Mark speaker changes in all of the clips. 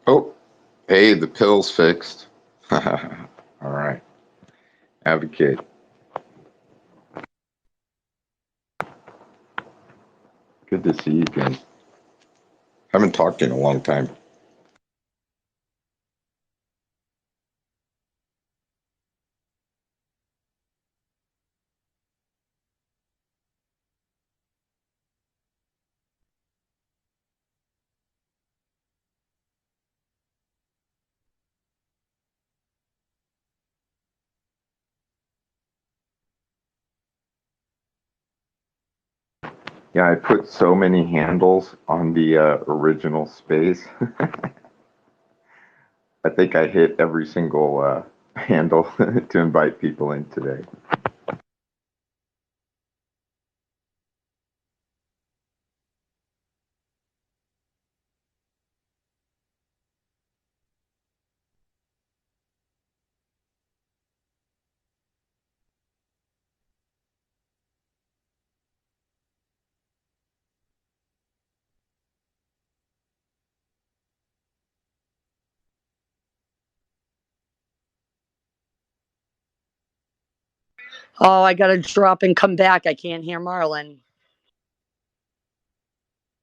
Speaker 1: Oh, hey, the pill's fixed. All right. Advocate. Good to see you again. Haven't talked to you in a long time. Yeah, I put so many handles on the original space. I think I hit every single handle to invite people in today.
Speaker 2: Oh, I gotta drop and come back. I can't hear Marlon.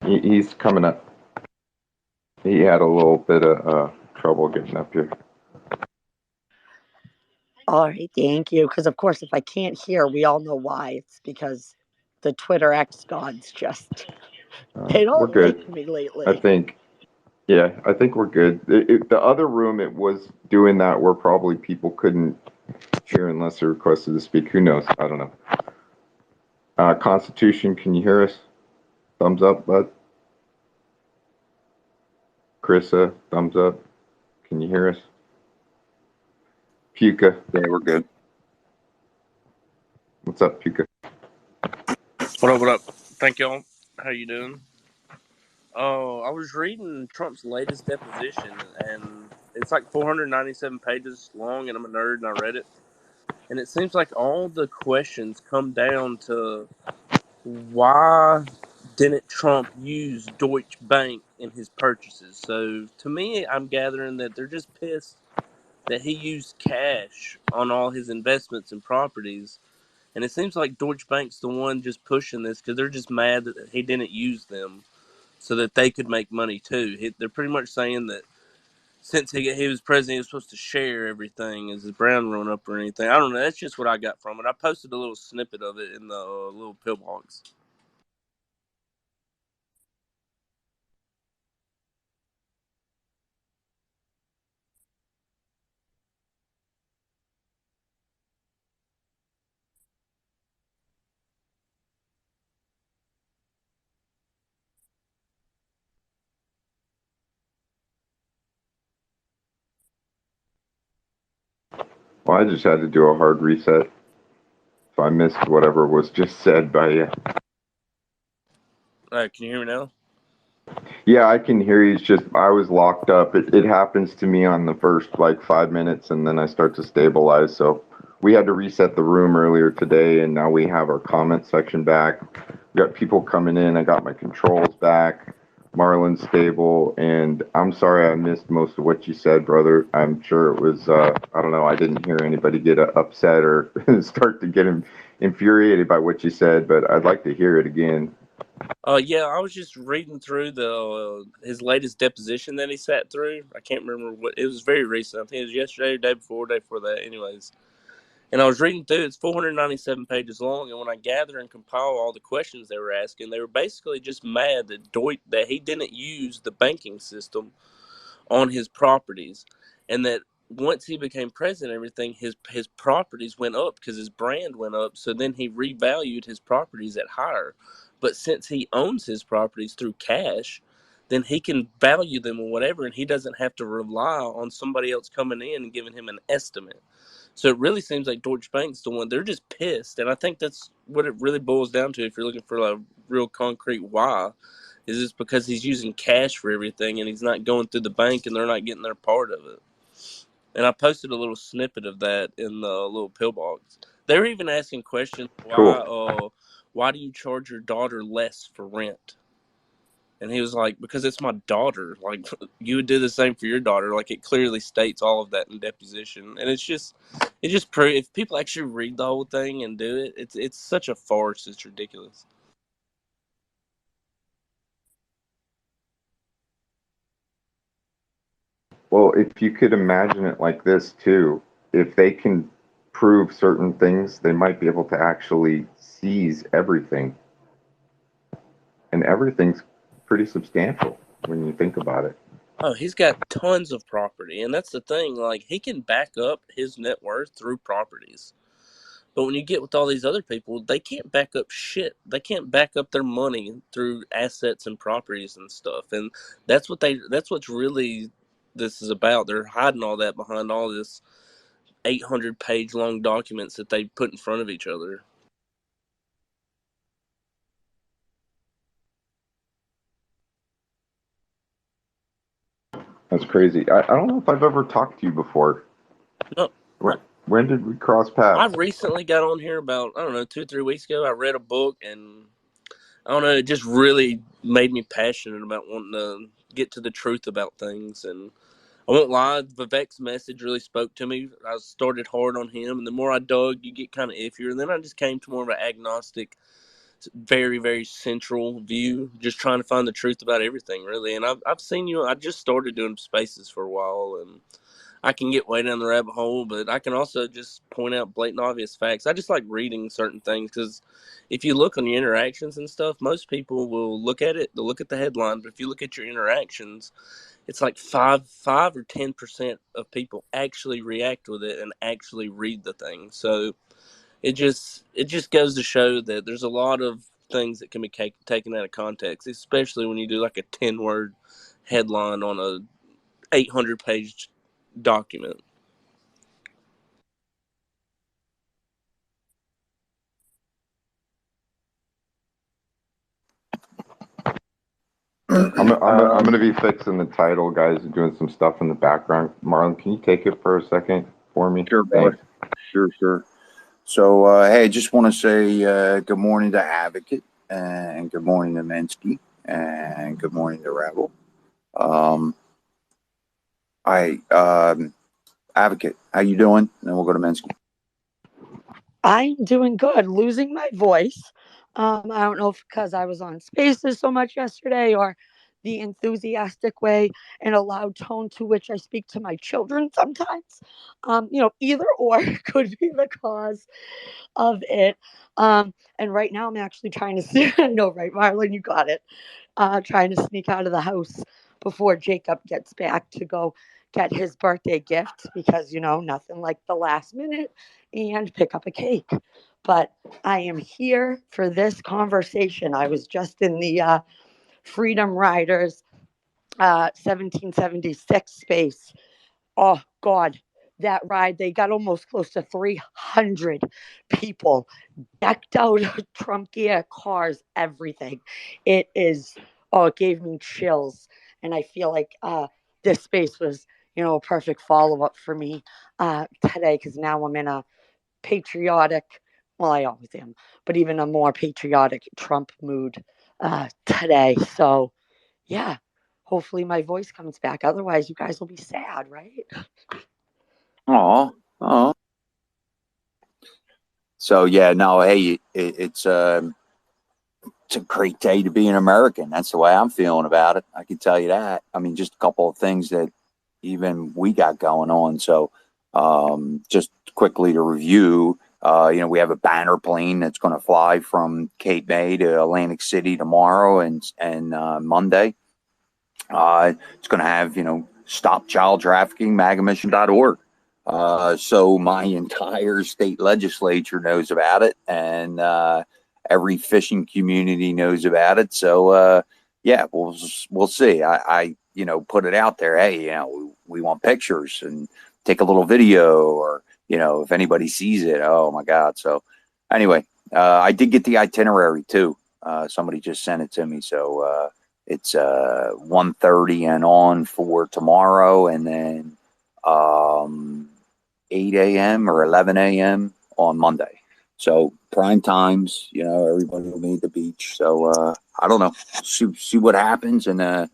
Speaker 1: He's coming up. He had a little bit of trouble getting up here.
Speaker 2: All right, thank you. Because of course, if I can't hear, we all know why. It's because the Twitter X gods just they
Speaker 1: We're
Speaker 2: don't
Speaker 1: good.
Speaker 2: like me
Speaker 1: I
Speaker 2: lately.
Speaker 1: think. Yeah, I think we're good. The other room, it was doing that where probably people couldn't hear unless they requested to speak. Who knows? I don't know. Constitution, can you hear us? Thumbs up, bud. Carissa, thumbs up. Can you hear us? Puka,
Speaker 3: Yeah, we're good.
Speaker 1: what's up, Puka?
Speaker 3: What up? What up? Thank y'all. How you doing? Oh, I was reading Trump's latest deposition, and it's like 497 pages long, and I'm a nerd, and I read it. And it seems like all the questions come down to why didn't Trump use Deutsche Bank in his purchases? So to me, I'm gathering that they're just pissed that he used cash on all his investments and properties. And it seems like Deutsche Bank's the one just pushing this because they're just mad that he didn't use them so that they could make money too. They're pretty much saying that since he was president, he was supposed to share everything as his brown run up or anything. I don't know. That's just what I got from it. I posted a little snippet of it in the little pillbox.
Speaker 1: Well, I just had to do a hard reset. So I missed whatever was just said by you.
Speaker 3: Can you hear me now?
Speaker 1: Yeah, I can hear you. It's just I was locked up. It happens to me on the first like 5 minutes, and then I start to stabilize. So we had to reset the room earlier today, and now we have our comment section back. We got people coming in. I got my controls back. Marlon's stable, and I'm sorry I missed most of what you said, brother. I'm sure it was I don't know. I didn't hear anybody get upset or start to get infuriated by what you said, but I'd like to hear it again.
Speaker 3: Yeah, I was just reading through the his latest deposition that he sat through. I can't remember what it was. Very recent. I think it was yesterday, or day before that. Anyways, and I was reading through. It's 497 pages long, and when I gather and compile all the questions they were asking, they were basically just mad that that he didn't use the banking system on his properties, and that once he became president, everything his properties went up because his brand went up. So then he revalued his properties at higher. But since he owns his properties through cash, then he can value them or whatever, and he doesn't have to rely on somebody else coming in and giving him an estimate. So it really seems like Deutsche Bank's the one. They're just pissed, and I think that's what it really boils down to. If you're looking for a real concrete why, is this because he's using cash for everything and he's not going through the bank and they're not getting their part of it. And I posted a little snippet of that in the little pillbox. They were even asking questions
Speaker 1: Cool.
Speaker 3: why do you charge your daughter less for rent? And he was like, because it's my daughter. Like, you would do the same for your daughter. Like, it clearly states all of that in deposition. And it just proves, if people actually read the whole thing and do it, it's such a farce. It's ridiculous.
Speaker 1: Well, if you could imagine it like this too, if they can prove certain things, they might be able to actually seize everything. And everything's pretty substantial when you think about it.
Speaker 3: Oh, he's got tons of property. And that's the thing. Like, he can back up his net worth through properties. But when you get with all these other people, they can't back up shit. They can't back up their money through assets and properties and stuff. And that's what's really this is about. They're hiding all that behind all this 800-page long documents that they put in front of each other.
Speaker 1: That's crazy. I don't know if I've ever talked to you before.
Speaker 3: No,
Speaker 1: When did we cross
Speaker 3: I
Speaker 1: paths?
Speaker 3: recently got on here about, I don't know, 2 or 3 weeks ago. I read a book, and I don't know, it just really made me passionate about wanting to get to the truth about things. And I won't lie, Vivek's message really spoke to me. I started hard on him, and the more I dug, you get kind of iffier. And then I just came to more of an agnostic, very, very central view, just trying to find the truth about everything, really. And I've seen you, I just started doing spaces for a while, and I can get way down the rabbit hole, but I can also just point out blatant obvious facts. I just like reading certain things because if you look on your interactions and stuff, most people will look at it, they'll look at the headline, but if you look at your interactions, it's like 5 or 10% of people actually react with it and actually read the thing. So it just goes to show that there's a lot of things that can be taken out of context, especially when you do like a 10-word headline on a 800-page document.
Speaker 1: I'm gonna be fixing the title, guys, and doing some stuff in the background. Marlon, can you take it for a second for me?
Speaker 4: Sure, brother.
Speaker 1: Thanks.
Speaker 4: Sure. So, hey, just want to say good morning to Advocate, and good morning to Minsky, and good morning to Rebel. Advocate, how you doing? And then we'll go to Minsky.
Speaker 2: I'm doing good. Losing my voice. I don't know if because I was on Spaces so much yesterday, or the enthusiastic way and a loud tone to which I speak to my children sometimes. Either or could be the cause of it. And right now I'm actually trying to see. I know, right, Marlon, you got it. Trying to sneak out of the house before Jacob gets back to go get his birthday gift because, nothing like the last minute and pick up a cake. But I am here for this conversation. I was just in the Freedom Riders 1776 space. Oh, God. That ride, they got almost close to 300 people decked out Trump gear, cars, everything. It gave me chills. And I feel like this space was, a perfect follow up for me today because now I'm in a patriotic, well, I always am, but even a more patriotic Trump mood today. So, yeah, hopefully my voice comes back. Otherwise, you guys will be sad, right?
Speaker 4: Oh. So yeah, no, hey, it's a great day to be an American. That's the way I'm feeling about it. I can tell you that. I mean, just a couple of things that even we got going on. So, just quickly to review, we have a banner plane that's going to fly from Cape May to Atlantic City tomorrow and Monday. It's going to have, stop child trafficking, magamission.org. So my entire state legislature knows about it, and every fishing community knows about it. So yeah, we'll see. I put it out there. Hey, we want pictures and take a little video, or if anybody sees it, oh my God. So anyway, I did get the itinerary too. Somebody just sent it to me. So it's 1:30 and on for tomorrow, and then 8 a.m. or 11 a.m. on Monday. So prime times, everybody will be at the beach. So I don't know. See what happens, and I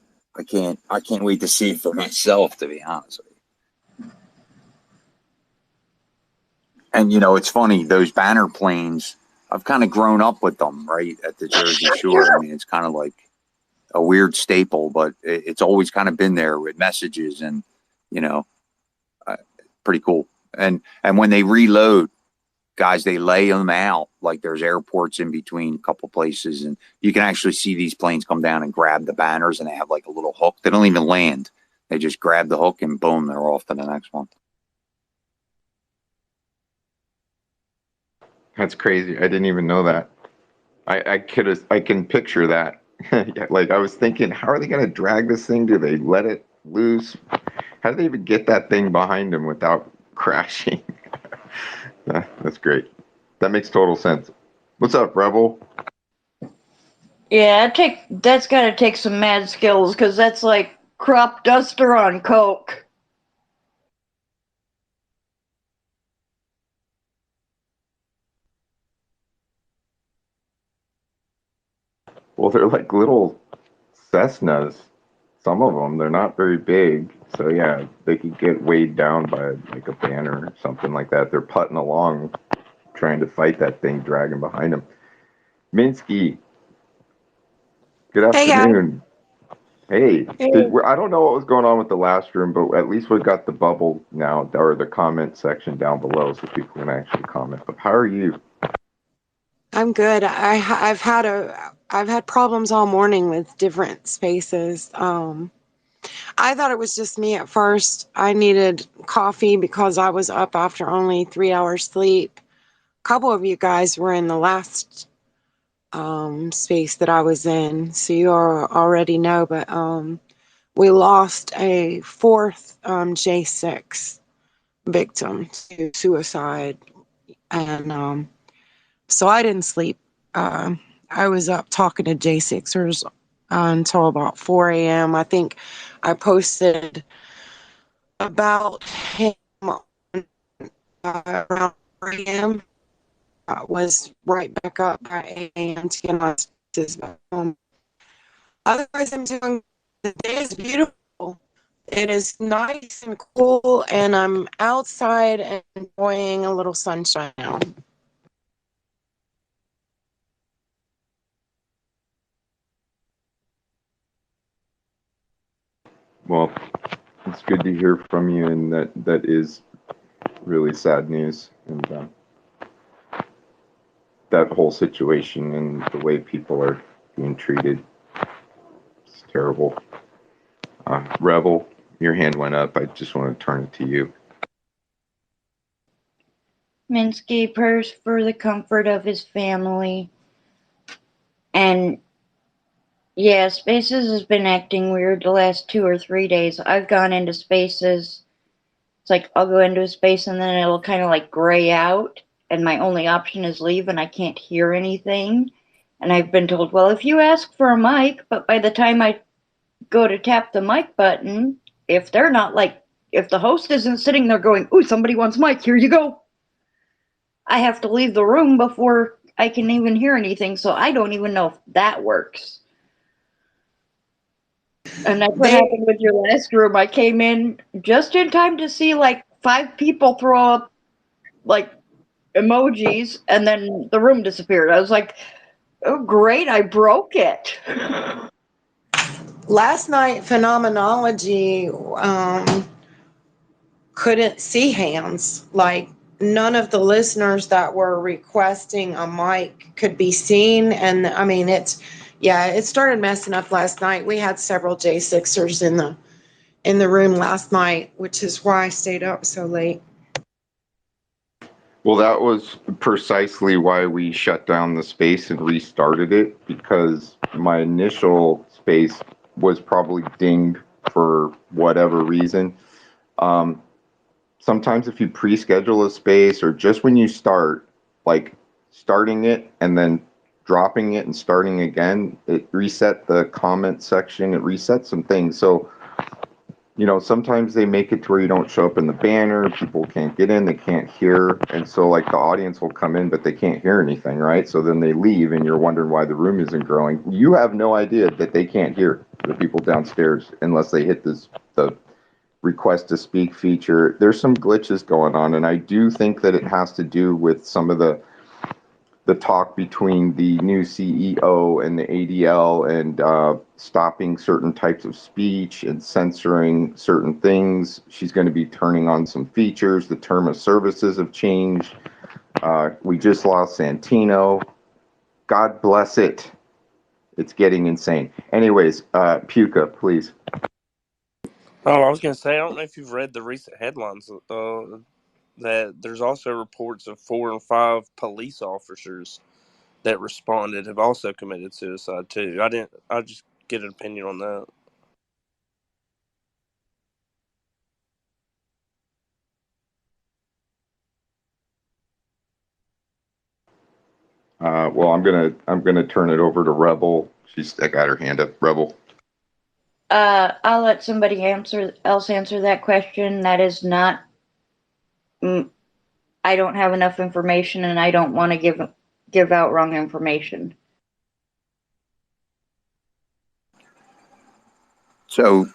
Speaker 4: can't wait to see it for myself, to be honest with you. And it's funny, those banner planes, I've kind of grown up with them right at the Jersey Shore. I mean, it's kind of like a weird staple, but it's always kind of been there with messages and pretty cool. And when they reload, guys, they lay them out like there's airports in between a couple places, and you can actually see these planes come down and grab the banners, and they have like a little hook. They don't even land. They just grab the hook and boom, they're off to the next one.
Speaker 1: That's crazy. I didn't even know that. I can picture that. Like I was thinking, how are they going to drag this thing? Do they let it loose? How do they even get that thing behind them without crashing? That's great. That makes total sense. What's up, Rebel?
Speaker 5: Yeah, that's gotta take some mad skills, because that's like crop duster on coke.
Speaker 1: Well, they're like little Cessnas. Some of them, they're not very big. So yeah, they could get weighed down by like a banner or something like that. They're putting along, trying to fight that thing dragging behind them. Minsky, good
Speaker 6: Hey guys.
Speaker 1: afternoon. Hey, I don't know what was going on with the last room, but at least we've got the bubble now, or the comment section down below, so people can actually comment. But how are you?
Speaker 6: I'm good. I've had problems all morning with different spaces. I thought it was just me at first. I needed coffee because I was up after only 3 hours sleep. A couple of you guys were in the last space that I was in, so you already know. But we lost a fourth J6 victim to suicide, and so I didn't sleep. I was up talking to J6ers until about 4 a.m. I think I posted about him around 4 a.m. Was right back up by 8 a.m. to get my spaces back home. Otherwise, I'm doing. The day is beautiful. It is nice and cool, and I'm outside and enjoying a little sunshine now.
Speaker 1: Well, it's good to hear from you, and that is really sad news. And that whole situation and the way people are being treated, it's terrible. Rebel, your hand went up. I just want to turn it to you.
Speaker 5: Minsky prayers for the comfort of his family. And yeah, Spaces has been acting weird the last 2 or 3 days. I've gone into Spaces. It's like I'll go into a space and then it'll kind of like gray out, and my only option is leave, and I can't hear anything. And I've been told, well, if you ask for a mic, but by the time I go to tap the mic button, if they're not like, if the host isn't sitting there going, ooh, somebody wants mic, here you go, I have to leave the room before I can even hear anything. So I don't even know if that works. And that's what happened with your last room. I came in just in time to see like 5 people throw up like emojis, and then the room disappeared. I was like, oh, great, I broke it.
Speaker 6: Last night, Phenomenology couldn't see hands. Like, none of the listeners that were requesting a mic could be seen. And I mean, it started messing up last night. We had several J6ers in the room last night, which is why I stayed up so late.
Speaker 1: Well, that was precisely why we shut down the space and restarted it, because my initial space was probably dinged for whatever reason. Sometimes if you pre-schedule a space, or just when you start, like starting it and then dropping it and starting again, it reset the comment section, it resets some things. So sometimes they make it to where you don't show up in the banner, people can't get in, they can't hear, and so like the audience will come in, but they can't hear anything, right? So then they leave, and you're wondering why the room isn't growing. You have no idea that they can't hear the people downstairs unless they hit the request to speak feature. There's some glitches going on, and I do think that it has to do with some of the talk between the new CEO and the ADL, and stopping certain types of speech and censoring certain things. She's going to be turning on some features. The term of services have changed. We just lost Santino. God bless it. It's getting insane. Anyways, Puka, please.
Speaker 3: Oh, I was going to say, I don't know if you've read the recent headlines that there's also reports of 4 and 5 police officers that responded have also committed suicide too. I just get an opinion on that.
Speaker 1: Well, I'm gonna turn it over to Rebel. I got her hand up. Rebel.
Speaker 5: I'll let somebody else answer that question. That is not. I don't have enough information, and I don't want to give out wrong information.
Speaker 4: So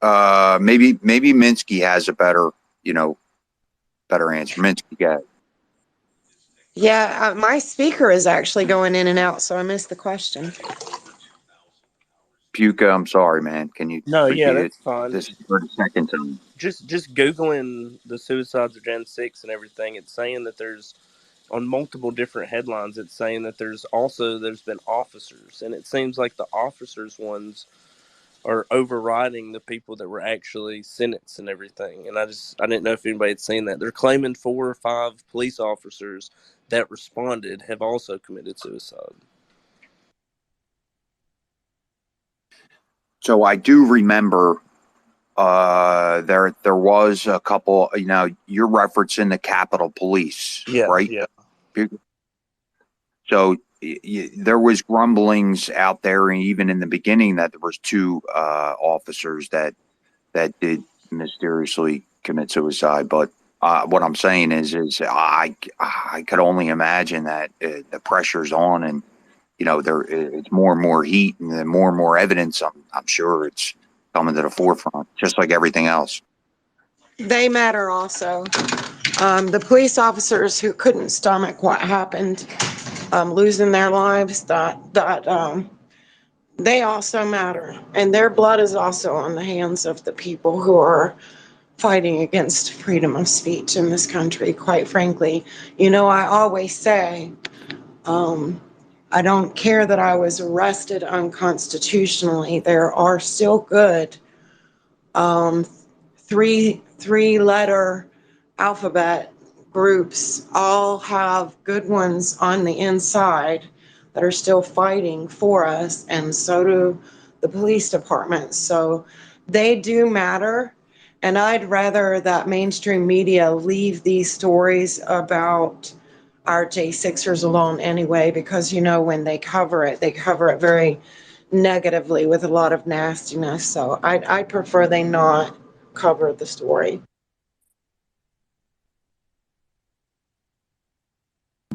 Speaker 4: maybe Minsky has a better answer. Minsky, go ahead.
Speaker 6: Yeah, my speaker is actually going in and out, so I missed the question.
Speaker 4: Puka, I'm sorry, man. Can you repeat
Speaker 3: that's
Speaker 4: it?
Speaker 3: fine.
Speaker 4: This is for the second time.
Speaker 3: Just Googling the suicides of Gen 6 and everything, it's saying that there's, on multiple different headlines, it's saying that there's been officers, and it seems like the officers ones are overriding the people that were actually sentenced and everything. And I didn't know if anybody had seen that. They're claiming 4 or 5 police officers that responded have also committed suicide.
Speaker 4: So I do remember there was a couple. You're referencing the Capitol Police, right?
Speaker 3: Yeah.
Speaker 4: So there was grumblings out there, and even in the beginning, that there was 2 officers that did mysteriously commit suicide. But what I'm saying is I could only imagine that the pressure's on, and it's more and more heat, and then more and more evidence. I'm sure it's coming to the forefront, just like everything else.
Speaker 6: They matter also. The police officers who couldn't stomach what happened, losing their lives, they also matter. And their blood is also on the hands of the people who are fighting against freedom of speech in this country, quite frankly. I always say, I don't care that I was arrested unconstitutionally. There are still good three-letter alphabet groups, all have good ones on the inside that are still fighting for us, and so do the police departments. So they do matter, and I'd rather that mainstream media leave these stories about our J6ers alone anyway, because when they cover it very negatively with a lot of nastiness. So I prefer they not cover the story.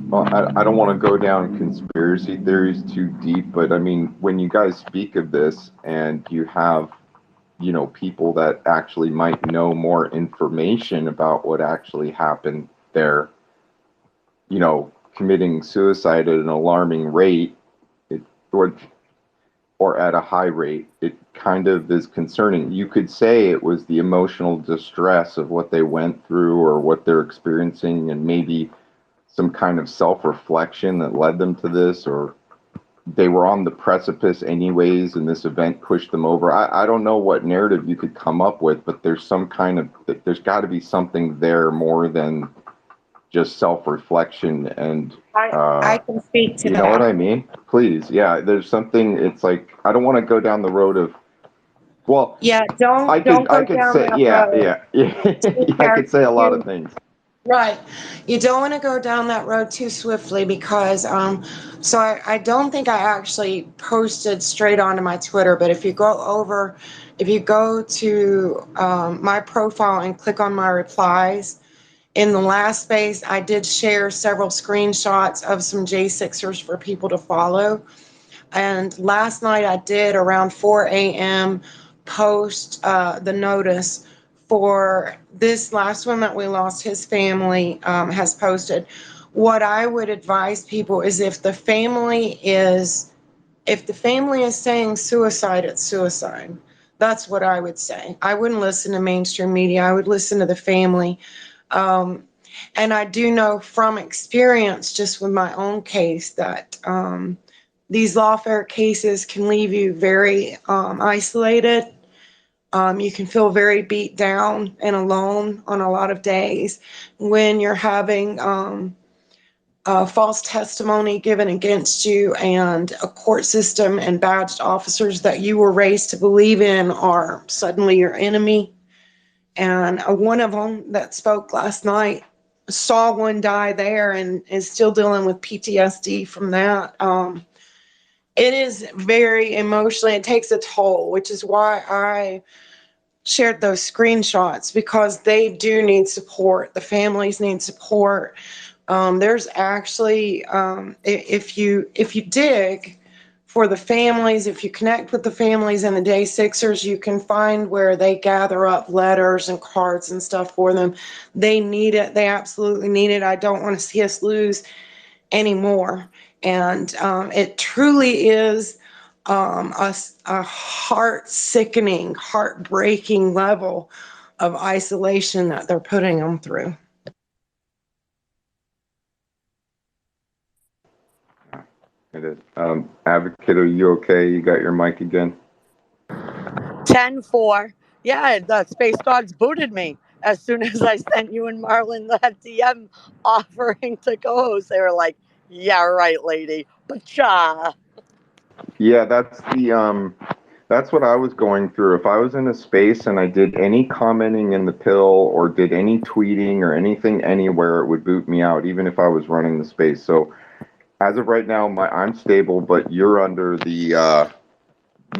Speaker 1: Well, I don't want to go down conspiracy theories too deep, but I mean, when you guys speak of this and you have, people that actually might know more information about what actually happened there, committing suicide at an alarming rate, or at a high rate, it kind of is concerning. You could say it was the emotional distress of what they went through or what they're experiencing, and maybe some kind of self-reflection that led them to this, or they were on the precipice anyways and this event pushed them over. I don't know what narrative you could come up with, but there's there's got to be something there more than just self-reflection. And
Speaker 6: I can speak to
Speaker 1: you
Speaker 6: that.
Speaker 1: know what I mean? Please. Yeah, there's something. It's like, I don't want to go down the road of, well,
Speaker 6: Yeah, don't
Speaker 1: I
Speaker 6: go
Speaker 1: could
Speaker 6: down
Speaker 1: say,
Speaker 6: that
Speaker 1: yeah,
Speaker 6: road.
Speaker 1: yeah. I could say a lot of things.
Speaker 6: Right. You don't want to go down that road too swiftly because, so I don't think I actually posted straight onto my Twitter, but if you go to my profile and click on my replies, in the last space, I did share several screenshots of some J6ers for people to follow. And last night I did around 4 a.m. post the notice for this last one that we lost. His family has posted. What I would advise people is if the family is saying suicide, it's suicide. That's what I would say. I wouldn't listen to mainstream media. I would listen to the family. And I do know from experience, just with my own case, that these lawfare cases can leave you very isolated. You can feel very beat down and alone on a lot of days when you're having false testimony given against you, and a court system and badged officers that you were raised to believe in are suddenly your enemy. And one of them that spoke last night saw one die there and is still dealing with PTSD from that. It is very emotionally, it takes a toll, which is why I shared those screenshots, because they do need support. The families need support. There's actually, if you dig for the families, if you connect with the families and the Day Sixers, you can find where they gather up letters and cards and stuff for them. They need it. They absolutely need it. I don't want to see us lose anymore. And it truly is a heart-sickening, heartbreaking level of isolation that they're putting them through.
Speaker 1: It is. Advocate, are you okay? You got your mic again?
Speaker 2: 10-4. Yeah, the Space Dogs booted me as soon as I sent you and Marlon that DM offering to co-host. They were like, "Yeah, right, lady." But
Speaker 1: Yeah, that's what I was going through. If I was in a space and I did any commenting in the pill or did any tweeting or anything anywhere, it would boot me out, even if I was running the space. So as of right now, I'm stable, but you're under the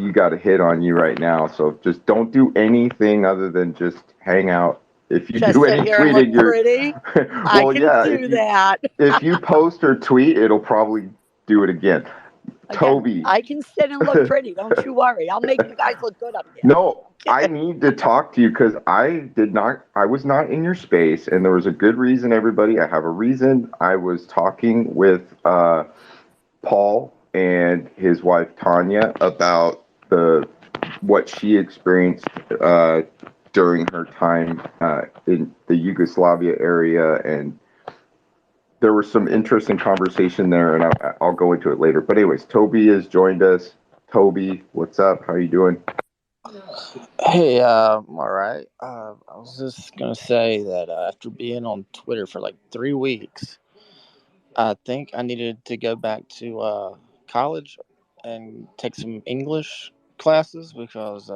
Speaker 1: you got a hit on you right now. So just don't do anything other than just hang out. If you
Speaker 2: just
Speaker 1: do
Speaker 2: sit
Speaker 1: any
Speaker 2: here and look
Speaker 1: tweeting, you're
Speaker 2: pretty. I
Speaker 1: well,
Speaker 2: can
Speaker 1: yeah.
Speaker 2: do that.
Speaker 1: If you post or tweet, it'll probably do it again.
Speaker 2: Again,
Speaker 1: Toby,
Speaker 2: I can sit and look pretty. Don't you worry. I'll make you guys look good up here.
Speaker 1: no, I need to talk to you because I was not in your space, and there was a good reason, everybody. I have a reason. I was talking with Paul and his wife Tanya about what she experienced during her time in the Yugoslavia area, and there was some interesting conversation there, and I'll go into it later. But anyways, Toby has joined us. Toby, what's up? How you doing?
Speaker 7: Hey, I'm all right. I was just gonna say that after being on Twitter for like 3 weeks, I think I needed to go back to college and take some English classes because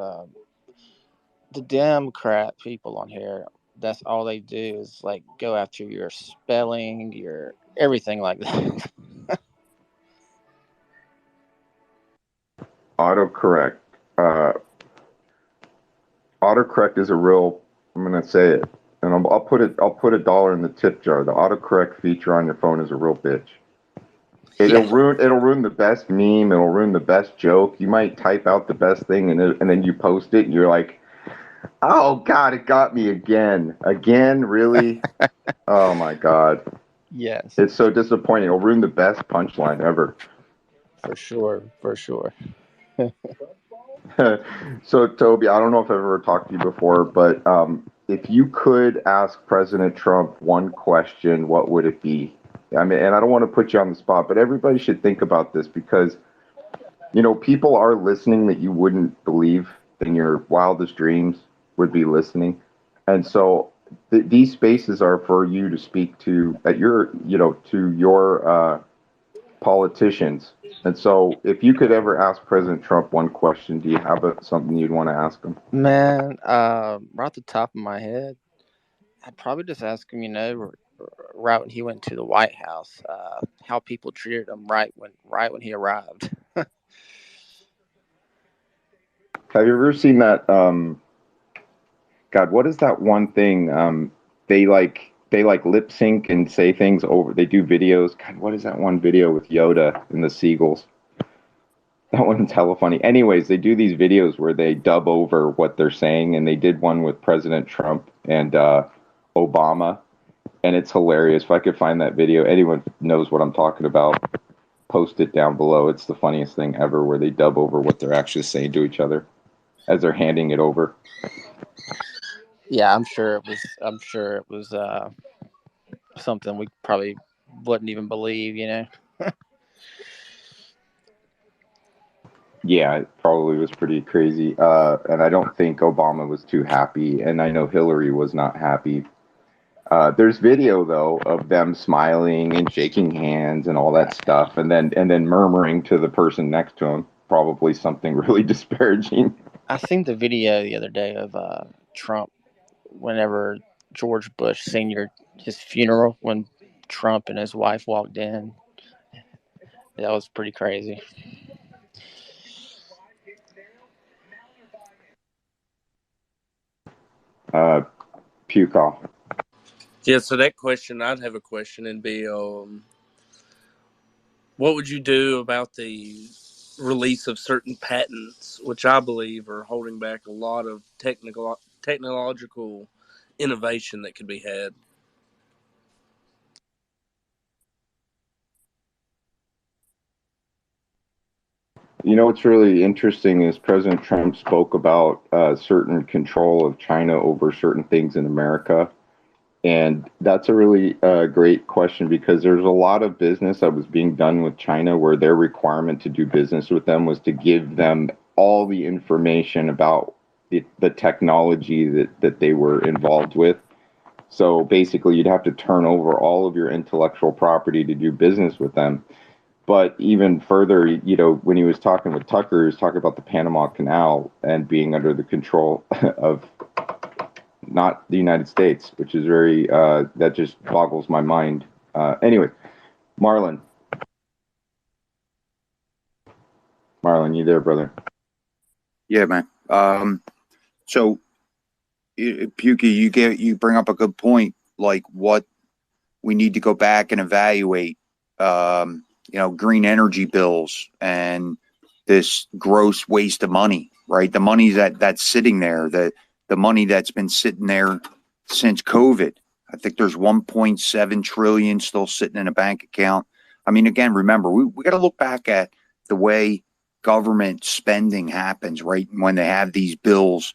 Speaker 7: the Democrat people on here, that's all they do is like go after your spelling, your everything like that.
Speaker 1: Autocorrect. Uh, autocorrect is a real. I'm gonna say it, and I'll put it. I'll put $1 in the tip jar. The autocorrect feature on your phone is a real bitch. It'll ruin the best meme. It'll ruin the best joke. You might type out the best thing, and then you post it, and you're like, "Oh God, it got me again. Again, really? Oh my God."
Speaker 7: Yes.
Speaker 1: It's so disappointing. It'll ruin the best punchline ever.
Speaker 7: For sure.
Speaker 1: So, Toby, I don't know if I've ever talked to you before, but if you could ask President Trump one question, what would it be? I mean, and I don't want to put you on the spot, but everybody should think about this because, people are listening that you wouldn't believe in your wildest dreams would be listening. And so these spaces are for you to speak to to your politicians. And so, if you could ever ask President Trump one question, do you have something you'd want to ask him?
Speaker 7: Man, right off the top of my head, I'd probably just ask him, right when he went to the White House, how people treated him right when he arrived.
Speaker 1: Have you ever seen that? God, what is that one thing? They like lip sync and say things over. They do videos. God, what is that one video with Yoda and the seagulls? That one's hella funny. Anyways, they do these videos where they dub over what they're saying, and they did one with President Trump and Obama, and it's hilarious. If I could find that video, anyone knows what I'm talking about, post it down below. It's the funniest thing ever, where they dub over what they're actually saying to each other as they're handing it over.
Speaker 7: Yeah, I'm sure it was. Something we probably wouldn't even believe.
Speaker 1: Yeah, it probably was pretty crazy. And I don't think Obama was too happy, and I know Hillary was not happy. There's video though of them smiling and shaking hands and all that stuff, and then murmuring to the person next to him, probably something really disparaging.
Speaker 7: I seen the video the other day of Trump whenever George Bush Senior, his funeral, when Trump and his wife walked in. That was pretty crazy.
Speaker 1: Puke off.
Speaker 3: Yeah, so that question, I'd have a question and be, what would you do about the release of certain patents, which I believe are holding back a lot of technological innovation that could be had?
Speaker 1: You know what's really interesting is President Trump spoke about certain control of China over certain things in America. And that's a really great question, because there's a lot of business that was being done with China where their requirement to do business with them was to give them all the information about the technology that they were involved with. So basically, you'd have to turn over all of your intellectual property to do business with them. But even further, when he was talking with Tucker, he was talking about the Panama Canal and being under the control of not the United States, which is very, that just boggles my mind. Anyway, Marlon. Marlon, you there, brother?
Speaker 4: Yeah, man. So, Pukey, you bring up a good point. Like, what we need to go back and evaluate, green energy bills and this gross waste of money, right? The money that's sitting there, the money that's been sitting there since COVID. I think there's 1.7 trillion still sitting in a bank account. I mean, again, remember, we got to look back at the way government spending happens, right? When they have these bills,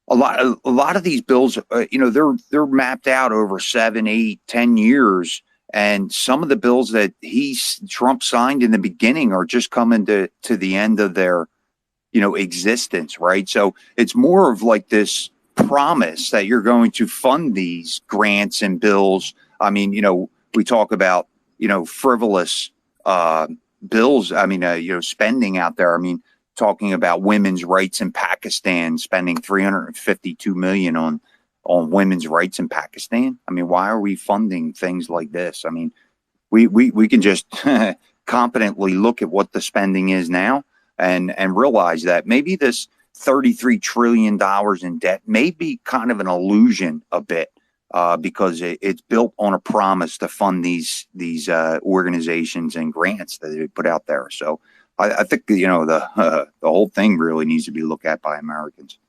Speaker 4: a lot of these bills, they're mapped out over 7, 8, 10 years, and some of the bills that Trump signed in the beginning are just coming to the end of their existence, right? So it's more of like this promise that you're going to fund these grants and bills. I mean, we talk about frivolous bills. I mean, spending out there. I mean, talking about women's rights in Pakistan, spending 352 million on women's rights in Pakistan. I mean, why are we funding things like this? I mean, we can just competently look at what the spending is now and realize that maybe this $33 trillion in debt may be kind of an illusion a bit, because it's built on a promise to fund these organizations and grants that they put out there. So I think the whole thing really needs to be looked at by Americans.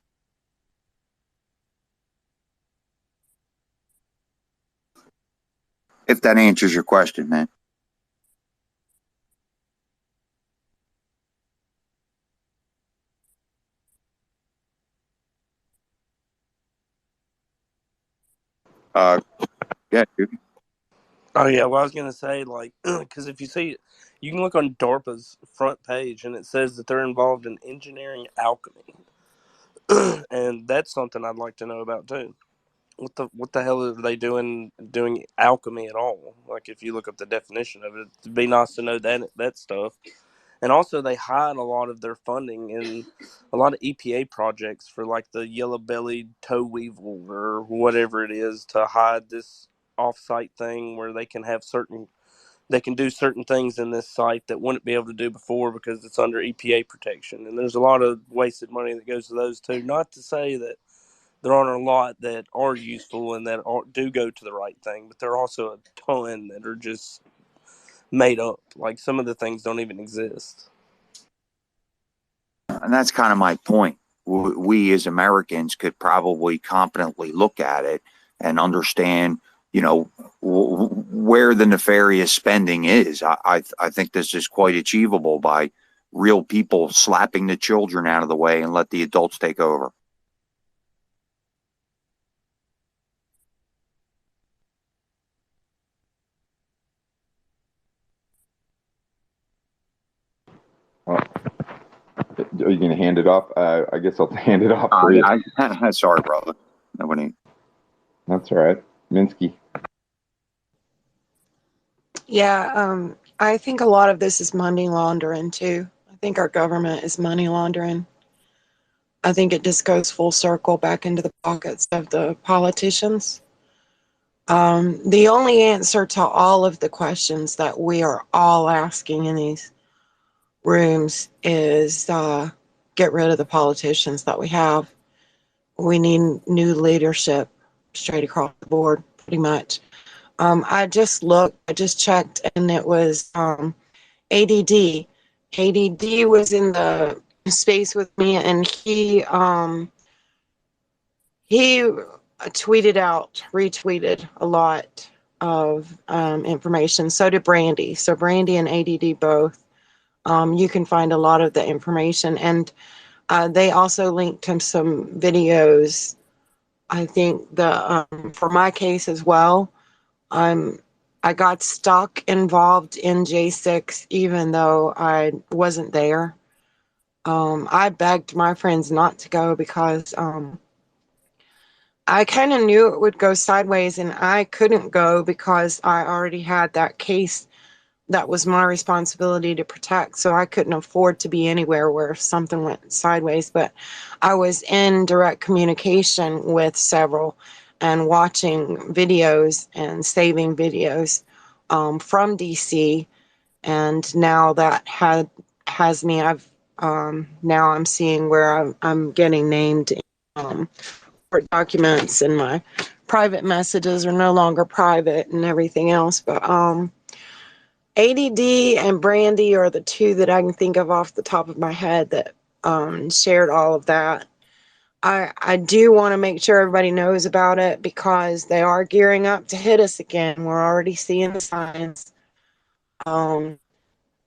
Speaker 4: If that answers your question, man. Yeah, dude.
Speaker 3: Oh, yeah, well, I was going to say, because if you see, you can look on DARPA's front page, and it says that they're involved in engineering alchemy. And that's something I'd like to know about, too. What the hell are they doing alchemy at all? Like, if you look up the definition of it, it'd be nice to know that stuff. And also, they hide a lot of their funding in a lot of EPA projects for like the yellow-bellied tow weevil or whatever it is, to hide this off-site thing where they can do certain things in this site that wouldn't be able to do before because it's under EPA protection. And there's a lot of wasted money that goes to those too. Not to say that there aren't a lot that are useful and that do go to the right thing, but there are also a ton that are just made up. Like some of the things don't even exist.
Speaker 4: And that's kind of my point. We as Americans could probably competently look at it and understand, where the nefarious spending is. I think this is quite achievable by real people slapping the children out of the way and let the adults take over.
Speaker 1: Are you going to hand it off? I guess I'll hand it off for you.
Speaker 4: Sorry, brother. Nobody.
Speaker 1: That's all right. Minsky.
Speaker 6: Yeah, I think a lot of this is money laundering too. I think our government is money laundering. I think it just goes full circle back into the pockets of the politicians. The only answer to all of the questions that we are all asking in these rooms is get rid of the politicians that we have. We need new leadership straight across the board, pretty much. I just checked, and it was ADD. ADD was in the space with me, and he retweeted a lot of information. So did Brandy. So Brandy and ADD both. You can find a lot of the information, and they also linked to some videos. I think for my case as well, I got stuck involved in J6 even though I wasn't there. I begged my friends not to go because I kind of knew it would go sideways, and I couldn't go because I already had that case that was my responsibility to protect. So I couldn't afford to be anywhere where something went sideways. But I was in direct communication with several and watching videos and saving videos from DC. And now that has me, now I'm seeing where I'm getting named for documents, and my private messages are no longer private and everything else. But ADD and Brandy are the two that I can think of off the top of my head that shared all of that. I do want to make sure everybody knows about it because they are gearing up to hit us again. We're already seeing the signs.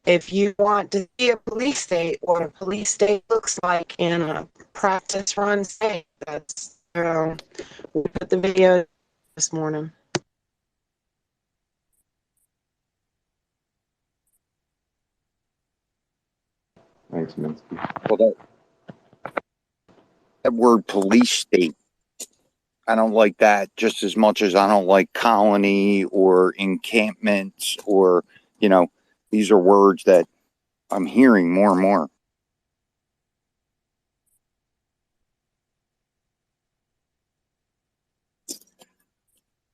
Speaker 6: If you want to see a police state, what a police state looks like in a practice run state, that's we put the video this morning.
Speaker 1: Thanks, Minsky.
Speaker 4: Well, that word police state, I don't like that just as much as I don't like colony or encampments or, these are words that I'm hearing more and more.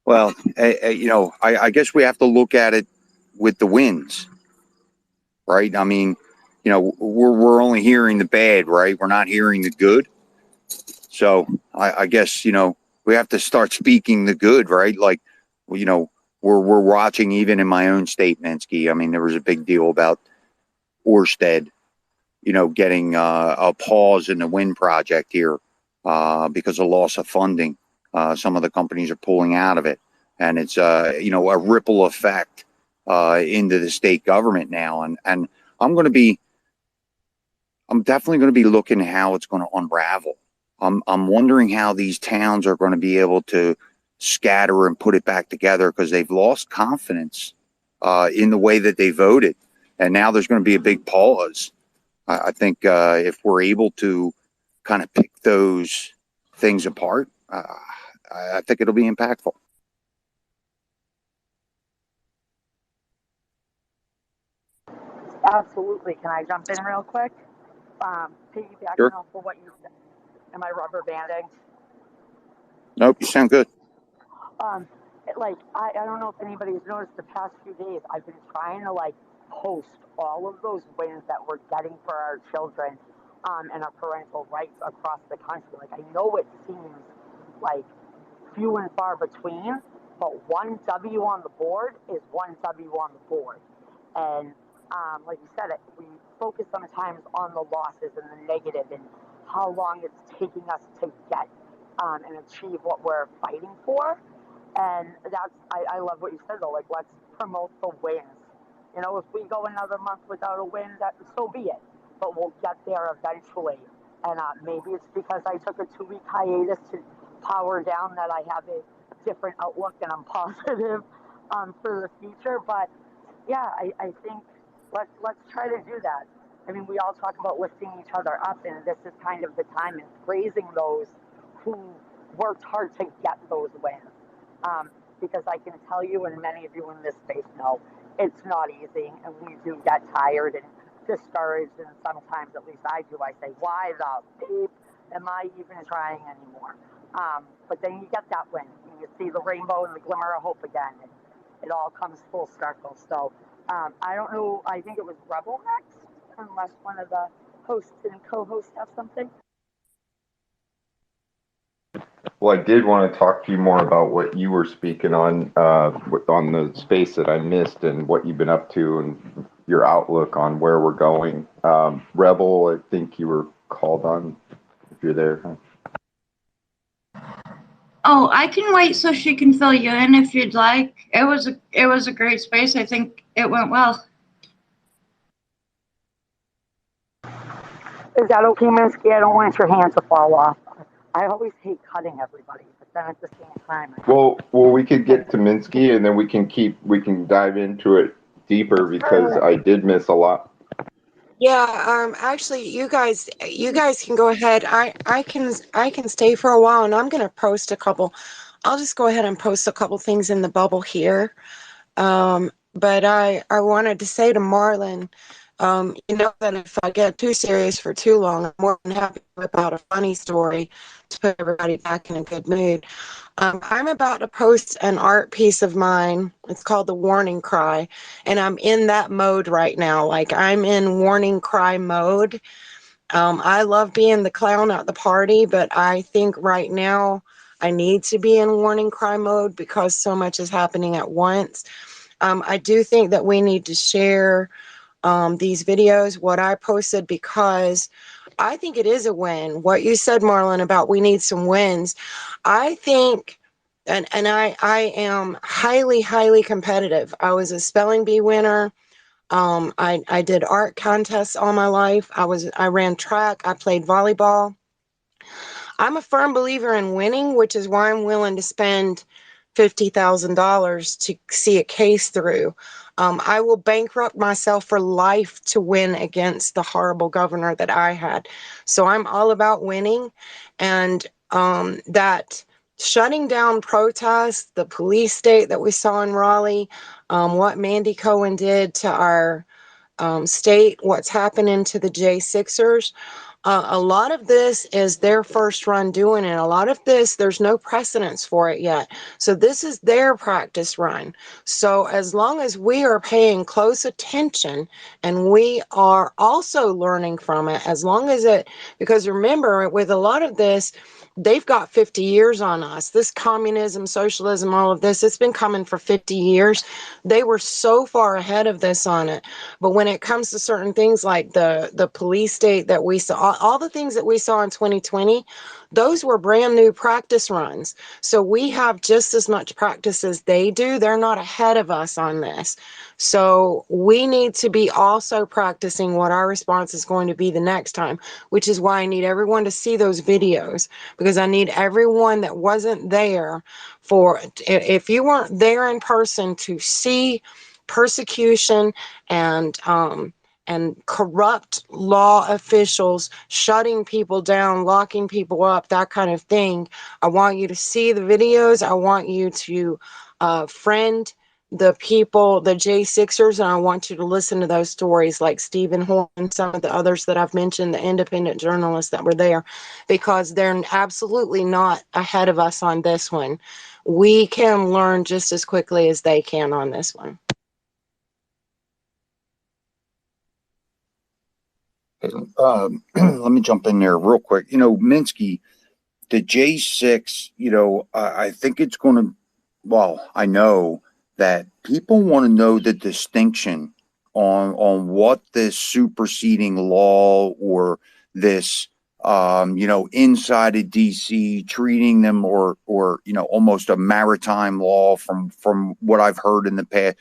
Speaker 4: Well, I guess we have to look at it with the wins, right? I mean, we're only hearing the bad, right? We're not hearing the good. So I guess, we have to start speaking the good, right? Like, we're watching even in my own state, Minsky. I mean, there was a big deal about Orsted, getting a pause in the wind project here because of loss of funding. Some of the companies are pulling out of it, and it's a ripple effect into the state government now. And I'm definitely going to be looking at how it's going to unravel. I'm wondering how these towns are going to be able to scatter and put it back together because they've lost confidence in the way that they voted, and now there's going to be a big pause. I think if we're able to kind of pick those things apart, I think it'll be impactful.
Speaker 2: Absolutely. Can I jump in real quick? Piggybacking
Speaker 4: Sure.
Speaker 2: off of what you said. Am I rubber banding?
Speaker 4: Nope, you sound good.
Speaker 2: Um, I don't know if anybody's noticed the past few days, I've been trying to like post all of those wins that we're getting for our children, and our parental rights across the country. Like, I know it seems like few and far between, but one W on the board is one W on the board. And like you said, we focus sometimes on the losses and the negative and how long it's taking us to get and achieve what we're fighting for. And I love what you said though. Like, let's promote the wins. You know, if we go another month without a win, that so be it. But we'll get there eventually. And maybe it's because I took a 2 week hiatus to power down that I have a different outlook and I'm positive for the future. But yeah, I think let's try to do that. I mean, we all talk about lifting each other up, and this is kind of the time and praising those who worked hard to get those wins. Because I can tell you, and many of you in this space know, it's not easy, and we do get tired and discouraged, and sometimes, at least I do, I say, why the beep am I even trying anymore? But then you get that win, and you see the rainbow and the glimmer of hope again, and it all comes full circle. So I don't know, I think it was Rebel next, unless one of the hosts and co-hosts have something.
Speaker 1: Well, I did want to talk to you more about what you were speaking on the space that I missed and what you've been up to and your outlook on where we're going. Rebel, I think you were called on if you're there.
Speaker 5: Oh, I can wait so she can fill you in if you'd like. It was a great space. I think it went well.
Speaker 2: Is that okay, Minsky? I don't want your hand to fall off. I always hate cutting everybody, but then at the same time,
Speaker 1: Well, we could get to Minsky and then we can dive into it deeper because I did miss a lot.
Speaker 6: Yeah, actually, you guys can go ahead. I can stay for a while, and I'm gonna post a couple. I'll just go ahead and post a couple things in the bubble here. But I wanted to say to Marlon, you know that if I get too serious for too long, I'm more than happy to whip out a funny story to put everybody back in a good mood. I'm about to post an art piece of mine. It's called The Warning Cry, and I'm in that mode right now. Like, I'm in warning cry mode. I love being the clown at the party, but I think right now I need to be in warning cry mode because so much is happening at once. I do think that we need to share these videos, what I posted, because I think it is a win. What you said, Marlon, about we need some wins. I think, and I am highly, highly competitive. I was a spelling bee winner. I did art contests all my life. I ran track. I played volleyball. I'm a firm believer in winning, which is why I'm willing to spend $50,000 to see a case through. I will bankrupt myself for life to win against the horrible governor that I had. So I'm all about winning, and that shutting down protests, the police state that we saw in Raleigh, what Mandy Cohen did to our state, what's happening to the J6ers. A lot of this is their first run doing it. A lot of this, there's no precedence for it yet. So this is their practice run. So as long as we are paying close attention and we are also learning from it, as long as it, because remember, with a lot of this, they've got 50 years on us. This communism, socialism, all of this, it's been coming for 50 years. They were so far ahead of this on it. But when it comes to certain things like the police state that we saw, all the things that we saw in 2020, those were brand new practice runs. So we have just as much practice as they do. They're not ahead of us on this. So we need to be also practicing what our response is going to be the next time, which is why I need everyone to see those videos, because I need everyone that wasn't there for, if you weren't there in person to see persecution and corrupt law officials shutting people down, locking people up, that kind of thing. I want you to see the videos. I want you to friend the people, the J6ers, and I want you to listen to those stories like Stephen Horn and some of the others that I've mentioned, the independent journalists that were there, because they're absolutely not ahead of us on this one. We can learn just as quickly as they can on this one.
Speaker 4: Let me jump in there real quick. Minsky, the J6, I think it's going to, well, I know that people want to know the distinction on what this superseding law or this, inside of DC treating them or, almost a maritime law from what I've heard in the past.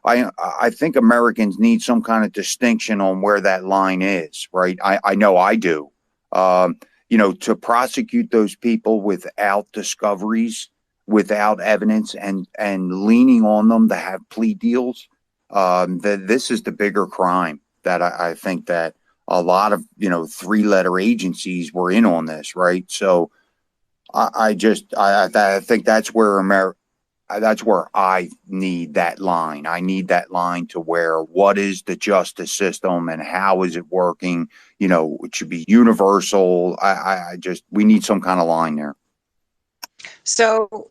Speaker 4: I think Americans need some kind of distinction on where that line is, right? I know I do. To prosecute those people without discoveries, without evidence, and leaning on them to have plea deals, this is the bigger crime that I think that a lot of three-letter agencies were in on this, right? So I think that's where I need that line. I need that line to where what is the justice system and how is it working? It should be universal. We need some kind of line there.
Speaker 6: So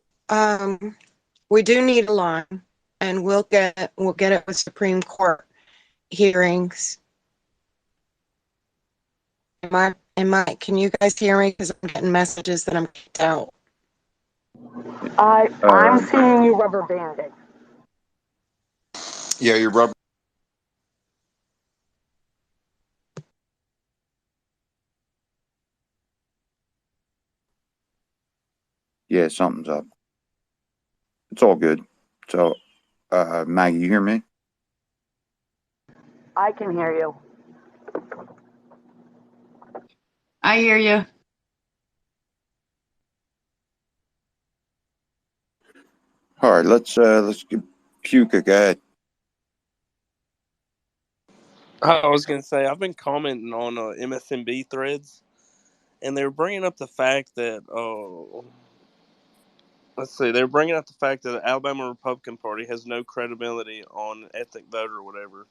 Speaker 6: we do need a line, and we'll get it with Supreme Court hearings. Can you guys hear me? Because I'm getting messages that I'm kicked out.
Speaker 2: I'm seeing you rubber banding.
Speaker 1: Yeah, you're rubber.
Speaker 4: Yeah, something's up. It's all good. So, Maggie, you hear me?
Speaker 2: I can hear you.
Speaker 5: I hear you.
Speaker 4: All right, let's get Puka. Go ahead.
Speaker 3: I was going to say, I've been commenting on MSNB threads, and they're bringing up the fact that, they're bringing up the fact that the Alabama Republican Party has no credibility on ethnic vote or whatever.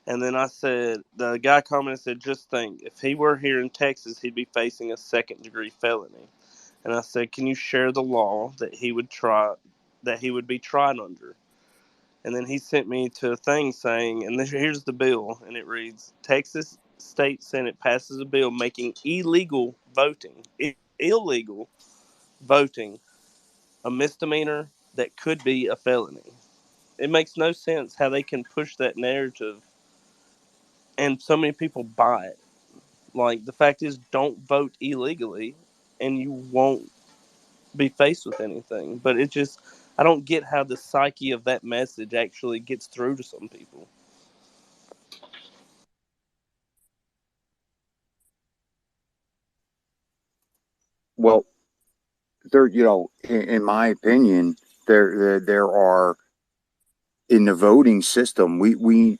Speaker 3: And then the guy commented, said, just think, if he were here in Texas, he'd be facing a second-degree felony. And I said, can you share the law that he would be tried under? And then he sent me to a thing saying, and here's the bill, and it reads, Texas State Senate passes a bill making illegal voting a misdemeanor that could be a felony. It makes no sense how they can push that narrative and so many people buy it. Like, the fact is, don't vote illegally and you won't be faced with anything. But I don't get how the psyche of that message actually gets through to some people.
Speaker 4: Well, in my opinion, there are in the voting system. We we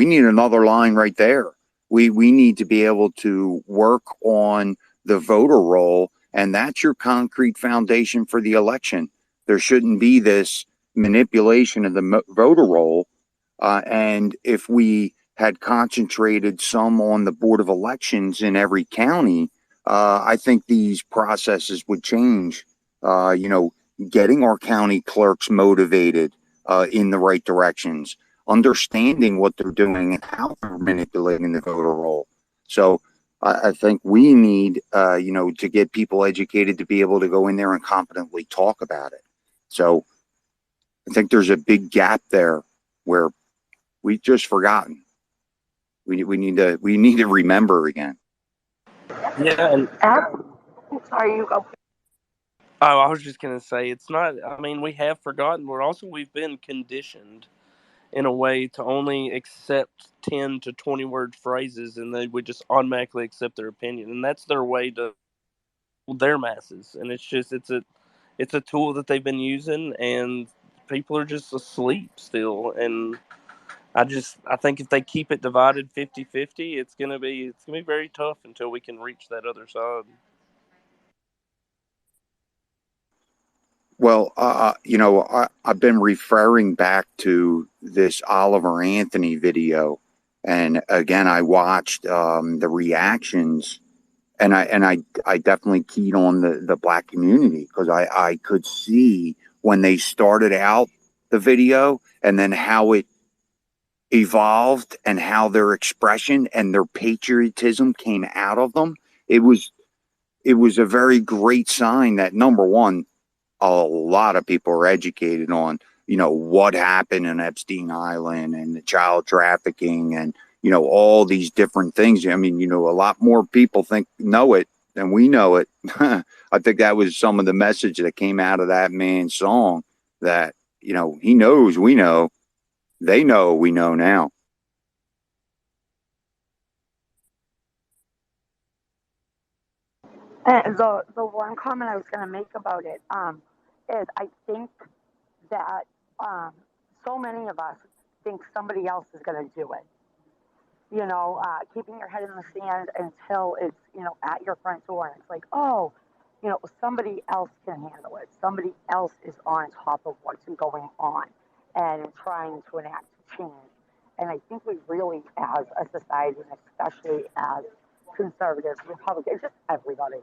Speaker 4: need another line right there. We need to be able to work on the voter roll, and that's your concrete foundation for the election. There shouldn't be this manipulation of the voter roll. And if we had concentrated some on the Board of Elections in every county, I think these processes would change. Getting our county clerks motivated in the right directions, understanding what they're doing and how they're manipulating the voter roll. So I think we need, to get people educated to be able to go in there and competently talk about it. So I think there's a big gap there where we've just forgotten. We need to remember again.
Speaker 3: Yeah, and
Speaker 2: Sorry, you go.
Speaker 3: I was just gonna say it's not. I mean, we have forgotten, but we've been conditioned in a way to only accept 10 to 20 word phrases, and they would just automatically accept their opinion, and that's their way to their masses. And it's a tool that they've been using, and people are just asleep still. And I think if they keep it divided 50-50, it's gonna be very tough until we can reach that other side.
Speaker 4: Well, I've been referring back to this Oliver Anthony video, and again, I watched the reactions, and I definitely keyed on the black community because I could see when they started out the video and then how it evolved and how their expression and their patriotism came out of them. It was a very great sign that, number one, a lot of people are educated on, what happened in Epstein Island and the child trafficking and, all these different things. I mean, a lot more people know it than we know it. I think that was some of the message that came out of that man's song, that, he knows we know, they know we know now.
Speaker 2: And the one comment I was going to make about it is I think that so many of us think somebody else is going to do it. Keeping your head in the sand until it's, at your front door and it's like, oh, somebody else can handle it. Somebody else is on top of what's going on and trying to enact change. And I think we really, as a society, and especially as conservatives, Republicans, just everybody,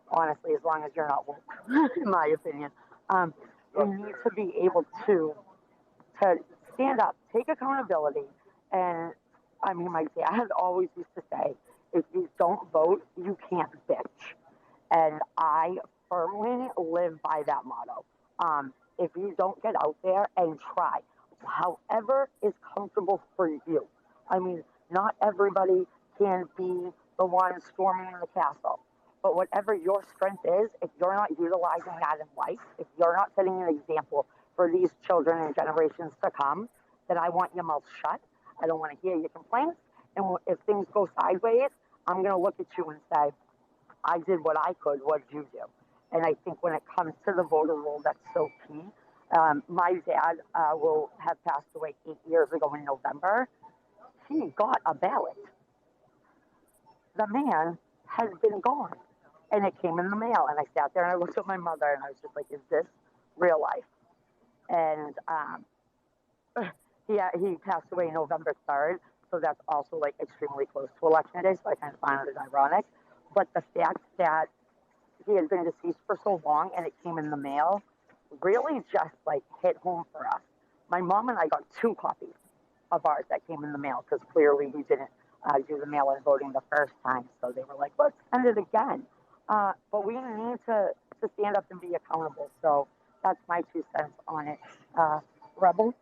Speaker 2: honestly, as long as you're not woke, in my opinion, we need to be able to stand up, take accountability, and I mean, my dad always used to say, if you don't vote, you can't bitch. And I firmly live by that motto. If you don't get out there and try, however is comfortable for you. I mean, not everybody can be the one storming the castle. But whatever your strength is, if you're not utilizing that in life, if you're not setting an example for these children and generations to come, then I want your mouth shut. I don't want to hear your complaints. And if things go sideways, I'm going to look at you and say, I did what I could. What did you do? And I think when it comes to the voter roll, that's so key. My dad will have passed away 8 years ago in November. He got a ballot. The man has been gone. And it came in the mail. And I sat there and I looked at my mother and I was just like, is this real life? And he passed away November 3rd. So that's also like extremely close to election day. So I kind of found it ironic. But the fact that he had been deceased for so long and it came in the mail really just like hit home for us. My mom and I got 2 copies of ours that came in the mail because clearly we didn't do the mail-in voting the first time. So they were like, let's send it again. But we need to stand up and be accountable. So that's my 2 cents on it. Rebel?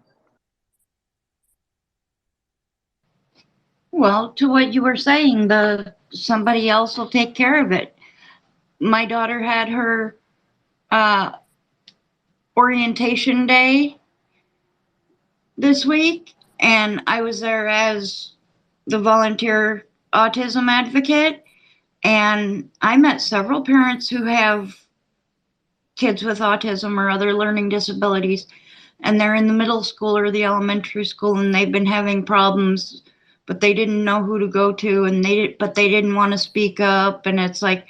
Speaker 5: Well, to what you were saying, somebody else will take care of it. My daughter had her orientation day this week, and I was there as the volunteer autism advocate, and I met several parents who have kids with autism or other learning disabilities, and they're in the middle school or the elementary school, and they've been having problems, but they didn't know who to go to, but they didn't want to speak up. And it's like,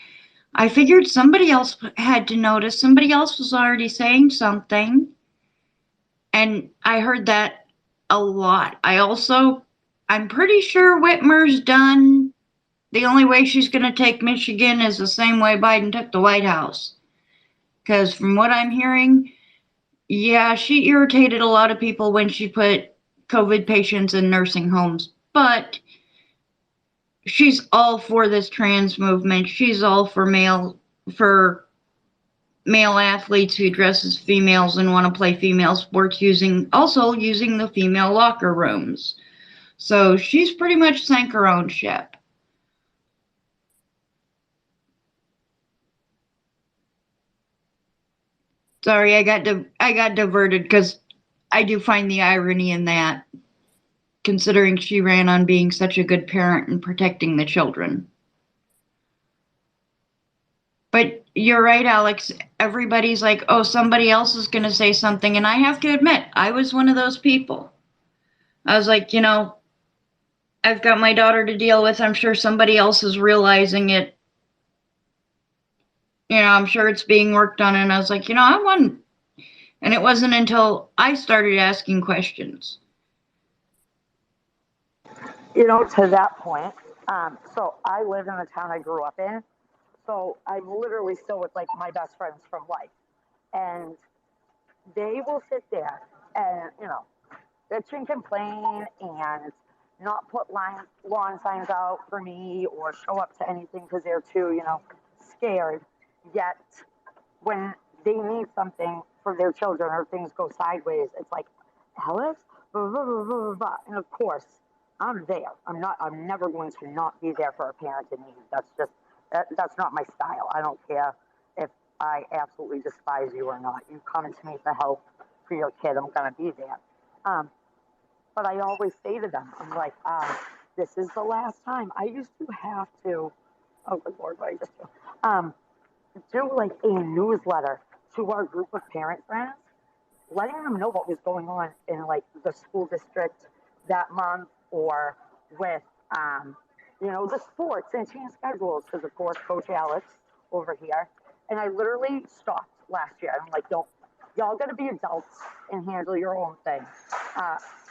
Speaker 5: I figured somebody else had to notice. Somebody else was already saying something. And I heard that a lot. I'm pretty sure Whitmer's done. The only way she's going to take Michigan is the same way Biden took the White House. Because from what I'm hearing, yeah, she irritated a lot of people when she put COVID patients in nursing homes. But she's all for this trans movement. She's all for male athletes who dress as females and want to play female sports using the female locker rooms. So she's pretty much sank her own ship. Sorry, I got diverted because I do find the irony in that, considering she ran on being such a good parent and protecting the children. But you're right, Alex. Everybody's like, oh, somebody else is going to say something. And I have to admit, I was one of those people. I was like, I've got my daughter to deal with. I'm sure somebody else is realizing it. I'm sure it's being worked on. And I was like, And it wasn't until I started asking questions.
Speaker 2: To that point, so I live in the town I grew up in. So I'm literally still with like my best friends from life. And they will sit there and, bitch and complain and not put lawn signs out for me or show up to anything because they're too, scared. Yet when they need something for their children or things go sideways, it's like, Alice, blah, blah, blah, blah, blah. And of course, I'm there. I'm never going to not be there for a parent in need. That's not my style. I don't care if I absolutely despise you or not. You come to me for help for your kid, I'm going to be there. But I always say to them, I'm like, this is the last time. I used to have to, oh, good Lord, what I just do like a newsletter to our group of parent friends, letting them know what was going on in like the school district that month or with, the sports and team schedules. Because of course, Coach Alex over here, and I literally stopped last year. I'm like, y'all got to be adults and handle your own thing.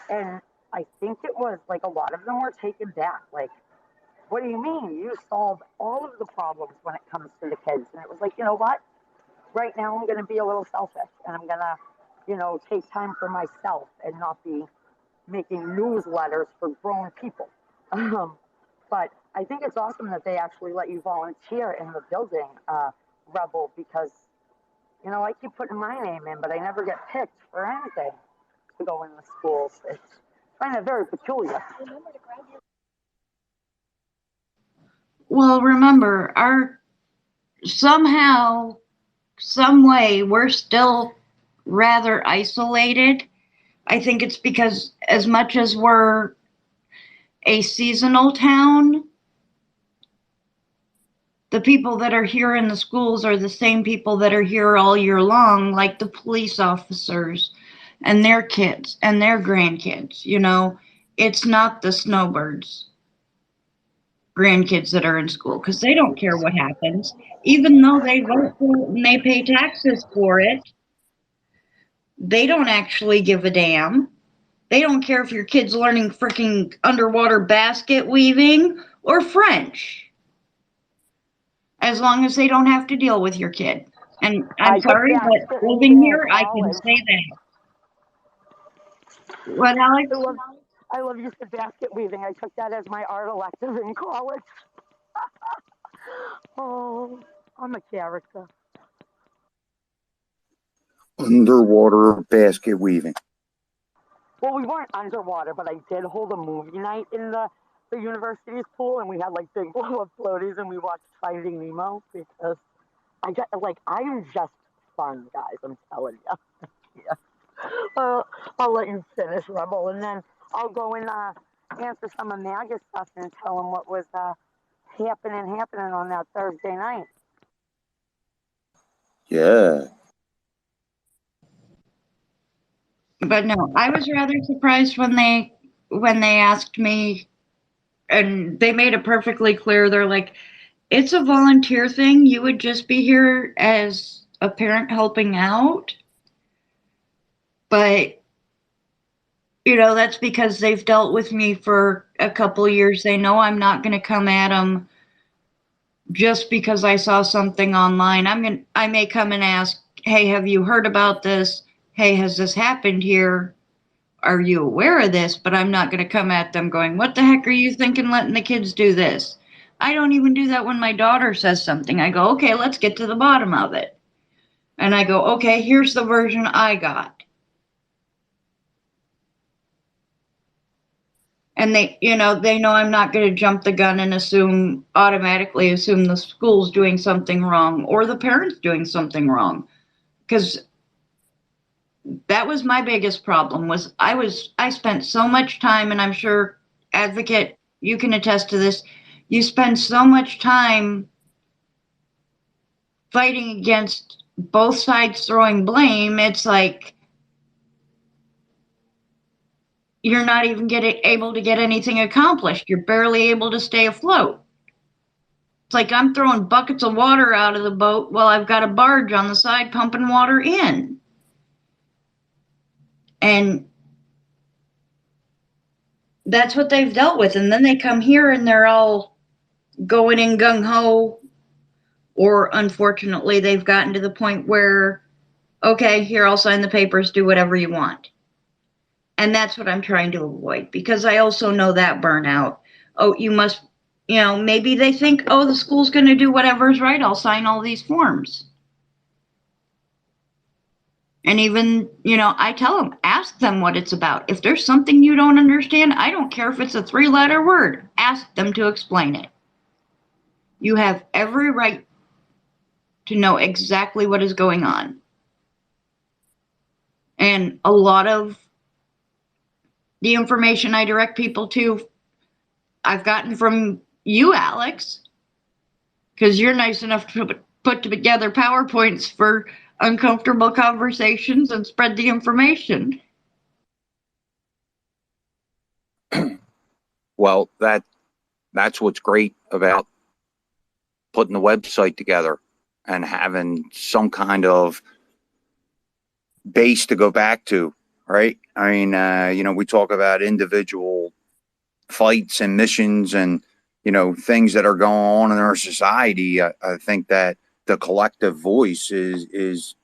Speaker 2: And I think it was like a lot of them were taken back. Like, what do you mean? You solve all of the problems when it comes to the kids. And it was like, you know what? Right now I'm going to be a little selfish and I'm going to, take time for myself and not be making newsletters for grown people. But I think it's awesome that they actually let you volunteer in the building, Rebel, because, I keep putting my name in, but I never get picked for anything to go in the schools. It's kind of very peculiar.
Speaker 5: Well, remember, somehow, some way, we're still rather isolated. I think it's because as much as we're a seasonal town, the people that are here in the schools are the same people that are here all year long, like the police officers and their kids and their grandkids. It's not the snowbirds grandkids that are in school because they don't care what happens. Even though they vote for it and they pay taxes for it, they don't actually give a damn. They don't care if your kid's learning freaking underwater basket weaving or French, as long as they don't have to deal with your kid. And I'm sorry, but living here, I can say that. What, Alex?
Speaker 2: I love you said basket weaving. I took that as my art elective in college. Oh, I'm a character.
Speaker 4: Underwater basket weaving.
Speaker 2: Well, we weren't underwater, but I did hold a movie night in the university's pool, and we had like big blow-up floaties, and we watched Finding Nemo because I'm just fun, guys. I'm telling you. Yeah. I'll let you finish, Rebel, and then I'll go and answer some of Maga's stuff and tell him what was happening on that Thursday night.
Speaker 4: Yeah.
Speaker 5: But no, I was rather surprised when they asked me, and they made it perfectly clear. They're like, it's a volunteer thing. You would just be here as a parent helping out. But, that's because they've dealt with me for a couple years. They know I'm not going to come at them just because I saw something online. I may come and ask, hey, have you heard about this? Hey, has this happened here? Are you aware of this? But I'm not going to come at them going, what the heck are you thinking letting the kids do this? I don't even do that when my daughter says something. I go, okay, let's get to the bottom of it. And I go, okay, here's the version I got. And they know I'm not going to jump the gun and automatically assume the school's doing something wrong or the parents doing something wrong. Because that was my biggest problem was I spent so much time, and I'm sure Advocate, you can attest to this. You spend so much time fighting against both sides throwing blame. It's like you're not even able to get anything accomplished. You're barely able to stay afloat. It's like I'm throwing buckets of water out of the boat while I've got a barge on the side pumping water in. And that's what they've dealt with. And then they come here and they're all going in gung ho, or unfortunately, they've gotten to the point where, okay, here, I'll sign the papers, do whatever you want. And that's what I'm trying to avoid, because I also know that burnout. Oh, you must, maybe they think, oh, the school's going to do whatever's right. I'll sign all these forms. And even, I tell them, ask them what it's about. If there's something you don't understand, I don't care if it's a 3-letter word, ask them to explain it. You have every right to know exactly what is going on. And a lot of the information I direct people to, I've gotten from you, Alex, because you're nice enough to put together PowerPoints for uncomfortable conversations and spread the information.
Speaker 4: Well, that's what's great about putting the website together and having some kind of base to go back to, right? I mean, we talk about individual fights and missions and, things that are going on in our society. I think that the collective voice is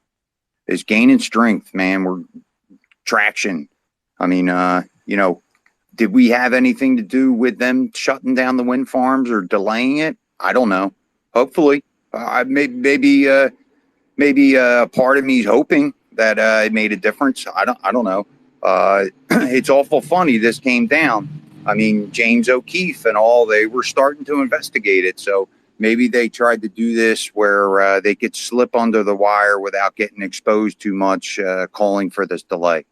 Speaker 4: gaining strength, man. We're traction. I mean, did we have anything to do with them shutting down the wind farms or delaying it? I don't know. Hopefully, maybe a part of me is hoping that it made a difference. I don't know. It's awful funny this came down. I mean, James O'Keefe and all, they were starting to investigate it. So maybe they tried to do this where they could slip under the wire without getting exposed too much, calling for this delay.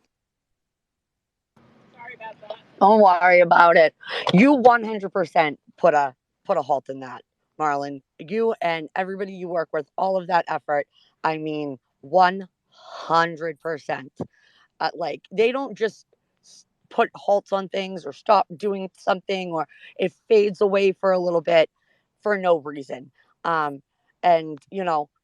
Speaker 2: Don't worry about it. You 100% put a halt in that, Marlon. You and everybody you work with, all of that effort. I mean, 100%. Like, they don't just put halts on things or stop doing something, or it fades away for a little bit for no reason. And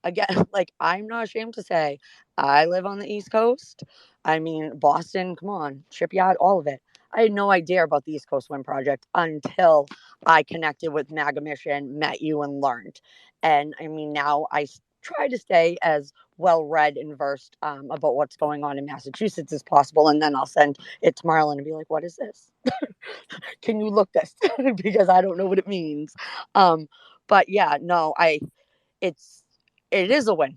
Speaker 2: again, like, I'm not ashamed to say I live on the East Coast. I mean, Boston, come on, Shipyard, all of it. I had no idea about the East Coast Wind Project until I connected with MAGA Mission, met you, and learned. And I mean, now I try to stay as well read and versed about what's going on in Massachusetts as possible. And then I'll send it to Marlon and be like, what is this? Can you look this? Because I don't know what it means. But yeah, no, it is a win.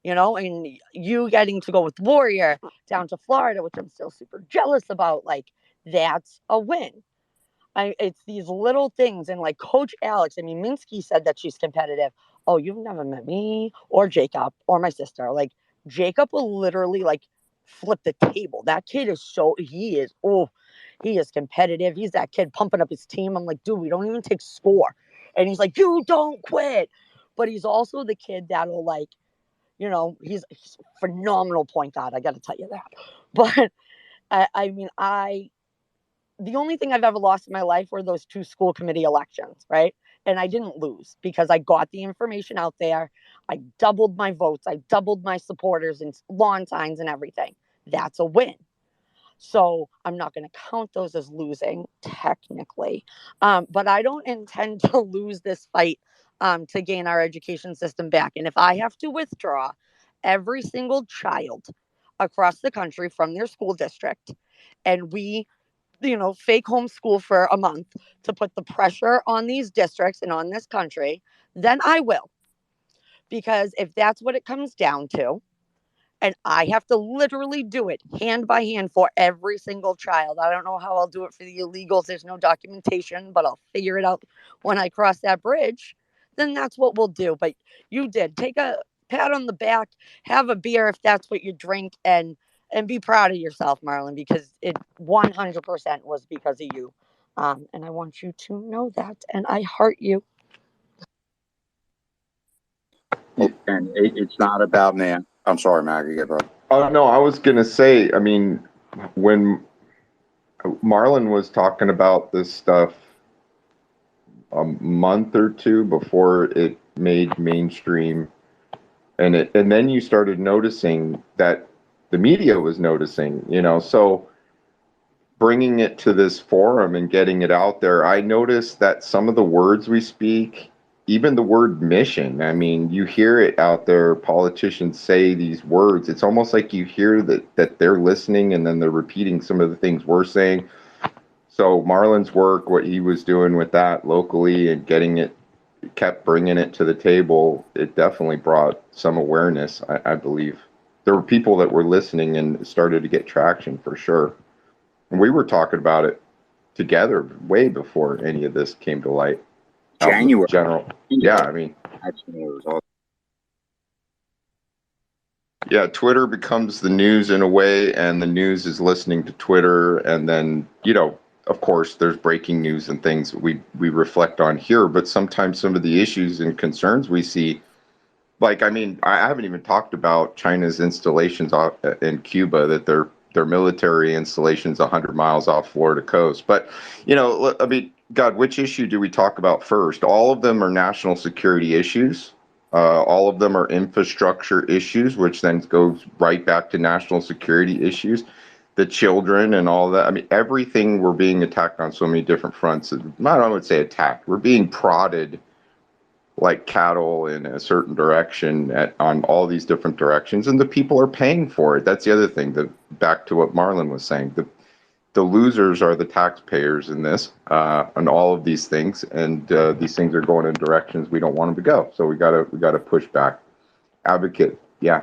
Speaker 2: And you getting to go with Warrior down to Florida, which I'm still super jealous about, like, that's a win. It's these little things. And like Coach Alex, I mean, Minsky said that she's competitive. Oh, you've never met me or Jacob or my sister. Like, Jacob will literally like flip the table. That kid is he is competitive. He's that kid pumping up his team. I'm like, dude, we don't even take score. And he's like, you don't quit. But he's also the kid that'll, like, he's a phenomenal point guard. I got to tell you that. But I mean, the only thing I've ever lost in my life were those 2 school committee elections, right? And I didn't lose because I got the information out there. I doubled my votes. I doubled my supporters and lawn signs and everything. That's a win. So I'm not going to count those as losing technically. But I don't intend to lose this fight to gain our education system back. And if I have to withdraw every single child across the country from their school district, and we fake homeschool for a month to put the pressure on these districts and on this country, then I will. Because if that's what it comes down to, and I have to literally do it hand by hand for every single child. I don't know how I'll do it for the illegals. There's no documentation, but I'll figure it out when I cross that bridge. Then that's what we'll do. But you did. Take a pat on the back, have a beer if that's what you drink, and be proud of yourself, Marlon, because it 100% was because of you. And I want you to know that. And I heart you.
Speaker 4: And it's not about me. I'm sorry, Maggie. Bro.
Speaker 1: Oh, no, I was going to say, I mean, when Marlon was talking about this stuff a month or two before it made mainstream, and then you started noticing that the media was noticing, so bringing it to this forum and getting it out there, I noticed that some of the words we speak, even the word mission, I mean, you hear it out there, politicians say these words. It's almost like you hear that they're listening and then they're repeating some of the things we're saying. So Marlon's work, what he was doing with that locally and kept bringing it to the table, it definitely brought some awareness, I believe. There were people that were listening and started to get traction for sure. And we were talking about it together way before any of this came to light.
Speaker 4: January.
Speaker 1: General. Yeah, I mean. Yeah, Twitter becomes the news in a way, and the news is listening to Twitter. And then, of course, there's breaking news and things we reflect on here. But sometimes some of the issues and concerns we see, like, I mean, I haven't even talked about China's installations in Cuba, that their military installations 100 miles off Florida coast. But, I mean, God, which issue do we talk about first? All of them are national security issues. All of them are infrastructure issues, which then goes right back to national security issues. The children and all that. I mean, everything, we're being attacked on so many different fronts. I would say attacked. We're being prodded like cattle in a certain direction on all these different directions, and the people are paying for it. That's the other thing. Back to what Marlon was saying, the losers are the taxpayers in this, on all of these things, and these things are going in directions we don't want them to go. So we gotta push back, advocate. Yeah.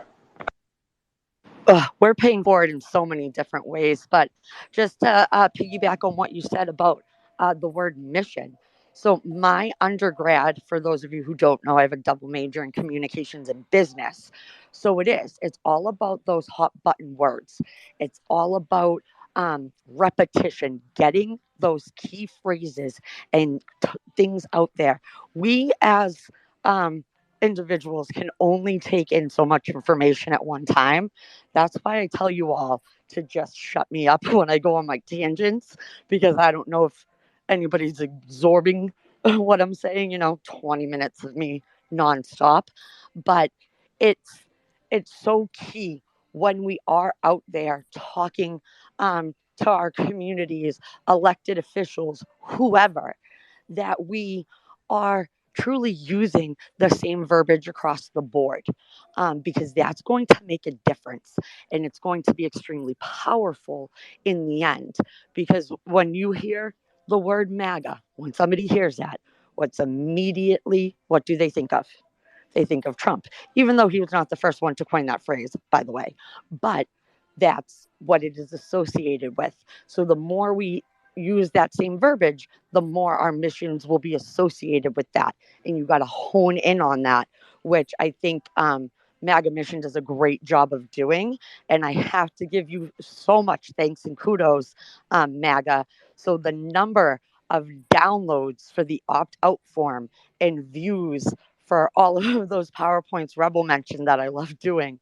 Speaker 2: We're paying for it in so many different ways. But just to piggyback on what you said about the word mission. So, my undergrad, for those of you who don't know, I have a double major in communications and business. So, it's all about those hot button words. It's all about repetition, getting those key phrases and things out there. We, as individuals, can only take in so much information at one time. That's why I tell you all to just shut me up when I go on my tangents, because I don't know if anybody's absorbing what I'm saying, 20 minutes of me nonstop. But it's it's so key when we are out there talking to our communities, elected officials, whoever, that we are truly using the same verbiage across the board, because that's going to make a difference, and it's going to be extremely powerful in the end. Because when you hear the word MAGA, when somebody hears that, what do they think of? They think of Trump, even though he was not the first one to coin that phrase, by the way. But that's what it is associated with. So the more we use that same verbiage, the more our missions will be associated with that. And you got to hone in on that, which I think MAGA Mission does a great job of doing. And I have to give you so much thanks and kudos, MAGA. So the number of downloads for the opt out form and views for all of those PowerPoints Rebel mentioned that I love doing,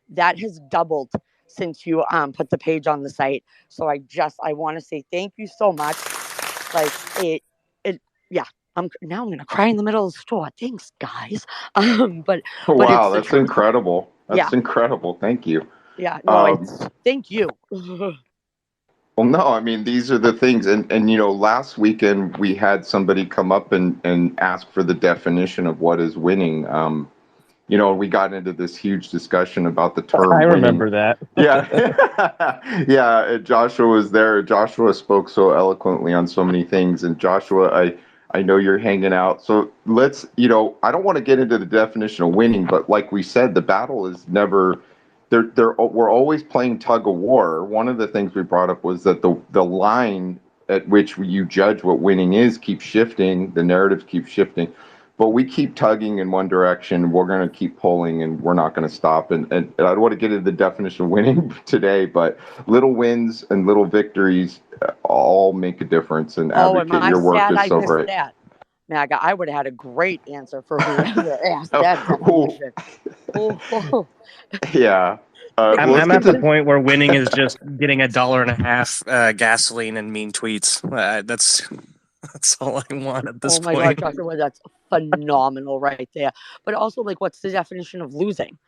Speaker 2: that has doubled since you put the page on the site. So I want to say thank you so much. Like yeah. I'm gonna cry in the middle of the store. Thanks, guys. But
Speaker 1: Wow,
Speaker 2: it's the
Speaker 1: that's
Speaker 2: truth.
Speaker 1: incredible.
Speaker 2: Yeah.
Speaker 1: Incredible. Thank you.
Speaker 2: Yeah. No, thank you.
Speaker 1: Well, no, I mean, these are the things. And last weekend we had somebody come up and ask for the definition of what is winning. We got into this huge discussion about the term
Speaker 8: I
Speaker 1: winning.
Speaker 8: remember that.
Speaker 1: Yeah. Yeah. Joshua was there. Joshua spoke so eloquently on so many things. And Joshua, I know you're hanging out. So let's, I don't want to get into the definition of winning, but like we said, the battle is never. We're always playing tug of war. One of the things we brought up was that the line at which you judge what winning is keeps shifting. The narratives keep shifting, but we keep tugging in one direction. We're going to keep pulling, and we're not going to stop. And I don't want to get into the definition of winning today, but little wins and little victories all make a difference. And advocate, your work is so great.
Speaker 2: That. MAGA, I would have had a great answer for whoever asked that definition.
Speaker 1: Yeah.
Speaker 8: I'm at the point where winning is just getting $1.50 gasoline and mean tweets. That's all I want at this point.
Speaker 2: God, Joshua, that's phenomenal right there. But also, like, what's the definition of losing?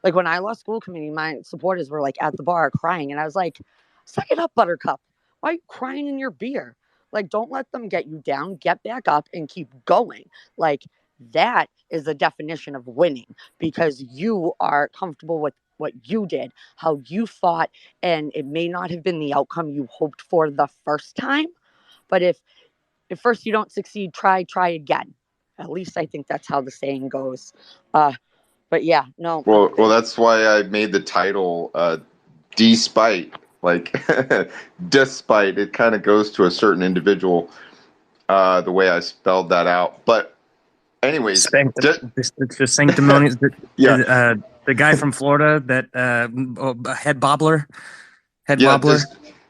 Speaker 2: Like when I lost school committee, my supporters were like at the bar crying, and I was like, "Suck it up, Buttercup. Why are you crying in your beer? Like, don't let them get you down. Get back up and keep going." Like that is the definition of winning, because you are comfortable with what you did, how you fought, and it may not have been the outcome you hoped for the first time, but if first you don't succeed, try again. At least I think that's how the saying goes. But yeah, no.
Speaker 1: Well, that's why I made the title DeSpite. Like, despite, it kind of goes to a certain individual, the way I spelled that out. But anyways,
Speaker 8: The sanctimonious,
Speaker 1: yeah,
Speaker 8: the guy from Florida that head bobbler.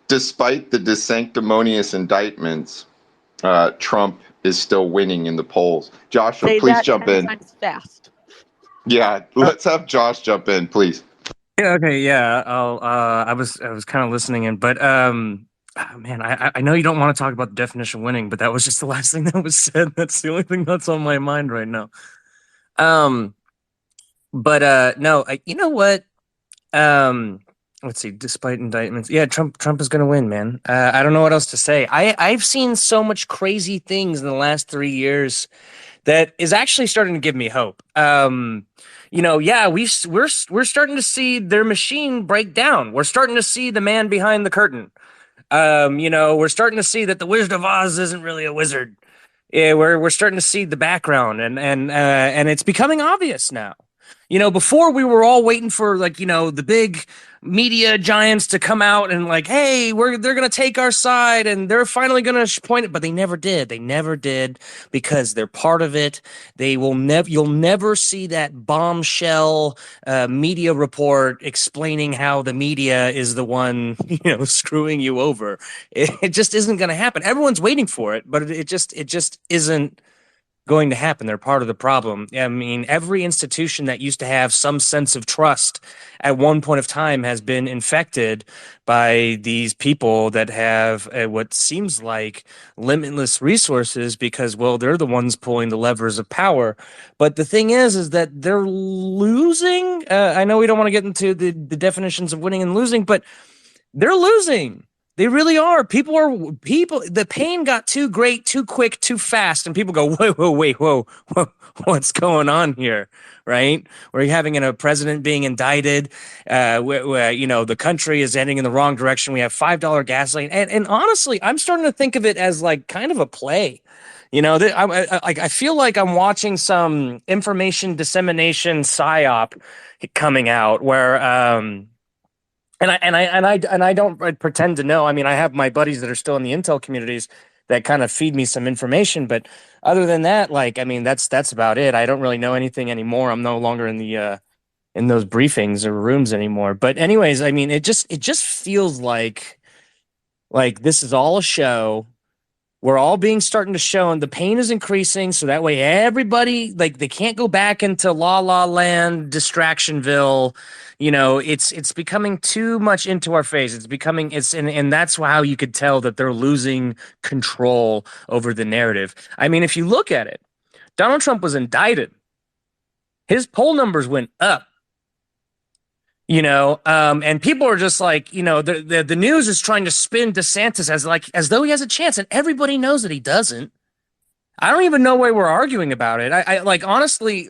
Speaker 1: Despite the sanctimonious indictments, Trump is still winning in the polls. Joshua,
Speaker 2: Say
Speaker 1: please
Speaker 2: that
Speaker 1: jump
Speaker 2: 10
Speaker 1: in.
Speaker 2: times fast.
Speaker 1: Yeah, let's have Josh jump in, please.
Speaker 8: Yeah. Okay. Yeah. I was kind of listening in, but man, I know you don't want to talk about the definition of winning, but that was just the last thing that was said. That's the only thing that's on my mind right now. But no, you know what? Let's see. Despite indictments, yeah, Trump is going to win, man. I don't know what else to say. I've seen so much crazy things in the last 3 years that is actually starting to give me hope. Yeah, we're starting to see their machine break down. We're starting to see the man behind the curtain. We're starting to see that the Wizard of Oz isn't really a wizard. Yeah, we're starting to see the background, and it's becoming obvious now. Before we were all waiting for the big media giants to come out and hey, they're gonna take our side and they're finally gonna point it, but they never did. They never did, because they're part of it. You'll never see that bombshell media report explaining how the media is the one screwing you over. It just isn't gonna happen. Everyone's waiting for it, but it just isn't going to happen. They're part of the problem. I mean, every institution that used to have some sense of trust at one point of time has been infected by these people that have what seems like limitless resources, because, well, they're the ones pulling the levers of power. But the thing is that they're losing. I know we don't want to get into the definitions of winning and losing, but they're losing. They really are. The pain got too great, too quick, too fast. And people go, whoa, what's going on here? Right? We're having a president being indicted. Where the country is heading in the wrong direction. We have $5 gasoline. And honestly, I'm starting to think of it as kind of a play. I feel like I'm watching some information dissemination psyop coming out where, and I don't pretend to know. I mean, I have my buddies that are still in the intel communities that kind of feed me some information, but other than that, that's about it. I don't really know anything anymore. I'm no longer in the in those briefings or rooms anymore. But anyways, I mean, it just feels like this is all a show. We're all starting to show, and the pain is increasing. So that way, everybody they can't go back into La La Land, Distractionville. It's becoming too much into our face. And that's how you could tell that they're losing control over the narrative. I mean, if you look at it, Donald Trump was indicted. His poll numbers went up. And people are just the news is trying to spin DeSantis as though he has a chance, and everybody knows that he doesn't. I don't even know why we're arguing about it. I honestly,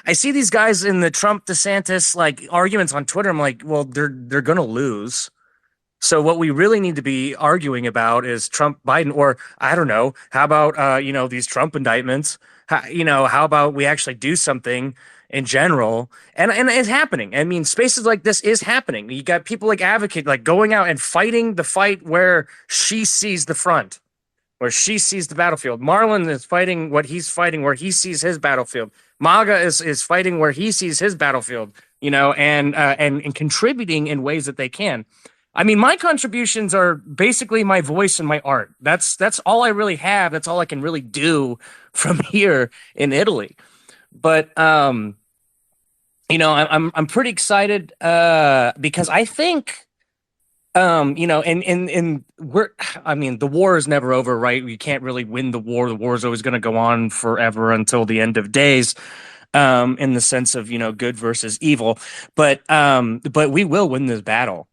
Speaker 8: I see these guys in the Trump DeSantis arguments on Twitter. I'm like, well, they're gonna lose. So what we really need to be arguing about is Trump Biden, or I don't know, how about these Trump indictments? How about we actually do something in general? And it's happening. I mean, spaces like this is happening. You got people Advocate going out and fighting the fight where she sees the front, where she sees the battlefield. Marlon is fighting what he's fighting where he sees his battlefield. MAGA is fighting where he sees his battlefield, and contributing in ways that they can. I mean, my contributions are basically my voice and my art. That's all I really have. That's all I can really do from here in Italy. But I'm pretty excited because I think and the war is never over, right? You can't really win the war. The war is always going to go on forever until the end of days. in the sense of, good versus evil. But we will win this battle.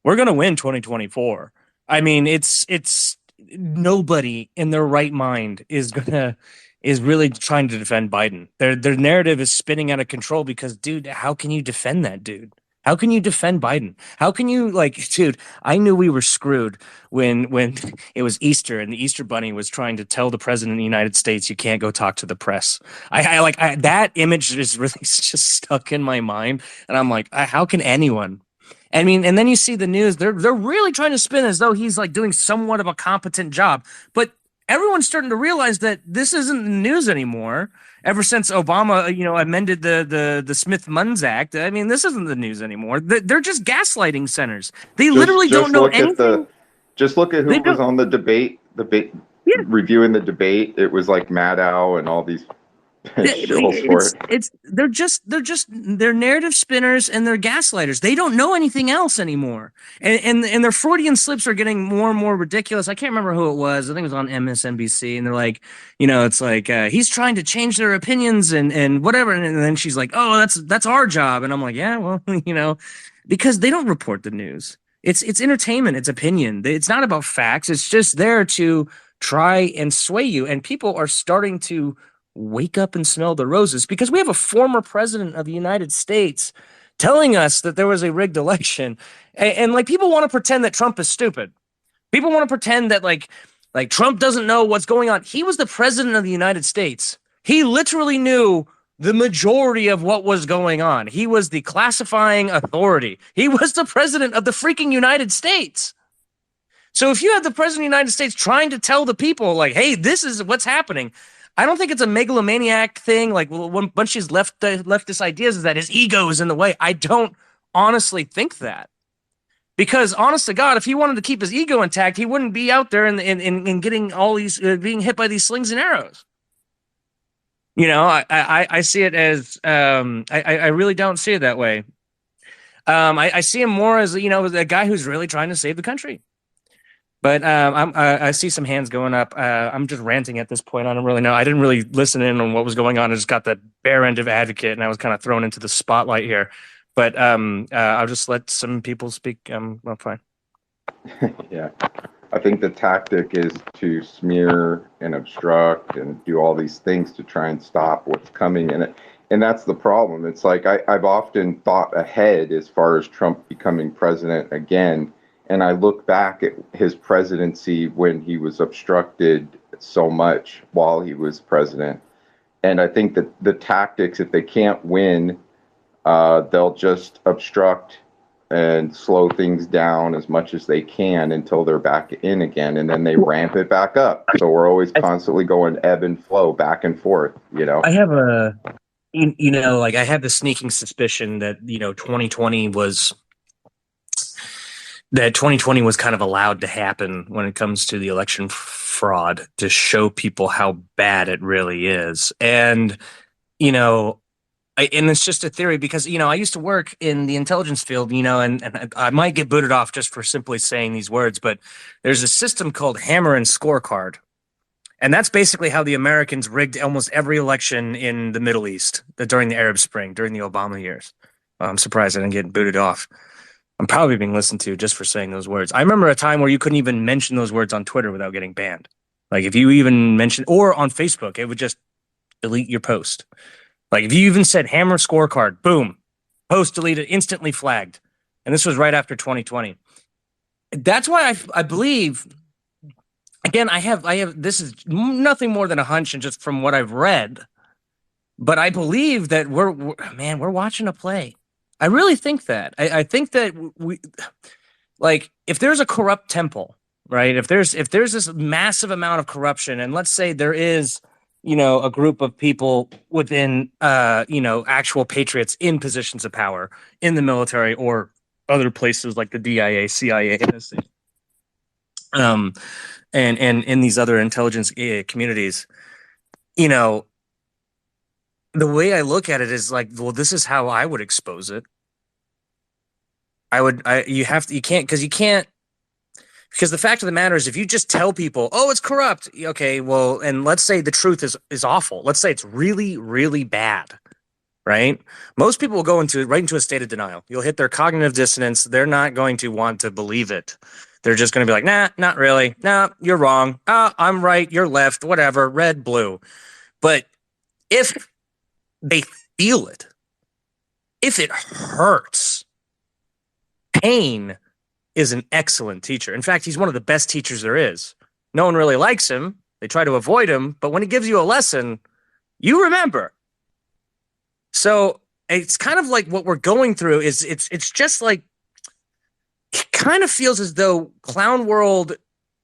Speaker 8: We're going to win 2024. I mean, it's nobody in their right mind is really trying to defend Biden. Their narrative is spinning out of control because, dude, how can you defend that dude? How can you defend Biden? How can you, dude, I knew we were screwed when it was Easter and the Easter Bunny was trying to tell the president of the United States you can't go talk to the press. That image is really just stuck in my mind, and I'm like, how can anyone? I mean, and then you see the news, they're really trying to spin as though he's like doing somewhat of a competent job. But everyone's starting to realize that this isn't the news anymore. Ever since Obama, amended the Smith-Munns Act, I mean, this isn't the news anymore. They're just gaslighting centers. They literally don't know anything.
Speaker 1: Just look at who was on the debate,
Speaker 8: Yeah.
Speaker 1: reviewing the debate. It was like Maddow and all these
Speaker 8: they're narrative spinners and they're gaslighters. They don't know anything else anymore, and their Freudian slips are getting more and more ridiculous. I can't remember who it was. I think it was on MSNBC, and they're like, it's like he's trying to change their opinions and whatever. And then she's like, oh, that's our job, and I'm like, yeah, well, because they don't report the news. It's entertainment. It's opinion. It's not about facts. It's just there to try and sway you, and people are starting to wake up and smell the roses because we have a former president of the United States telling us that there was a rigged election. And like, people want to pretend that Trump is stupid. People want to pretend that like Trump doesn't know what's going on. He was the president of the United States. He literally knew the majority of what was going on. He was the classifying authority. He was the president of the freaking United States. So if you have the president of the United States trying to tell the people like, hey, this is what's happening, I don't think it's a megalomaniac thing. Like, one bunch of his leftist ideas is that his ego is in the way. I don't honestly think that, because honest to God, if he wanted to keep his ego intact, he wouldn't be out there and getting all these being hit by these slings and arrows. I see it as I really don't see it that way. I see him more as a guy who's really trying to save the country. But I see some hands going up. I'm just ranting at this point. I don't really know. I didn't really listen in on what was going on. I just got the bare end of advocate, and I was kind of thrown into the spotlight here. But I'll just let some people speak. Well, fine.
Speaker 1: Yeah. I think the tactic is to smear and obstruct and do all these things to try and stop what's coming in it. And that's the problem. It's like I've often thought ahead as far as Trump becoming president again. And I look back at his presidency when he was obstructed so much while he was president. And I think that the tactics, if they can't win, they'll just obstruct and slow things down as much as they can until they're back in again. And then they ramp it back up. So we're always constantly going ebb and flow back and forth,
Speaker 8: I have I have the sneaking suspicion that, 2020 was kind of allowed to happen when it comes to the election fraud, to show people how bad it really is. And, and it's just a theory because, I used to work in the intelligence field, and I might get booted off just for simply saying these words, but there's a system called Hammer and Scorecard. And that's basically how the Americans rigged almost every election in the Middle East during the Arab Spring, during the Obama years. I'm surprised I didn't get booted off. I'm probably being listened to just for saying those words. I remember a time where you couldn't even mention those words on Twitter without getting banned. Like, if you even mentioned, or on Facebook, it would just delete your post. Like, if you even said Hammer Scorecard, boom, post deleted, instantly flagged. And this was right after 2020. That's why I believe, again, I have, this is nothing more than a hunch and just from what I've read, but I believe that we're watching a play. I really think that. I think that if there's a corrupt temple, right? If there's this massive amount of corruption, and let's say there is, a group of people within, actual patriots in positions of power in the military or other places like the DIA, CIA, NSA, and in these other intelligence communities, the way I look at it is like, well, this is how I would expose it. You can't, because the fact of the matter is, if you just tell people, oh, it's corrupt. Okay, well, and let's say the truth is awful. Let's say it's really, really bad. right? Most people will go right into a state of denial. You'll hit their cognitive dissonance. They're not going to want to believe it. They're just going to be like, nah, not really. Nah, you're wrong. I'm right. You're left. Whatever. Red, blue. But if they feel it, if it hurts, pain is an excellent teacher. In fact, he's one of the best teachers there is. No one really likes him. They try to avoid him. But when he gives you a lesson, you remember. So it's kind of like what we're going through is it's just like, it kind of feels as though Clown World,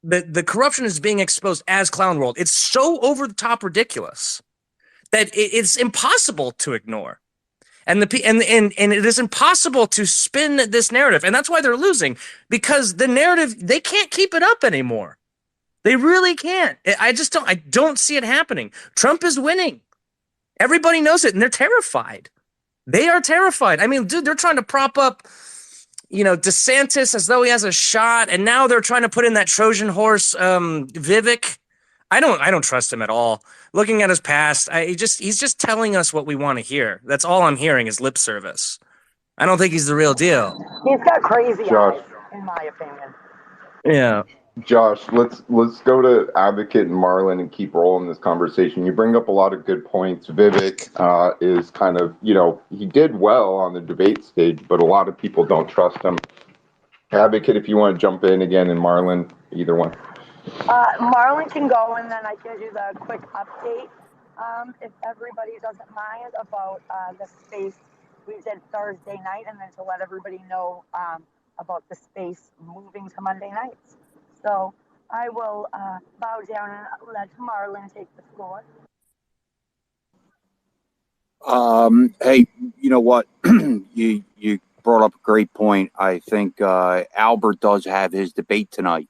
Speaker 8: the corruption is being exposed as Clown World. It's so over the top ridiculous that it's impossible to ignore. And it is impossible to spin this narrative. And that's why they're losing, because the narrative, they can't keep it up anymore. They really can't. I don't see it happening. Trump is winning. Everybody knows it, and they're terrified. They are terrified. I mean, dude, they're trying to prop up, DeSantis as though he has a shot, and now they're trying to put in that Trojan horse, Vivek. I don't trust him at all. Looking at his past, he's just telling us what we want to hear. That's all I'm hearing is lip service. I don't think he's the real deal.
Speaker 2: He's got crazy
Speaker 1: Josh.
Speaker 2: eyes, in my opinion.
Speaker 8: Yeah.
Speaker 1: Josh, let's go to Advocate and Marlon and keep rolling this conversation. You bring up a lot of good points. Vivek is kind of, he did well on the debate stage, but a lot of people don't trust him. Advocate, if you want to jump in again, and Marlon, either one.
Speaker 2: Marlon can go, and then I give you the quick update, if everybody doesn't mind, about the space we did Thursday night, and then to let everybody know about the space moving to Monday nights. So I will bow down and let Marlon take the floor.
Speaker 4: Hey, you know what? you brought up a great point. I think Albert does have his debate tonight.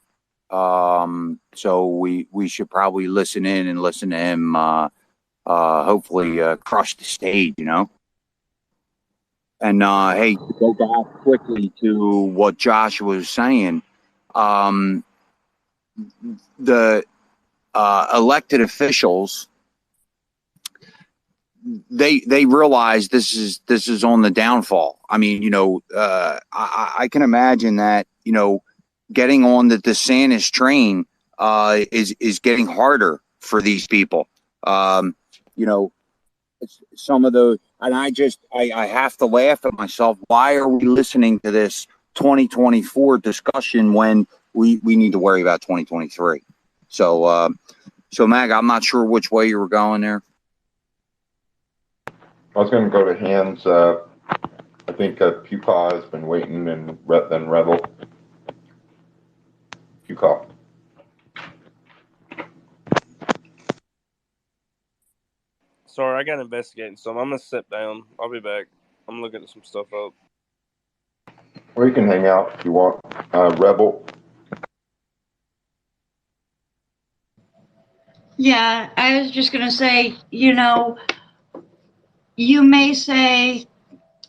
Speaker 4: So we should probably listen in and listen to him, hopefully crush the stage, And hey, to go back quickly to what Josh was saying, the elected officials, they realize this is on the downfall. I mean, I can imagine that, getting on the DeSantis train is getting harder for these people. Some of the, and I have to laugh at myself. Why are we listening to this 2024 discussion when we need to worry about 2023? So Mag, I'm not sure which way you were going there.
Speaker 1: I was going to go to hands. I think Puka has been waiting, and then Rebel. Puka.
Speaker 3: Sorry, I got investigating some. I'm going to sit down. I'll be back. I'm looking at some stuff up.
Speaker 1: Or you can hang out if you want. Rebel.
Speaker 5: Yeah, I was just going to say, you may say,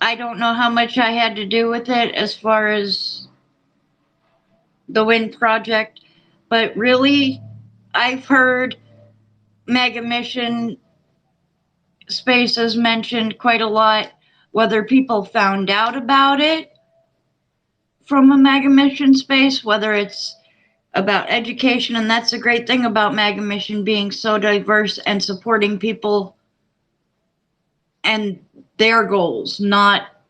Speaker 5: I don't know how much I had to do with it as far as the wind project, but really, I've heard Mega Mission spaces mentioned quite a lot, whether people found out about it from a Mega Mission space, whether it's about education, and that's the great thing about Mega Mission being so diverse and supporting people and their goals, not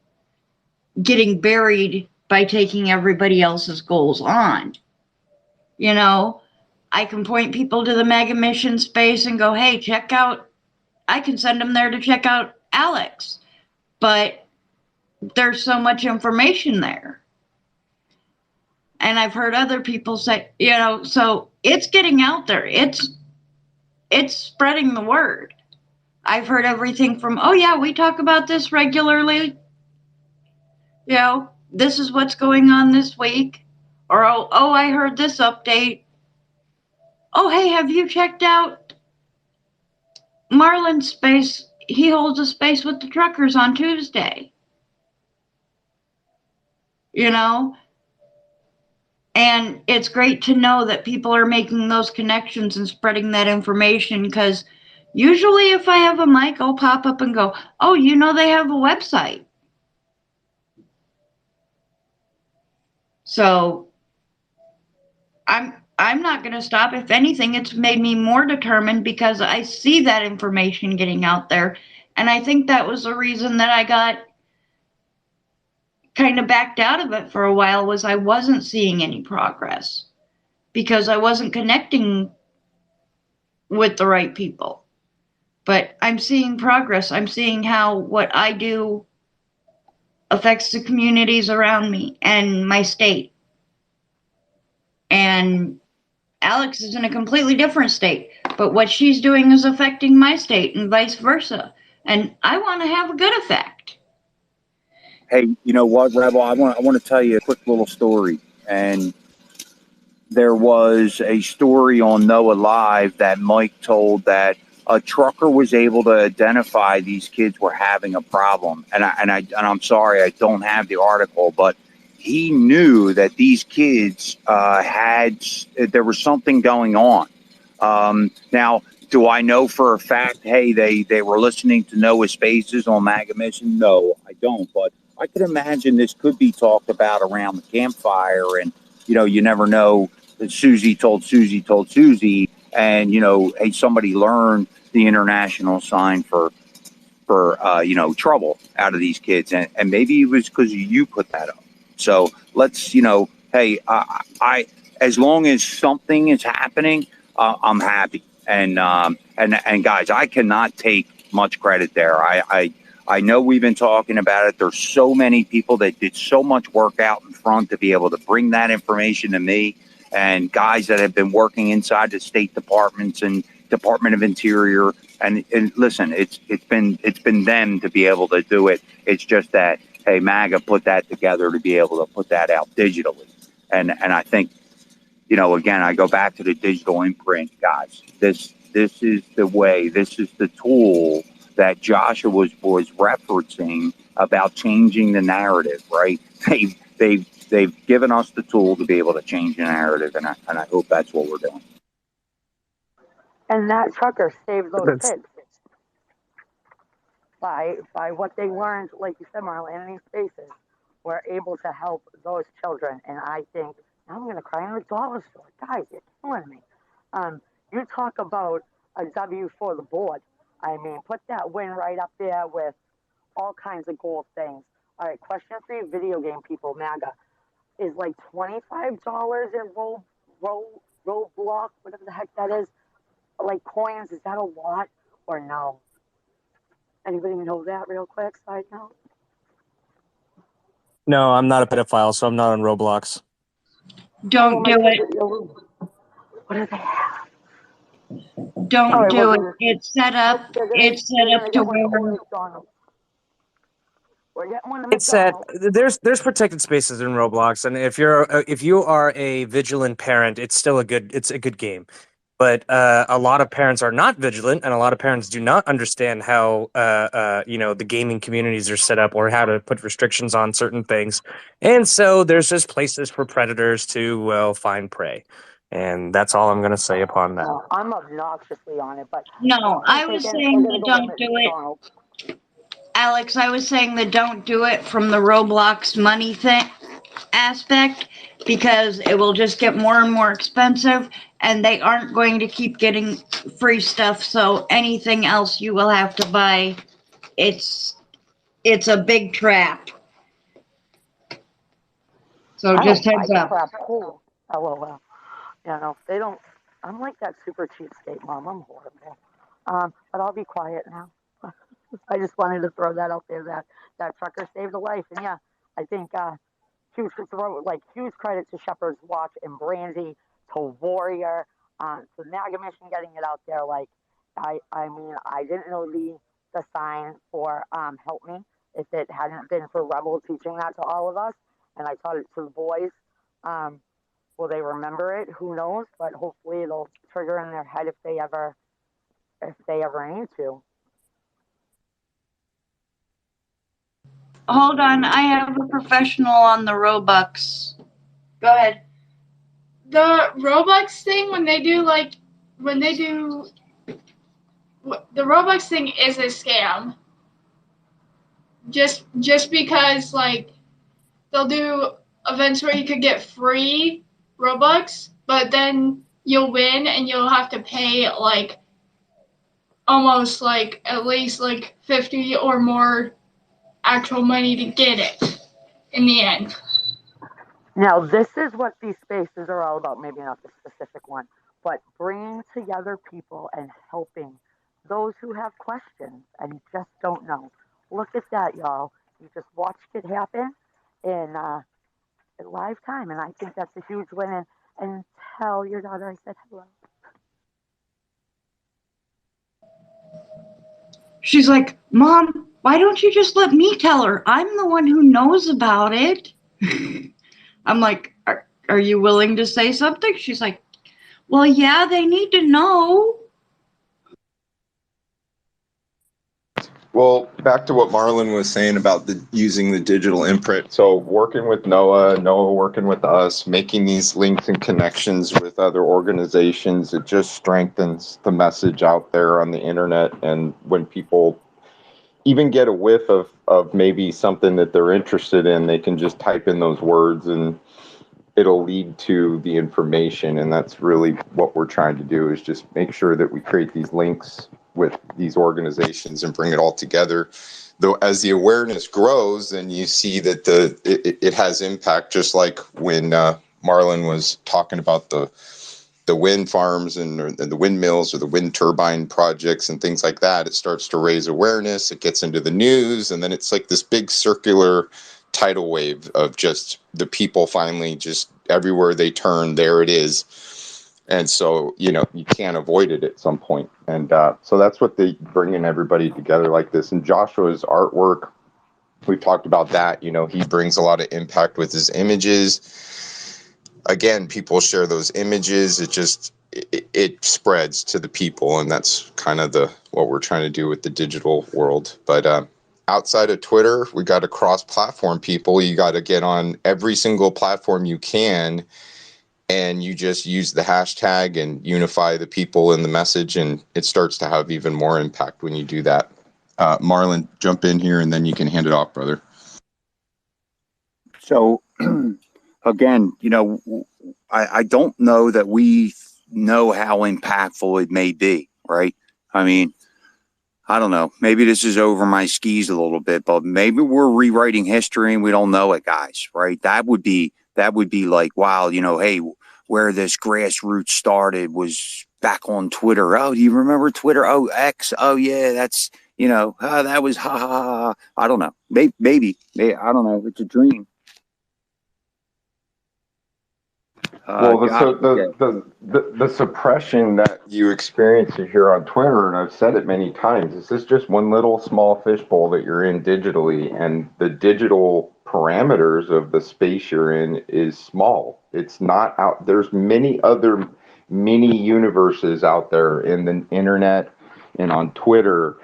Speaker 5: getting buried by taking everybody else's goals on. I can point people to the Mega Mission space and go, hey, check out, I can send them there to check out Alex. But there's so much information there. And I've heard other people say, so it's getting out there. It's spreading the word. I've heard everything from, oh yeah, we talk about this regularly. This is what's going on this week. Or, oh, I heard this update. Oh, hey, have you checked out Marlon's space? He holds a space with the truckers on Tuesday. And it's great to know that people are making those connections and spreading that information, because, Usually if I have a mic, I'll pop up and go, oh, you know they have a website. So I'm not going to stop. If anything, it's made me more determined because I see that information getting out there. And I think that was the reason that I got kind of backed out of it for a while, was I wasn't seeing any progress because I wasn't connecting with the right people. But I'm seeing progress. I'm seeing how what I do affects the communities around me and my state. And Alex is in a completely different state, but what she's doing is affecting my state and vice versa. And I want to have a good effect.
Speaker 4: Hey, you know what, Rebel? I want to tell you a quick little story. And there was a story on Noah Live that Mike told that a trucker was able to identify these kids were having a problem. And I'm sorry, I don't have the article, but he knew that these kids there was something going on. Now, do I know for a fact, hey, they were listening to Noah Spaces on MAGA Mission? No, I don't. But I could imagine this could be talked about around the campfire. And, you know, you never know that Susie told Susie. And, you know, hey, somebody learned the international sign for trouble out of these kids. And maybe it was because you put that up. So let's, hey, I as long as something is happening, I'm happy. And guys, I cannot take much credit there. I know we've been talking about it. There's so many people that did so much work out in front to be able to bring that information to me, and guys that have been working inside the State Departments and Department of Interior. And listen, it's been them to be able to do it. It's just that, hey, MAGA put that together to be able to put that out digitally. And I think, again, I go back to the digital imprint, guys. This is the way. This is the tool that Joshua was referencing about changing the narrative, right? They've given us the tool to be able to change the narrative, and I hope that's what we're doing.
Speaker 2: And that trucker saved those kids by what they learned, like you said, Marla, in these spaces, were able to help those children. And I think, now I'm going to cry in a dollar store. Guys, you're killing me. You talk about a W for the board. I mean, put that win right up there with all kinds of gold things. All right, question for you, video game people, MAGA. Is like $25 in Roblox, whatever the heck that is, like coins, is that a lot or no? Anybody know that real quick? Side note?
Speaker 8: No, I'm not a pedophile, so I'm not on Roblox.
Speaker 5: Don't do it.
Speaker 2: What do they have?
Speaker 5: Don't do it. It's set up. It's set up to where.
Speaker 8: It's that there's protected spaces in Roblox, and if you are a vigilant parent, it's a good game. But a lot of parents are not vigilant, and a lot of parents do not understand how the gaming communities are set up or how to put restrictions on certain things. And so there's just places for predators to find prey. And that's all I'm going to say upon that.
Speaker 2: No, I'm obnoxiously on it, but
Speaker 5: no, I was saying that don't do it. Alex, I was saying that don't do it from the Roblox money aspect, because it will just get more and more expensive, and they aren't going to keep getting free stuff. So anything else you will have to buy. It's a big trap. So just heads up.
Speaker 2: Cool. LOL. They don't. I'm like that super cheapskate mom. I'm horrible. But I'll be quiet now. I just wanted to throw that out there. That trucker saved a life, and yeah, I think huge credit to Shepherd's Watch and Brandy, to Warrior, to MAGA Mission getting it out there. Like, I mean, I didn't know the sign for help me if it hadn't been for Rebel teaching that to all of us, and I taught it to the boys. Will they remember it? Who knows? But hopefully it'll trigger in their head if they ever need to.
Speaker 5: Hold on, I have a professional on the Robux. Go ahead.
Speaker 9: The Robux thing, when they do the Robux thing is a scam. Just because like they'll do events where you could get free Robux, but then you'll win and you'll have to pay like almost like at least like 50 or more actual money to get it in the end.
Speaker 2: Now, this is what these spaces are all about. Maybe not the specific one, but bringing together people and helping those who have questions and just don't know. Look at that, y'all. You just watched it happen in live time, and I think that's a huge win. And tell your daughter I said hello.
Speaker 5: She's like, Mom, why don't you just let me tell her? I'm the one who knows about it. I'm like, are you willing to say something? She's like, well, yeah, they need to know.
Speaker 1: Well, back to what Marlon was saying about using the digital imprint. So working with Noah working with us, making these links and connections with other organizations, it just strengthens the message out there on the internet. And when people even get a whiff of maybe something that they're interested in, they can just type in those words and it'll lead to the information. And that's really what we're trying to do, is just make sure that we create these links with these organizations and bring it all together. Though as the awareness grows, then you see that it has impact, just like when Marlon was talking about the wind farms and the windmills or the wind turbine projects and things like that. It starts to raise awareness, it gets into the news, and then it's like this big circular tidal wave of just the people finally just everywhere they turn, there it is. And so, you can't avoid it at some point. And so that's what they bringing everybody together like this. And Joshua's artwork, we've talked about that. He brings a lot of impact with his images. Again, people share those images. It spreads to the people. And that's kind of what we're trying to do with the digital world. But outside of Twitter, we got to cross-platform people. You got to get on every single platform you can. And you just use the hashtag and unify the people in the message, and it starts to have even more impact when you do that. Marlon, jump in here, and then you can hand it off, brother.
Speaker 4: So, again, I don't know that we know how impactful it may be, right? I mean, I don't know. Maybe this is over my skis a little bit, but maybe we're rewriting history and we don't know it, guys, right? That would be like, wow, hey, where this grassroots started was back on Twitter. Oh, do you remember Twitter? Oh, X. Oh, yeah, that's, that was ha ha ha. I don't know. Maybe. I don't know. It's a dream.
Speaker 1: Well, the suppression that you experience here on Twitter, and I've said it many times, is this just one little small fishbowl that you're in digitally, and the digital parameters of the space you're in is small. It's not out. There's many other mini universes out there in the internet and on Twitter,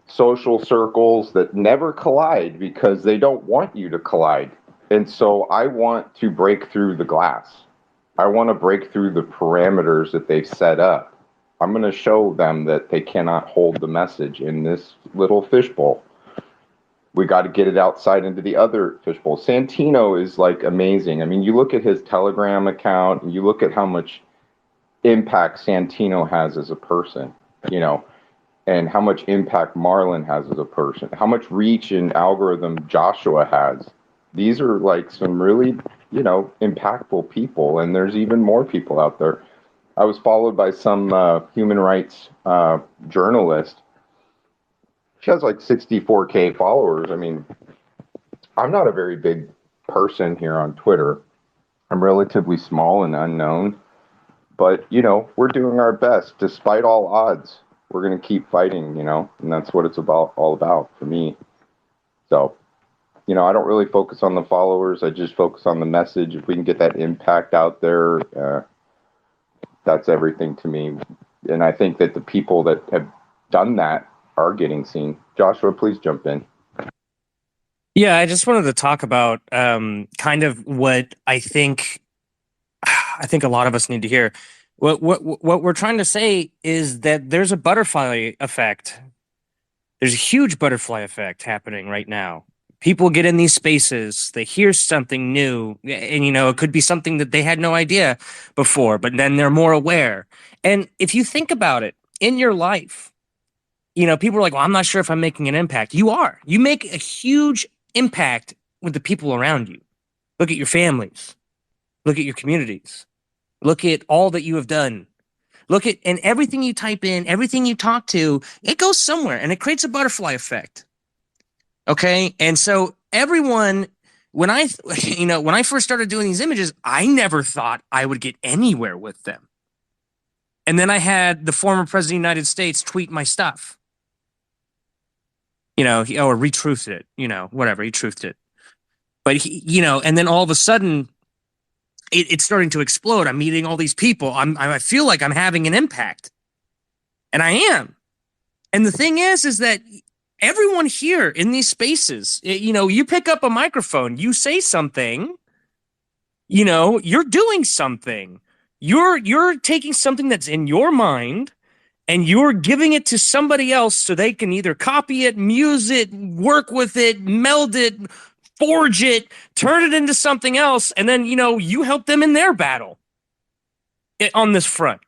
Speaker 1: social circles that never collide because they don't want you to collide. And so I want to break through the glass. I want to break through the parameters that they've set up. I'm going to show them that they cannot hold the message in this little fishbowl. We got to get it outside into the other fishbowl. Santino is like amazing. I mean, you look at his Telegram account and you look at how much impact Santino has as a person, and how much impact Marlon has as a person, how much reach and algorithm Joshua has. These are like some really, impactful people, and there's even more people out there. I was followed by some human rights journalist. She has like 64K followers. I mean, I'm not a very big person here on Twitter. I'm relatively small and unknown, but we're doing our best despite all odds. We're going to keep fighting, and that's what it's all about for me. So, I don't really focus on the followers. I just focus on the message. If we can get that impact out there, that's everything to me. And I think that the people that have done that are getting seen. Joshua, please jump in.
Speaker 8: Yeah, I just wanted to talk about kind of what I think a lot of us need to hear. What we're trying to say is that there's a butterfly effect. There's a huge butterfly effect happening right now. People get in these spaces, they hear something new, and it could be something that they had no idea before, but then they're more aware. And if you think about it in your life, people are like, well, I'm not sure if I'm making an impact. You are. You make a huge impact with the people around you. Look at your families. Look at your communities. Look at all that you have done. Look at, and everything you type in, everything you talk to, it goes somewhere and it creates a butterfly effect. Okay. And so everyone, when I first started doing these images, I never thought I would get anywhere with them. And then I had the former president of the United States tweet my stuff. Or retruthed it, whatever, he truthed it. But and then all of a sudden, it's starting to explode. I'm meeting all these people. I feel like I'm having an impact. And I am. And the thing is that everyone here in these spaces, you pick up a microphone, you say something, you're doing something. You're taking something that's in your mind and you're giving it to somebody else so they can either copy it, muse it, work with it, meld it, forge it, turn it into something else, and then, you help them in their battle on this front.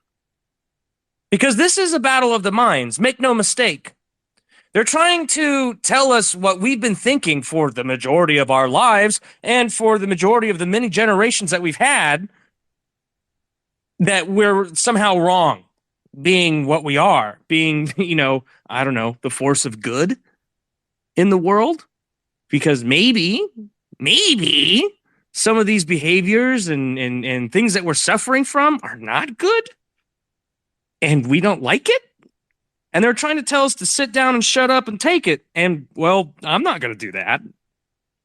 Speaker 8: Because this is a battle of the minds. Make no mistake. They're trying to tell us what we've been thinking for the majority of our lives and for the majority of the many generations that we've had, that we're somehow wrong, being what we are, being, the force of good in the world. Because maybe some of these behaviors and things that we're suffering from are not good and we don't like it. And they're trying to tell us to sit down and shut up and take it. And, well, I'm not going to do that.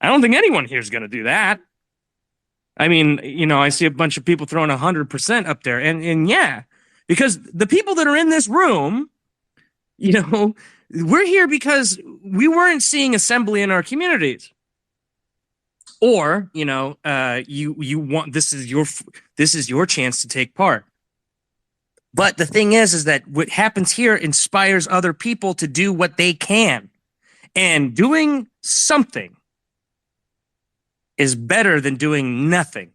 Speaker 8: I don't think anyone here is going to do that. I mean, I see a bunch of people throwing 100% up there. And yeah, because the people that are in this room, we're here because we weren't seeing assembly in our communities. Or, you want, this is your chance to take part. But the thing is that what happens here inspires other people to do what they can. And doing something is better than doing nothing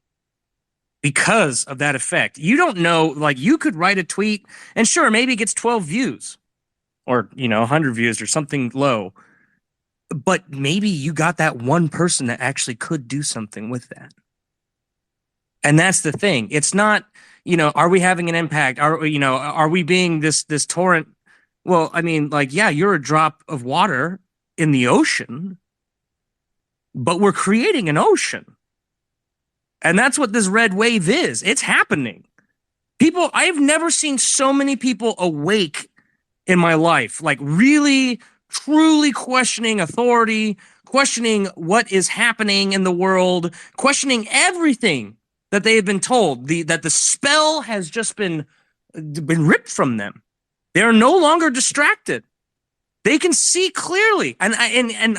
Speaker 8: because of that effect. You don't know, like, you could write a tweet and sure, maybe it gets 12 views or, 100 views or something low. But maybe you got that one person that actually could do something with that. And that's the thing. It's not, are we having an impact? Are we being this torrent? Well, I mean, like, yeah, you're a drop of water in the ocean, but we're creating an ocean. And that's what this red wave is. It's happening. I've never seen so many people awake in my life, like really, truly questioning authority, questioning what is happening in the world, questioning everything that they have been told, that the spell has just been ripped from them. They are no longer distracted. They can see clearly. And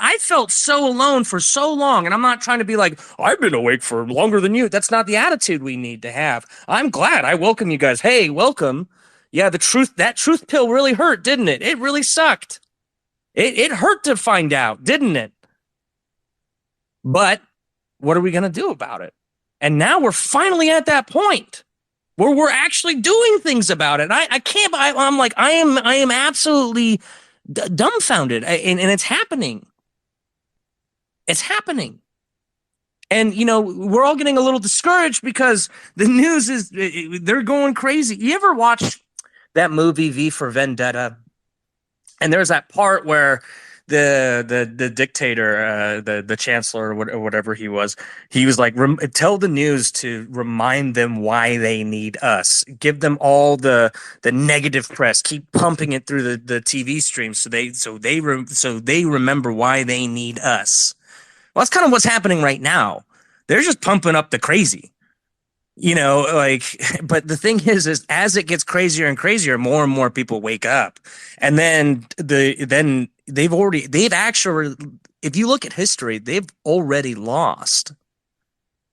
Speaker 8: I felt so alone for so long. And I'm not trying to be like, I've been awake for longer than you. That's not the attitude we need to have. I'm glad. I welcome you guys. Hey, welcome. Yeah, that truth pill really hurt, didn't it? It really sucked. It hurt to find out, didn't it? But what are we going to do about it? And now we're finally at that point where we're actually doing things about it. I'm like, I am absolutely dumbfounded. And it's happening. It's happening. And, we're all getting a little discouraged because the news is, they're going crazy. You ever watch that movie V for Vendetta? And there's that part where the dictator, the chancellor or whatever he was like, tell the news to remind them why they need us. Give them all the negative press. Keep pumping it through the TV streams so they remember why they need us. Well, that's kind of what's happening right now. They're just pumping up the crazy. But the thing is as it gets crazier and crazier, more and more people wake up. And then they've actually, if you look at history, they've already lost.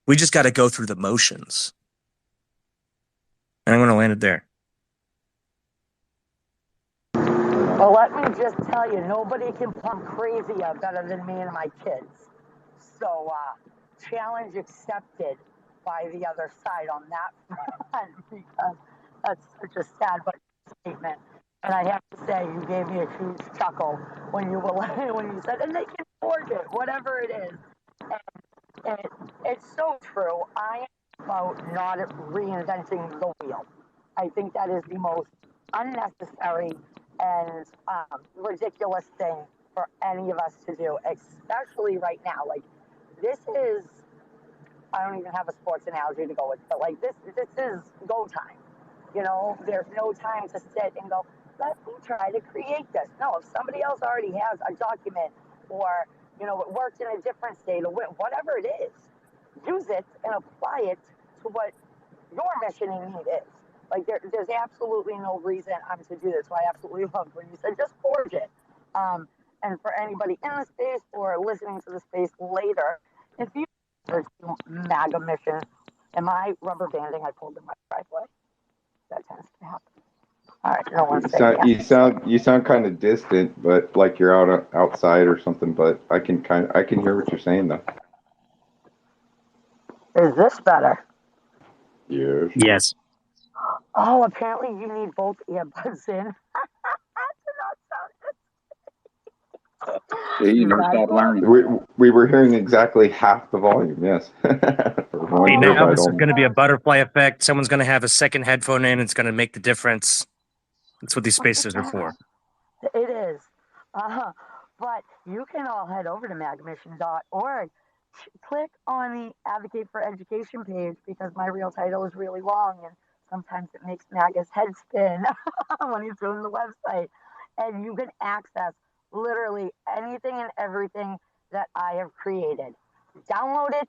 Speaker 8: We just got to go through the motions. And I'm going to land it there.
Speaker 2: Well, let me just tell you, nobody can pump crazier better than me and my kids. So, challenge accepted by the other side on that front because that's such a sad but statement. And I have to say, you gave me a huge chuckle when you were when you said, and they can forge it, whatever it is. And it's so true. I am about not reinventing the wheel. I think that is the most unnecessary and ridiculous thing for any of us to do, especially right now. Like, this is, I don't even have a sports analogy to go with, but like this is go time. You know, there's no time to sit and go, let me try to create this. No, if somebody else already has a document or, you know, it worked in a different state or whatever it is, use it and apply it to what your mission and need is. Like there's absolutely no reason I'm to do this. So I absolutely loved when you said just forge it. And for anybody in the space or listening to the space later, if you are to MAGA mission, am I rubber banding? I pulled in my driveway. That tends to happen. All right, no one's saying yes.
Speaker 1: You sound kind of distant, but like you're outside or something. But I can hear what you're saying though.
Speaker 2: Is this better?
Speaker 1: Yes.
Speaker 8: Yes.
Speaker 2: Oh, apparently you need both earbuds in.
Speaker 4: See, you never stop learning.
Speaker 1: We were hearing exactly half the volume. Yes.
Speaker 8: See, now this is going to be a butterfly effect. Someone's going to have a second headphone in. It's going to make the difference. That's what these spaces are for.
Speaker 2: It is. But you can all head over to magmission.org. Click on the Advocate for Education page because my real title is really long and sometimes it makes MAGA's head spin when he's doing the website. And you can access literally anything and everything that I have created. Download it,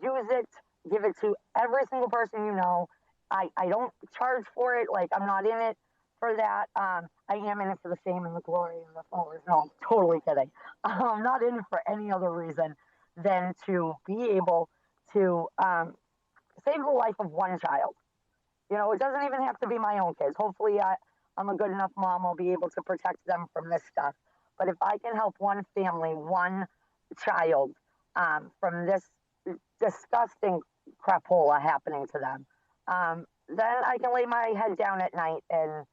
Speaker 2: use it, give it to every single person you know. I don't charge for it. Like, I'm not in it for that. I am in it for the fame and the glory and the followers. No, I'm totally kidding. I'm not in it for any other reason than to be able to save the life of one child. You know, it doesn't even have to be my own kids. Hopefully, I'm a good enough mom. I'll be able to protect them from this stuff. But if I can help one family, one child from this disgusting crapola happening to them, then I can lay my head down at night and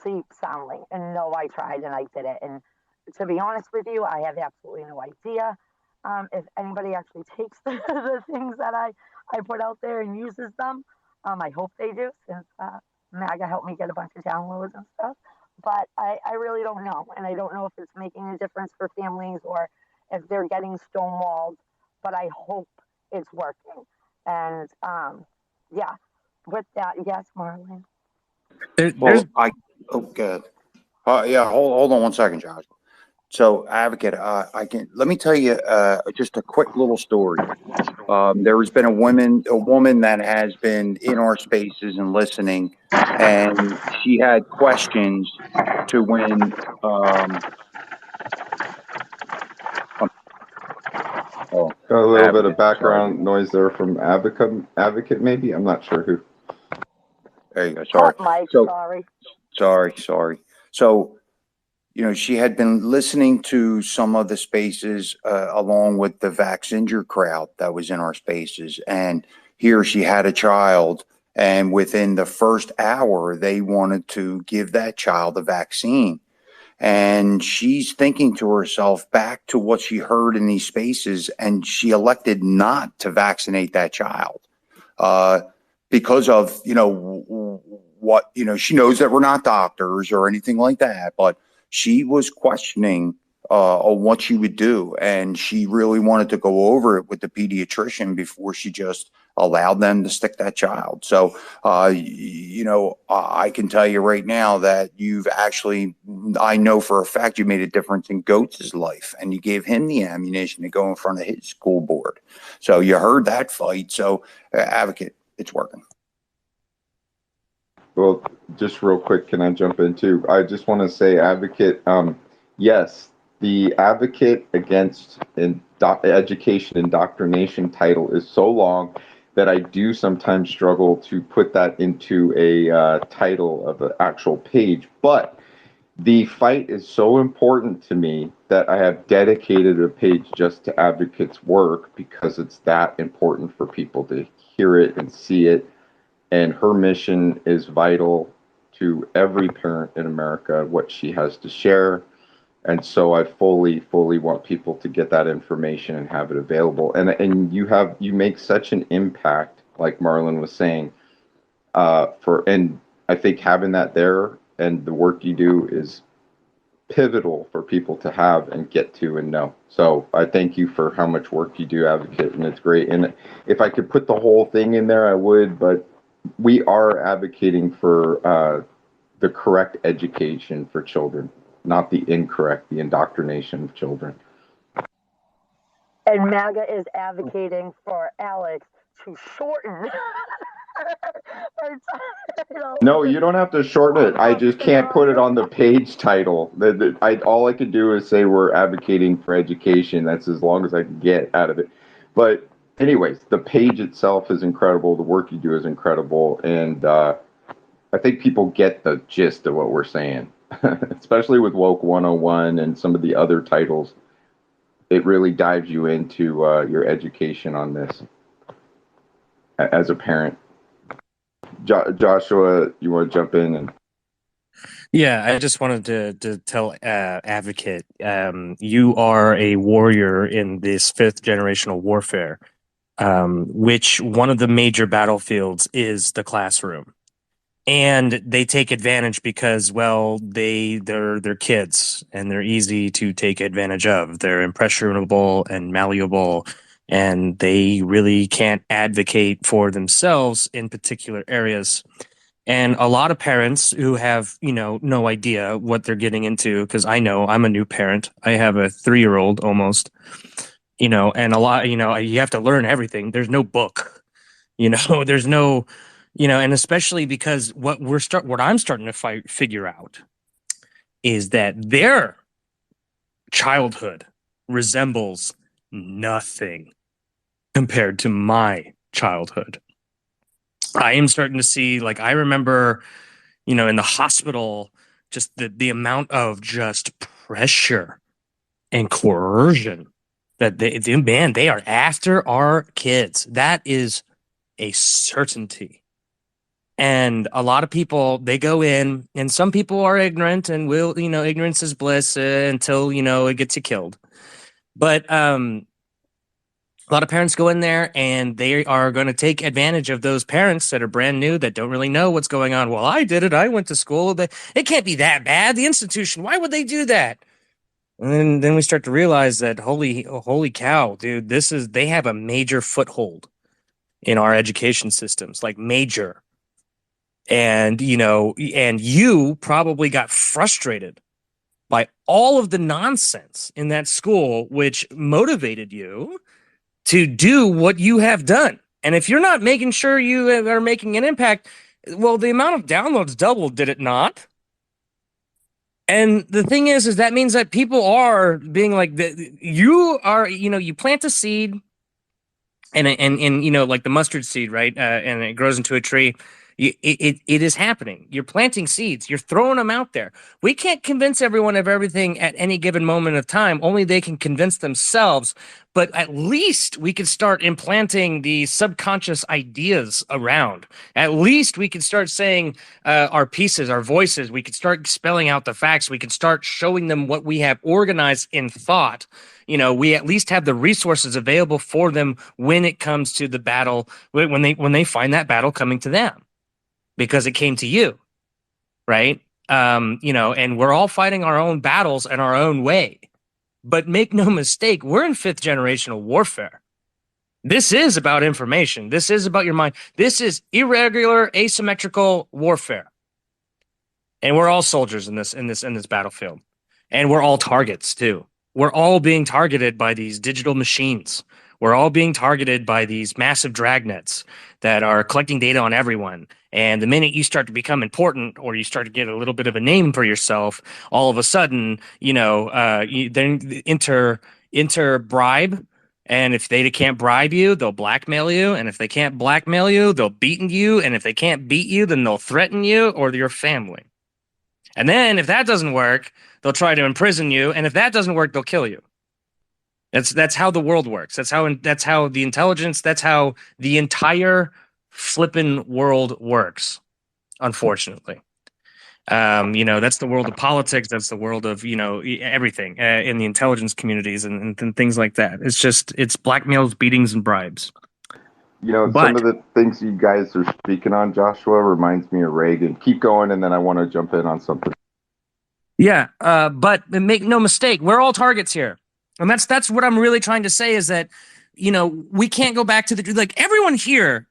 Speaker 2: sleep soundly and know I tried and I did it. And to be honest with you, I have absolutely no idea if anybody actually takes the things that I put out there and uses them. I hope they do, since MAGA helped me get a bunch of downloads and stuff. But I really don't know. And I don't know if it's making a difference for families or if they're getting stonewalled. But I hope it's working. And yeah, with that, yes, Marlon.
Speaker 4: Well, good. Yeah, hold on 1 second, Josh. So, Advocate, let me tell you just a quick little story. There has been a woman that has been in our spaces and listening, and she had questions to when.
Speaker 1: Got a little bit of background noise there from Advocate, maybe. I'm not sure who.
Speaker 4: There you go. Sorry.
Speaker 2: Mike,
Speaker 4: sorry. So, you know, she had been listening to some of the spaces along with the Vaxinjure crowd that was in our spaces. And here she had a child. And within the first hour, they wanted to give that child a vaccine. And she's thinking to herself back to what she heard in these spaces. And she elected not to vaccinate that child because of, you know, what, you know, she knows that we're not doctors or anything like that, but she was questioning on what she would do, and she really wanted to go over it with the pediatrician before she just allowed them to stick that child. So, you know, I can tell you right now that you've actually, I know for a fact you made a difference in Goats' life, and you gave him the ammunition to go in front of his school board. So you heard that fight. So, Advocate, it's working.
Speaker 1: Well, just real quick, can I jump in too? I just want to say, Advocate, yes, the Advocate Against Education Indoctrination title is so long, that I do sometimes struggle to put that into a title of an actual page. But the fight is so important to me that I have dedicated a page just to advocates' work because it's that important for people to hear it and see it. And her mission is vital to every parent in America, what she has to share. And so I fully want people to get that information and have it available. And you make such an impact, like Marlon was saying, and I think having that there and the work you do is pivotal for people to have and get to and know. So I thank you for how much work you do, advocate, and it's great. And if I could put the whole thing in there, I would, but we are advocating for the correct education for children, not the incorrect, the indoctrination of children.
Speaker 2: And MAGA is advocating for Alex to shorten her title.
Speaker 1: No, you don't have to shorten it. I just can't put it on the page title. All I could do is say we're advocating for education. That's as long as I can get out of it. But anyways, the page itself is incredible. The work you do is incredible. And I think people get the gist of what we're saying, especially with Woke 101 and some of the other titles. It really dives you into your education on this as a parent. Joshua, you want to jump in?
Speaker 8: Yeah, I just wanted to tell Advocate, you are a warrior in this fifth generational warfare, which one of the major battlefields is the classroom. And they take advantage because, well, they're kids and they're easy to take advantage of. They're impressionable and malleable, and they really can't advocate for themselves in particular areas. And a lot of parents who have, no idea what they're getting into, because I know I'm a new parent. I have a 3-year-old almost, and a lot, you have to learn everything. There's no book, there's no, and especially because what I'm starting to figure out is that their childhood resembles nothing compared to my childhood. I am starting to see, like, I remember, in the hospital, just the amount of just pressure and coercion that they are after our kids. That is a certainty. And a lot of people, they go in, and some people are ignorant and will, ignorance is bliss until, it gets you killed. But a lot of parents go in there and they are going to take advantage of those parents that are brand new, that don't really know what's going on. Well, I did it. I went to school. It can't be that bad. The institution, why would they do that? And then we start to realize that, holy cow, dude, they have a major foothold in our education systems, like major. And, and you probably got frustrated by all of the nonsense in that school, which motivated you to do what you have done. And if you're not making sure you are making an impact, well, the amount of downloads doubled, did it not? And the thing is that means that people are being like, you are, you plant a seed and like the mustard seed, right? And it grows into a tree. It is happening. You're planting seeds. You're throwing them out there. We can't convince everyone of everything at any given moment of time. Only they can convince themselves. But at least we can start implanting the subconscious ideas around. At least we can start saying our pieces, our voices. We can start spelling out the facts. We can start showing them what we have organized in thought. We at least have the resources available for them when it comes to the battle, when they find that battle coming to them. Because it came to you, right? And we're all fighting our own battles in our own way. But make no mistake, we're in fifth generational warfare. This is about information. This is about your mind. This is irregular, asymmetrical warfare. And we're all soldiers in this battlefield. And we're all targets too. We're all being targeted by these digital machines. We're all being targeted by these massive dragnets that are collecting data on everyone. And the minute you start to become important, or you start to get a little bit of a name for yourself, all of a sudden, then enter bribe, And if they can't bribe you, they'll blackmail you. And if they can't blackmail you, they'll beat you. And if they can't beat you, then they'll threaten you or your family. And then if that doesn't work, they'll try to imprison you. And if that doesn't work, they'll kill you. That's how the world works. That's how the intelligence, that's how the entire flippin' world works, unfortunately. That's the world of politics. That's the world of, everything in the intelligence communities and things like that. It's blackmails, beatings, and bribes.
Speaker 1: Some of the things you guys are speaking on, Joshua, reminds me of Reagan. Keep going, and then I want to jump in on something.
Speaker 8: Yeah, but make no mistake, we're all targets here. And that's what I'm really trying to say is that, we can't go back to everyone here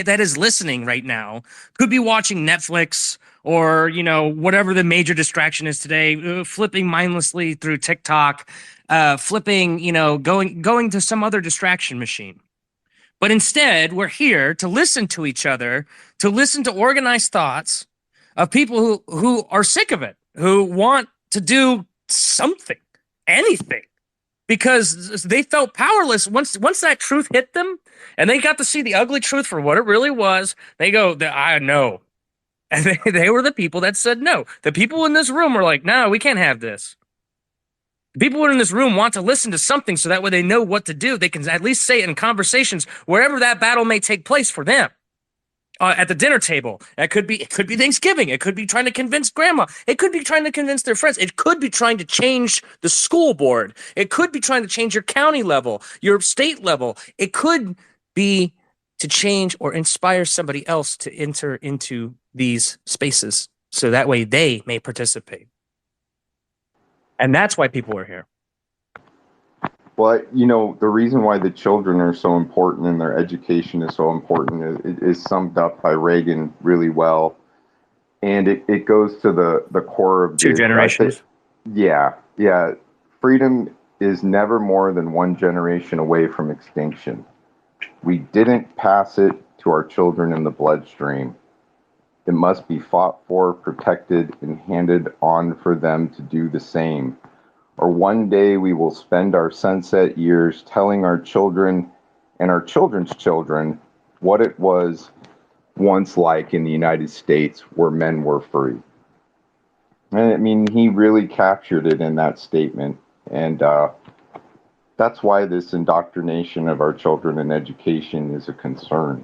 Speaker 8: that is listening right now could be watching Netflix or, whatever the major distraction is today, flipping mindlessly through TikTok, flipping, going to some other distraction machine. But instead, we're here to listen to each other, to listen to organized thoughts of people who are sick of it, who want to do something, anything, because they felt powerless once that truth hit them and they got to see the ugly truth for what it really was. They go, I know. And they were the people that said no. The people in this room were like, no, we can't have this. The people in this room want to listen to something so that way they know what to do. They can at least say it in conversations wherever that battle may take place for them. At the dinner table. It could be Thanksgiving. It could be trying to convince grandma. It could be trying to convince their friends. It could be trying to change the school board. It could be trying to change your county level, your state level. It could be to change or inspire somebody else to enter into these spaces so that way they may participate. And that's why people are here.
Speaker 1: Well, the reason why the children are so important and their education is so important is summed up by Reagan really well. And it goes to the core of
Speaker 8: two generations.
Speaker 1: Yeah. Freedom is never more than one generation away from extinction. We didn't pass it to our children in the bloodstream. It must be fought for, protected, and handed on for them to do the same. Or one day we will spend our sunset years telling our children and our children's children what it was once like in the United States where men were free. And I mean, he really captured it in that statement. And that's why this indoctrination of our children in education is a concern.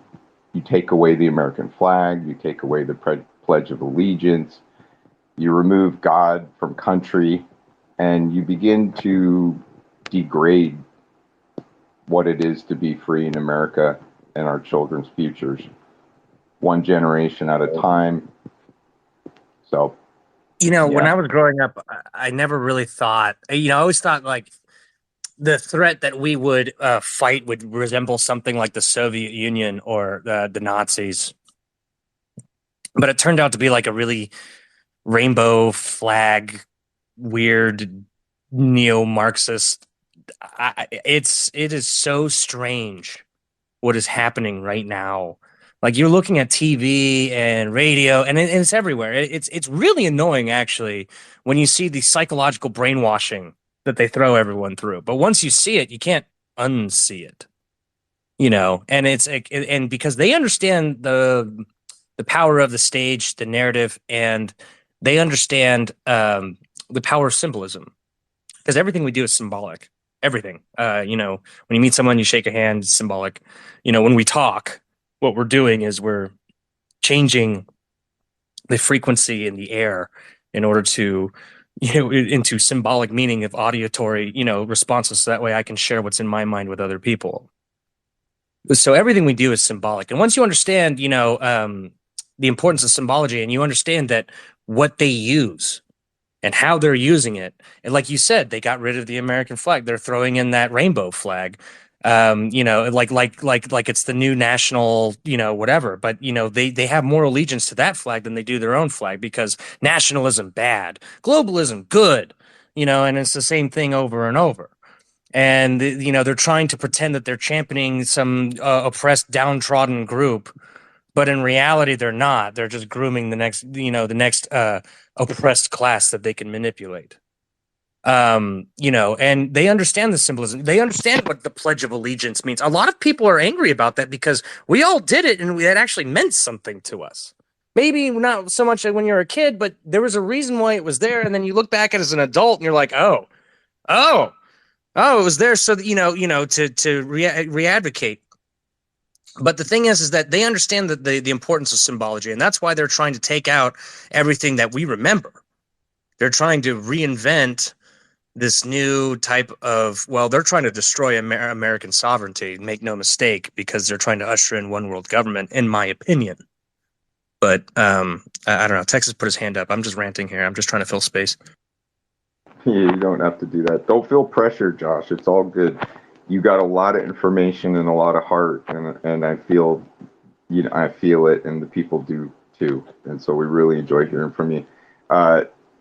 Speaker 1: You take away the American flag, you take away the Pledge of Allegiance, you remove God from country, and you begin to degrade what it is to be free in America and our children's futures, one generation at a time. So,
Speaker 8: when I was growing up, I never really thought, I always thought like the threat that we would fight would resemble something like the Soviet Union or the Nazis. But it turned out to be like a really rainbow flag, weird neo-Marxist. It is so strange what is happening right now. Like you're looking at TV and radio, and it's everywhere. It's really annoying actually when you see the psychological brainwashing that they throw everyone through. But once you see it, you can't unsee it. And and because they understand the power of the stage, the narrative, and they understand the power of symbolism. Because everything we do is symbolic. Everything. When you meet someone, you shake a hand, it's symbolic. When we talk, what we're doing is we're changing the frequency in the air in order to, into symbolic meaning of auditory, responses. So that way I can share what's in my mind with other people. So everything we do is symbolic. And once you understand, the importance of symbology and you understand that what they use and how they're using it. And like you said, they got rid of the American flag. They're throwing in that rainbow flag. Like it's the new national, whatever. But they have more allegiance to that flag than they do their own flag because nationalism bad, globalism good, and it's the same thing over and over. And they're trying to pretend that they're championing some oppressed, downtrodden group, but in reality, they're not. They're just grooming the next oppressed class that they can manipulate. And they understand the symbolism. They understand what the Pledge of Allegiance means. A lot of people are angry about that because we all did it and it actually meant something to us. Maybe not so much when you're a kid, but there was a reason why it was there. And then you look back at it as an adult and you're like, oh, it was there so that, to re-advocate. But the thing is that they understand the importance of symbology, and that's why they're trying to take out everything that we remember. They're trying to reinvent this new type of, they're trying to destroy American sovereignty, make no mistake, because they're trying to usher in one world government, in my opinion. But I don't know. Texas put his hand up. I'm just ranting here. I'm just trying to fill space.
Speaker 1: You don't have to do that. Don't feel pressure, Josh. It's all good. You got a lot of information and a lot of heart, and I feel, I feel it, and the people do too. And so we really enjoy hearing from you.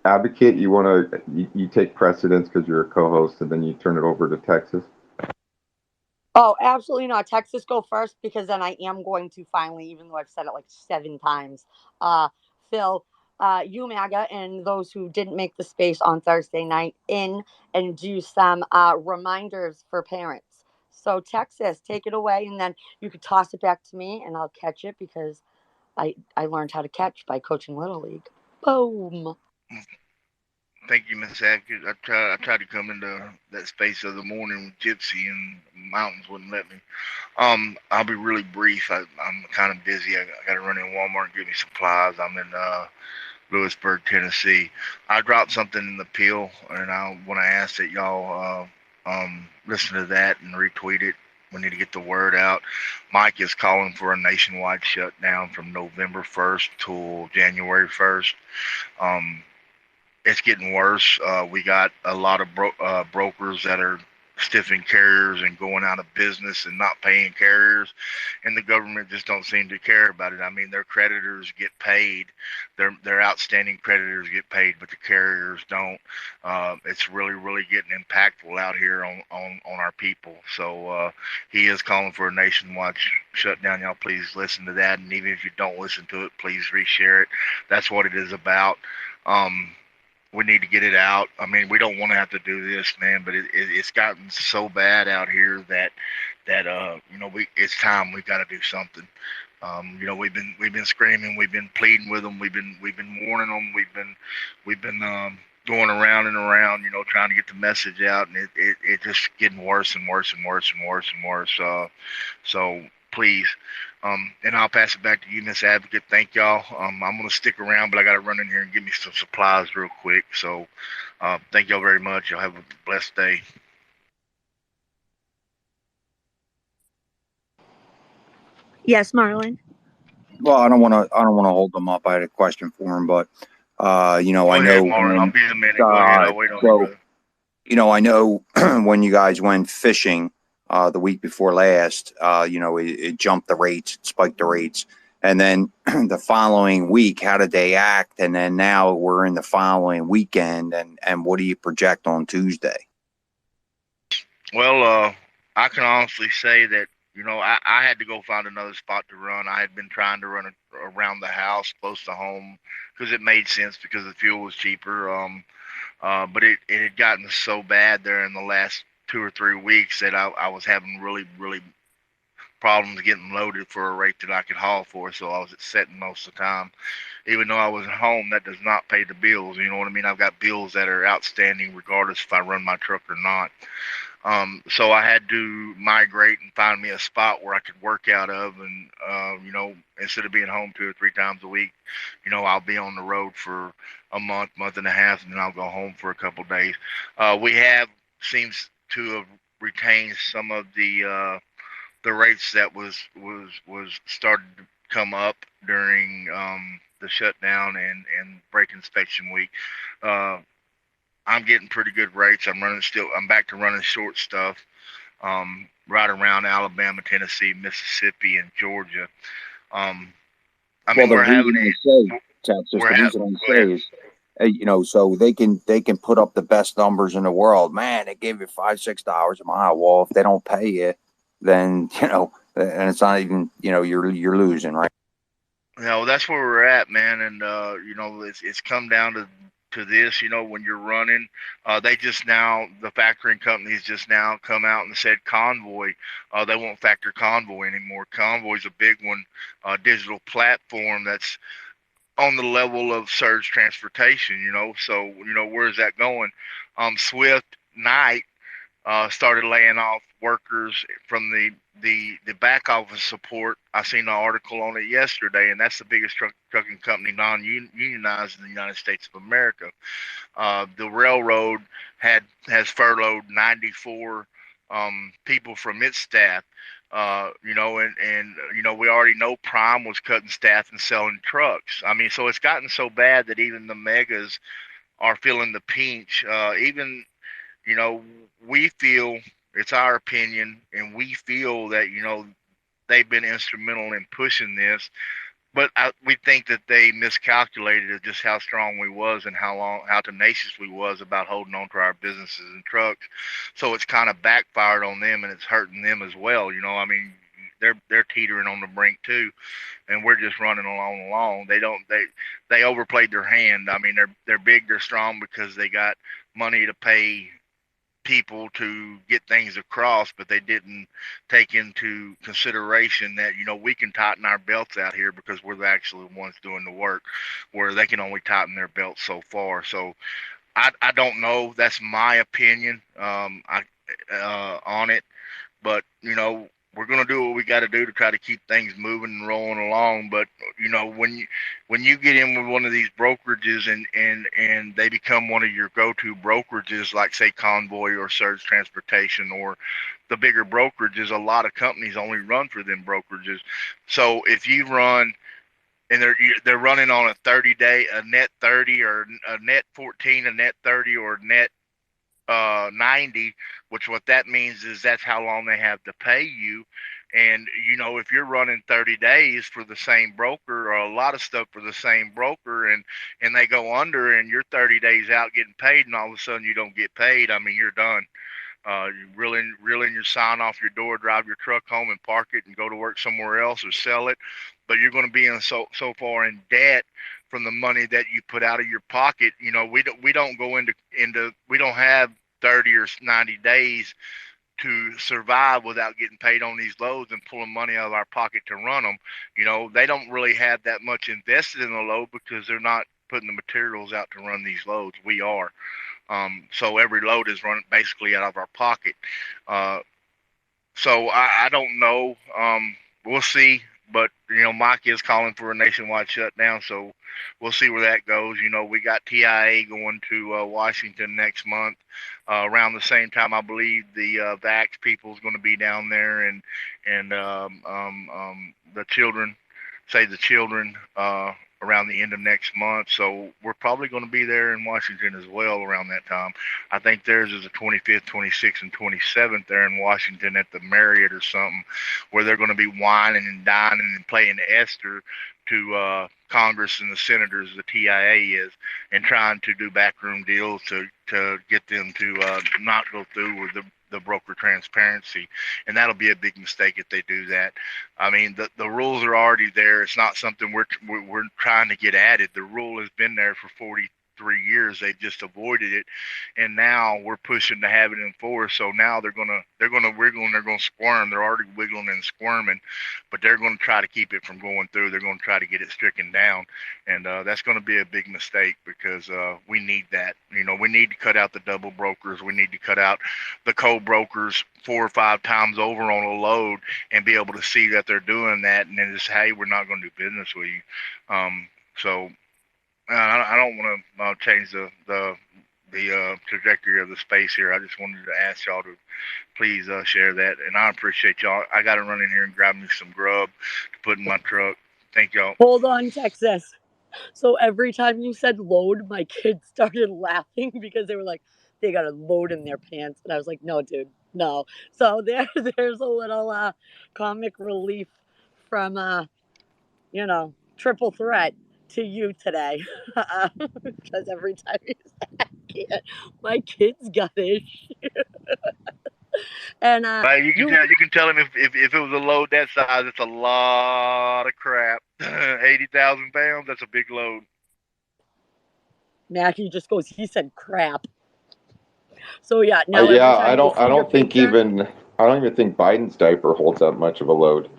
Speaker 1: Advocate, you take precedence because you're a co-host, and then you turn it over to Texas.
Speaker 2: Oh, absolutely not. Texas, go first, because then I am going to finally, even though I've said it like 7 times, Phil, you, MAGA, and those who didn't make the space on Thursday night in and do some reminders for parents. So, Texas, take it away, and then you could toss it back to me, and I'll catch it because I learned how to catch by coaching Little League. Boom.
Speaker 10: Thank you, Miss Adkins. I tried to come into that space of the morning with Gypsy, and mountains wouldn't let me. I'll be really brief. I'm kind of busy. I got to run in Walmart and get me supplies. I'm in Lewisburg, Tennessee. I dropped something in the peel, and when I asked that y'all listen to that and retweet it, we need to get the word out. Mike is calling for a nationwide shutdown from November 1st till January 1st. It's getting worse. We got a lot of brokers that are stiffing carriers and going out of business and not paying carriers, and the government just don't seem to care about it. I mean, their creditors get paid, their outstanding creditors get paid, but the carriers don't. It's really getting impactful out here on our people. So he is calling for a nationwide shutdown. Y'all please listen to that, and even if you don't listen to it, please reshare it. That's what it is about. We need to get it out. I mean, we don't want to have to do this, man, but it's gotten so bad out here that it's time. We've got to do something. We've been screaming, we've been pleading with them, we've been warning them, we've been going around and around, trying to get the message out, and it just getting worse and worse and worse and worse and worse. So please. And I'll pass it back to you, Miss Advocate. Thank y'all. I'm going to stick around, but I got to run in here and get me some supplies real quick. So thank y'all very much. Y'all have a blessed day.
Speaker 2: Yes, Marlon.
Speaker 4: Well, I don't want to hold them up. I had a question for him, but I know.
Speaker 10: Marlon, I'll be in a minute. Go ahead. I'll wait on you, brother.
Speaker 4: I know when you guys went fishing the week before last, it jumped the rates, it spiked the rates. And then the following week, how did they act? And then now we're in the following weekend. And what do you project on Tuesday?
Speaker 10: Well, I can honestly say that, I had to go find another spot to run. I had been trying to run around the house close to home because it made sense because the fuel was cheaper. But it had gotten so bad there in the last 2 or 3 weeks that I was having really problems getting loaded for a rate that I could haul for, so I was setting most of the time. Even though I was at home, that does not pay the bills. You know what I mean? I've got bills that are outstanding regardless if I run my truck or not. So I had to migrate and find me a spot where I could work out of, and instead of being home 2 or 3 times a week, I'll be on the road for a month and a half, and then I'll go home for a couple of days. We have seems to have retained some of the rates that was started to come up during the shutdown and brake inspection week. I'm getting pretty good rates. I'm back to running short stuff, right around Alabama, Tennessee, Mississippi, and Georgia.
Speaker 4: The reason I say is, so they can put up the best numbers in the world. Man, they gave you $5-6 a mile. Well, if they don't pay you, then and it's not even you're losing, right?
Speaker 10: That's where we're at, man. And it's come down to to this. When you're running, they just now the factoring companies just now come out and said Convoy. They won't factor Convoy anymore. Convoy's a big one, digital platform that's on the level of surge transportation. So where's that going? Swift Knight started laying off workers from the back office support. I seen an article on it yesterday, and that's the biggest trucking company non-unionized in the United States of America. The railroad has furloughed 94 people from its staff. And we already know Prime was cutting staff and selling trucks. I mean, so it's gotten so bad that even the megas are feeling the pinch. Even you know, we feel it's our opinion, and we feel that they've been instrumental in pushing this. But we think that they miscalculated just how strong we was and how tenacious we was about holding on to our businesses and trucks. So it's kind of backfired on them, and it's hurting them as well. I mean, they're teetering on the brink too, and we're just running along. They overplayed their hand. I mean, they're big, they're strong because they got money to pay people to get things across, but they didn't take into consideration that we can tighten our belts out here because we're the actual ones doing the work, where they can only tighten their belts so far. So I don't know. That's my opinion on it, but we're gonna do what we got to do to try to keep things moving and rolling along. But when you get in with one of these brokerages and they become one of your go-to brokerages, like say Convoy or Surge Transportation or the bigger brokerages, a lot of companies only run for them brokerages. So if you run and they're running on a 30-day, a net 30 or a net 14, a net 30 or net 90, which what that means is that's how long they have to pay you. And if you're running 30 days for the same broker, or a lot of stuff for the same broker, and they go under and you're 30 days out getting paid, and all of a sudden you don't get paid, I mean, you're done. You reeling your sign off your door, drive your truck home and park it and go to work somewhere else or sell it. But you're going to be in so far in debt from the money that you put out of your pocket. We don't go into we don't have 30 or 90 days to survive without getting paid on these loads and pulling money out of our pocket to run them. They don't really have that much invested in the load because they're not putting the materials out to run these loads. We are. So every load is run basically out of our pocket. So I don't know. We'll see. But Mike is calling for a nationwide shutdown, so we'll see where that goes. We got TIA going to Washington next month. Around the same time, I believe the Vax people is going to be down there, and the children, around the end of next month. So we're probably going to be there in Washington as well around that time. I think theirs is the 25th, 26th, and 27th there in Washington at the Marriott or something, where they're going to be whining and dining and playing Esther to Congress and the senators, the TIA is, and trying to do backroom deals to get them to not go through with the broker transparency. And that'll be a big mistake if they do that. I mean, the rules are already there. It's not something we're trying to get added. The rule has been there for 43 years. They just avoided it, and now we're pushing to have it enforced. So now they're gonna wiggle and they're gonna squirm. They're already wiggling and squirming, but they're gonna try to keep it from going through. They're gonna try to get it stricken down, and that's gonna be a big mistake because we need that. We need to cut out the double brokers. We need to cut out the co-brokers 4 or 5 times over on a load and be able to see that they're doing that, and then just, hey, we're not going to do business with you. So I don't want to change the trajectory of the space here. I just wanted to ask y'all to please share that, and I appreciate y'all. I got to run in here and grab me some grub to put in my truck. Thank y'all.
Speaker 2: Hold on, Texas. So every time you said load, my kids started laughing because they were like, they got a load in their pants. And I was like, no, dude, no. So there's a little comic relief from, triple threat to you today. Because every time you said my kids got it. And
Speaker 10: But you can tell him if it was a load that size, it's a lot of crap. 80,000 pounds, that's a big load.
Speaker 2: Mackie just goes, he said crap. So yeah, now every
Speaker 1: Yeah,
Speaker 2: time you
Speaker 1: I
Speaker 2: see your
Speaker 1: don't think
Speaker 2: picture,
Speaker 1: I don't even think Biden's diaper holds that much of a load.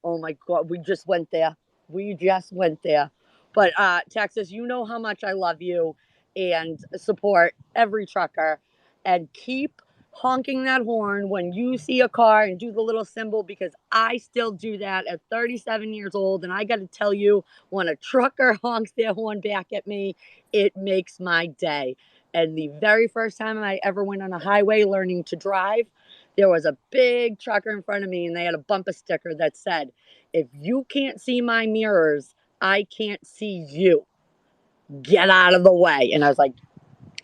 Speaker 2: oh my God, we just went there. We just went there. But Texas, you know how much I love you and support every trucker, and keep honking that horn when you see a car and do the little symbol, because I still do that at 37 years old. And I got to tell you, when a trucker honks their horn back at me, it makes my day. And the very first time I ever went on a highway learning to drive, there was a big trucker in front of me, and they had a bumper sticker that said, "If you can't see my mirrors, I can't see you. Get out of the way." And I was like,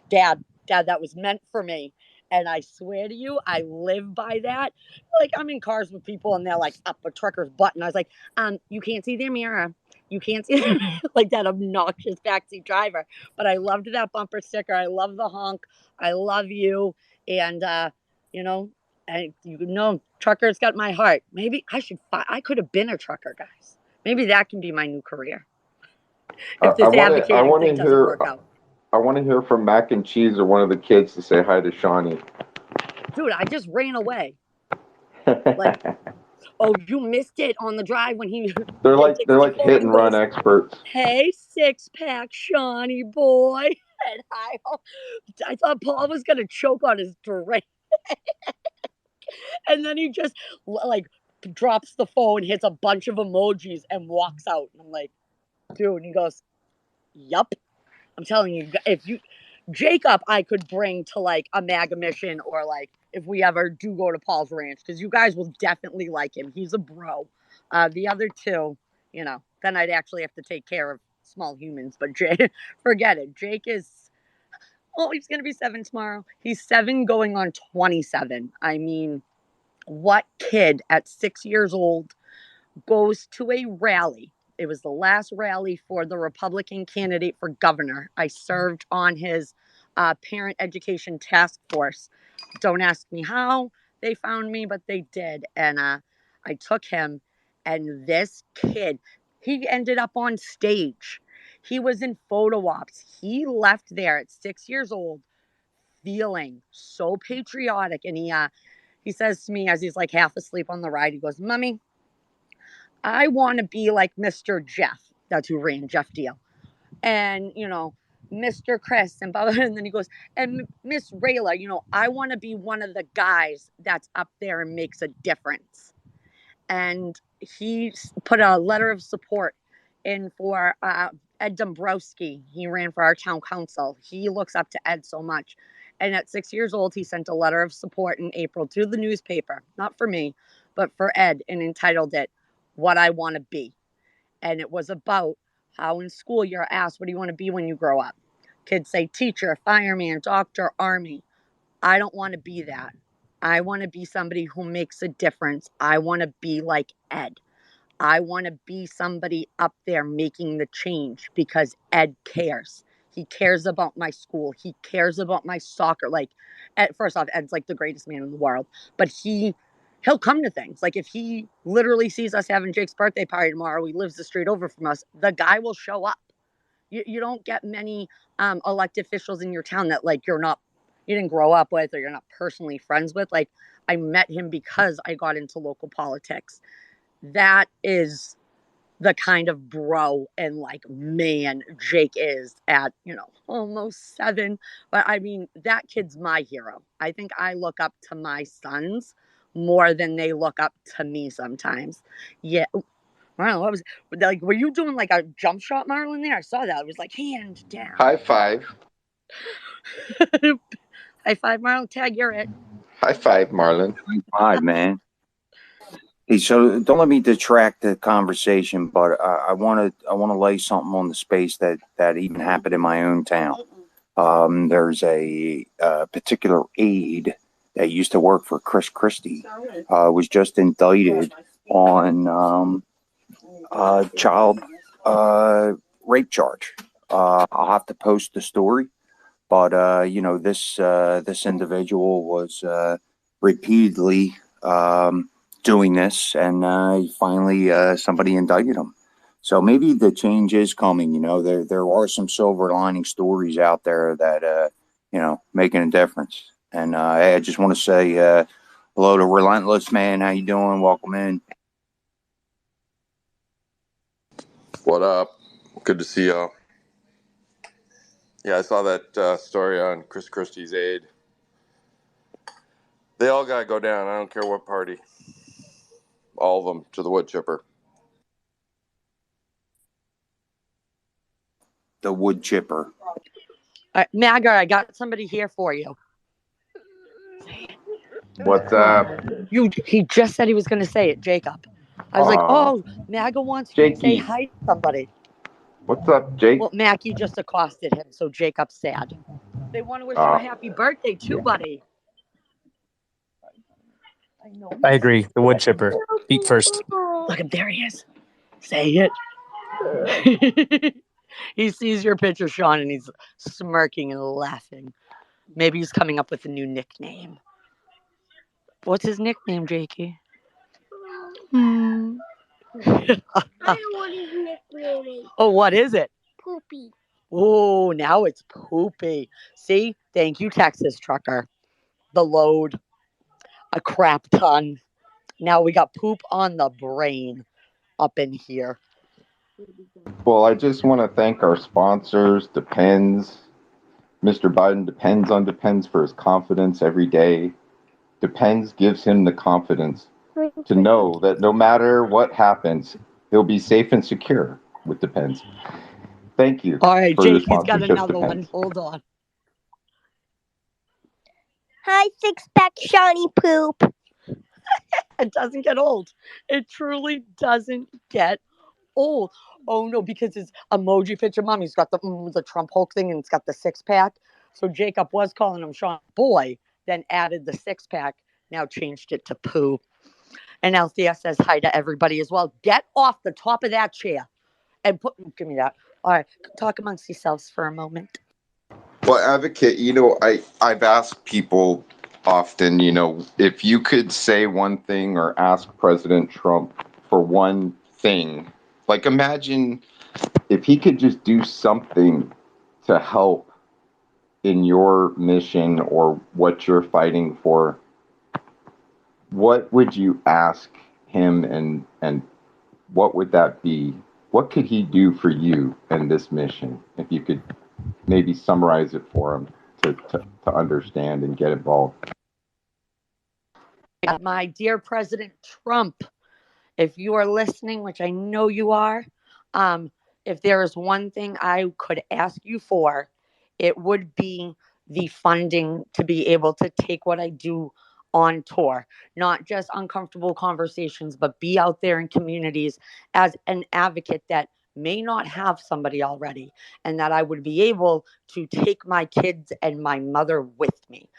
Speaker 2: Dad, that was meant for me. And I swear to you, I live by that. Like, I'm in cars with people and they're like up a trucker's butt. And I was like, you can't see their mirror. You can't see like that obnoxious backseat driver. But I loved that bumper sticker. I love the honk. I love you. And, you know, and you know, truckers got my heart. Maybe I could have been a trucker, guys. Maybe that can be my new career if this
Speaker 1: I
Speaker 2: advocating
Speaker 1: want
Speaker 2: thing
Speaker 1: to
Speaker 2: doesn't
Speaker 1: hear
Speaker 2: work out.
Speaker 1: I want to hear from Mac and Cheese or one of the kids to say hi to Shawnee.
Speaker 2: Dude, I just ran away. Like, oh, you missed it on the drive when he takes
Speaker 1: they're
Speaker 2: my
Speaker 1: like
Speaker 2: phone
Speaker 1: hit
Speaker 2: and
Speaker 1: and run
Speaker 2: goes,
Speaker 1: experts.
Speaker 2: "Hey, six pack, Shawnee boy." And I thought Paul was gonna choke on his drink, and then he just like drops the phone, hits a bunch of emojis, and walks out. And I'm like, dude. And he goes, "Yup." I'm telling you, if you Jacob, I could bring to like a MAGA mission, or like if we ever do go to Paul's ranch, because you guys will definitely like him. He's a bro. The other two, you know, then I'd actually have to take care of small humans. But Jake, forget it. Jake is, oh, he's gonna be 7 tomorrow. He's 7 going on 27. I mean, what kid at 6 years old goes to a rally? It was the last rally for the Republican candidate for governor. I served on his parent education task force. Don't ask me how they found me, but they did. And I took him, and this kid, he ended up on stage. He was in photo ops. He left there at 6 years old feeling so patriotic. And he says to me as he's like half asleep on the ride, he goes, "Mommy, I want to be like Mr. Jeff." That's who ran Jeff Deal. And, you know, Mr. Chris and blah, blah. And then he goes, "And Miss Rayla, you know, I want to be one of the guys that's up there and makes a difference." And he put a letter of support in for Ed Dombrowski. He ran for our town council. He looks up to Ed so much. And at 6 years old, he sent a letter of support in April to the newspaper, not for me, but for Ed, and entitled it "What I Want to Be." And it was about how in school you're asked, "What do you want to be when you grow up?" Kids say teacher, fireman, doctor, army. I don't want to be that. I want to be somebody who makes a difference. I want to be like Ed. I want to be somebody up there making the change, because Ed cares. He cares about my school. He cares about my soccer. Like, first off, Ed's like the greatest man in the world, but he'll come to things. Like, if he literally sees us having Jake's birthday party tomorrow, he lives the street over from us, the guy will show up. You don't get many elected officials in your town that like you didn't grow up with, or you're not personally friends with. Like, I met him because I got into local politics. That is the kind of bro and like man Jake is at, you know, almost 7. But I mean, that kid's my hero. I think I look up to my sons more than they look up to me sometimes. Yeah. Wow, what was like? Were you doing like a jump shot, Marlon? There, I saw that. It was like hand down.
Speaker 1: High five.
Speaker 2: High five, Marlon. Tag, you're it.
Speaker 1: High five, Marlon.
Speaker 4: Hi, man. Hey, so don't let me detract the conversation, but I want to lay something on the space that even happened in my own town. There's a particular aide that used to work for Chris Christie, was just indicted on child rape charge. I'll have to post the story, but you know, this individual was repeatedly doing this, and finally somebody indicted him. So maybe the change is coming. There are some silver lining stories out there that making a difference. And I just want to say hello to Relentless, man. How you doing? Welcome in.
Speaker 11: What up? Good to see y'all. Yeah, I saw that story on Chris Christie's aide. They all gotta go down. I don't care what party. All of them to the wood chipper.
Speaker 4: The wood chipper.
Speaker 2: Magger, I got somebody here for you.
Speaker 1: What's up?
Speaker 2: He just said he was going to say it, Jacob. I was like, oh, Magger wants you to say hi to somebody.
Speaker 1: What's up, Jake?
Speaker 2: Well, Mackie just accosted him, so Jacob's sad. They want to wish you a happy birthday too, buddy.
Speaker 8: I agree. The wood chipper. Feet first.
Speaker 2: Look, there he is. Say it. He sees your picture, Sean, and he's smirking and laughing. Maybe he's coming up with a new nickname. What's his nickname, Jakey? I know what his nickname is. Oh, what is it? Poopy. Oh, now it's Poopy. See? Thank you, Texas trucker. The load. A crap ton. Now we got poop on the brain up in here.
Speaker 1: Well, I just want to thank our sponsors, Depends. Mr. Biden depends for his confidence every day. Depends gives him the confidence to know that no matter what happens, he'll be safe and secure with Depends. Thank you.
Speaker 2: All right,
Speaker 1: for your
Speaker 2: Jake, he's got
Speaker 1: sponsorship,
Speaker 2: another one.
Speaker 1: Depends.
Speaker 2: Hold on.
Speaker 12: Hi, six-pack Shawnee poop.
Speaker 2: It doesn't get old. It truly doesn't get old. Oh no, because his emoji picture, Mommy's got the Trump Hulk thing, and it's got the 6-pack. So Jacob was calling him Sean Boy, then added the 6-pack, now changed it to Pooh. And Althea says hi to everybody as well. Get off the top of that chair and give me that. All right, talk amongst yourselves for a moment.
Speaker 1: Well, Advocate, I've asked people often, if you could say one thing or ask President Trump for one thing, like imagine if he could just do something to help in your mission or what you're fighting for, what would you ask him and what would that be? What could he do for you in this mission? If you could maybe summarize it for him to understand and get involved.
Speaker 2: My dear President Trump, if you are listening, which I know you are, if there is one thing I could ask you for, it would be the funding to be able to take what I do on tour, not just uncomfortable conversations, but be out there in communities as an advocate that may not have somebody already, and that I would be able to take my kids and my mother with me.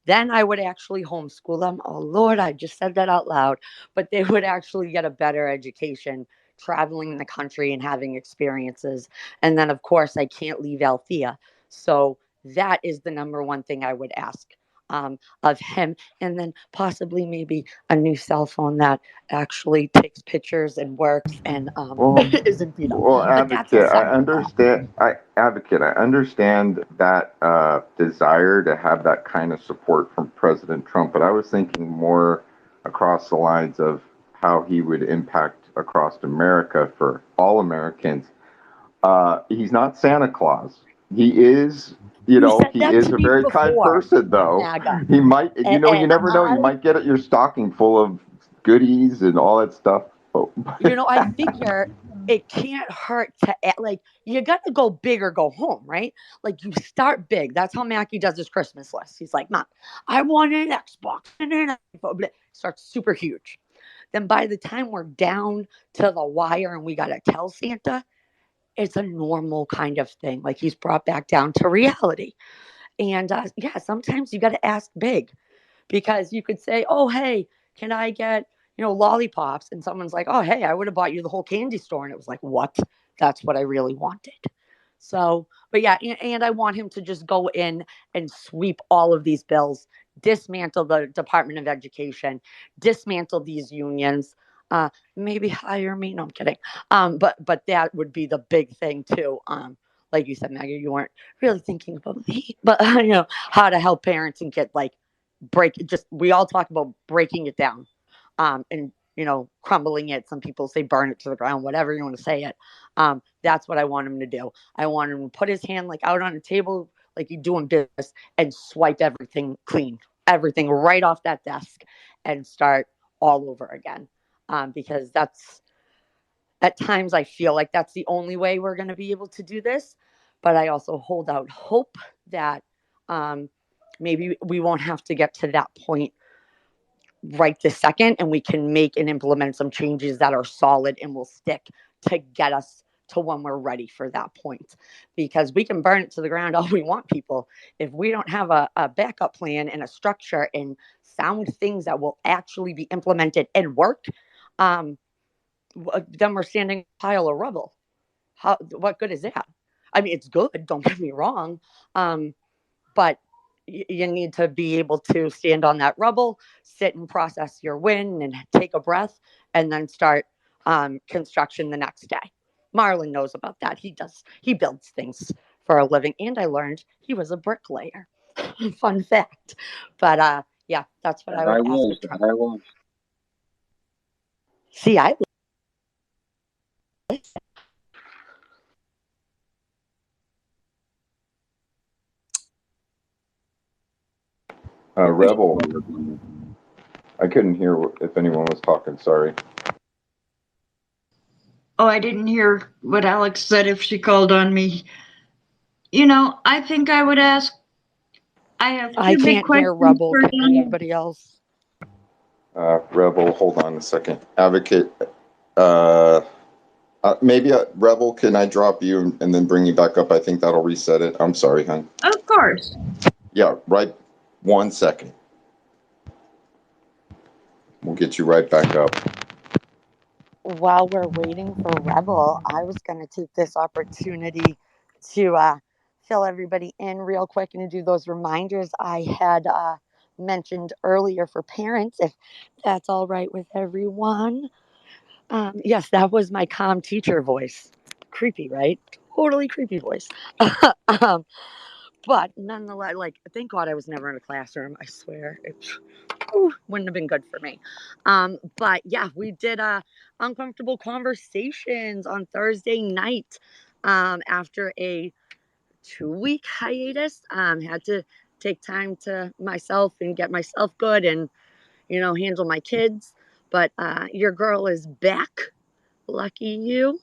Speaker 2: Then I would actually homeschool them. Oh, Lord, I just said that out loud. But they would actually get a better education traveling in the country and having experiences. And then, of course, I can't leave Althea. So that is the number one thing I would ask of him. And then possibly maybe a new cell phone that actually takes pictures and works and isn't beat up.
Speaker 1: Well, Advocate, I
Speaker 2: understand.
Speaker 1: understand that desire to have that kind of support from President Trump, but I was thinking more across the lines of how he would impact across America for all Americans. He's not Santa Claus. He is, he is a very kind person, though.
Speaker 2: Naga.
Speaker 1: He might, you never know. You might get your stocking full of goodies and all that stuff.
Speaker 2: I figure it can't hurt to you got to go big or go home, right? Like you start big. That's how Mackie does his Christmas list. He's like, Mom, I want an Xbox and an iPhone. Starts super huge. Then by the time we're down to the wire and we got to tell Santa, it's a normal kind of thing. Like he's brought back down to reality. And sometimes you got to ask big because you could say, oh, hey, can I get, lollipops? And someone's like, oh, hey, I would have bought you the whole candy store. And it was like, what? That's what I really wanted. So, but yeah, and I want him to just go in and sweep all of these bills, dismantle the Department of Education, dismantle these unions, Maybe hire me. No, I'm kidding. But that would be the big thing too. Like you said, Maggie, you weren't really thinking about me, but how to help parents and get like we all talk about breaking it down, and crumbling it. Some people say burn it to the ground, whatever you want to say it. That's what I want him to do. I want him to put his hand like out on a table, like you do in business, and swipe everything clean, everything right off that desk, and start all over again. Because that's at times I feel like that's the only way we're going to be able to do this. But I also hold out hope that maybe we won't have to get to that point right this second, and we can make and implement some changes that are solid and will stick to get us to when we're ready for that point. Because we can burn it to the ground all we want, people. If we don't have a backup plan and a structure and sound things that will actually be implemented and work, then we're standing a pile of rubble. What good is that? I mean, it's good, don't get me wrong, but you need to be able to stand on that rubble, sit and process your win, and take a breath, and then start construction the next day. Marlon knows about that. He builds things for a living, and I learned he was a bricklayer. Fun fact. But yeah, that's what I would ask of Trump.
Speaker 4: I was.
Speaker 2: See, I
Speaker 1: Rebel. I couldn't hear if anyone was talking. Sorry.
Speaker 5: Oh, I didn't hear what Alex said if she called on me. I think I would ask. I have
Speaker 2: I
Speaker 5: two big
Speaker 2: can't hear
Speaker 5: questions
Speaker 2: Rebel.
Speaker 5: for
Speaker 2: Can
Speaker 5: him.
Speaker 2: anybody else?
Speaker 1: Rebel, hold on a second. Advocate, maybe Rebel, can I drop you and then bring you back up? I think that'll reset it. I'm sorry, hon.
Speaker 5: Of course.
Speaker 1: Yeah, right. 1 second. We'll get you right back up.
Speaker 2: While we're waiting for Rebel, I was going to take this opportunity to fill everybody in real quick and do those reminders I had mentioned earlier for parents, if that's all right with everyone. Yes, that was my calm teacher voice. Creepy, right? Totally creepy voice. um, but nonetheless, like, thank God I was never in a classroom. I swear. Wouldn't have been good for me. But yeah, we did uncomfortable conversations on Thursday night after a 2-week hiatus. Had to take time to myself and get myself good and handle my kids. But your girl is back. Lucky you.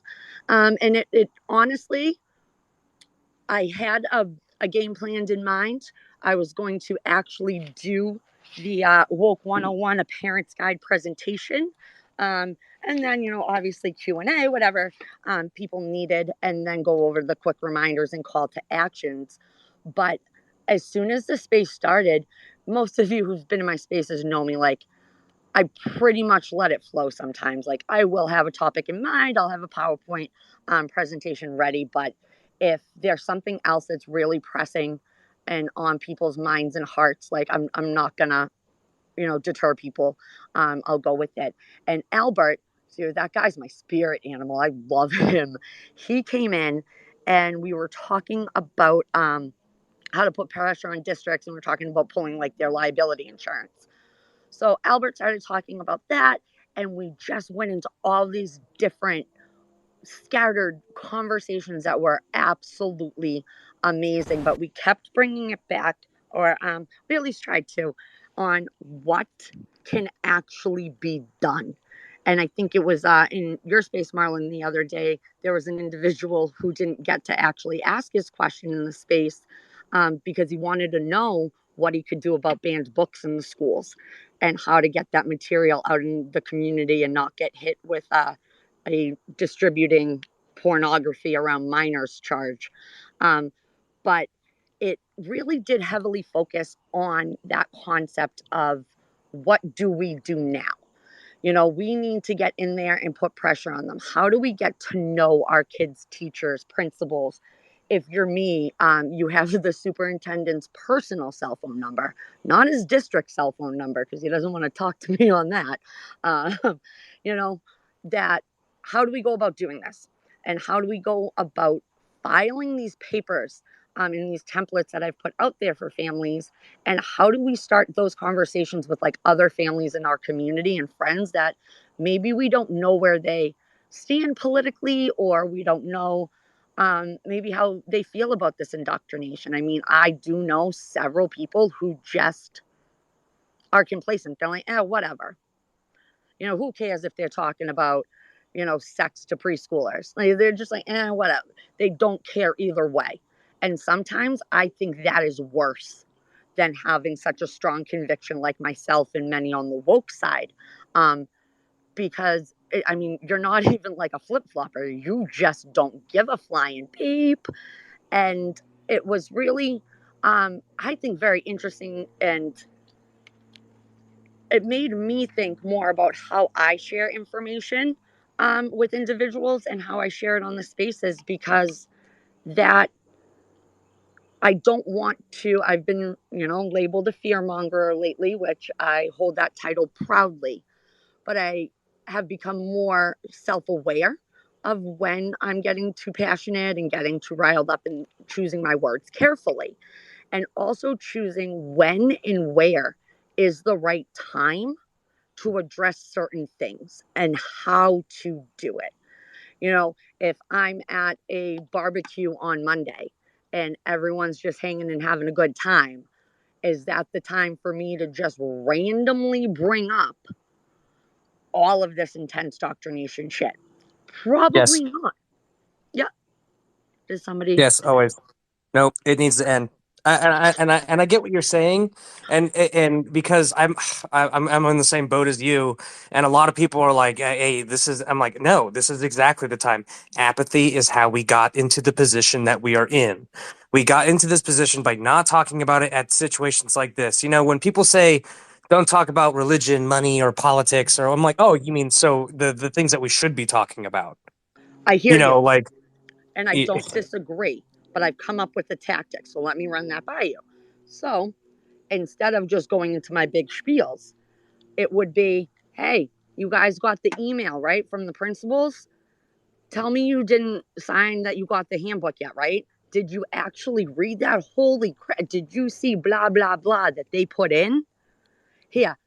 Speaker 2: And it honestly, I had a game planned in mind. I was going to actually do the Woke 101, a parent's guide presentation. And then, obviously Q&A, whatever people needed, and then go over the quick reminders and call to actions. But as soon as the space started, most of you who've been in my spaces know me, like, I pretty much let it flow sometimes. Like, I will have a topic in mind. I'll have a PowerPoint presentation ready. But if there's something else that's really pressing and on people's minds and hearts, like, I'm not going to, deter people. I'll go with it. And Albert, so that guy's my spirit animal. I love him. He came in and we were talking about how to put pressure on districts, and we're talking about pulling like their liability insurance. So Albert started talking about that, and we just went into all these different scattered conversations that were absolutely amazing. But we kept bringing it back, or we at least tried to, on what can actually be done. And I think it was in your space, Marlon, the other day, there was an individual who didn't get to actually ask his question in the space because he wanted to know what he could do about banned books in the schools and how to get that material out in the community and not get hit with a distributing pornography around minors charge. But it really did heavily focus on that concept of what do we do now? We need to get in there and put pressure on them. How do we get to know our kids, teachers, principals? If you're me, you have the superintendent's personal cell phone number, not his district cell phone number, because he doesn't want to talk to me on that. that how do we go about doing this? And how do we go about filing these papers in these templates that I've put out there for families? And how do we start those conversations with like other families in our community and friends that maybe we don't know where they stand politically, or we don't know maybe how they feel about this indoctrination. I mean, I do know several people who just are complacent. They're like, whatever. Who cares if they're talking about, sex to preschoolers? Like, they're just like, whatever. They don't care either way. And sometimes I think that is worse than having such a strong conviction like myself and many on the woke side. Because, you're not even like a flip-flopper. You just don't give a flying peep. And it was really, I think, very interesting, and it made me think more about how I share information with individuals and how I share it on the spaces, because that I don't want to. I've been, labeled a fearmonger lately, which I hold that title proudly, but I have become more self-aware of when I'm getting too passionate and getting too riled up, and choosing my words carefully, and also choosing when and where is the right time to address certain things and how to do it. If I'm at a barbecue on Monday and everyone's just hanging and having a good time, is that the time for me to just randomly bring up all of this intense doctrination shit?
Speaker 8: Yes.
Speaker 2: Probably not. Yeah. Does somebody?
Speaker 8: Yes, always. No, it needs to end. I get what you're saying, and because I'm on the same boat as you, and a lot of people are like, hey, this is. I'm like, no, this is exactly the time. Apathy is how we got into the position that we are in. We got into this position by not talking about it at situations like this. When people say, "Don't talk about religion, money, or politics," or I'm like, oh, you mean so the things that we should be talking about?
Speaker 2: I hear you,
Speaker 8: Like.
Speaker 2: and I don't disagree, but I've come up with a tactic. So let me run that by you. So instead of just going into my big spiels, it would be, hey, you guys got the email, right, from the principals? Tell me you didn't sign that you got the handbook yet, right? Did you actually read that? Holy crap. Did you see blah, blah, blah that they put in? Here,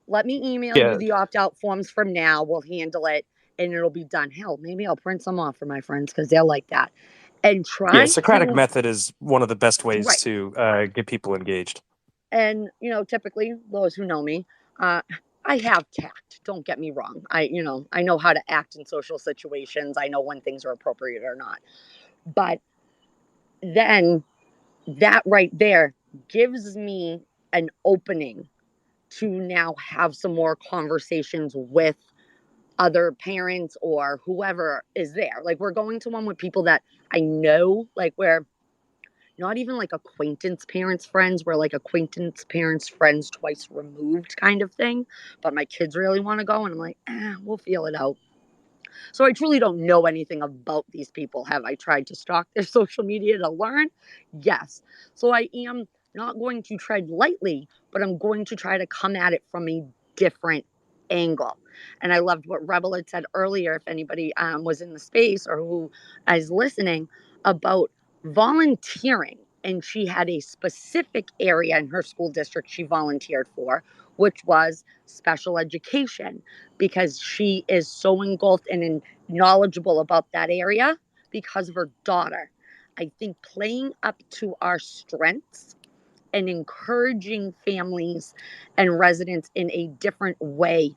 Speaker 2: let me email you the opt-out forms from now. We'll handle it and it'll be done. Hell, maybe I'll print some off for my friends because they're like that. And
Speaker 8: Yeah,
Speaker 2: try
Speaker 8: Socratic
Speaker 2: to,
Speaker 8: method is one of the best ways
Speaker 2: right.
Speaker 8: to get people engaged.
Speaker 2: And, typically those who know me, I have tact. Don't get me wrong. I know how to act in social situations. I know when things are appropriate or not. But then that right there gives me an opening to now have some more conversations with other parents or whoever is there. Like, we're going to one with people that I know, like, we're not even like acquaintance parents friends, we're like acquaintance parents friends twice removed kind of thing. But my kids really want to go, and I'm like, we'll feel it out. So I truly don't know anything about these people. Have I tried to stalk their social media to learn? Yes. So I am not going to tread lightly, but I'm going to try to come at it from a different angle. And I loved what Rebel had said earlier, if anybody was in the space or who is listening, about volunteering. And she had a specific area in her school district she volunteered for, which was special education, because she is so engulfed and knowledgeable about that area because of her daughter. I think playing up to our strengths and encouraging families and residents in a different way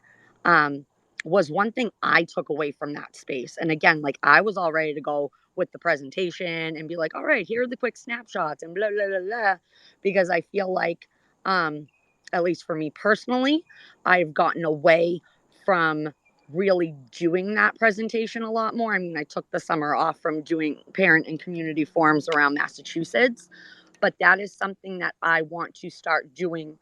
Speaker 2: was one thing I took away from that space. And again, like, I was all ready to go with the presentation and be like, all right, here are the quick snapshots and blah, blah, blah, blah. Because I feel like, at least for me personally, I've gotten away from really doing that presentation a lot more. I mean, I took the summer off from doing parent and community forums around Massachusetts, but that is something that I want to start doing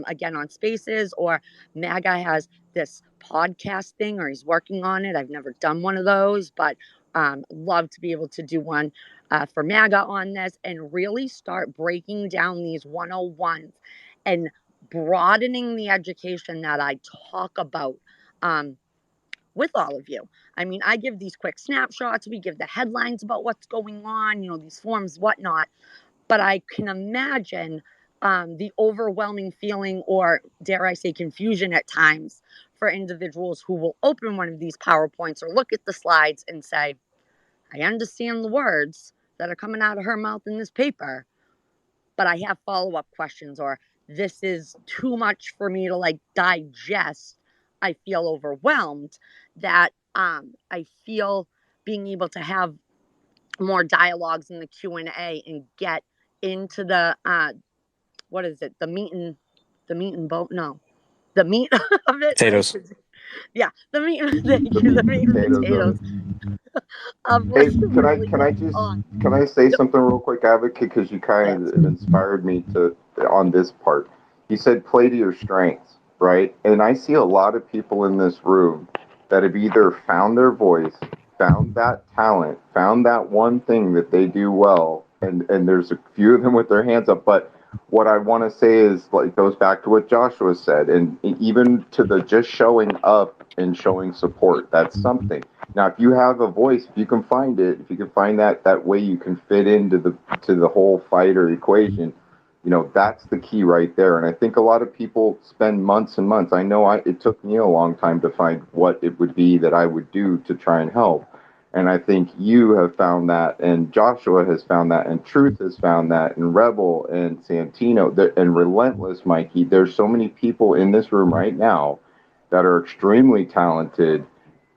Speaker 2: again on Spaces. Or MAGA has this podcast thing, or he's working on it. I've never done one of those, but love to be able to do one for MAGA on this and really start breaking down these 101s and broadening the education that I talk about. with all of you. I mean, I give these quick snapshots, we give the headlines about what's going on, these forms, whatnot. But I can imagine the overwhelming feeling, or dare I say, confusion at times for individuals who will open one of these PowerPoints or look at the slides and say, I understand the words that are coming out of her mouth in this paper, but I have follow-up questions, or this is too much for me to digest. I feel overwhelmed, that I feel being able to have more dialogues in the Q&A and get into the what is it, the meat and bone, no, the meat of it, right?
Speaker 8: Potatoes.
Speaker 2: Yeah, the meat.
Speaker 1: The
Speaker 2: Thank you,
Speaker 1: meat
Speaker 2: the
Speaker 1: and
Speaker 2: meat and
Speaker 1: potatoes of
Speaker 2: potatoes
Speaker 1: it.
Speaker 2: of
Speaker 1: Hey,
Speaker 2: what's
Speaker 1: can I
Speaker 2: really
Speaker 1: can I
Speaker 2: going
Speaker 1: just
Speaker 2: on.
Speaker 1: can I say
Speaker 2: Yep.
Speaker 1: something real quick, Advocate? Because you kind
Speaker 2: Yes.
Speaker 1: of inspired me to on this part. You said play to your strengths, right? And I see a lot of people in this room that have either found their voice, found that talent, found that one thing that they do well, and there's a few of them with their hands up. But what I want to say is, goes back to what Joshua said, and even to the just showing up and showing support. That's something. Now, if you have a voice, if you can find it, if you can find that way you can fit into the whole fight or equation, that's the key right there. And I think a lot of people spend months and months. I know it took me a long time to find what it would be that I would do to try and help. And I think you have found that, and Joshua has found that, and Truth has found that, and Rebel and Santino, and Relentless Mikey. There's so many people in this room right now that are extremely talented,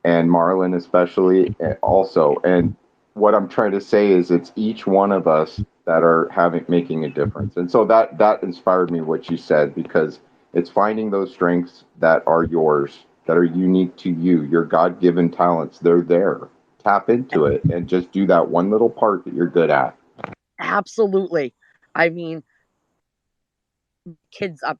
Speaker 1: and Marlon especially also. And what I'm trying to say is it's each one of us that are making a difference. And so that inspired me what you said, because it's finding those strengths that are yours, that are unique to you, your God-given talents. They're there. Tap into it and just do that one little part that you're good at.
Speaker 2: Absolutely. I mean, kids up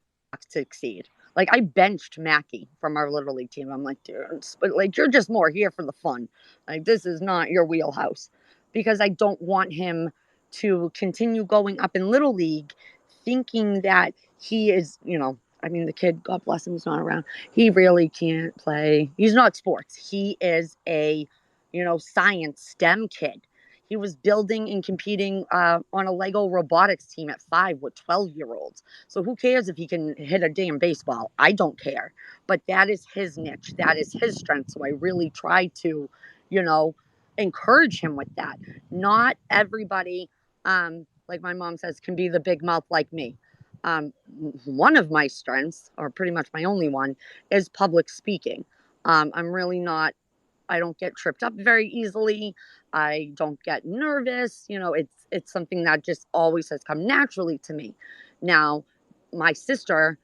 Speaker 2: to exceed. Like, I benched Mackie from our Little League team. I'm like, dude, but you're just more here for the fun. Like, this is not your wheelhouse, because I don't want him to continue going up in Little League thinking that he is, I mean, the kid, God bless him, he's not around. He really can't play. He's not sports. He is a, science STEM kid. He was building and competing on a Lego robotics team at 5 with 12-year-olds. So who cares if he can hit a damn baseball? I don't care. But that is his niche. That is his strength. So I really try to, encourage him with that. Not everybody, like my mom says, can be the big mouth like me. One of my strengths, or pretty much my only one, is public speaking. I'm really not, I don't get tripped up very easily. I don't get nervous. It's something that just always has come naturally to me. Now, my sister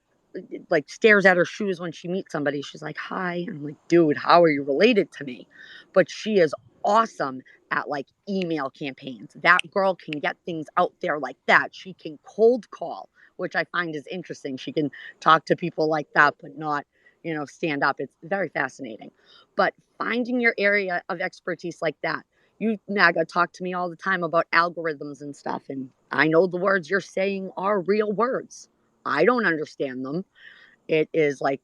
Speaker 2: stares at her shoes when she meets somebody. She's like, "Hi." I'm like, "Dude, how are you related to me?" But she is awesome at email campaigns. That girl can get things out there like that. She can cold call, which I find is interesting. She can talk to people like that, but not, stand up. It's very fascinating. But finding your area of expertise like that. You, Naga, talk to me all the time about algorithms and stuff, and I know the words you're saying are real words. I don't understand them. It is like,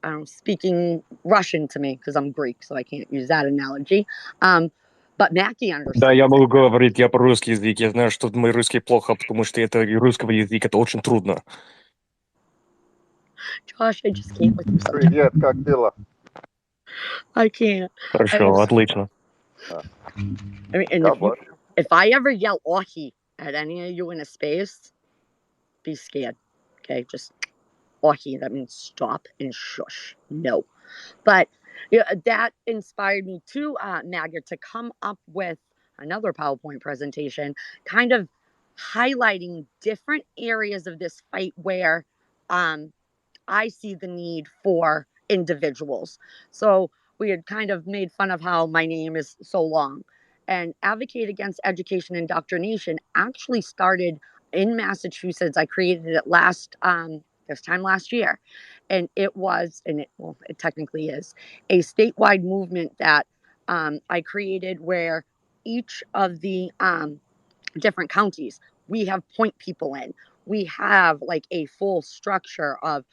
Speaker 2: I don't know, speaking Russian to me, because I'm Greek, so I can't use that analogy. But Mackie
Speaker 8: Да, я
Speaker 2: understands
Speaker 8: могу
Speaker 2: it.
Speaker 8: говорить, я по-русски язык. Я знаю, что мой русский плохо, потому что это русского языка, это очень трудно.
Speaker 2: Josh, I just can't with you sometimes.
Speaker 1: Привет, как дела?
Speaker 2: I can't.
Speaker 8: Хорошо, отлично.
Speaker 2: I mean, and
Speaker 1: God bless you.
Speaker 2: if I ever yell "Ohi" at any of you in a space, be scared. Okay, just "Ohi." That means stop and shush. No. But that inspired me too, Maggot, to come up with another PowerPoint presentation, kind of highlighting different areas of this fight where I see the need for individuals. So we had kind of made fun of how my name is so long. And Advocate Against Education Indoctrination actually started in Massachusetts. I created it this time last year. And it was, it technically is, a statewide movement that I created, where each of the different counties, we have point people in. We have a full structure of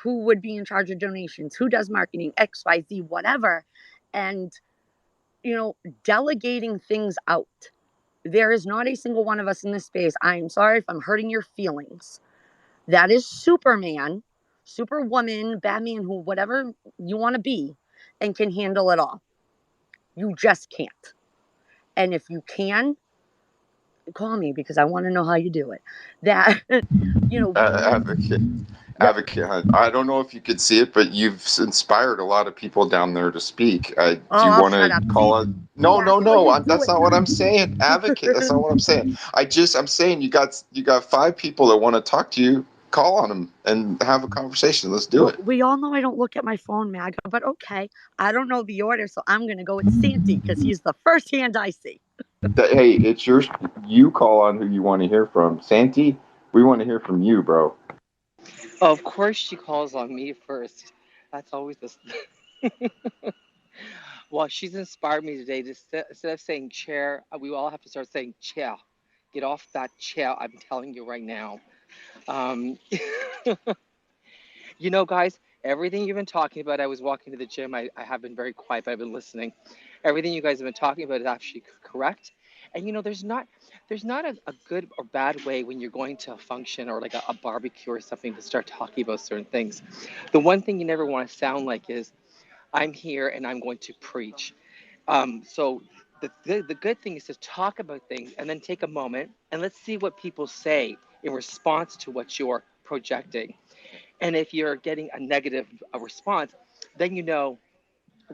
Speaker 2: who would be in charge of donations, who does marketing, XYZ, whatever. And, delegating things out. There is not a single one of us in this space. I'm sorry if I'm hurting your feelings. That is Superman, Superwoman, Batman, who, whatever you want to be, and can handle it all. You just can't. And if you can, call me because I want to know how you do it. That,
Speaker 1: Advocate, I don't know if you could see it, but you've inspired a lot of people down there to speak. Do you
Speaker 2: I'll
Speaker 1: want
Speaker 2: shut
Speaker 1: to
Speaker 2: up.
Speaker 1: call
Speaker 2: See,
Speaker 1: it? No,
Speaker 2: that's the way you do
Speaker 1: that's
Speaker 2: it
Speaker 1: not what
Speaker 2: now.
Speaker 1: I'm saying. Advocate, that's not what I'm saying. I'm saying you got 5 people that want to talk to you. Call on them and have a conversation. Let's do it.
Speaker 2: We all know I don't look at my phone, Maga, but okay. I don't know the order, so I'm going to go with Santi because he's the first hand I see.
Speaker 1: Hey, it's yours. You call on who you want to hear from. Santi, we want to hear from you, bro.
Speaker 13: Of course, she calls on me first. That's always the. Well, she's inspired me today. Instead of saying chair, we all have to start saying chair. Get off that chair. I'm telling you right now. Um, guys, everything you've been talking about, I was walking to the gym. I have been very quiet, but I've been listening. Everything you guys have been talking about is actually correct. And there's not a good or bad way when you're going to a function or like a barbecue or something to start talking about certain things. The one thing you never want to sound like is, I'm here and I'm going to preach. So the good thing is to talk about things and then take a moment and let's see what people say in response to what you're projecting. And if you're getting a negative response, then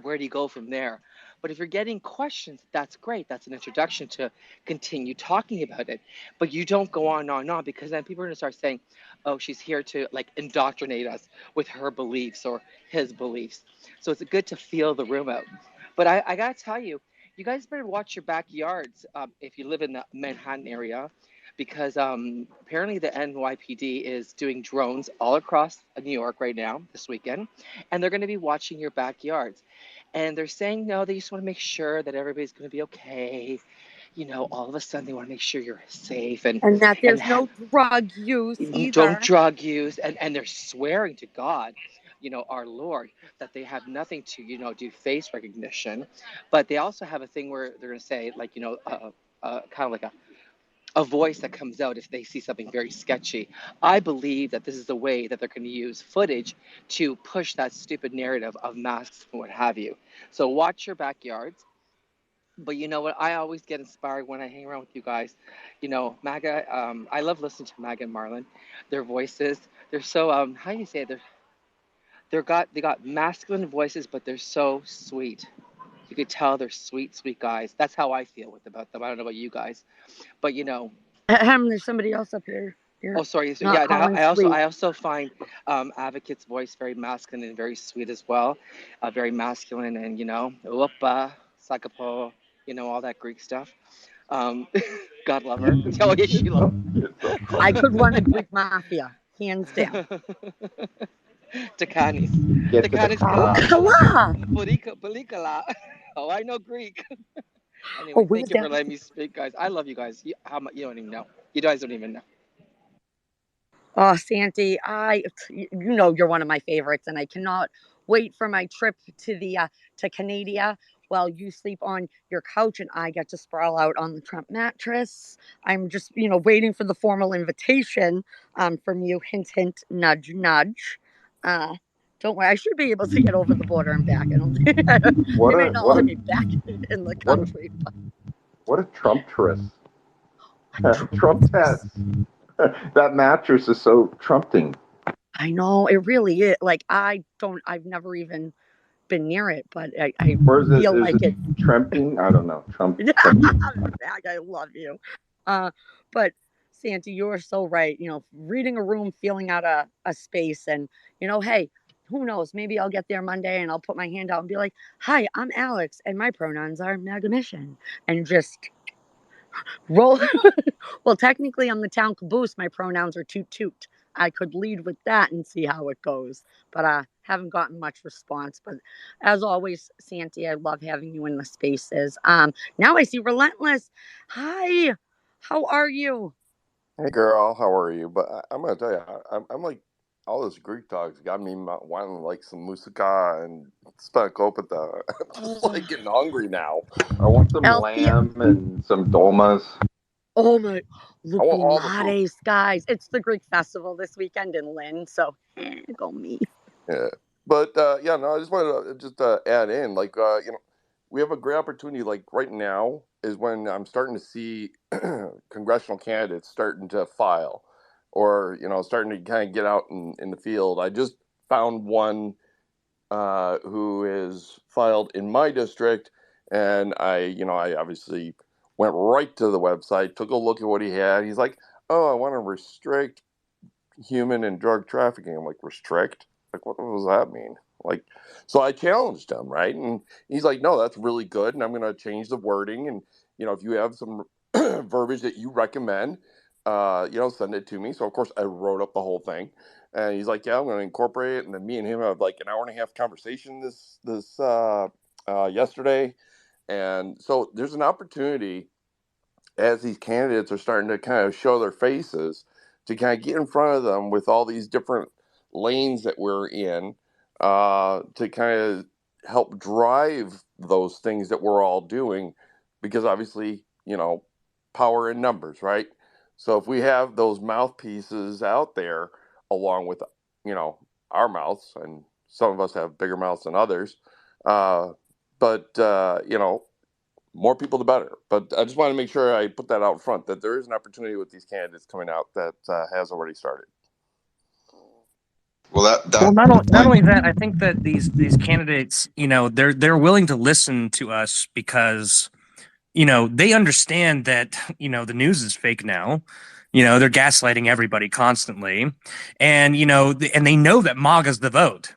Speaker 13: where do you go from there? But if you're getting questions, that's great. That's an introduction to continue talking about it. But you don't go on, because then people are going to start saying, oh, she's here to like indoctrinate us with her beliefs or his beliefs. So it's good to feel the room out. But I got to tell you, you guys better watch your backyards if you live in the Manhattan area, because apparently the NYPD is doing drones all across New York right now this weekend, and they're going to be watching your backyards. And they're saying no, they just want to make sure that everybody's going to be okay. All of a sudden they want to make sure you're safe and
Speaker 2: that
Speaker 13: and
Speaker 2: there's no drug use
Speaker 13: don't
Speaker 2: either.
Speaker 13: drug use. And they're swearing to God, our Lord, that they have nothing to, do face recognition. But they also have a thing where they're going to say, like, kind of like a voice that comes out if they see something very sketchy. I believe that this is the way that they're going to use footage to push that stupid narrative of masks and what have you. So watch your backyards. But you know what? I always get inspired when I hang around with you guys. MAGA, I love listening to MAGA and Marlon. Their voices, they're so, how do you say it? They got masculine voices, but they're so sweet. You could tell they're sweet, sweet guys. That's how I feel about them. I don't know about you guys. But
Speaker 2: There's somebody else up here.
Speaker 13: oh, sorry. So,
Speaker 2: Not
Speaker 13: yeah,
Speaker 2: calling sweet.
Speaker 13: I also find Advocate's voice very masculine and very sweet as well. Very masculine and Upa, Sakapo, all that Greek stuff. God love her. Oh, yes, she loves.
Speaker 2: I could run a Greek mafia, hands down.
Speaker 13: Takanis.
Speaker 1: Get to the
Speaker 2: Kala.
Speaker 13: Pelikala. Oh, I know Greek.
Speaker 2: Oh,
Speaker 13: Anyway,
Speaker 2: where's
Speaker 13: thank you for
Speaker 2: that?
Speaker 13: letting me speak, guys. I love you guys. How much you don't even know. You guys don't even know.
Speaker 2: Oh, Santi, you're one of my favorites, and I cannot wait for my trip to the to Canada. While you sleep on your couch and I get to sprawl out on the Trump mattress. I'm just, waiting for the formal invitation from you. Hint, hint, nudge, nudge. Uh, don't worry, I should be able to get over the border and back. They may not let me back in the country.
Speaker 1: What a Trump-tress. Trump test. That mattress is so Trumpting.
Speaker 2: I know, it really is. Like, I've never even been near it, but I
Speaker 1: Or is
Speaker 2: feel like it.
Speaker 1: Trumping? I don't know. Trump.
Speaker 2: I love you. But Santi, you're so right. Reading a room, feeling out a space, and hey, who knows? Maybe I'll get there Monday and I'll put my hand out and be like, "Hi, I'm Alex, and my pronouns are Magamission," and just roll. Well, technically, I'm the town caboose. My pronouns are toot toot. I could lead with that and see how it goes, but I haven't gotten much response. But as always, Santi, I love having you in the spaces. Now I see Relentless. Hi, how are you?
Speaker 11: Hey girl, how are you? But I'm gonna tell you, I'm like all this Greek talk's got me wanting like some moussaka and spanakopita. I'm just like getting hungry now.
Speaker 1: I want some
Speaker 2: Althea.
Speaker 1: lamb and some dolmas.
Speaker 2: Oh my,
Speaker 11: I want all the food.
Speaker 2: Lupinades, guys. It's the Greek festival this weekend in Lynn, so go me.
Speaker 11: Yeah, but yeah, no, I just wanted to just add in, like, we have a great opportunity. Like right now is when I'm starting to see congressional candidates starting to file, or starting to kind of get out in the field. I just found one who is filed in my district, and I obviously went right to the website, took a look at what he had. He's like, "Oh, I want to restrict human and drug trafficking." I'm like, restrict? Like, what does that mean? Like, so I challenged him, right? And he's like, no, that's really good, and I'm going to change the wording. And if you have some verbiage that you recommend, send it to me. So of course I wrote up the whole thing, and he's like, yeah, I'm going to incorporate it. And then me and him have like an hour and a half conversation this yesterday, and so there's an opportunity as these candidates are starting to kind of show their faces to kind of get in front of them with all these different lanes that we're in, to kind of help drive those things that we're all doing, because obviously, power in numbers, right? So if we have those mouthpieces out there along with, our mouths, and some of us have bigger mouths than others, but more people the better. But I just want to make sure I put that out front, that there is an opportunity with these candidates coming out that has already started.
Speaker 1: Well,
Speaker 8: Well, not only that, I think that these candidates, they're willing to listen to us because, they understand that, the news is fake now. They're gaslighting everybody constantly, and and they know that MAGA's the vote.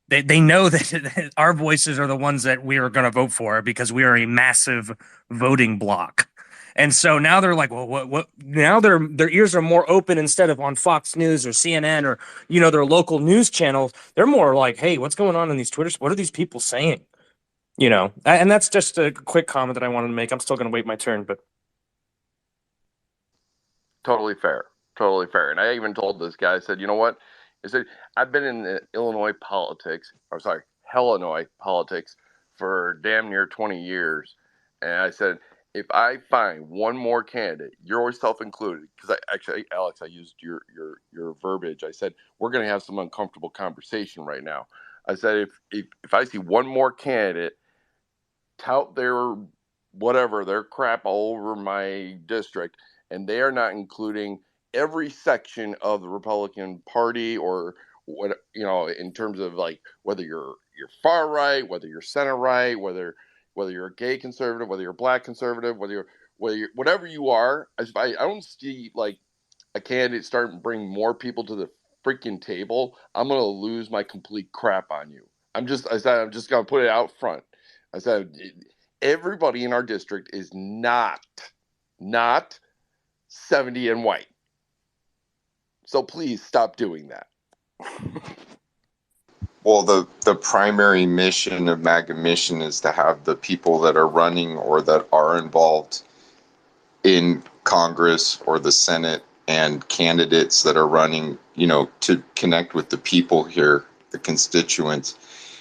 Speaker 8: They know that our voices are the ones that we are going to vote for because we are a massive voting bloc. And so now they're like, well, what? Now their ears are more open. Instead of on Fox News or CNN or their local news channels, they're more like, hey, what's going on in these Twitters? What are these people saying? And that's just a quick comment that I wanted to make. I'm still going to wait my turn, but
Speaker 11: Totally fair. Totally fair. And I even told this guy, I said, you know what? I said, I've been in Illinois politics, Illinois politics for damn near 20 years. And I said, if I find one more candidate, yourself included, because Alex, I used your verbiage. I said, we're going to have some uncomfortable conversation right now. I said, if I see one more candidate tout their crap all over my district, and they are not including every section of the Republican Party, or what, in terms of like whether you're far right, whether you're center right, whether you're a gay conservative, whether you're a black conservative, whatever you are. I don't see like a candidate starting to bring more people to the freaking table, I'm gonna lose my complete crap on you. I'm just gonna put it out front. I said everybody in our district is not 70 and white. So please stop doing that.
Speaker 1: Well, the primary mission of MAGA Mission is to have the people that are running or that are involved in Congress or the Senate, and candidates that are running, to connect with the people here, the constituents.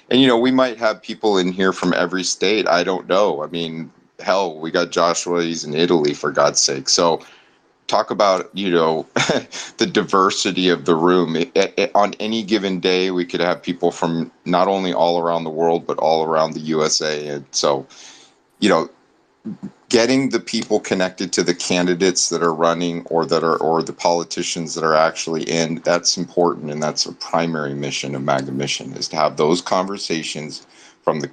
Speaker 1: And, we might have people in here from every state. I don't know. I mean, hell, we got Joshua, he's in Italy, for God's sake. So talk about, the diversity of the room. On any given day, we could have people from not only all around the world, but all around the USA. And so, getting the people connected to the candidates that are running or the politicians that are actually in, that's important. And that's a primary mission of MAGA Mission, is to have those conversations from the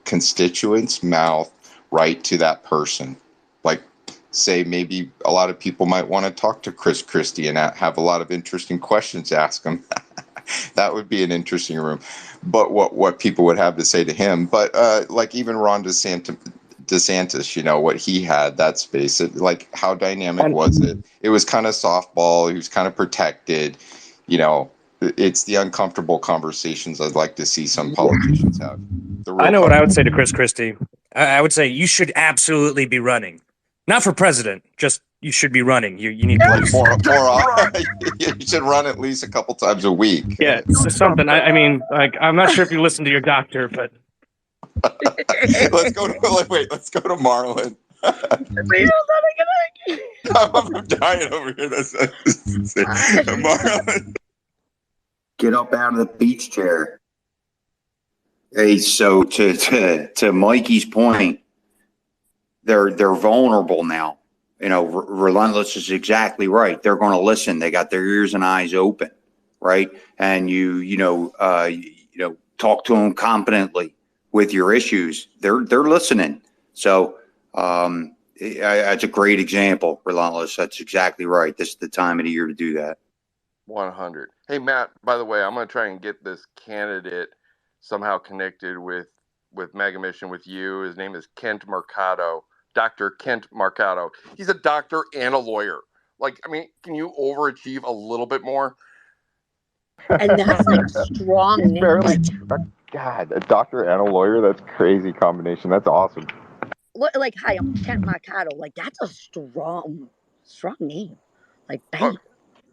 Speaker 1: constituent's mouth right to that person. Like, say, maybe a lot of people might want to talk to Chris Christie and have a lot of interesting questions to ask him. That would be an interesting room. But what people would have to say to him. But like even Ron DeSantis, what he had, that space, like how dynamic was it? It was kind of softball. He was kind of protected. It's the uncomfortable conversations I'd like to see some politicians have.
Speaker 8: I know what I would say to Chris Christie. I would say you should absolutely be running, not for president, just you should be running. You need to lose.
Speaker 1: You should run at least a couple times a week.
Speaker 8: Yeah, it's something. I mean, like, I'm not sure if you listen to your doctor, but
Speaker 1: Let's go to Marlon. I'm dying over here. Marlon.
Speaker 4: Get up out of the beach chair. Hey, so to Mikey's point, they're vulnerable now. You know, Relentless is exactly right. They're going to listen. They got their ears and eyes open, right? And you talk to them competently with your issues. They're listening. So that's a great example, Relentless. That's exactly right. This is the time of the year to do that.
Speaker 11: 100. Hey, Matt, by the way, I'm going to try and get this candidate somehow connected with Mega Mission with you. His name is Kent Mercado, Dr. Kent Mercado. He's a doctor and a lawyer. Like, I mean, can you overachieve a little bit more?
Speaker 2: And that's like strong.
Speaker 1: God, a doctor and a lawyer, that's crazy combination. That's awesome.
Speaker 2: Like, hi, I'm Kent Mercado. Like, that's a strong name. Like, bam.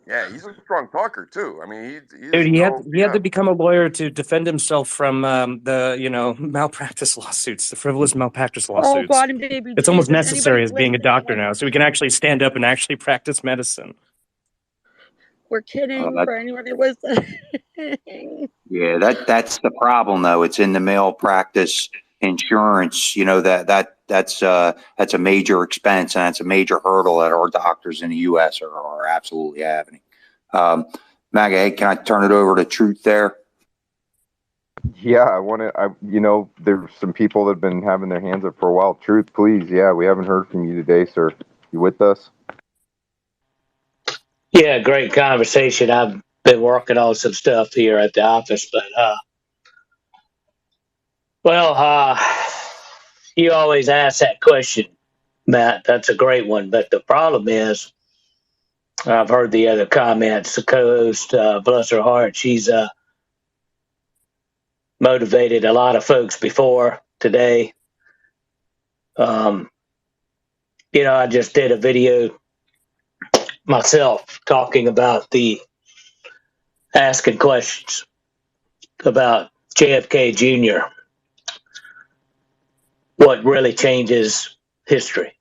Speaker 11: Yeah, he's a strong talker too. I mean,
Speaker 8: dude, he had to become a lawyer to defend himself from the malpractice lawsuits, the frivolous malpractice lawsuits.
Speaker 2: Oh God, and baby,
Speaker 8: it's almost necessary as being a doctor now, so we can actually stand up and actually practice medicine.
Speaker 2: We're kidding for anybody listening.
Speaker 4: Yeah, that's the problem though. It's in the malpractice insurance. You know, that's a major expense, and that's a major hurdle that our doctors in the U.S. are absolutely having. Maga, hey, can I turn it over to Truth there?
Speaker 1: Yeah, there's some people that have been having their hands up for a while. Truth, please. Yeah, we haven't heard from you today, sir. You with us?
Speaker 14: Yeah, great conversation. I've been working on some stuff here at the office, but you always ask that question, Matt. That's a great one. But the problem is, I've heard the other comments. The co-host, bless her heart, she's motivated a lot of folks before today. I just did a video myself talking about asking questions about JFK Jr. What really changes history.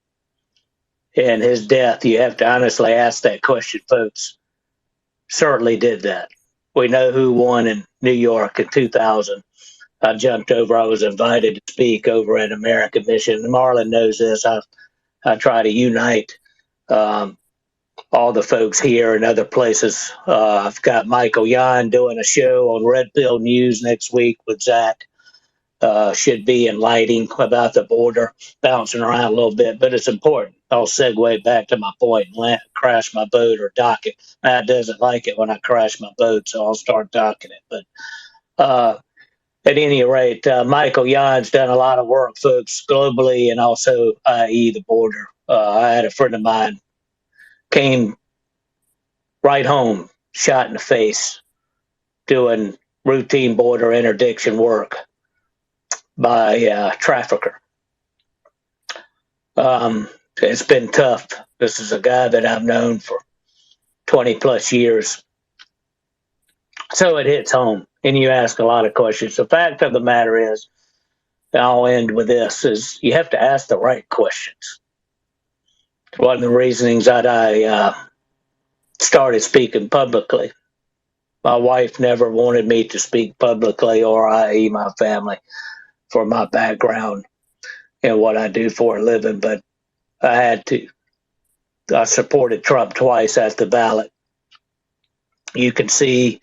Speaker 14: And his death, you have to honestly ask that question, folks. Certainly did that. We know who won in New York in 2000. I jumped over. I was invited to speak over at American Mission. Marlon knows this. I try to unite all the folks here and other places. I've got Michael Yan doing a show on Red Pill News next week with Zach. Should be enlightening about the border, bouncing around a little bit, but it's important. I'll segue back to my point and crash my boat or dock it. Matt doesn't like it when I crash my boat, so I'll start docking it. But at any rate, Michael Yan's done a lot of work, folks, globally and also, i.e., the border. I had a friend of mine came right home, shot in the face, doing routine border interdiction work by a trafficker. It's been tough. This is a guy that I've known for 20 plus years. So it hits home, and you ask a lot of questions. The fact of the matter is, and I'll end with this, is you have to ask the right questions. One of the reasonings that I started speaking publicly. My wife never wanted me to speak publicly, or i.e. my family, for my background and what I do for a living, but I had to. I supported Trump twice at the ballot. You can see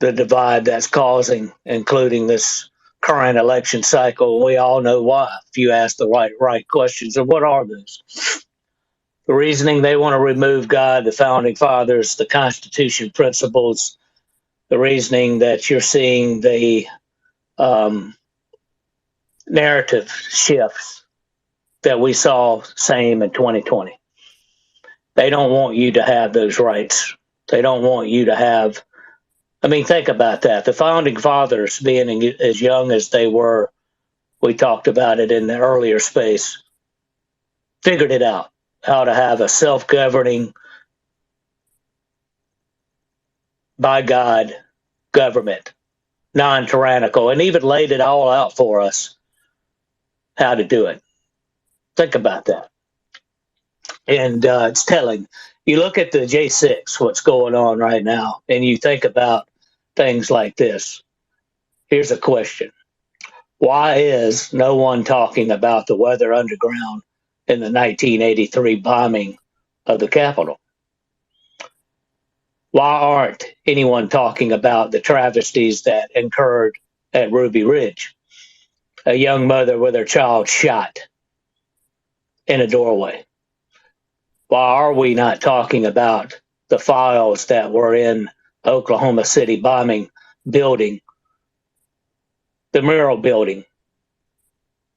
Speaker 14: the divide that's causing, including this current election cycle. We all know why, if you ask the right questions. And what are those? The reasoning they want to remove God, the founding fathers, the Constitution principles, the reasoning that you're seeing the narrative shifts that we saw same in 2020. They don't want you to have those rights. They don't want you to have, think about that. The founding fathers, being as young as they were, we talked about it in the earlier space, figured it out. how to have a self-governing, by God, government, non-tyrannical, and even laid it all out for us how to do it. Think about that. And it's telling. You look at the J6, what's going on right now, and you think about things like this. Here's a question. Why is no one talking about the Weather Underground in the 1983 bombing of the Capitol? Why aren't anyone talking about the travesties that occurred at Ruby Ridge? A young mother with her child shot in a doorway. Why are we not talking about the files that were in Oklahoma City bombing building, the mural building,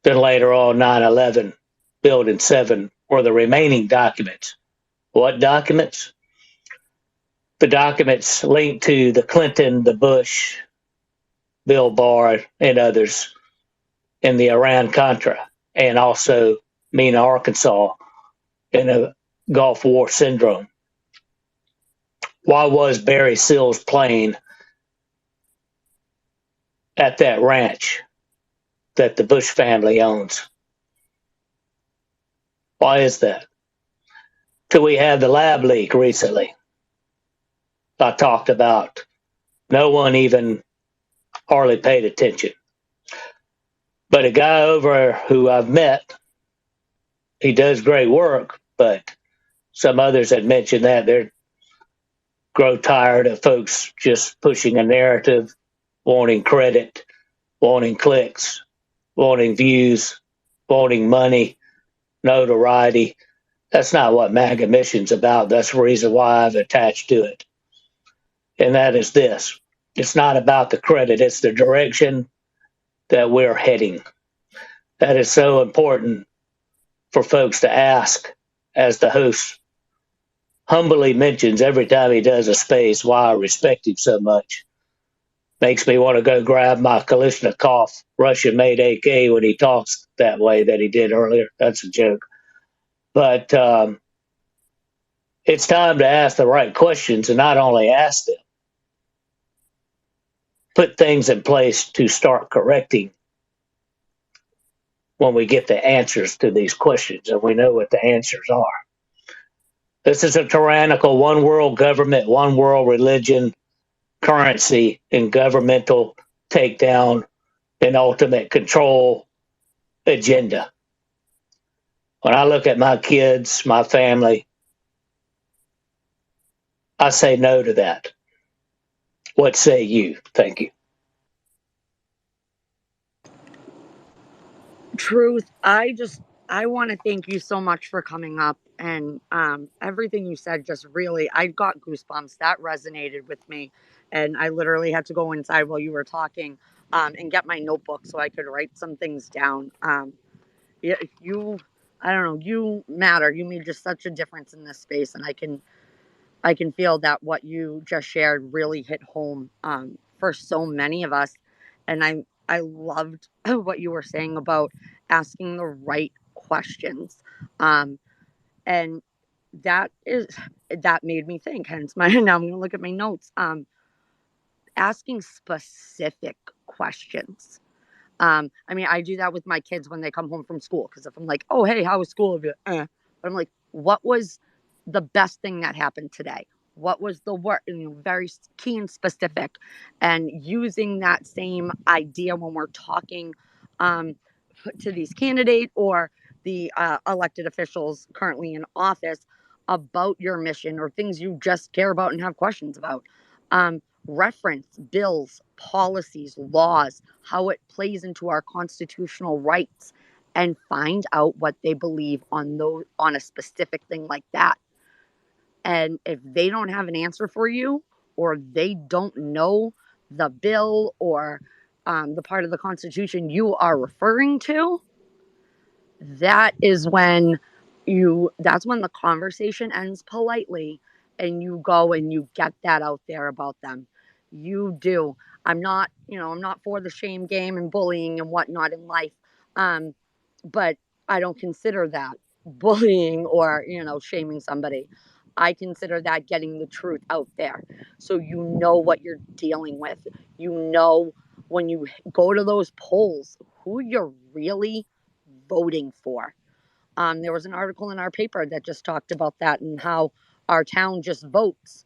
Speaker 14: then later on 9/11 building 7 were the remaining documents? What documents? The documents linked to the Clinton, the Bush, Bill Barr, and others in the Iran-Contra, and also Mena, Arkansas, in a Gulf War syndrome. Why was Barry Seals' plane at that ranch that the Bush family owns? Why is that? Till we had the lab leak recently, I talked about. No one even hardly paid attention. But a guy over who I've met, he does great work, but some others had mentioned that they're grow tired of folks just pushing a narrative, wanting credit, wanting clicks, wanting views, wanting money, notoriety. That's not what MAGA mission's about. That's the reason why I've attached to it. And that is this. It's not about the credit, it's the direction that we're heading. That is so important for folks to ask, as the host humbly mentions every time he does a space why I respect him so much. Makes me want to go grab my Kalashnikov Russian-made AK when he talks that way that he did earlier. That's a joke. But it's time to ask the right questions and not only ask them, put things in place to start correcting when we get the answers to these questions and we know what the answers are. This is a tyrannical one world government, one world religion, currency, and governmental takedown and ultimate control agenda. When I look at my kids, my family, I say no to that. What say you? Thank you.
Speaker 2: Truth, I want to thank you so much for coming up, and everything you said just really, I got goosebumps. That resonated with me, and I literally had to go inside while you were talking, and get my notebook so I could write some things down. Yeah, I don't know, you matter. You made just such a difference in this space, and I can feel that what you just shared really hit home, for so many of us. And I loved what you were saying about asking the right questions, and that is that made me think. Hence, my now I'm going to look at my notes. Asking specific questions. I mean, I do that with my kids when they come home from school. Because if I'm like, "Oh, hey, how was school?" But I'm like, "What was the best thing that happened today? What was the work?" Very key and specific, and using that same idea when we're talking, um, to these candidates or the elected officials currently in office about your mission or things you just care about and have questions about. Reference bills, policies, laws, how it plays into our constitutional rights, and find out what they believe on a specific thing like that. And if they don't have an answer for you, or they don't know the bill or the part of the Constitution you are referring to, that's when the conversation ends politely, and you go and you get that out there about them. You do. I'm not for the shame game and bullying and whatnot in life. But I don't consider that bullying or, shaming somebody. I consider that getting the truth out there. So you know what you're dealing with. You know when you go to those polls who you're really voting for. There was an article in our paper that just talked about that and how our town just votes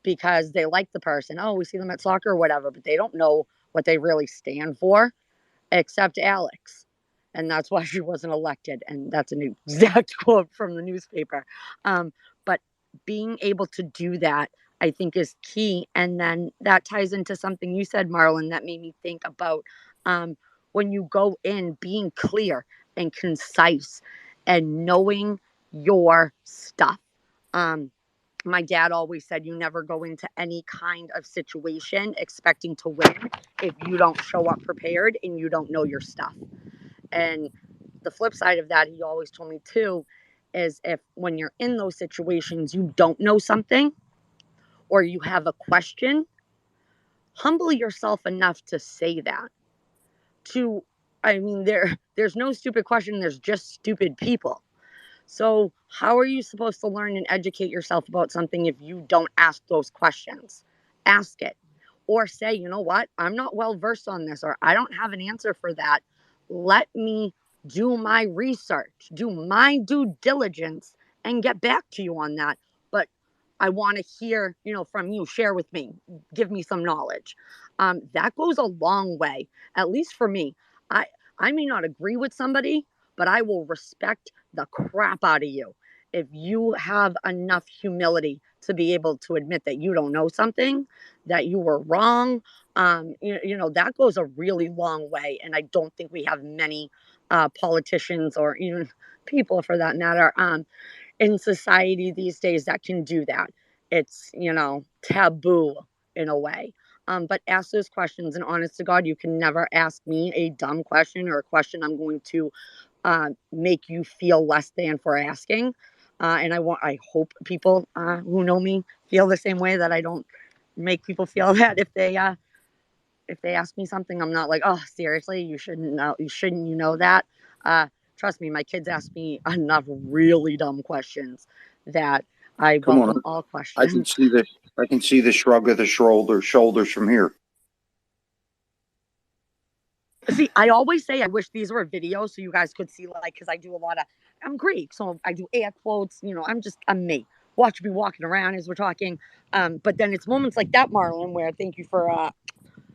Speaker 2: because they like the person. Oh, we see them at soccer or whatever, but they don't know what they really stand for, except Alex. And that's why she wasn't elected. And that's an exact quote from the newspaper. But being able to do that, I think, is key. And then that ties into something you said, Marlon, that made me think about when you go in, being clear and concise and knowing your stuff. My dad always said you never go into any kind of situation expecting to win if you don't show up prepared and you don't know your stuff. And the flip side of that, he always told me too, is if when you're in those situations you don't know something or you have a question, humble yourself enough to say that. To I mean there's no stupid question, there's just stupid people. So, how are you supposed to learn and educate yourself about something if you don't ask those questions? Ask it. Or say, you know what? I'm not well versed on this, or I don't have an answer for that. Let me do my research, do my due diligence, and get back to you on that. But I want to hear, from you. Share with me. Give me some knowledge. That goes a long way, at least for me. I, I may not agree with somebody, but I will respect the crap out of you if you have enough humility to be able to admit that you don't know something, that you were wrong. That goes a really long way. And I don't think we have many politicians or even people for that matter in society these days that can do that. It's, taboo in a way. But ask those questions. And honest to God, you can never ask me a dumb question or a question I'm going to make you feel less than for asking. And I hope people who know me feel the same way, that I don't make people feel that if they ask me something, I'm not like, oh, seriously, you shouldn't know, that. Trust me, my kids ask me enough really dumb questions that I
Speaker 4: Come on,
Speaker 2: welcome all
Speaker 4: I can
Speaker 2: questions.
Speaker 4: see the shrug of the shoulders from here.
Speaker 2: See, I always say I wish these were videos so you guys could see, because I do I'm Greek, so I do air quotes, I'm me. Watch me walking around as we're talking. But then it's moments like that, Marlon, where thank you for a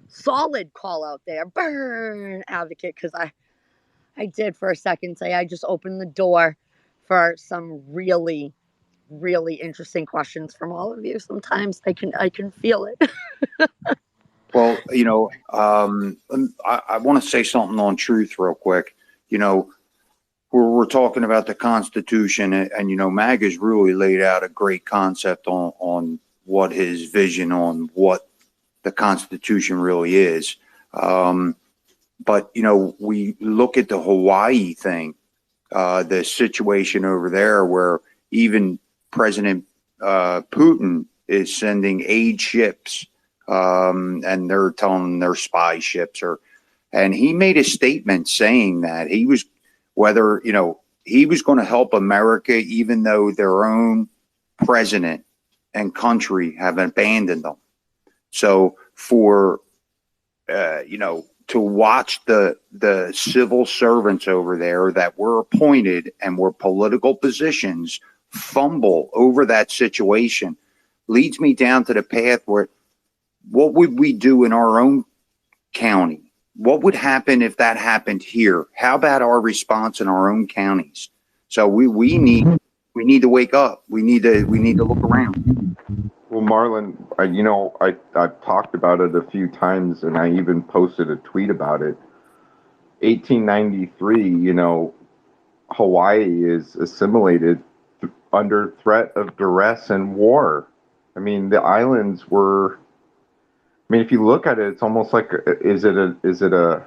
Speaker 2: solid call out there. Burn advocate, because I did for a second say I just opened the door for some really, really interesting questions from all of you. Sometimes I can feel it.
Speaker 4: Well, I want to say something on truth real quick. We're talking about the Constitution, and MAGA's really laid out a great concept on what his vision on what the Constitution really is. But we look at the Hawaii thing, the situation over there, where even President Putin is sending aid ships, and they're telling them they're spy ships, and he made a statement saying that he was going to help America, even though their own president and country have abandoned them. So for to watch the civil servants over there that were appointed and were political positions fumble over that situation leads me down to the path where, what would we do in our own county? What would happen if that happened here? How about our response in our own counties? So we need to wake up. We need to look around.
Speaker 1: Well, Marlon, I've talked about it a few times, and I even posted a tweet about it. 1893, Hawaii is assimilated under threat of duress and war. I mean, the islands were. I mean, if you look at it, it's almost like is it a?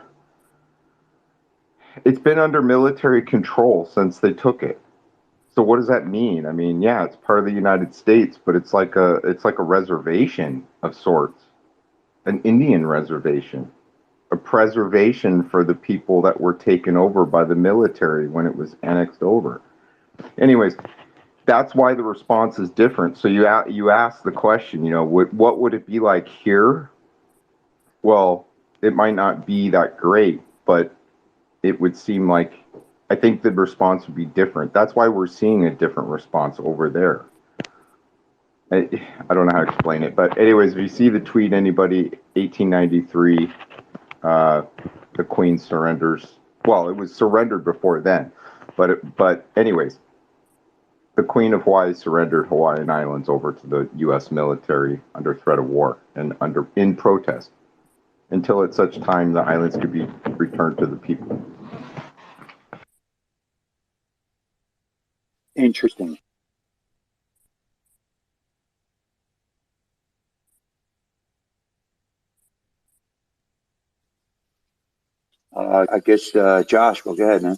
Speaker 1: It's been under military control since they took it. So what does that mean? I mean, yeah, it's part of the United States, but it's like a reservation of sorts, an Indian reservation, a preservation for the people that were taken over by the military when it was annexed over. Anyways, that's why the response is different. So you ask the question, what would it be like here? Well, it might not be that great, but it would seem like I think the response would be different. That's why we're seeing a different response over there. I don't know how to explain it, but anyways, if you see the tweet, anybody, 1893, the Queen surrenders. Well, it was surrendered before then, but anyways, the Queen of Hawaii surrendered Hawaiian Islands over to the U.S. military under threat of war and in protest until at such time the islands could be returned to the people.
Speaker 4: Interesting. I guess Josh, well, go ahead, man.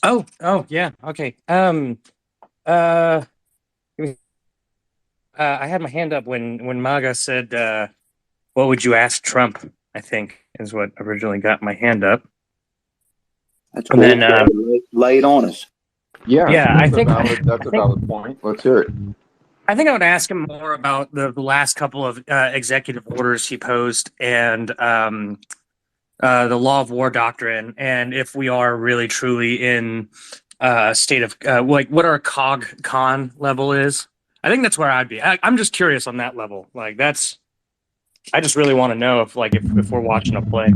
Speaker 8: Oh, yeah. Okay. I had my hand up when Maga said, "What would you ask Trump?" I think is what originally got my hand up.
Speaker 4: That's cool.
Speaker 8: And then
Speaker 4: lay it on us.
Speaker 1: Yeah,
Speaker 8: I
Speaker 1: that's
Speaker 8: think
Speaker 1: a valid point. Let's hear it.
Speaker 8: I think I would ask him more about the last couple of executive orders he posed and the law of war doctrine, and if we are really truly in a state of like what our con level is. I think that's where I'd be. I'm just curious on that level. Like I just really want to know if we're watching a play.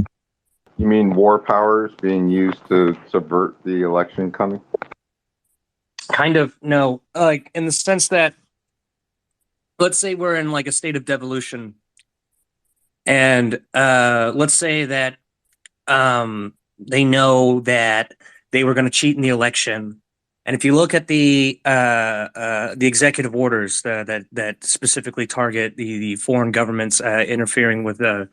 Speaker 1: You mean war powers being used to subvert the election coming?
Speaker 8: Kind of, no. Like in the sense that, let's say we're in like a state of devolution, and let's say that they know that they were going to cheat in the election, and if you look at the executive orders that specifically target the foreign governments interfering with the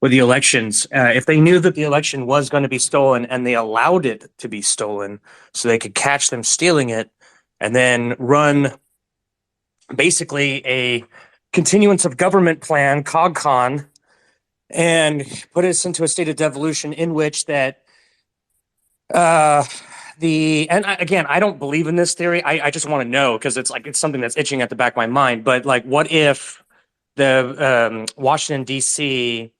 Speaker 8: elections, if they knew that the election was going to be stolen and they allowed it to be stolen so they could catch them stealing it and then run basically a continuance of government plan, COGCON, and put us into a state of devolution in which that again, I don't believe in this theory. I just want to know because it's something that's itching at the back of my mind. But like, what if the Washington D.C.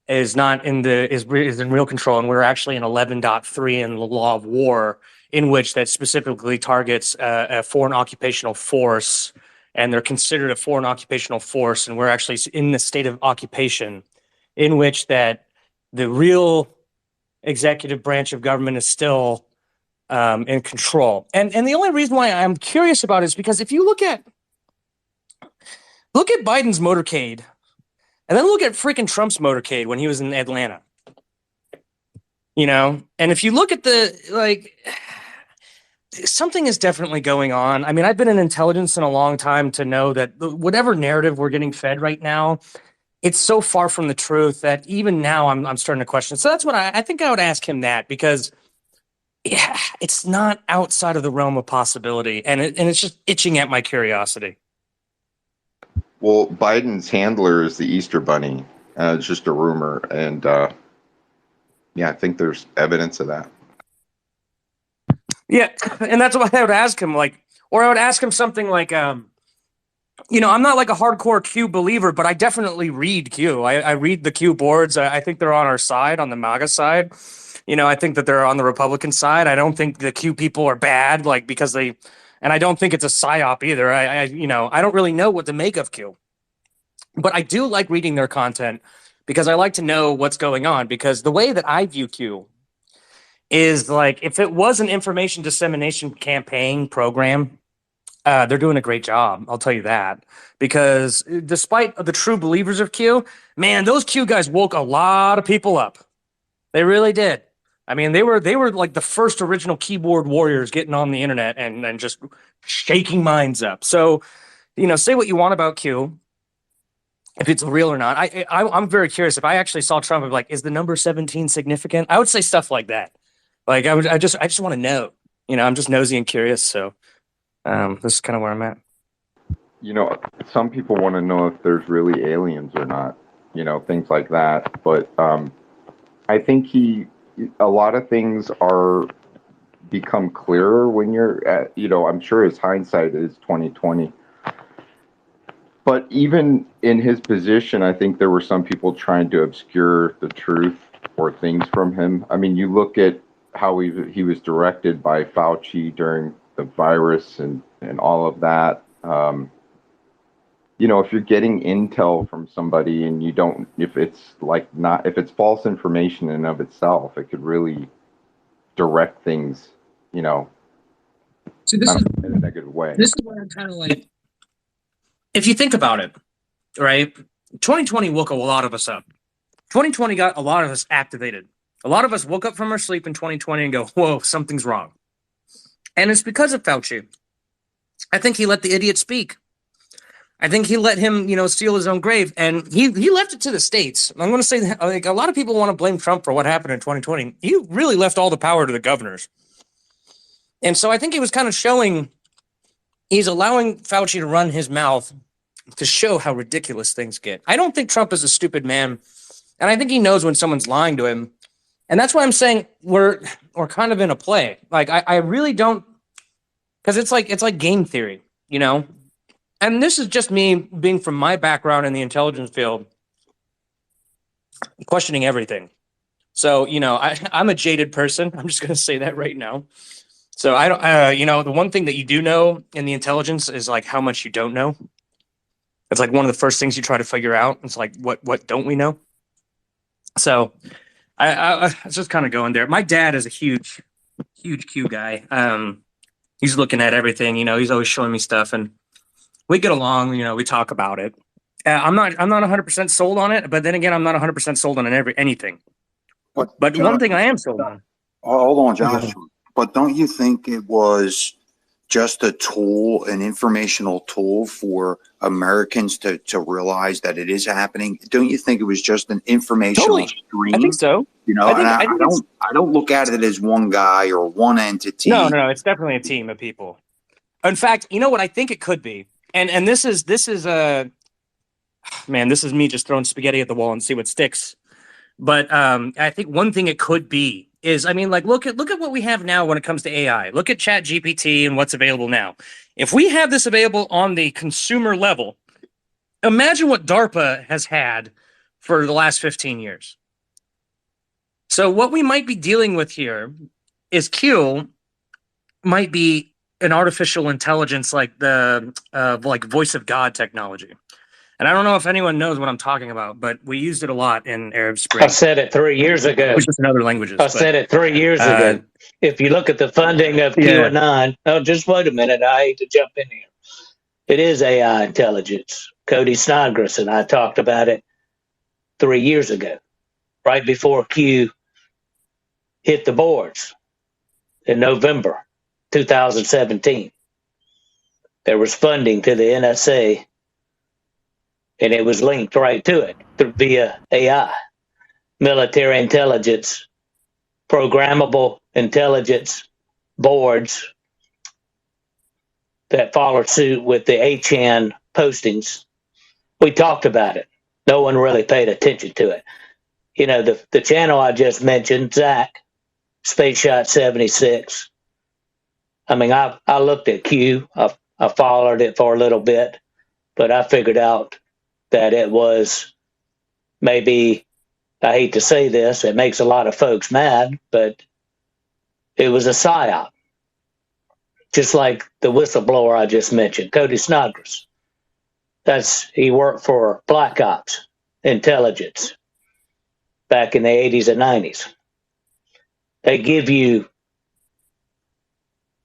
Speaker 8: is not in is in real control, and we're actually in 11.3 in the law of war, in which that specifically targets a foreign occupational force, and they're considered a foreign occupational force, and we're actually in the state of occupation, in which that the real executive branch of government is still in control. And the only reason why I'm curious about it is because if you look at Biden's motorcade, and then look at freaking Trump's motorcade when he was in Atlanta. And if you look at something is definitely going on. I mean, I've been in intelligence in a long time to know that whatever narrative we're getting fed right now, it's so far from the truth that even now I'm starting to question. So that's what I think I would ask him that, because it's not outside of the realm of possibility, and it's just itching at my curiosity.
Speaker 1: Well, Biden's handler is the Easter Bunny. It's just a rumor, and I think there's evidence of that.
Speaker 8: Yeah, and that's why I would ask him, or I would ask him something like, I'm not like a hardcore Q believer, but I definitely read Q. I read the Q boards. I think they're on our side, on the MAGA side. I think that they're on the Republican side. I don't think the Q people are bad, and I don't think it's a psyop either. I don't really know what to make of Q. But I do like reading their content because I like to know what's going on, because the way that I view Q is like, if it was an information dissemination campaign program, they're doing a great job. I'll tell you that, because despite the true believers of Q, man, those Q guys woke a lot of people up. They really did. I mean, they were like the first original keyboard warriors getting on the internet and just shaking minds up. So, say what you want about Q, if it's real or not. I'm very curious. If I actually saw Trump, I'd be like, is the number 17 significant? I would say stuff like that. Like I just want to know. I'm just nosy and curious. So this is kind of where I'm at.
Speaker 1: Some people want to know if there's really aliens or not. Things like that. But I think a lot of things are become clearer when you're at, I'm sure his hindsight is 2020. But even in his position, I think there were some people trying to obscure the truth or things from him. I mean, you look at how he was directed by Fauci during the virus and all of that. If you're getting intel from somebody and you don't, if it's false information in and of itself, it could really direct things,
Speaker 8: So this is
Speaker 1: in a negative way.
Speaker 8: this is where I'm kind of like, if you think about it, right? 2020 woke a lot of us up. 2020 got a lot of us activated. A lot of us woke up from our sleep in 2020 and go, whoa, something's wrong. And it's because of Fauci. I think he let the idiot speak. I think he let him, steal his own grave. And he left it to the states. I'm going to say that, like, a lot of people want to blame Trump for what happened in 2020. He really left all the power to the governors. And so I think he was kind of showing, he's allowing Fauci to run his mouth to show how ridiculous things get. I don't think Trump is a stupid man. And I think he knows when someone's lying to him. And that's why I'm saying we're kind of in a play. Like, I really don't, because it's like game theory, And this is just me being from my background in the intelligence field, questioning everything. So, I'm a jaded person. I'm just going to say that right now. So I don't, the one thing that you do know in the intelligence is like how much you don't know. It's like one of the first things you try to figure out. It's like, what don't we know? So I was just kind of going there. My dad is a huge Q guy. He's looking at everything, he's always showing me stuff and we get along, we talk about it. I'm not 100% sold on it, but then again, I'm not 100% sold on anything. But
Speaker 4: Josh,
Speaker 8: one thing I am sold on.
Speaker 4: Hold on, Josh. But don't you think it was just a tool, an informational tool for Americans to realize that it is happening? Don't you think it was just an informational stream?
Speaker 8: I think so.
Speaker 4: I don't look at it as one guy or one entity.
Speaker 8: No, it's definitely a team of people. In fact, you know what I think it could be? And this is man, this is me just throwing spaghetti at the wall and see what sticks. But I think one thing it could be is, look at what we have now when it comes to AI. Look at ChatGPT and what's available now. If we have this available on the consumer level, imagine what DARPA has had for the last 15 years. So what we might be dealing with here is Q might be an artificial intelligence like the voice of God technology. And I don't know if anyone knows what I'm talking about, but we used it a lot in Arab Spring.
Speaker 14: I said it 3 years ago.
Speaker 8: Which is in other languages.
Speaker 14: Said it 3 years ago. If you look at the funding of QAnon, just wait a minute. I hate to jump in here. It is AI intelligence. Cody Snodgrass and I talked about it 3 years ago, right before Q hit the boards in November 2017. There was funding to the NSA, and it was linked right to it via AI, military intelligence, programmable intelligence boards that followed suit with the HN postings. We talked about it. No one really paid attention to it. The channel I just mentioned, Zach, Space Shot 76. I looked at Q. I followed it for a little bit, but I figured out that it was maybe, I hate to say this, it makes a lot of folks mad, but it was a psyop. Just like the whistleblower I just mentioned, Cody Snodgrass. He worked for Black Ops Intelligence back in the 80s and 90s. They give you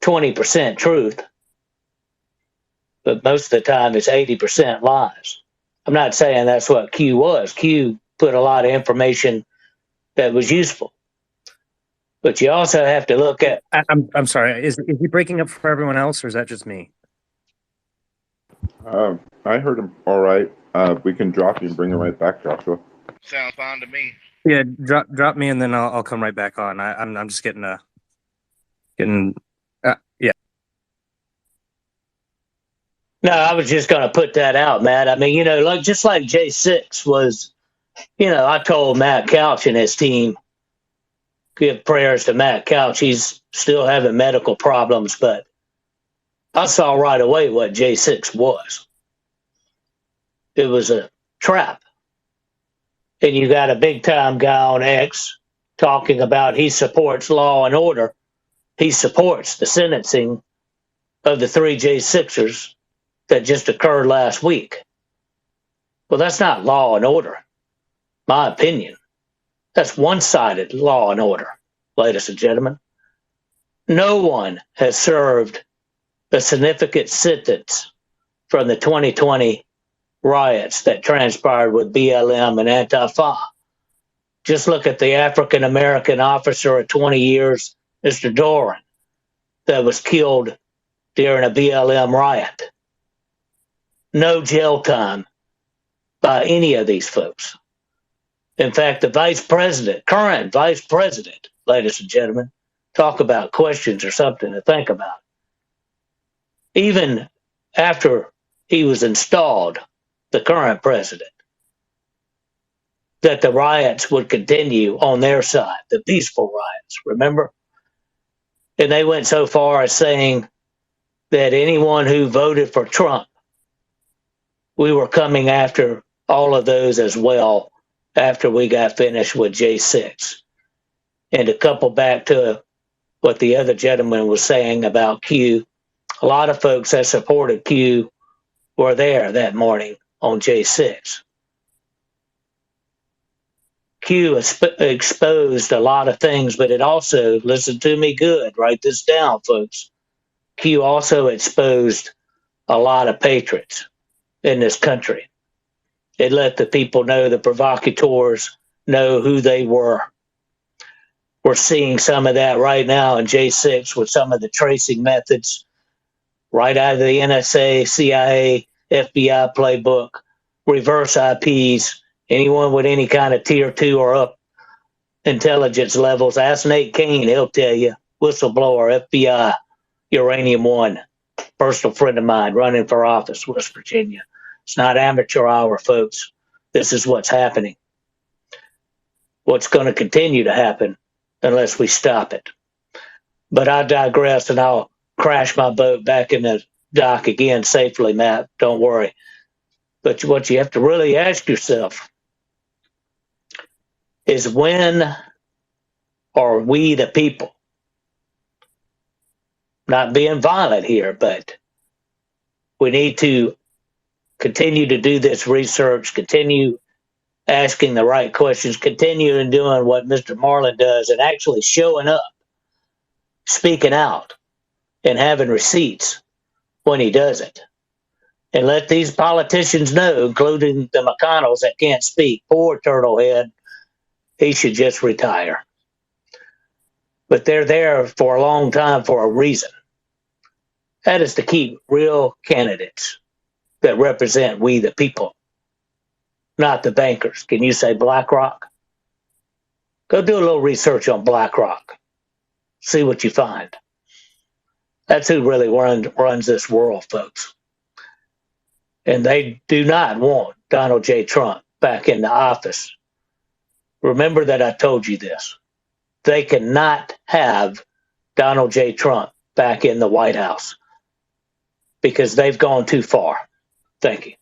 Speaker 14: 20% truth, but most of the time it's 80% lies. I'm not saying that's what Q was. Q put a lot of information that was useful. But you also have to look at...
Speaker 8: I'm sorry, is he breaking up for everyone else, or is that just me?
Speaker 1: I heard him all right. We can drop you and bring it right back, Joshua.
Speaker 10: Sounds fine to me.
Speaker 8: Yeah, drop me and then I'll come right back on. I'm just getting yeah.
Speaker 14: No, I was just going to put that out, Matt. Just like J6 was, I told Matt Couch and his team give prayers to Matt Couch. He's still having medical problems, but I saw right away what J6 was. It was a trap. And you got a big time guy on X talking about he supports law and order. He supports the sentencing of the 3 J6ers that just occurred last week. Well, that's not law and order, my opinion. That's one-sided law and order, ladies and gentlemen. No one has served a significant sentence from the 2020 riots that transpired with BLM and Antifa. Just look at the African American officer of 20 years, Mr. Doran, that was killed during a BLM riot. No jail time by any of these folks. In fact, the vice president, current vice president, ladies and gentlemen, talk about questions or something to think about. Even after he was installed, the current president, that the riots would continue on their side, the peaceful riots, remember? And they went so far as saying that anyone who voted for Trump, we were coming after all of those as well after we got finished with J6. And to couple back to what the other gentleman was saying about Q, a lot of folks that supported Q were there that morning on J6. Q exposed a lot of things, but it also, listen to me good, write this down, folks. Q also exposed a lot of patriots in this country. It let the people know, the provocateurs know who they were. We're seeing some of that right now in J6 with some of the tracing methods right out of the NSA, CIA, FBI playbook, reverse IPs. Anyone with any kind of tier 2 or up intelligence levels, ask Nate Kane, he'll tell you. Whistleblower, FBI, Uranium One, personal friend of mine running for office, West Virginia. It's not amateur hour, folks. This is what's happening. What's going to continue to happen unless we stop it. But I digress, and I'll crash my boat back in the dock again safely, Matt. Don't worry. But what you have to really ask yourself is, when are we the people? Not being violent here, but we need to continue to do this research, continue asking the right questions, continue in doing what Mr. Marlin does and actually showing up, speaking out, and having receipts when he does it. And let these politicians know, including the McConnells that can't speak. Poor Turtlehead. He should just retire. But they're there for a long time for a reason. That is to keep real candidates that represent we the people, not the bankers. Can you say BlackRock? Go do a little research on BlackRock. See what you find. That's who really runs this world, folks. And they do not want Donald J. Trump back in the office. Remember that I told you this. They cannot have Donald J. Trump back in the White House because they've gone too far. Thank you.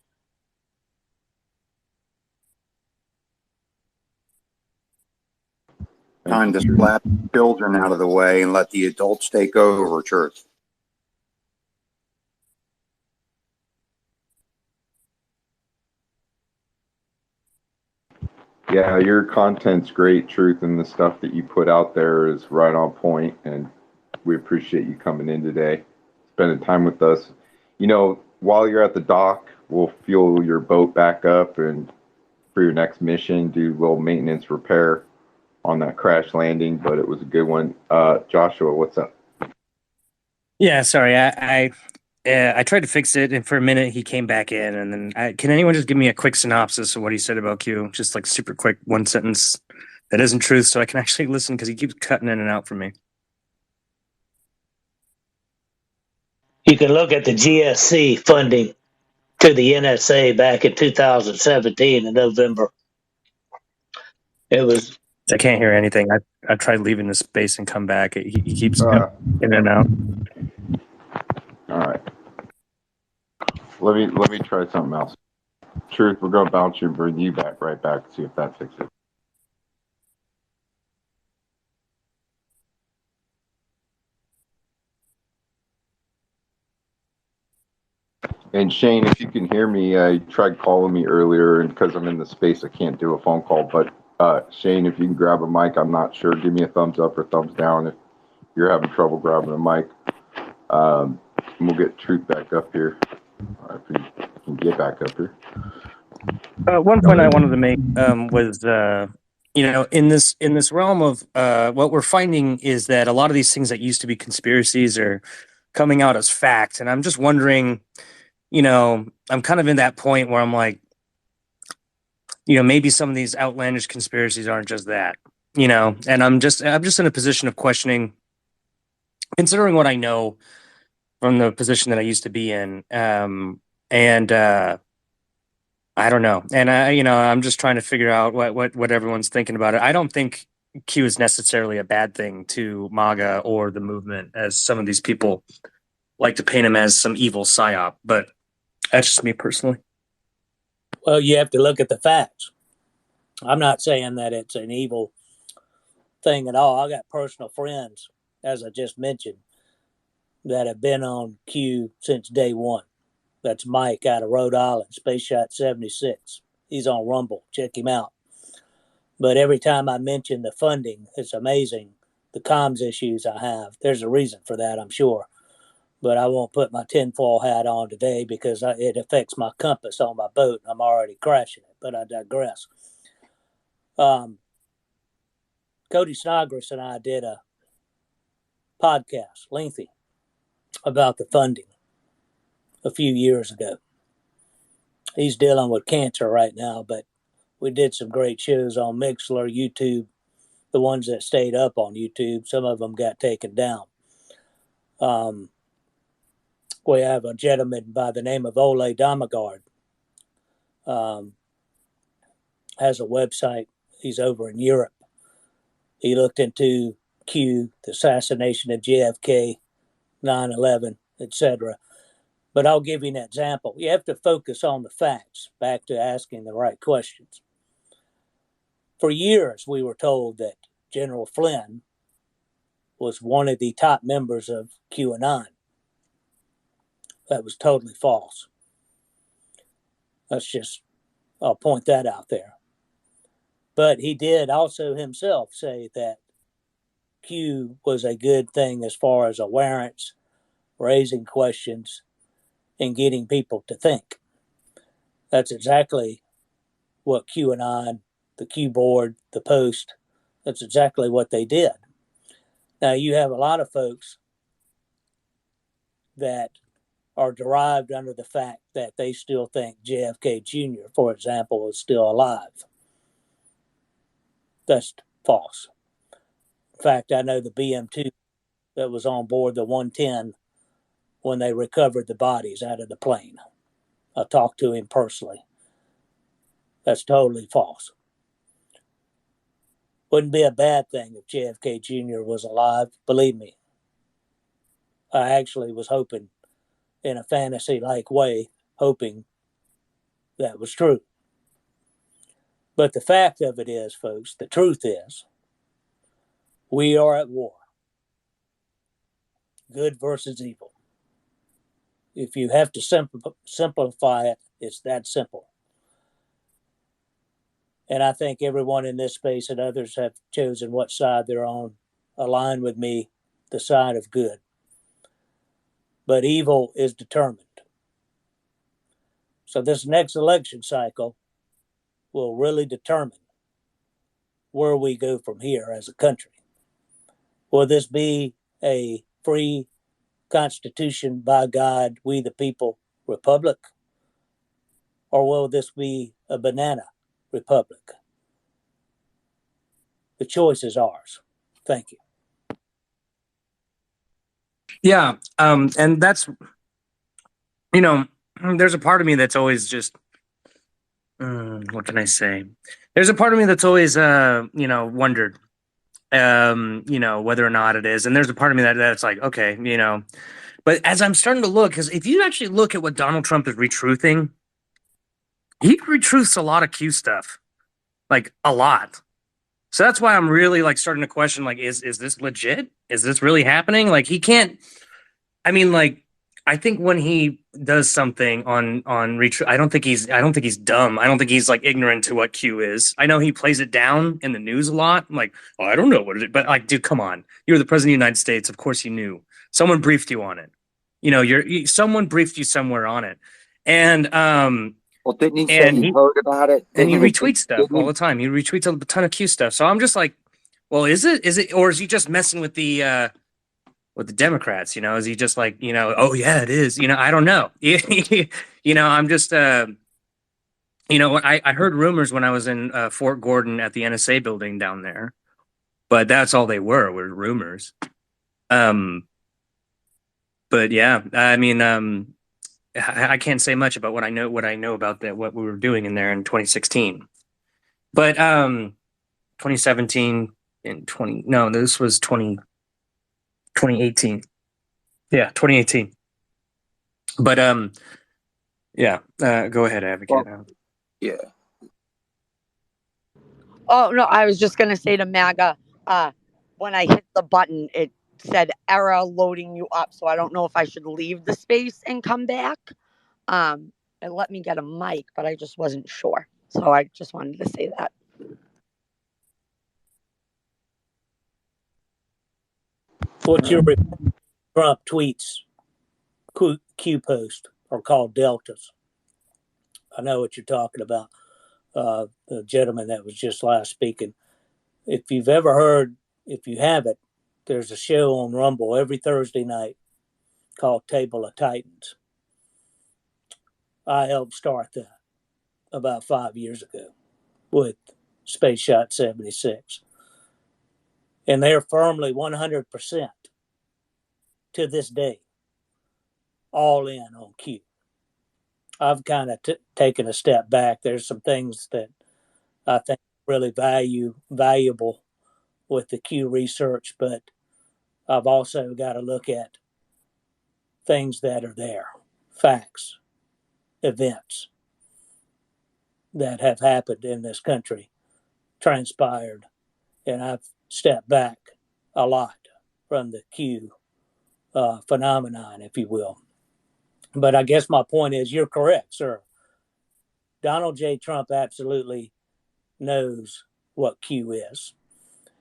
Speaker 4: Time to slap children out of the way and let the adults take over, church.
Speaker 1: Yeah, your content's great, Truth, and the stuff that you put out there is right on point, and we appreciate you coming in today, spending time with us. You know, while you're at the dock, we'll fuel your boat back up, and for your next mission, do a little maintenance repair on that crash landing, but it was a good one. Joshua, what's up?
Speaker 8: Yeah, sorry, I tried to fix it, and for a minute he came back in, and then can anyone just give me a quick synopsis of what he said about Q? Just like super quick, one sentence that isn't truth, so I can actually listen, because he keeps cutting in and out for me.
Speaker 14: You can look at the GSC funding to the NSA back in 2017 in November. It was
Speaker 8: I can't hear anything. I tried leaving the space and come back. He keeps
Speaker 1: Uh,
Speaker 8: in and out.
Speaker 1: all right. Let me try something else. Truth, we're gonna bounce you and bring you back right back. See if that fixes it. And Shane, if you can hear me, I tried calling me earlier, and because I'm in the space, I can't do a phone call. But Shane, if you can grab a mic, I'm not sure. Give me a thumbs up or thumbs down if you're having trouble grabbing a mic. And we'll get Truth back up here. If he can get back up here.
Speaker 8: One point I wanted to make was in this realm of what we're finding is that a lot of these things that used to be conspiracies are coming out as fact, and I'm just wondering, I'm kind of in that point where I'm like, maybe some of these outlandish conspiracies aren't just that, and I'm just in a position of questioning, considering what I know from the position that I used to be in, and I don't know, and I'm just trying to figure out what everyone's thinking about it. I don't think Q is necessarily a bad thing to MAGA or the movement, as some of these people like to paint him as some evil psyop, but that's just me personally.
Speaker 15: Well, you have to look at the facts. I'm not saying that it's an evil thing at all. I got personal friends, as I just mentioned, that have been on Q since day one. That's Mike out of Rhode Island, Space Shot 76. He's on Rumble. Check him out. But every time I mention the funding, it's amazing the comms issues I have. There's a reason for that, I'm sure. But I won't put my tinfoil hat on today because it affects my compass on my boat, and I'm already crashing it. But I digress. Cody Snodgrass and I did a podcast, lengthy, about the funding a few years ago. He's dealing with cancer right now, but we did some great shows on Mixler, YouTube, the ones that stayed up on YouTube. Some of them got taken down. We have a gentleman by the name of Ole Damagard. Has a website. He's over in Europe. He looked into Q, the assassination of JFK, 9/11, etc. But I'll give you an example. You have to focus on the facts, back to asking the right questions. For years, we were told that General Flynn was one of the top members of QAnon. That was totally false. I'll point that out there. But he did also himself say that Q was a good thing as far as awareness, raising questions, and getting people to think. That's exactly what QAnon, the Q board, the Post, that's exactly what they did. Now, you have a lot of folks that are derived under the fact that they still think JFK Jr., for example, is still alive. That's false. In fact, I know the BM2 that was on board the 110 when they recovered the bodies out of the plane. I talked to him personally. That's totally false. Wouldn't be a bad thing if JFK Jr. was alive, believe me. I actually was hoping, in a fantasy-like way, hoping that was true. But the fact of it is, folks, the truth is, we are at war. Good versus evil. If you have to simplify it, it's that simple. And I think everyone in this space and others have chosen what side they're on, align with me, the side of good. But evil is determined. So this next election cycle will really determine where we go from here as a country. Will this be a free constitution by God, we the people republic? Or will this be a banana republic? The choice is ours. Thank you.
Speaker 8: Yeah, and that's, there's a part of me that's always just, what can I say? There's a part of me that's always, wondered, whether or not it is. And there's a part of me that's like, okay, but as I'm starting to look, because if you actually look at what Donald Trump is retruthing, he retruths a lot of Q stuff, like a lot. So that's why I'm really like starting to question, like, is this legit? Is this really happening? Like, he can't. I mean, like, I think when he does something on I don't think he's dumb. I don't think he's like ignorant to what Q is. I know he plays it down in the news a lot. I'm like, oh, I don't know what it is, but like, dude, come on, you're the president of the United States. Of course, you knew. Someone briefed you on it. Someone briefed you somewhere on it, and
Speaker 4: Well, didn't he say
Speaker 8: and
Speaker 4: he heard about it?
Speaker 8: and he
Speaker 4: Didn't
Speaker 8: retweets stuff
Speaker 4: didn't
Speaker 8: all
Speaker 4: he?
Speaker 8: the time. He retweets a ton of Q stuff. So I'm just like, well, is it, or is he just messing with the Democrats? Is he just like, oh yeah, it is. I don't know. I'm just, I heard rumors when I was in Fort Gordon at the NSA building down there, but that's all they were rumors. But yeah, I mean, I can't say much about what I know about what we were doing in there in 2016. But 2017 and 20 no, this was 2018. Yeah, 2018. But yeah, go ahead, Advocate.
Speaker 4: Well, yeah.
Speaker 2: Oh no, I was just gonna say to MAGA, when I hit the button, it said error loading you up. So I don't know if I should leave the space and come back. It let me get a mic, but I just wasn't sure. So I just wanted to say that.
Speaker 15: What's your Trump tweets? Q post are called deltas. I know what you're talking about. The gentleman that was just last speaking. If you've ever heard, if you haven't, there's a show on Rumble every Thursday night called Table of Titans. I helped start that about 5 years ago with Space Shot 76. And they're firmly 100% to this day all in on Q. I've kind of taken a step back. There's some things that I think really valuable with the Q research, but I've also got to look at things that are there, facts, events that have happened in this country, transpired, and I've stepped back a lot from the Q phenomenon, if you will. But I guess my point is, you're correct, sir. Donald J. Trump absolutely knows what Q is.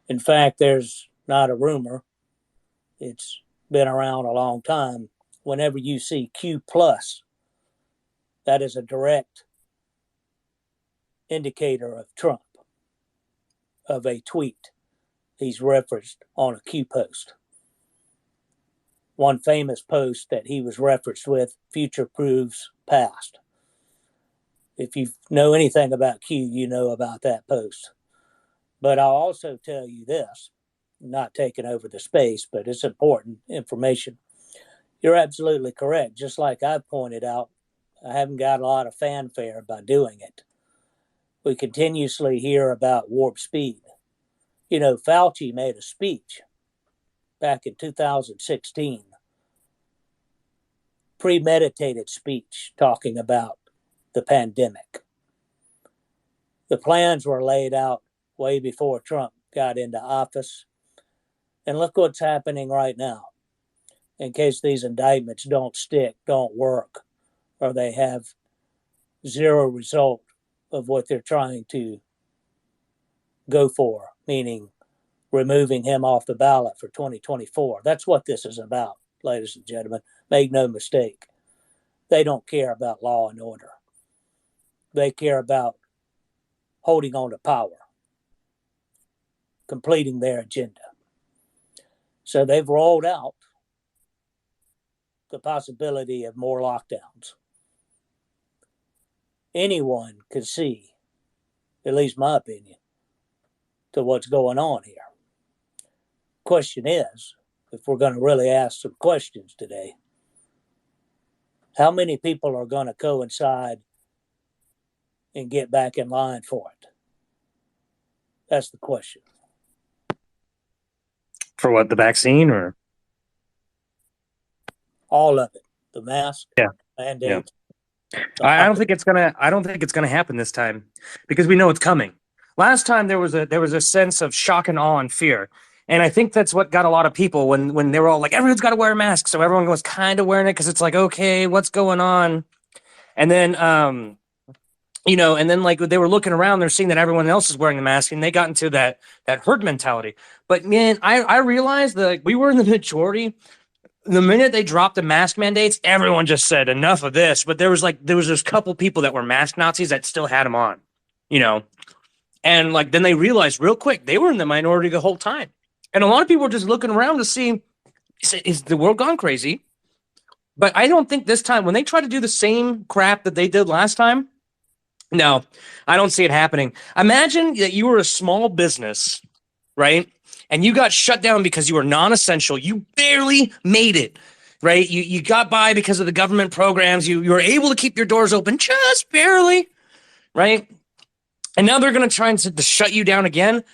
Speaker 15: In fact, there's not a rumor. It's been around a long time. Whenever you see Q plus, that is a direct indicator of Trump, of a tweet he's referenced on a Q post. One famous post that he was referenced with, future proves past. If you know anything about Q, you know about that post. But I'll also tell you this, not taking over the space, but it's important information. You're absolutely correct. Just like I've pointed out, I haven't got a lot of fanfare by doing it. We continuously hear about warp speed. Fauci made a speech back in 2016, premeditated speech talking about the pandemic. The plans were laid out way before Trump got into office. And look what's happening right now. In case these indictments don't stick, don't work, or they have zero result of what they're trying to go for, meaning removing him off the ballot for 2024. That's what this is about, ladies and gentlemen. Make no mistake. They don't care about law and order. They care about holding on to power, completing their agenda. So they've rolled out the possibility of more lockdowns. Anyone could see, at least my opinion, to what's going on here. Question is, if we're going to really ask some questions today, how many people are going to coincide and get back in line for it? That's the question.
Speaker 8: For what, the vaccine or?
Speaker 15: All of it. The mask,
Speaker 8: Yeah.
Speaker 15: mandates.
Speaker 8: I don't think it's gonna happen this time because we know it's coming. Last time there was a sense of shock and awe and fear. And I think that's what got a lot of people when they were all like, everyone's got to wear a mask. So everyone was kind of wearing it because it's like, okay, what's going on? And then, and then like they were looking around, they're seeing that everyone else is wearing the mask, and they got into that herd mentality. But man, I realized that we were in the majority. The minute they dropped the mask mandates, everyone just said enough of this. But there was this couple people that were mask Nazis that still had them on, and like then they realized real quick they were in the minority the whole time. And a lot of people were just looking around to see, is the world gone crazy? But I don't think this time, when they try to do the same crap that they did last time, no, I don't see it happening. Imagine that you were a small business, right? And you got shut down because you were non-essential. You barely made it, right? You got by because of the government programs. You were able to keep your doors open just barely, right? And now they're going to try and to shut you down again.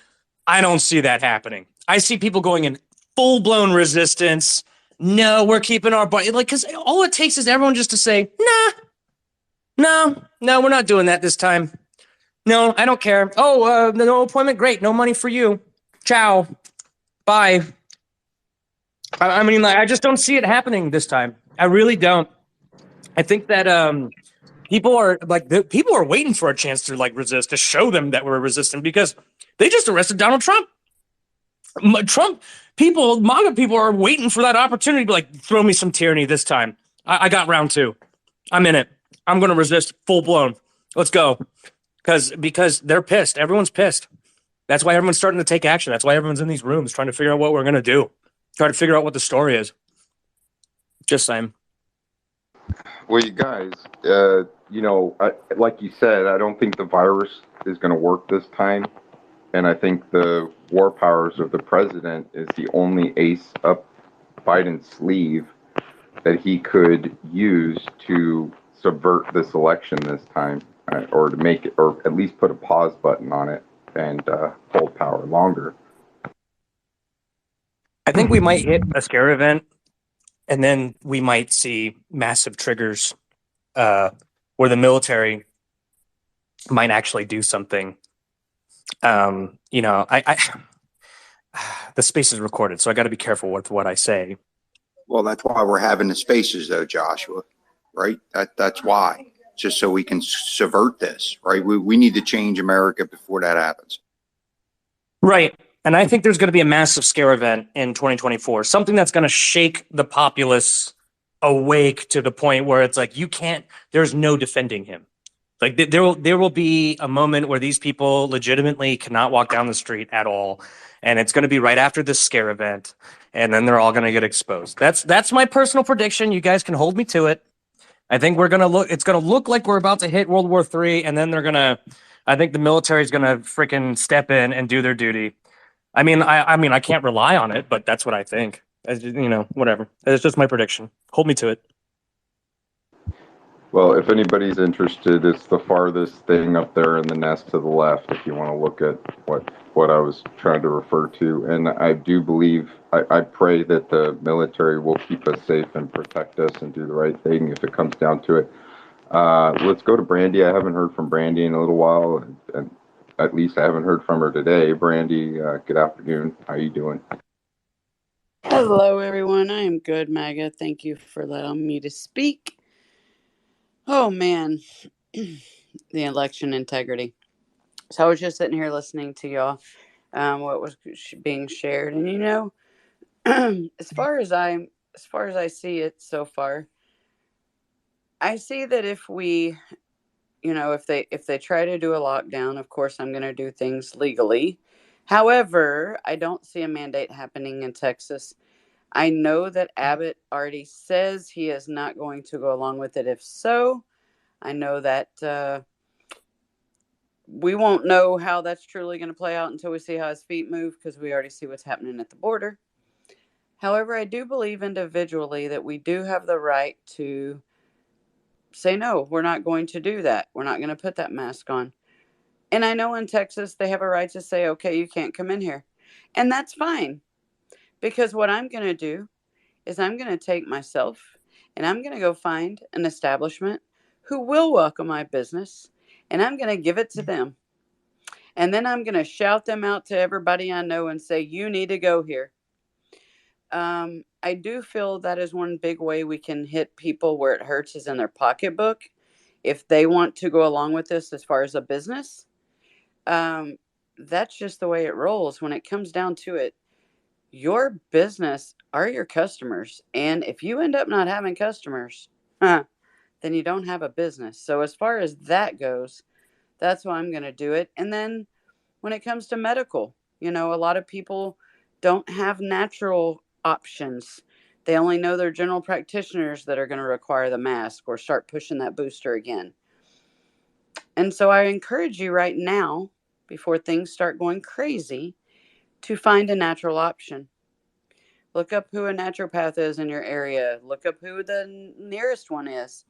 Speaker 8: I don't see that happening. I see people going in full-blown resistance. No, we're keeping our body. Like, because all it takes is everyone just to say, no, we're not doing that this time. No, I don't care. Oh, no appointment. Great. No money for you. Ciao. Bye. I mean, like, I just don't see it happening this time. I really don't. I think that people are waiting for a chance to like resist, to show them that we're resistant, because they just arrested Donald Trump. MAGA people are waiting for that opportunity to like throw me some tyranny this time. I got round 2. I'm in it. I'm going to resist full blown. Let's go. Because they're pissed. Everyone's pissed. That's why everyone's starting to take action. That's why everyone's in these rooms trying to figure out what we're going to do. Try to figure out what the story is. Just saying.
Speaker 1: Well, you guys, like you said, I don't think the virus is going to work this time. And I think the war powers of the president is the only ace up Biden's sleeve that he could use to subvert this election this time, or to make it, or at least put a pause button on it and hold power longer.
Speaker 8: I think we might hit a scare event, and then we might see massive triggers where the military might actually do something. The space is recorded, so I got to be careful with what I say.
Speaker 4: Well, that's why we're having the spaces, though, Joshua. Right? That's why, just so we can subvert this. Right? We need to change America before that happens.
Speaker 8: Right. And I think there's going to be a massive scare event in 2024, something that's going to shake the populace awake to the point where it's like, there's no defending him. Like there will be a moment where these people legitimately cannot walk down the street at all. And it's going to be right after this scare event. And then they're all going to get exposed. That's my personal prediction. You guys can hold me to it. I think it's going to look like we're about to hit World War III. And then I think the military is going to freaking step in and do their duty. I mean, I can't rely on it, but that's what I think. Whatever. It's just my prediction. Hold me to it.
Speaker 1: Well, if anybody's interested, it's the farthest thing up there in the nest to the left, if you want to look at what I was trying to refer to. And I do believe, I pray that the military will keep us safe and protect us and do the right thing if it comes down to it. Let's go to Brandy. I haven't heard from Brandy in a little while, and at least I haven't heard from her today. Brandy, good afternoon. How are you doing?
Speaker 16: Hello, everyone. I am good, MAGA. Thank you for allowing me to speak. Oh, man. The election integrity. So I was just sitting here listening to y'all, what was being shared. And, as far as I see it so far, I see that if we, if they try to do a lockdown, of course, I'm going to do things legally. However, I don't see a mandate happening in Texas. I know that Abbott already says he is not going to go along with it. If so, I know that we won't know how that's truly going to play out until we see how his feet move, because we already see what's happening at the border. However, I do believe individually that we do have the right to say, no, we're not going to do that. We're not going to put that mask on. And I know in Texas, they have a right to say, okay, you can't come in here. And that's fine. Because what I'm going to do is I'm going to take myself and I'm going to go find an establishment who will welcome my business, and I'm going to give it to them. And then I'm going to shout them out to everybody I know and say, you need to go here. I do feel that is one big way we can hit people where it hurts is in their pocketbook. If they want to go along with this as far as a business, that's just the way it rolls. When it comes down to it, your business are your customers. And if you end up not having customers, then you don't have a business. So as far as that goes, that's why I'm going to do it. And then when it comes to medical, a lot of people don't have natural options. They only know their general practitioners that are going to require the mask or start pushing that booster again. And so I encourage you right now, before things start going crazy, to find a natural option. Look up who a naturopath is in your area. Look up who the nearest one is.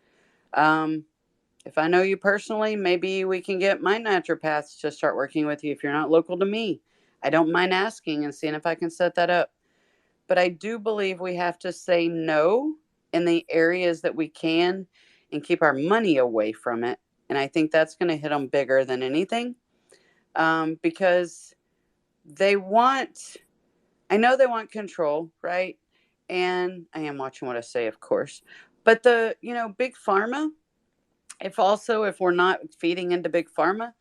Speaker 16: If I know you personally, maybe we can get my naturopaths to start working with you if you're not local to me. I don't mind asking and seeing if I can set that up. But I do believe we have to say no in the areas that we can and keep our money away from it. And I think that's going to hit them bigger than anything, because I know they want control, right? And I am watching what I say, of course. But big pharma, if we're not feeding into big pharma,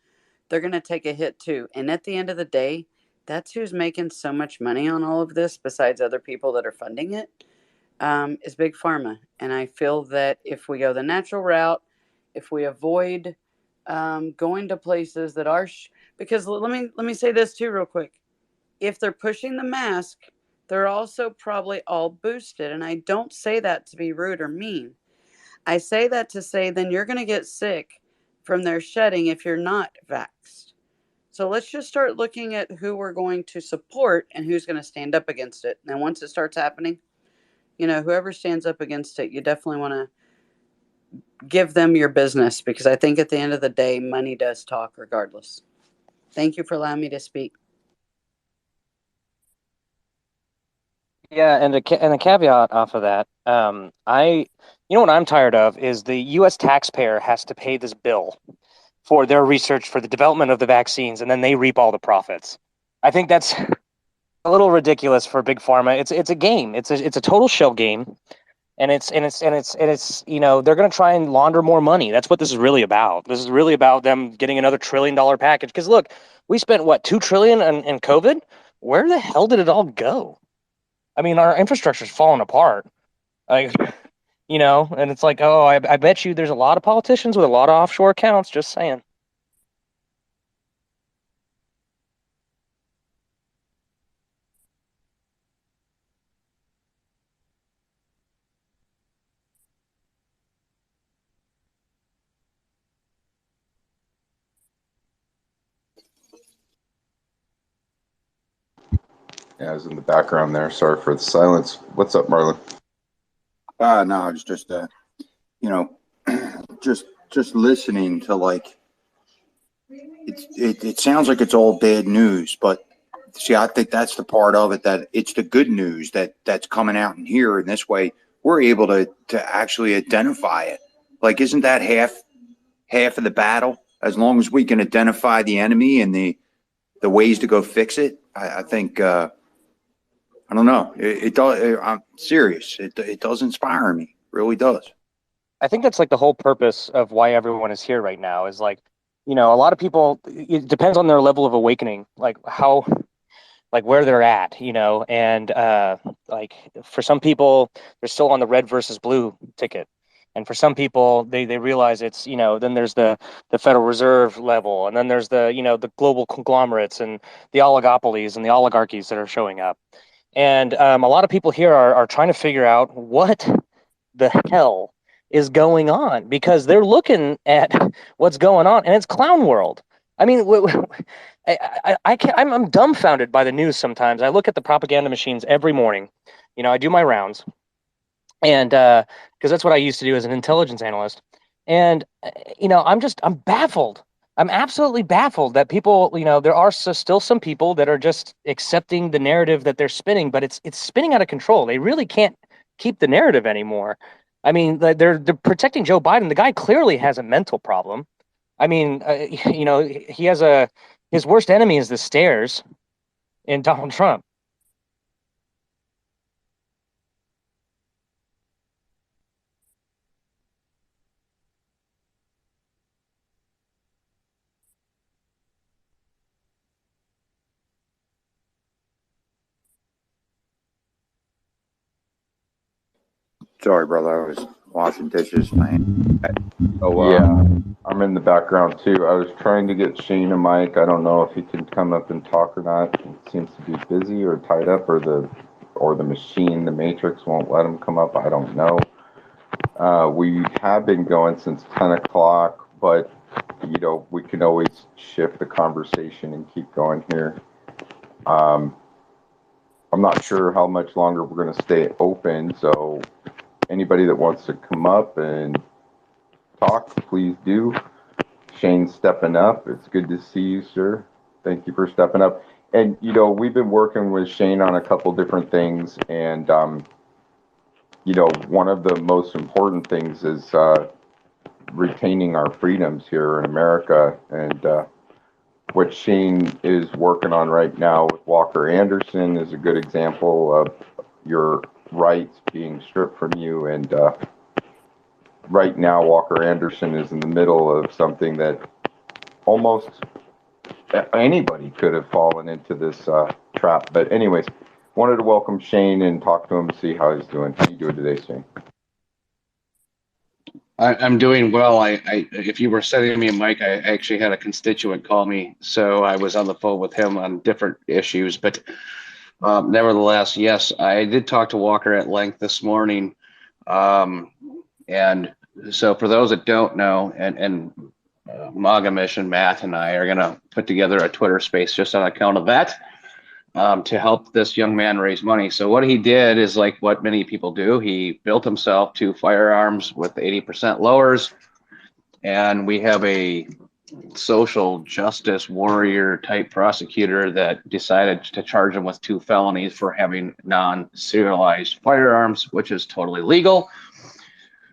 Speaker 16: they're going to take a hit too. And at the end of the day, that's who's making so much money on all of this, besides other people that are funding it, is big pharma. And I feel that if we go the natural route, if we avoid going to places that are, because let me say this too real quick. If they're pushing the mask, they're also probably all boosted. And I don't say that to be rude or mean. I say that to say then you're going to get sick from their shedding if you're not vaxxed. So let's just start looking at who we're going to support and who's going to stand up against it. And once it starts happening, whoever stands up against it, you definitely want to give them your business, because I think at the end of the day, money does talk regardless. Thank you for allowing me to speak.
Speaker 8: Yeah, and a caveat off of that, what I'm tired of is the U.S. taxpayer has to pay this bill for their research for the development of the vaccines, and then they reap all the profits. I think that's a little ridiculous for big pharma. It's a game. It's a total shell game, and it's they're going to try and launder more money. That's what this is really about. This is really about them getting another $1 trillion package. Because look, we spent what, $2 trillion in COVID. Where the hell did it all go? I mean, our infrastructure's falling apart. Like, and it's like, oh, I bet you there's a lot of politicians with a lot of offshore accounts. Just saying.
Speaker 1: Yeah, I was in the background there. Sorry for the silence. What's up, Marlon?
Speaker 4: No, it's just just listening to, like, it sounds like it's all bad news, but see, I think that's the part of it, that it's the good news that's coming out in here, and this way we're able to actually identify it. Like, isn't that half of the battle? As long as we can identify the enemy and the ways to go fix it, I think. I don't know. It does. I'm serious. It does inspire me. It really does.
Speaker 8: I think that's like the whole purpose of why everyone is here right now is like, a lot of people, it depends on their level of awakening, like how, like where they're at, and like for some people, they're still on the red versus blue ticket. And for some people, they realize it's, then there's the Federal Reserve level, and then there's the global conglomerates and the oligopolies and the oligarchies that are showing up. And a lot of people here are trying to figure out what the hell is going on, because they're looking at what's going on and it's clown world. I mean, I'm dumbfounded by the news sometimes. I look at the propaganda machines every morning. I do my rounds, and because that's what I used to do as an intelligence analyst. And I'm baffled. I'm absolutely baffled that people, there are still some people that are just accepting the narrative that they're spinning, but it's spinning out of control. They really can't keep the narrative anymore. I mean, they're protecting Joe Biden. The guy clearly has a mental problem. I mean, he has his worst enemy is the stairs in Donald Trump.
Speaker 4: Sorry, brother. I was washing dishes, man.
Speaker 1: Yeah, I'm in the background too. I was trying to get Shane a mic. I don't know if he can come up and talk or not. He seems to be busy or tied up, or the machine, the matrix won't let him come up. I don't know. We have been going since 10 o'clock, but we can always shift the conversation and keep going here. I'm not sure how much longer we're going to stay open, so anybody that wants to come up and talk, please do. Shane's stepping up. It's good to see you, sir. Thank you for stepping up. And, we've been working with Shane on a couple different things, and, one of the most important things is retaining our freedoms here in America. And what Shane is working on right now with Walker Anderson is a good example of your rights being stripped from you. And right now, Walker Anderson is in the middle of something that almost anybody could have fallen into this trap. But anyways, wanted to welcome Shane and talk to him, see how he's doing. How you doing today, Shane?
Speaker 17: I'm doing well. If you were sending me a mic, I actually had a constituent call me, so I was on the phone with him on different issues. But nevertheless, yes, I did talk to Walker at length this morning. And so for those that don't know, and MAGA Mission, Matt and I are going to put together a Twitter space just on account of that. To help this young man raise money. So what he did is like what many people do. He built himself 2 firearms with 80% lowers. And we have a social justice warrior type prosecutor that decided to charge him with 2 felonies for having non-serialized firearms, which is totally legal.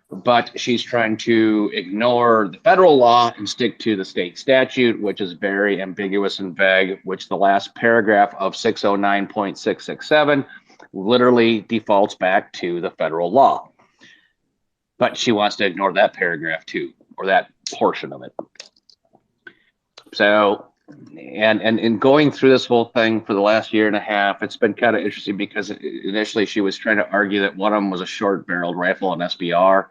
Speaker 17: But she's trying to ignore the federal law and stick to the state statute, which is very ambiguous and vague, which the last paragraph of 609.667 literally defaults back to the federal law. But she wants to ignore that paragraph too, or that portion of it. So, and in going through this whole thing for the last year and a half, it's been kind of interesting because initially she was trying to argue that one of them was a short-barreled rifle, an SBR,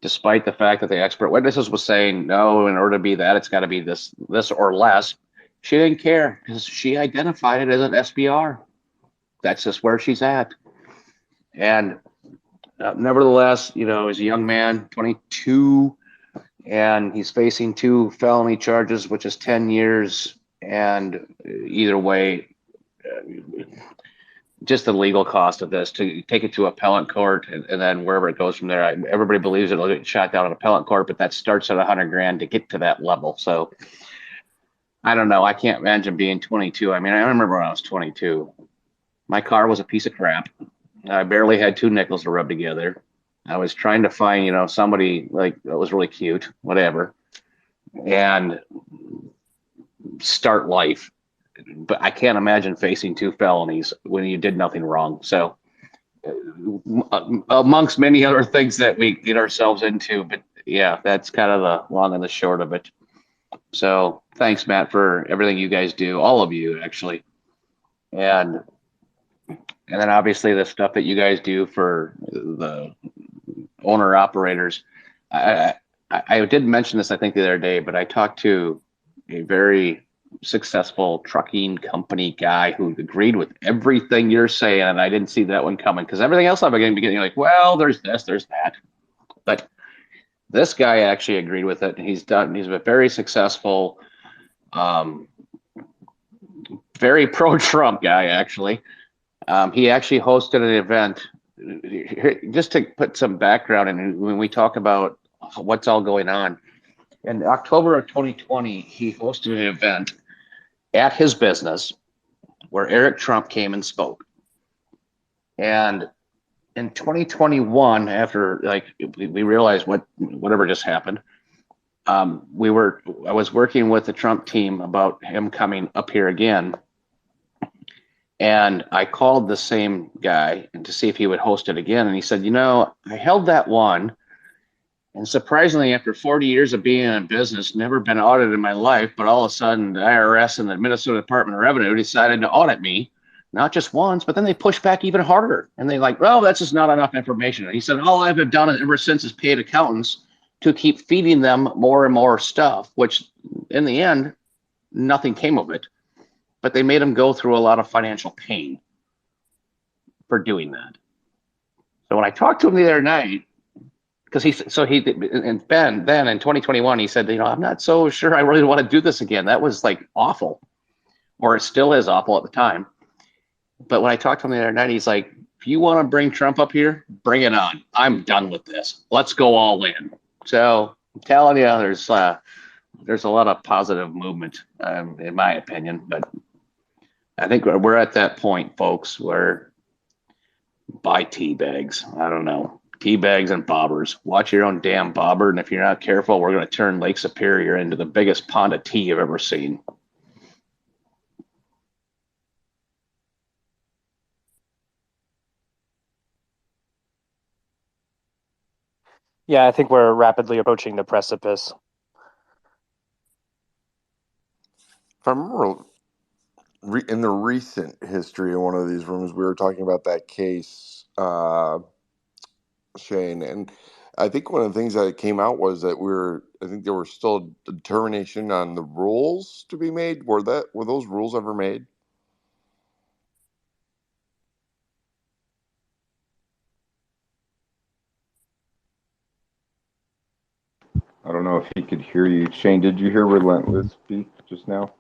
Speaker 17: despite the fact that the expert witnesses was saying, no, in order to be that, it's got to be this or less. She didn't care because she identified it as an SBR. That's just where she's at. And nevertheless, he's a young man, 22, and he's facing 2 felony charges, which is 10 years. And either way, just the legal cost of this to take it to appellate court and then wherever it goes from there. Everybody believes it'll get shot down in appellate court, but that starts at $100,000 to get to that level. So I don't know. I can't imagine being 22. I mean, I remember when I was 22, my car was a piece of crap. I barely had 2 nickels to rub together. I was trying to find, somebody like that was really cute, whatever, and start life. But I can't imagine facing 2 felonies when you did nothing wrong. So amongst many other things that we get ourselves into, but yeah, that's kind of the long and the short of it. So thanks, Matt, for everything you guys do, all of you actually. And then obviously the stuff that you guys do for the owner operators. I did mention this, I think, the other day, but I talked to a very successful trucking company guy who agreed with everything you're saying, and I didn't see that one coming because everything else I've been getting like, well, there's this, there's that, but this guy actually agreed with it, and he's a very successful, very pro-Trump guy actually. He actually hosted an event. Just to put some background in, when we talk about what's all going on. In October of 2020, he hosted an event at his business where Eric Trump came and spoke. And in 2021, after we realized whatever just happened, I was working with the Trump team about him coming up here again. And I called the same guy to see if he would host it again. And he said, I held that one. And surprisingly, after 40 years of being in business, never been audited in my life, but all of a sudden the IRS and the Minnesota Department of Revenue decided to audit me, not just once, but then they pushed back even harder. And they well, that's just not enough information. And he said, all I've done ever since is paid accountants to keep feeding them more and more stuff, which in the end, nothing came of it. But they made him go through a lot of financial pain for doing that. So when I talked to him the other night, because Ben, then in 2021, he said, I'm not so sure I really want to do this again. That was awful, or it still is awful at the time. But when I talked to him the other night, he's like, if you want to bring Trump up here, bring it on. I'm done with this. Let's go all in. So I'm telling you, there's a lot of positive movement, in my opinion. But I think we're at that point, folks, where buy tea bags. I don't know. Tea bags and bobbers. Watch your own damn bobber, and if you're not careful, we're going to turn Lake Superior into the biggest pond of tea you've ever seen.
Speaker 8: Yeah, I think we're rapidly approaching the precipice.
Speaker 18: If I remember in the recent history of one of these rooms, we were talking about that case, Shane, and I think one of the things that came out was that I think there was still a determination on the rules to be made. Were those rules ever made?
Speaker 1: I don't know if he could hear you. Shane, did you hear Relentless speak just now?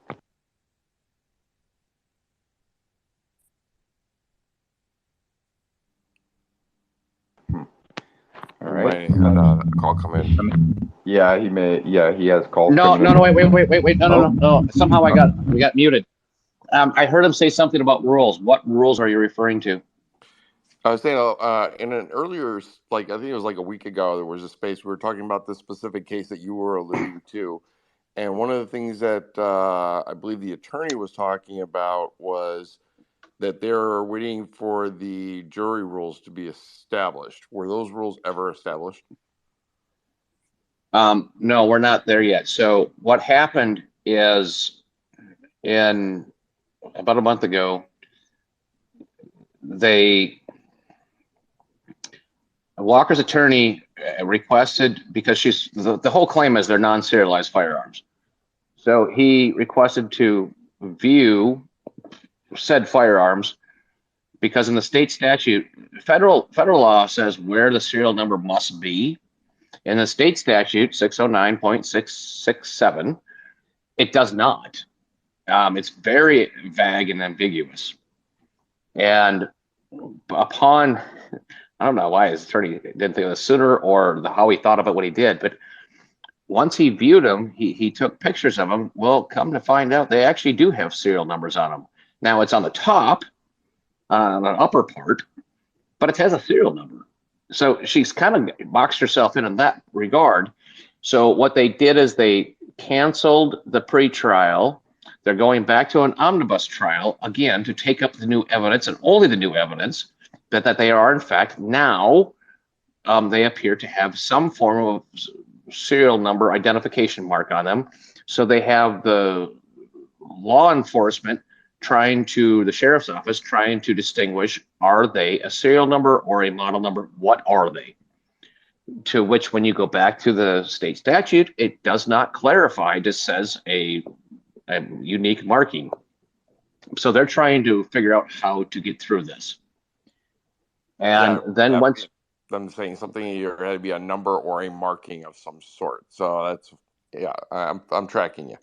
Speaker 1: All right.
Speaker 18: Had a call come in.
Speaker 1: Yeah, he may. Yeah, he has calls.
Speaker 17: No,
Speaker 1: coming in.
Speaker 17: wait. No. Somehow we got muted. I heard him say something about rules. What rules are you referring to?
Speaker 18: I was saying, in an earlier, I think it was a week ago, there was a space we were talking about this specific case that you were alluding to. And one of the things that I believe the attorney was talking about was that they're waiting for the jury rules to be established. Were those rules ever established?
Speaker 17: No, we're not there yet. So what happened is about a month ago, Walker's attorney requested, because the whole claim is they're non-serialized firearms. So he requested to view said firearms because in the state statute, federal law says where the serial number must be. In the state statute, 609.667, it does not. It's very vague and ambiguous. And upon, I don't know why his attorney didn't think of this sooner or how he thought of it when he did, but once he viewed them, he took pictures of them. Well, come to find out, they actually do have serial numbers on them. Now, it's on the top, on the upper part, but it has a serial number. So she's kind of boxed herself in that regard. So what they did is they canceled the pretrial. They're going back to an omnibus trial, again, to take up the new evidence and only the new evidence that they are, in fact, now they appear to have some form of serial number identification mark on them. So they have the law enforcement the sheriff's office trying to distinguish, are they a serial number or a model number? What are they? To which, when you go back to the state statute, it does not clarify, it just says a unique marking. So they're trying to figure out how to get through this. And then once
Speaker 18: I'm saying something, there had to be a number or a marking of some sort. So I'm tracking you.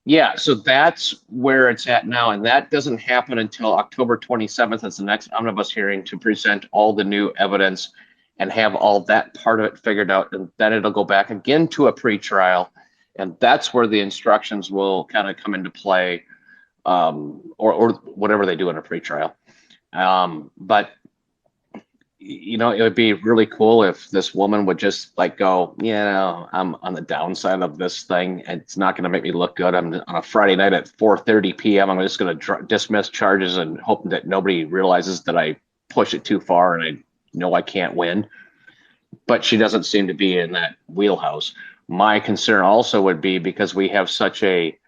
Speaker 17: Yeah, so that's where it's at now, and that doesn't happen until October 27th. That's the next omnibus hearing to present all the new evidence and have all that part of it figured out, and then it'll go back again to a pretrial, and that's where the instructions will kind of come into play, or whatever they do in a pretrial. But it would be really cool if this woman would just like go, I'm on the downside of this thing, and it's not going to make me look good. I'm on a Friday night at 4:30 p.m. I'm just going to dismiss charges and hope that nobody realizes that I push it too far and I know I can't win. But she doesn't seem to be in that wheelhouse. My concern also would be, because we have such a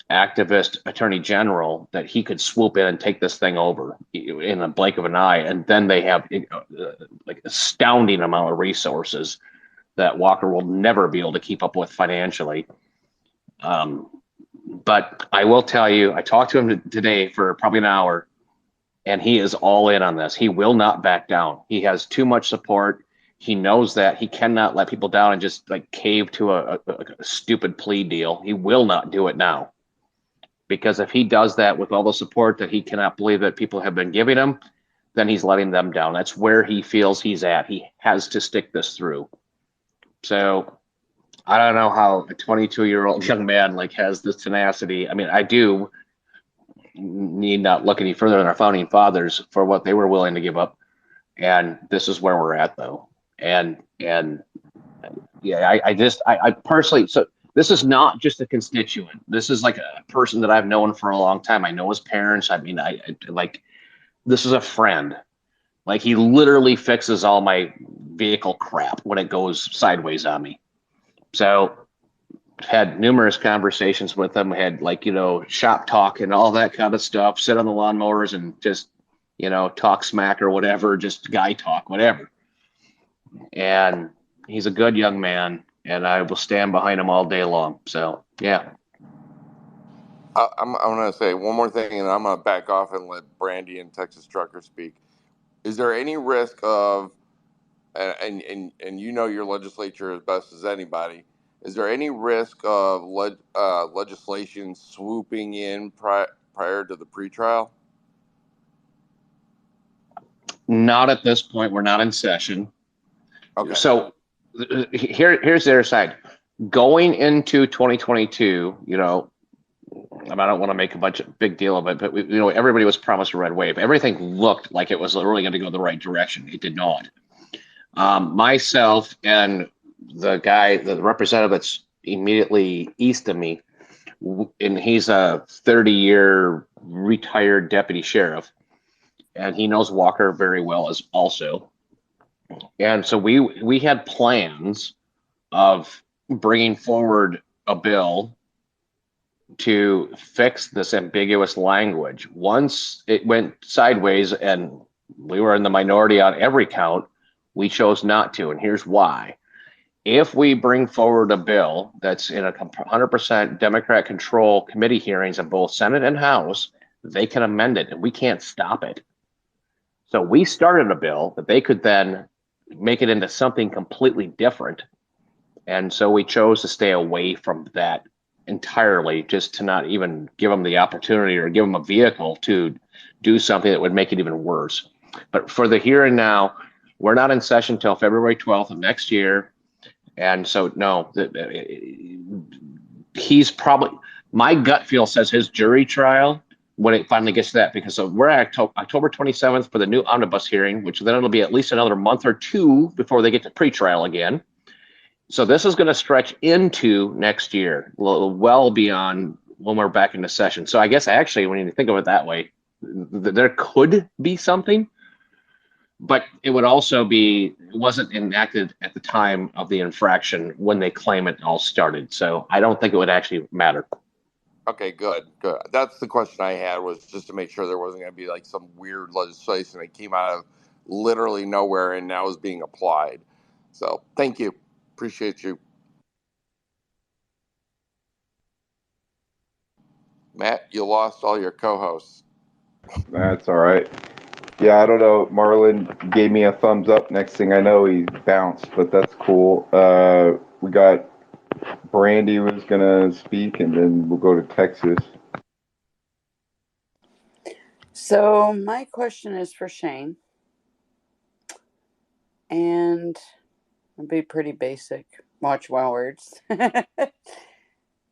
Speaker 17: activist attorney general, that he could swoop in and take this thing over in a blink of an eye, and then they have like astounding amount of resources that Walker will never be able to keep up with financially. But I will tell you, I talked to him today for probably an hour, and he is all in on this. He will not back down. He has too much support. He knows that he cannot let people down and just like cave to a stupid plea deal. He will not do it now. Because if he does that with all the support that he cannot believe that people have been giving him, then he's letting them down. That's where he feels he's at. He has to stick this through. So I don't know how a 22-year-old young man like has this tenacity. I mean, I do need not look any further than our founding fathers for what they were willing to give up. And this is where we're at, though. And yeah, I personally, so this is not just a constituent. This is like a person that I've known for a long time. I know his parents. I mean, I like, this is a friend. Like, he literally fixes all my vehicle crap when it goes sideways on me. So I've had numerous conversations with him. Had shop talk and all that kind of stuff. Sit on the lawnmowers and just, talk smack or whatever, just guy talk, whatever. And he's a good young man, and I will stand behind him all day long. So, yeah.
Speaker 18: I'm going to say one more thing, and I'm going to back off and let Brandy and Texas Trucker speak. Is there any risk of, and your legislature as best as anybody, is there any risk of legislation swooping in prior to the pretrial?
Speaker 17: Not at this point. We're not in session. Okay. So here's the other side. Going into 2022, I don't want to make a big deal of it, but everybody was promised a red wave. Everything looked like it was really going to go the right direction. It did not. Myself and the representative that's immediately east of me, and he's a 30-year retired deputy sheriff, and he knows Walker very well as also. And so we had plans of bringing forward a bill to fix this ambiguous language. Once it went sideways and we were in the minority on every count, we chose not to, and here's why. If we bring forward a bill that's in a 100% Democrat control committee hearings in both Senate and House, they can amend it, and we can't stop it. So we started a bill that they could then make it into something completely different. And so we chose to stay away from that entirely, just to not even give them the opportunity or give them a vehicle to do something that would make it even worse. But for the here and now, we're not in session until February 12th of next year. And so, no, he's probably, my gut feel says his jury trial, when it finally gets to that, because we're at October 27th for the new omnibus hearing, which then it'll be at least another month or two before they get to pretrial again. So this is going to stretch into next year, well beyond when we're back into session. So I guess actually, when you think of it that way, there could be something, but it would also be, it wasn't enacted at the time of the infraction when they claim it all started. So I don't think it would actually matter.
Speaker 18: Okay, good. That's the question I had, was just to make sure there wasn't going to be like some weird legislation that came out of literally nowhere and now is being applied. So thank you. Appreciate you. Matt, you lost all your co-hosts.
Speaker 1: That's all right. Yeah, I don't know. Marlon gave me a thumbs up. Next thing I know, he bounced, but that's cool. We got Brandy was going to speak, and then we'll go to Texas.
Speaker 16: So my question is for Shane. and it'll be pretty basic. Watch Wild Words.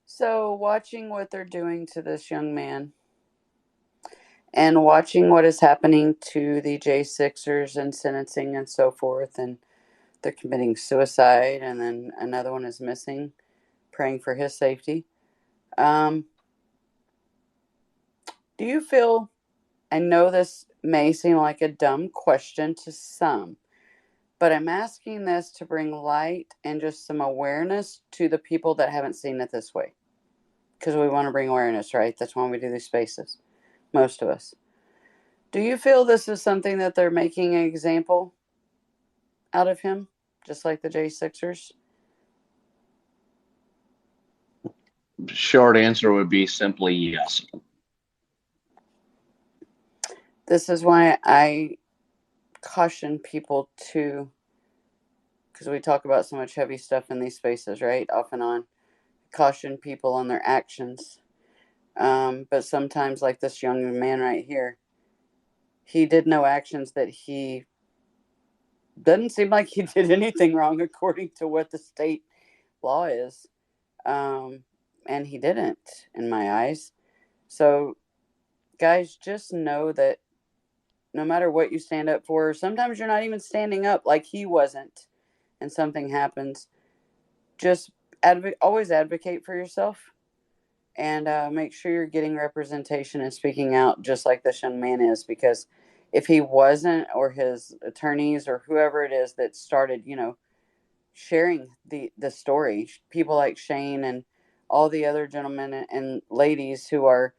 Speaker 16: So, watching what they're doing to this young man and watching what is happening to the J6ers and sentencing and so forth, and they're committing suicide, and then another one is missing, praying for his safety. Do you feel, I know this may seem like a dumb question to some, but I'm asking this to bring light and just some awareness to the people that haven't seen it this way. Because we want to bring awareness, right? That's why we do these spaces. Most of us. Do you feel this is something that they're making an example out of him? Just like the J6ers?
Speaker 17: Short answer would be simply yes.
Speaker 16: This is why I caution people to, because we talk about so much heavy stuff in these spaces, right? Off and on. Caution people on their actions. But sometimes, like this young man right here, he did no actions that he doesn't seem like he did anything wrong according to what the state law is. And he didn't, in my eyes. So, guys, just know that no matter what you stand up for, sometimes you're not even standing up like he wasn't, and something happens. Just always advocate for yourself, and make sure you're getting representation and speaking out just like this young man is, because if he wasn't, or his attorneys or whoever it is that started, sharing the story, people like Shane and all the other gentlemen and ladies who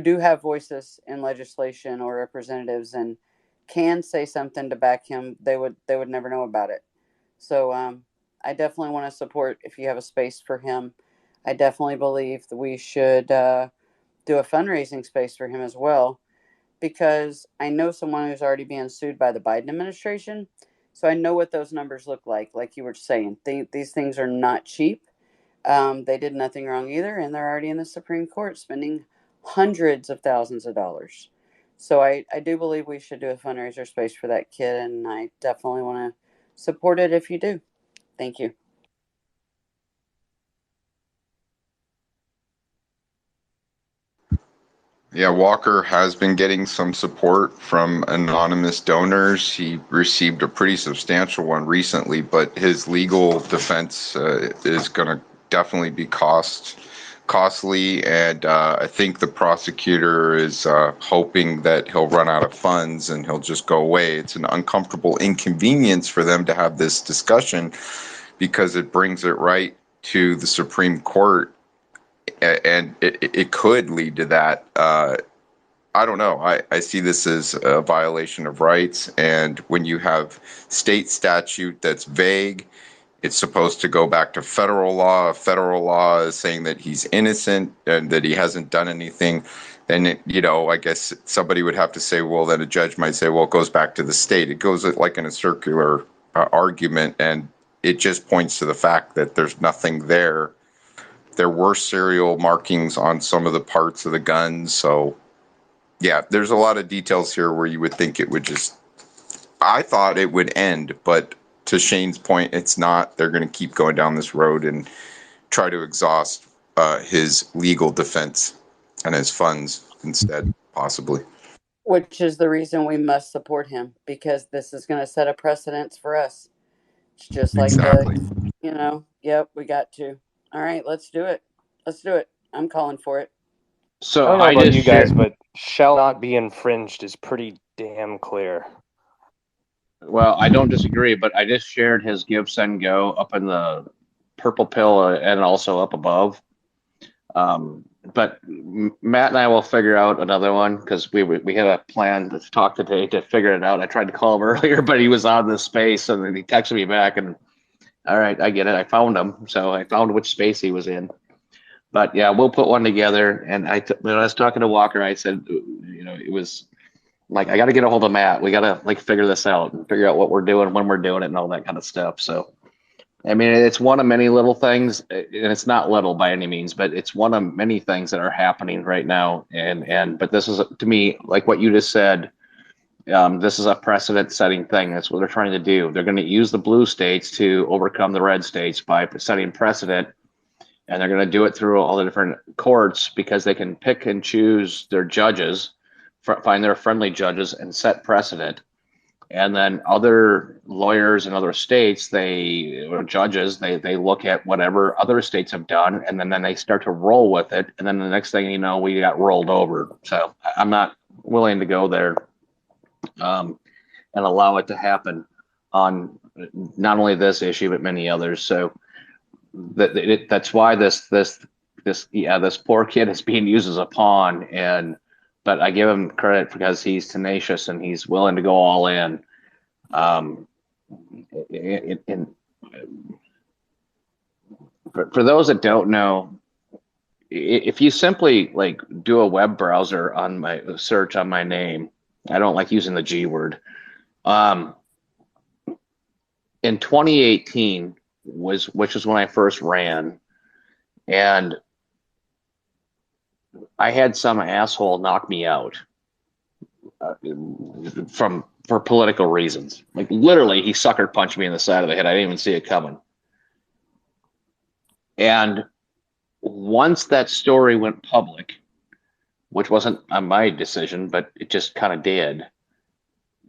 Speaker 16: do have voices in legislation or representatives and can say something to back him, they would never know about it. So I definitely want to support, if you have a space for him. I definitely believe that we should do a fundraising space for him as well, because I know someone who's already being sued by the Biden administration. So I know what those numbers look like you were saying. These things are not cheap. They did nothing wrong either, and they're already in the Supreme Court spending hundreds of thousands of dollars. So I do believe we should do a fundraiser space for that kid, and I definitely want to support it if you do. Thank you.
Speaker 1: Yeah, Walker has been getting some support from anonymous donors. He received a pretty substantial one recently, but his legal defense is going to definitely be costly, and I think the prosecutor is hoping that he'll run out of funds and he'll just go away. It's an uncomfortable inconvenience for them to have this discussion because it brings it right to the Supreme Court, and it could lead to that. I don't know. I see this as a violation of rights. And when you have state statute that's vague, it's supposed to go back to federal law. Federal law is saying that he's innocent and that he hasn't done anything. And, I guess somebody would have to say, well, then a judge might say, well, it goes back to the state. It goes like in a circular argument. And it just points to the fact that there's nothing there. There were serial markings on some of the parts of the guns. So, yeah, there's a lot of details here where you would think it would I thought it would end, but to Shane's point, it's not. They're going to keep going down this road and try to exhaust his legal defense and his funds instead, possibly.
Speaker 16: Which is the reason we must support him, because this is going to set a precedence for us. It's just like
Speaker 1: Exactly.
Speaker 16: Yep, we got to. All right, let's do it. Let's do it. I'm calling for it.
Speaker 17: So
Speaker 8: I don't know
Speaker 17: I
Speaker 8: about
Speaker 17: just
Speaker 8: you guys,
Speaker 17: shared,
Speaker 8: but shall not be infringed is pretty damn clear.
Speaker 17: well, I don't disagree, but I just shared his Give, Send, Go up in the purple pill and also up above. But Matt and I will figure out another one because we had a plan to talk today to figure it out. I tried to call him earlier, but he was on this space, and then he texted me back, and all right, I get it. I found him, so I found which space he was in. But yeah, we'll put one together. And when I was talking to Walker, I said, it was like I got to get a hold of Matt. We got to figure this out and figure out what we're doing, when we're doing it, and all that kind of stuff. So. I mean, it's one of many little things, and it's not little by any means, but it's one of many things that are happening right now. But this is, to me, like what you just said, This is a precedent-setting thing. That's what they're trying to do. They're going to use the blue states to overcome the red states by setting precedent, and they're going to do it through all the different courts because they can pick and choose their judges, find their friendly judges, and set precedent. And then other lawyers in other states, or judges, they look at whatever other states have done, and then they start to roll with it. And then the next thing you know, we got rolled over. So I'm not willing to go there and allow it to happen on not only this issue but many others. So that's why this poor kid is being used as a pawn. But I give him credit because he's tenacious and he's willing to go all in. For those that don't know, if you simply like do a web browser on my search on my name, I don't like using the G word. In 2018 which was when I first ran, and I had some asshole knock me out for political reasons. Like literally, he sucker punched me in the side of the head. I didn't even see it coming. And once that story went public, which wasn't on my decision, but it just kind of did,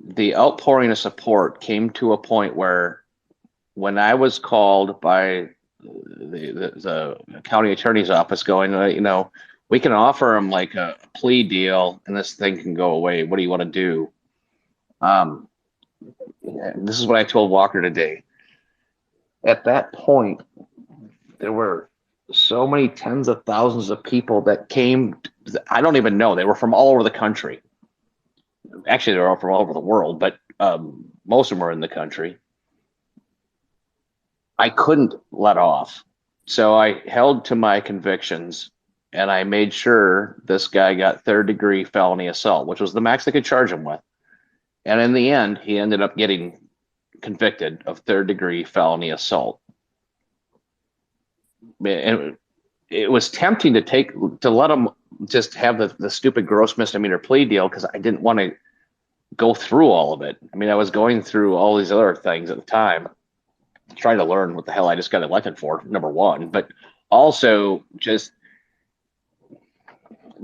Speaker 17: the outpouring of support came to a point where when I was called by the county attorney's office going, we can offer him like a plea deal and this thing can go away. What do you want to do? This is what I told Walker today. At that point, there were so many tens of thousands of people that came. I don't even know. They were from all over the country. Actually, they were all from all over the world, but most of them were in the country. I couldn't let off. So I held to my convictions and I made sure this guy got third-degree felony assault, which was the max they could charge him with. And in the end, he ended up getting convicted of third-degree felony assault. And it was tempting to let him just have the stupid gross misdemeanor plea deal because I didn't want to go through all of it. I mean, I was going through all these other things at the time, trying to learn what the hell I just got elected for, number one, but also just,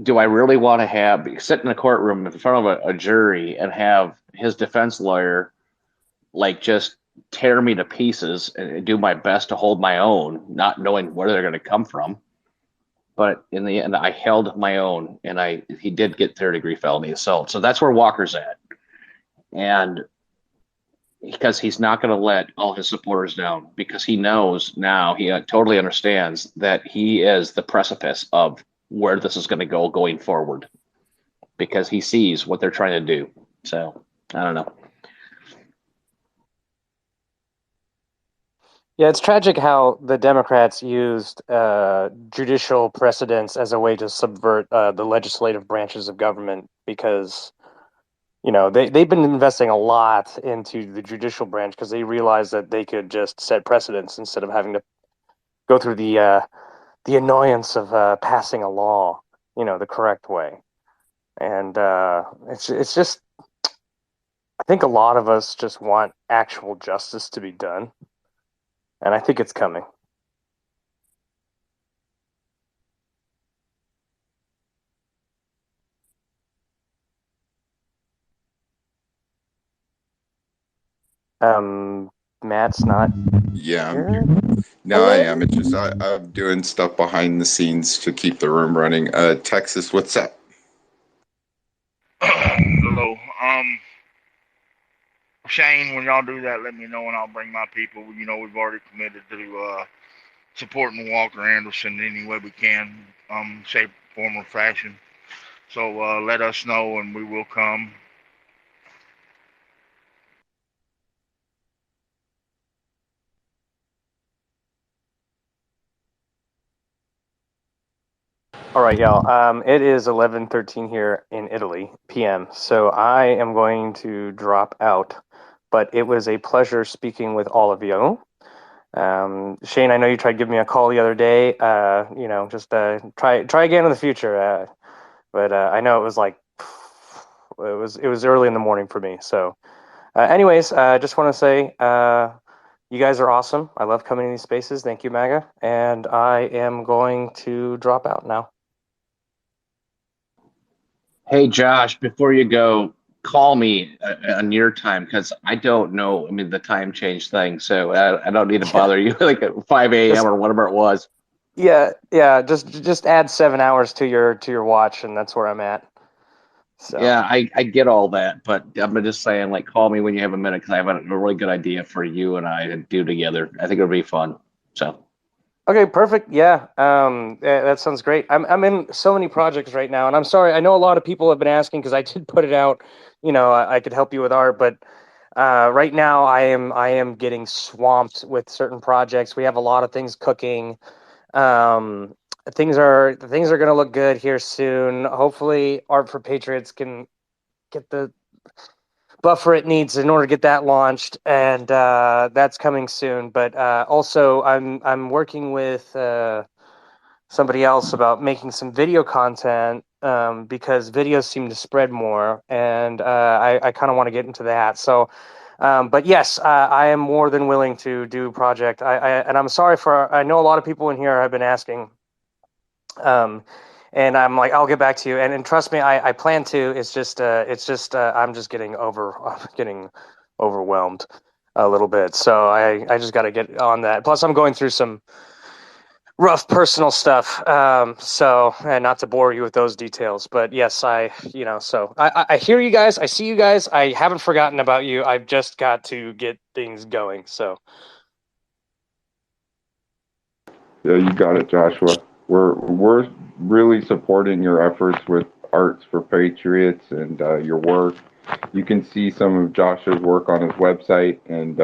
Speaker 17: do I really want to sit in a courtroom in front of a jury and have his defense lawyer like just tear me to pieces and do my best to hold my own, not knowing where they're going to come from? But in the end, I held my own, and he did get third-degree felony assault. So that's where Walker's at. And because he's not going to let all his supporters down, because he knows now, he totally understands that he is the precipice of where this is going to go going forward, because he sees what they're trying to do. So I don't know.
Speaker 8: Yeah, it's tragic how the Democrats used judicial precedents as a way to subvert the legislative branches of government, because they've been investing a lot into the judicial branch because they realized that they could just set precedents instead of having to go through the annoyance of passing a law, the correct way. And it's just, I think a lot of us just want actual justice to be done, and I think it's coming. Matt's not
Speaker 1: Yeah, I'm
Speaker 8: here.
Speaker 1: here. No, I am. It's just I'm doing stuff behind the scenes to keep the room running. Texas, what's up?
Speaker 10: Hello. Shane, when y'all do that, let me know and I'll bring my people. We've already committed to supporting Walker Anderson any way we can, shape, form, or fashion. So let us know and we will come.
Speaker 8: All right, y'all. It is 11:13 here in Italy, p.m. So I am going to drop out. But it was a pleasure speaking with all of you. Shane, I know you tried giving me a call the other day. Just try again in the future. But I know it was like it was early in the morning for me. So, anyways, I just want to say you guys are awesome. I love coming to these spaces. Thank you, MAGA. And I am going to drop out now.
Speaker 17: Hey, Josh, before you go, call me on your time because I don't know. I mean, the time change thing, so I don't need to bother you like at 5 a.m. or whatever it was.
Speaker 8: Yeah. Just add 7 hours to your watch, and that's where I'm at. So.
Speaker 17: Yeah, I get all that, but I'm just saying, like, call me when you have a minute because I have a really good idea for you and I to do together. I think it'll be fun. So.
Speaker 8: Okay, perfect. Yeah, that sounds great. I'm in so many projects right now, and I'm sorry. I know a lot of people have been asking because I did put it out. You know, I could help you with art, but right now I am getting swamped with certain projects. We have a lot of things cooking. Um, things are going to look good here soon. Hopefully, Art for Patriots can get the buffer it needs in order to get that launched, and that's coming soon. But also, I'm working with somebody else about making some video content because videos seem to spread more, and I kind of want to get into that. So, but yes, I am more than willing to do a project. And I'm sorry for I know a lot of people in here have been asking. And I'm like, I'll get back to you. And trust me, I plan to. It's just I'm just getting getting overwhelmed a little bit. So I just got to get on that. Plus, I'm going through some rough personal stuff. So, and not to bore you with those details, but yes, so I hear you guys. I see you guys. I haven't forgotten about you. I've just got to get things going. So.
Speaker 1: Yeah, you got it, Joshua. We're really supporting your efforts with Arts for Patriots and your work. You can see some of Joshua's work on his website, and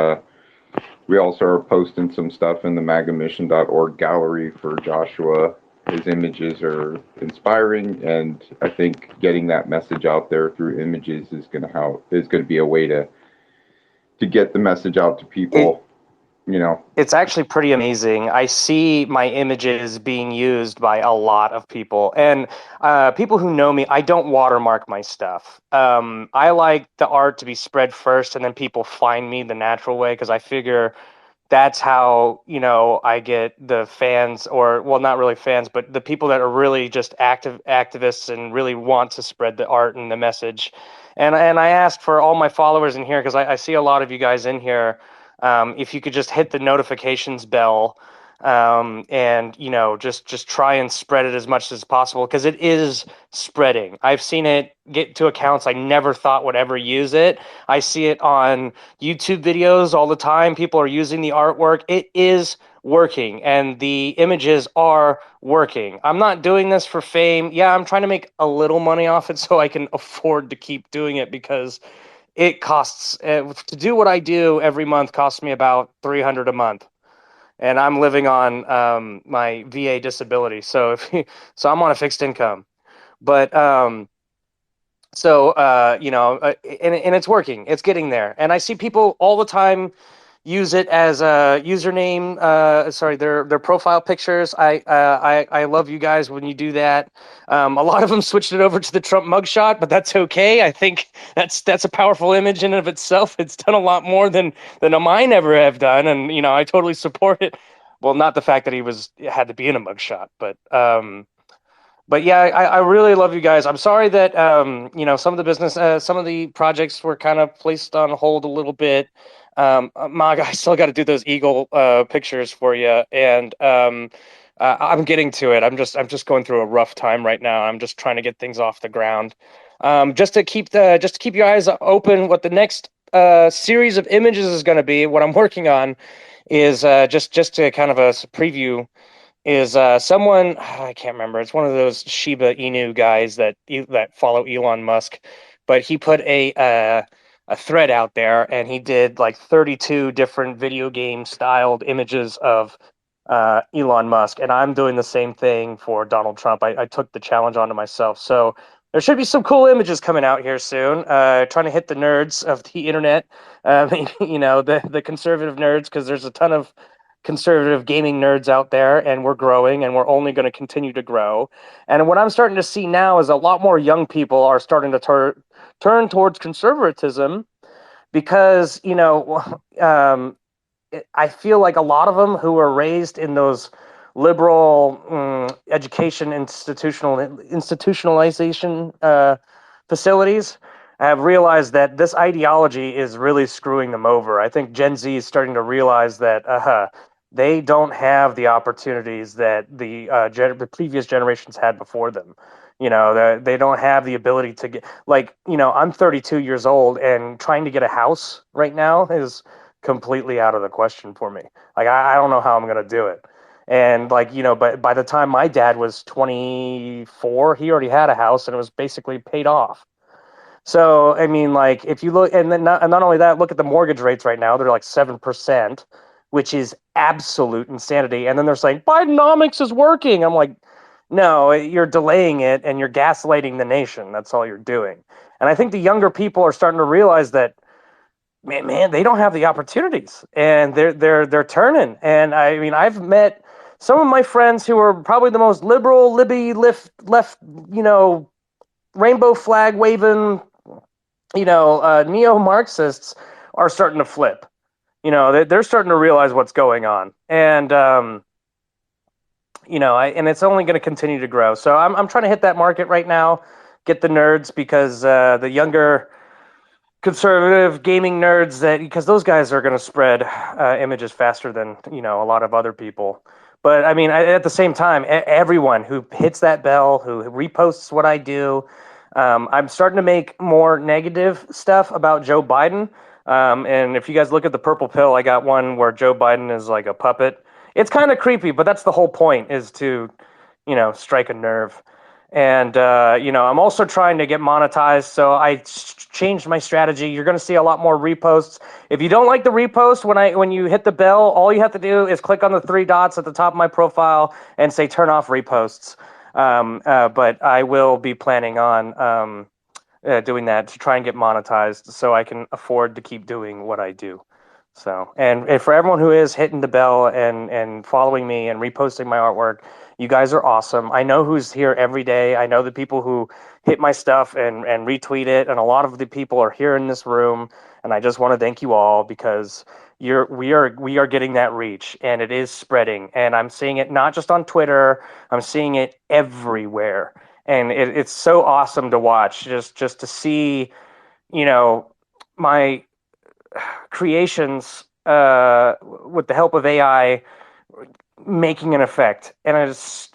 Speaker 1: we also are posting some stuff in the magamission.org gallery for Joshua. His images are inspiring, and I think getting that message out there through images is going to be a way to get the message out to people.
Speaker 8: It's actually pretty amazing. I see my images being used by a lot of people, and people who know me. I don't watermark my stuff. I like the art to be spread first, and then people find me the natural way because I figure that's how I get the fans, or well, not really fans, but the people that are really just activists and really want to spread the art and the message. And I asked for all my followers in here because I see a lot of you guys in here. If you could just hit the notifications bell, and just try and spread it as much as possible because it is spreading. I've seen it get to accounts I never thought would ever use it. I see it on YouTube videos all the time. People are using the artwork. It is working, and the images are working. I'm not doing this for fame. Yeah, I'm trying to make a little money off it so I can afford to keep doing it because it costs to do what I do every month costs me about $300 a month, and I'm living on my VA disability. So so I'm on a fixed income, but and it's working. It's getting there, and I see people all the time use it as a username. Their profile pictures. I love you guys when you do that. A lot of them switched it over to the Trump mugshot, but that's okay. I think that's a powerful image in and of itself. It's done a lot more than mine ever have done, and I totally support it. Well, not the fact that he had to be in a mugshot, but yeah, I really love you guys. I'm sorry that some of the projects were kind of placed on hold a little bit. Mag, I still got to do those eagle pictures for you, and I'm getting to it. I'm just going through a rough time right now. I'm just trying to get things off the ground. Just to keep your eyes open. What the next series of images is going to be. What I'm working on is just to kind of a preview is someone I can't remember. It's one of those Shiba Inu guys that follow Elon Musk, but he put a thread out there and he did like 32 different video game styled images of Elon Musk, and I'm doing the same thing for Donald Trump. I took the challenge onto myself, so there should be some cool images coming out here soon. Trying to hit the nerds of the internet, the conservative nerds, because there's a ton of conservative gaming nerds out there, and we're growing, and we're only going to continue to grow. And what I'm starting to see now is a lot more young people are starting to turn towards conservatism because, I feel like a lot of them who are raised in those liberal education institutionalization facilities have realized that this ideology is really screwing them over. I think Gen Z is starting to realize that they don't have the opportunities that the previous generations had before them. They don't have the ability to get, like, I'm 32 years old, and trying to get a house right now is completely out of the question for me. Like, I don't know how I'm gonna do it. And, like, but by the time my dad was 24, he already had a house and it was basically paid off. So, I mean, like, if you look, and then not only that, look at the mortgage rates right now. They're like 7%, which is absolute insanity. And then they're saying Bidenomics is working. I'm like, no, you're delaying it and you're gaslighting the nation. That's all you're doing. And I think the younger people are starting to realize that, man, they don't have the opportunities, and they're turning. And I mean, I've met some of my friends who are probably the most liberal, libby, left, rainbow flag waving, neo-Marxists are starting to flip. They're starting to realize what's going on, and and it's only going to continue to grow. So I'm trying to hit that market right now, get the nerds, because the younger conservative gaming nerds, that because those guys are going to spread images faster than a lot of other people. But I mean, at the same time, everyone who hits that bell, who reposts what I do, I'm starting to make more negative stuff about Joe Biden. And if you guys look at the purple pill, I got one where Joe Biden is like a puppet. It's kind of creepy, but that's the whole point, is to strike a nerve. And I'm also trying to get monetized, so I changed my strategy. You're going to see a lot more reposts. If you don't like the repost, when you hit the bell, all you have to do is click on the three dots at the top of my profile and say turn off reposts. But I will be planning on doing that to try and get monetized, so I can afford to keep doing what I do. So, and for everyone who is hitting the bell and following me and reposting my artwork, you guys are awesome. I know who's here every day. I know the people who hit my stuff and retweet it, and a lot of the people are here in this room. And I just want to thank you all, because we are getting that reach, and it is spreading. And I'm seeing it not just on Twitter. I'm seeing it everywhere, and it's so awesome to watch. Just to see, my creations with the help of AI making an effect. And it's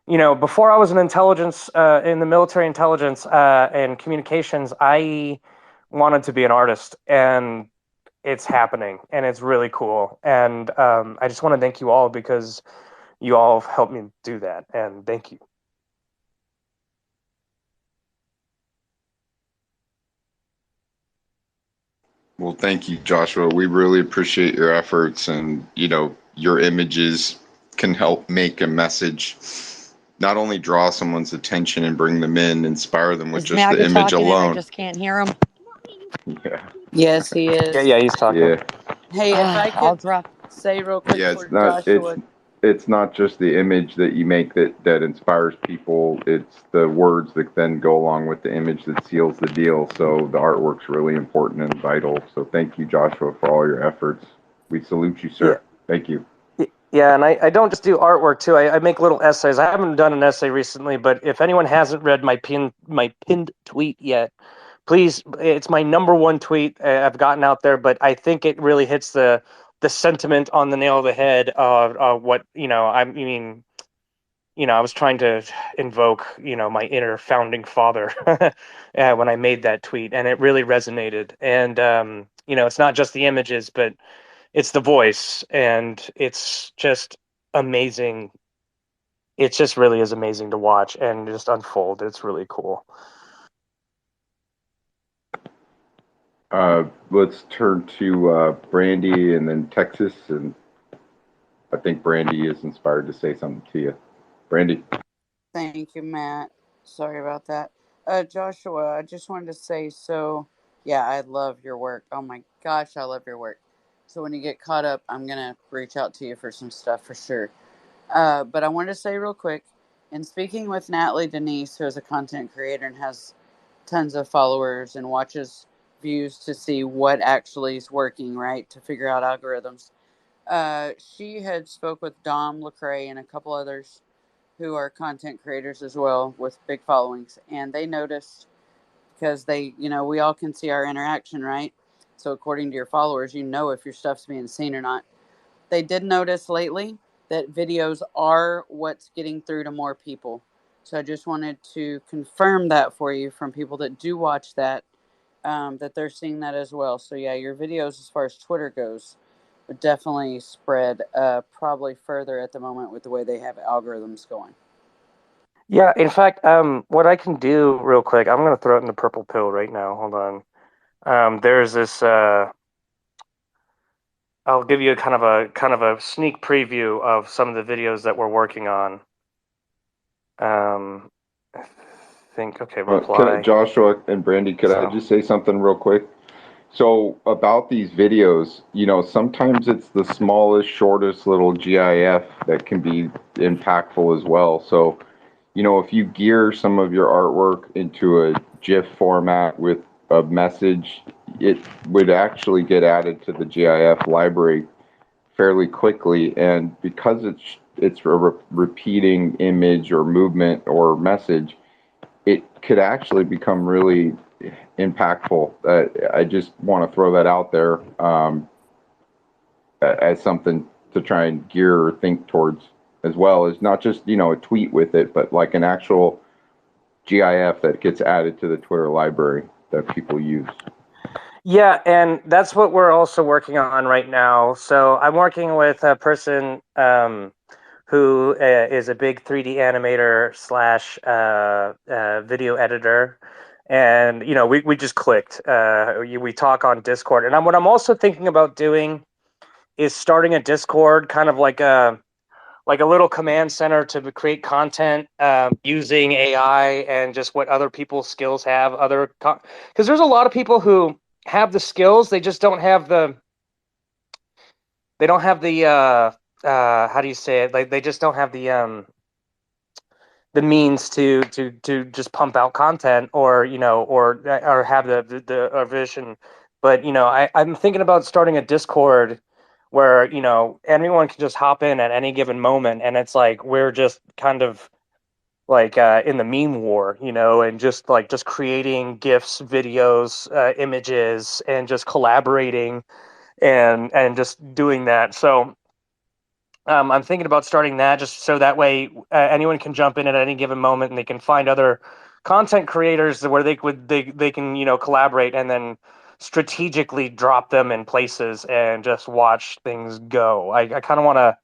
Speaker 8: before I was in intelligence, in the military intelligence and communications, I wanted to be an artist, and it's happening, and it's really cool. And I just want to thank you all, because you all have helped me do that, and thank you.
Speaker 1: Well, thank you, Joshua. We really appreciate your efforts, and your images can help make a message, not only draw someone's attention and bring them in, inspire them with
Speaker 2: Is
Speaker 1: just the
Speaker 2: Maggot
Speaker 1: image
Speaker 2: talking and I
Speaker 1: alone.
Speaker 2: just can't hear him?
Speaker 1: Yeah.
Speaker 16: Yes, he
Speaker 8: Yeah,
Speaker 16: is.
Speaker 8: yeah, he's talking.
Speaker 1: Yeah.
Speaker 16: Hey, if I
Speaker 2: I'll
Speaker 16: could
Speaker 2: drop.
Speaker 16: say real quick
Speaker 1: Yeah,
Speaker 16: for Joshua.
Speaker 1: it's not just the image that you make that inspires people. It's the words that then go along with the image that seals the deal. So the artwork's really important and vital. So thank you, Joshua, for all your efforts. We salute you, sir. Thank you.
Speaker 8: Yeah, and I don't just do artwork too. I make little essays. I haven't done an essay recently, but if anyone hasn't read my pinned tweet yet, please. It's my number one tweet I've gotten out there, but I think it really hits the sentiment on the nail of the head of what I mean. I was trying to invoke my inner founding father when I made that tweet, and it really resonated. And it's not just the images, but it's the voice, and it's just amazing. It just really is amazing to watch and just unfold. It's really cool.
Speaker 1: Let's turn to Brandy and then Texas, and I think Brandy is inspired to say something to you. Brandy.
Speaker 16: Thank you, Matt. Sorry about that. Joshua, I just wanted to say, so yeah, I love your work. Oh my gosh, I love your work. So when you get caught up, I'm gonna reach out to you for some stuff for sure. But I wanted to say real quick, in speaking with Natalie Denise, who is a content creator and has tons of followers and watches views to see what actually is working, right? To figure out algorithms. She had spoke with Dom Lecrae and a couple others who are content creators as well with big followings, and they noticed because they, we all can see our interaction, right? So according to your followers, if your stuff's being seen or not. They did notice lately that videos are what's getting through to more people. So I just wanted to confirm that for you from people that do watch that, that they're seeing that as well. So yeah, your videos as far as Twitter goes would definitely spread probably further at the moment with the way they have algorithms going.
Speaker 8: Yeah, in fact, what I can do real quick, I'm gonna throw it in the purple pill right now. Hold on. There's this. I'll give you a kind of a sneak preview of some of the videos that we're working on. I think okay, reply.
Speaker 1: Joshua and Brandy, could I just say something real quick? So about these videos, sometimes it's the smallest, shortest little GIF that can be impactful as well. So, if you gear some of your artwork into a GIF format with a message, it would actually get added to the GIF library fairly quickly. And because it's a repeating image or movement or message, it could actually become really impactful. I just want to throw that out there as something to try and gear or think towards, as well as not just a tweet with it, but like an actual GIF that gets added to the Twitter library that people use.
Speaker 8: Yeah, and that's what we're also working on right now. So I'm working with a person who is a big 3D animator slash video editor. And, we just clicked. We talk on Discord. And what I'm also thinking about doing is starting a Discord, kind of like a little command center to create content using AI and just what other people's skills have. Because there's a lot of people who have the skills, they just don't have the how do you say it? Like they just don't have the means to just pump out content or have the vision. But I'm thinking about starting a Discord where anyone can just hop in at any given moment, and it's like we're just kind of like in the meme war, and just creating gifs, videos, images, and just collaborating and just doing that. So I'm thinking about starting that just so that way anyone can jump in at any given moment and they can find other content creators where they can collaborate and then strategically drop them in places and just watch things go. I kind of want to,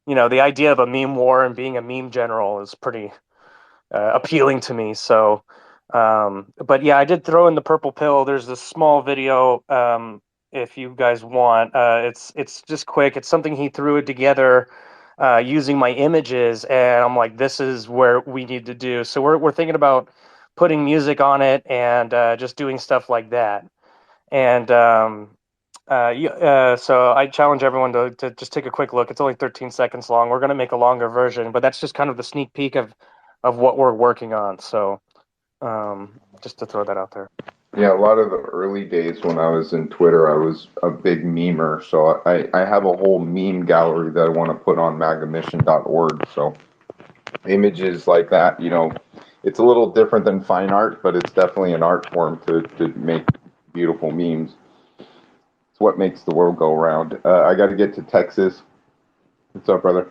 Speaker 8: the idea of a meme war and being a meme general is pretty appealing to me. So, but yeah, I did throw in the purple pill. There's this small video. If you guys want, it's just quick. It's something he threw it together using my images, and I'm like, this is where we need to do. So we're thinking about putting music on it and just doing stuff like that. And so I challenge everyone to just take a quick look. It's only 13 seconds long. We're gonna make a longer version, but that's just kind of the sneak peek of what we're working on. So just to throw that out there.
Speaker 1: Yeah, a lot of the early days when I was in Twitter, I was a big memer. So I have a whole meme gallery that I want to put on magamission.org. So images like that, it's a little different than fine art, but it's definitely an art form to make beautiful memes. It's what makes the world go round. I got to get to Texas. What's up, brother?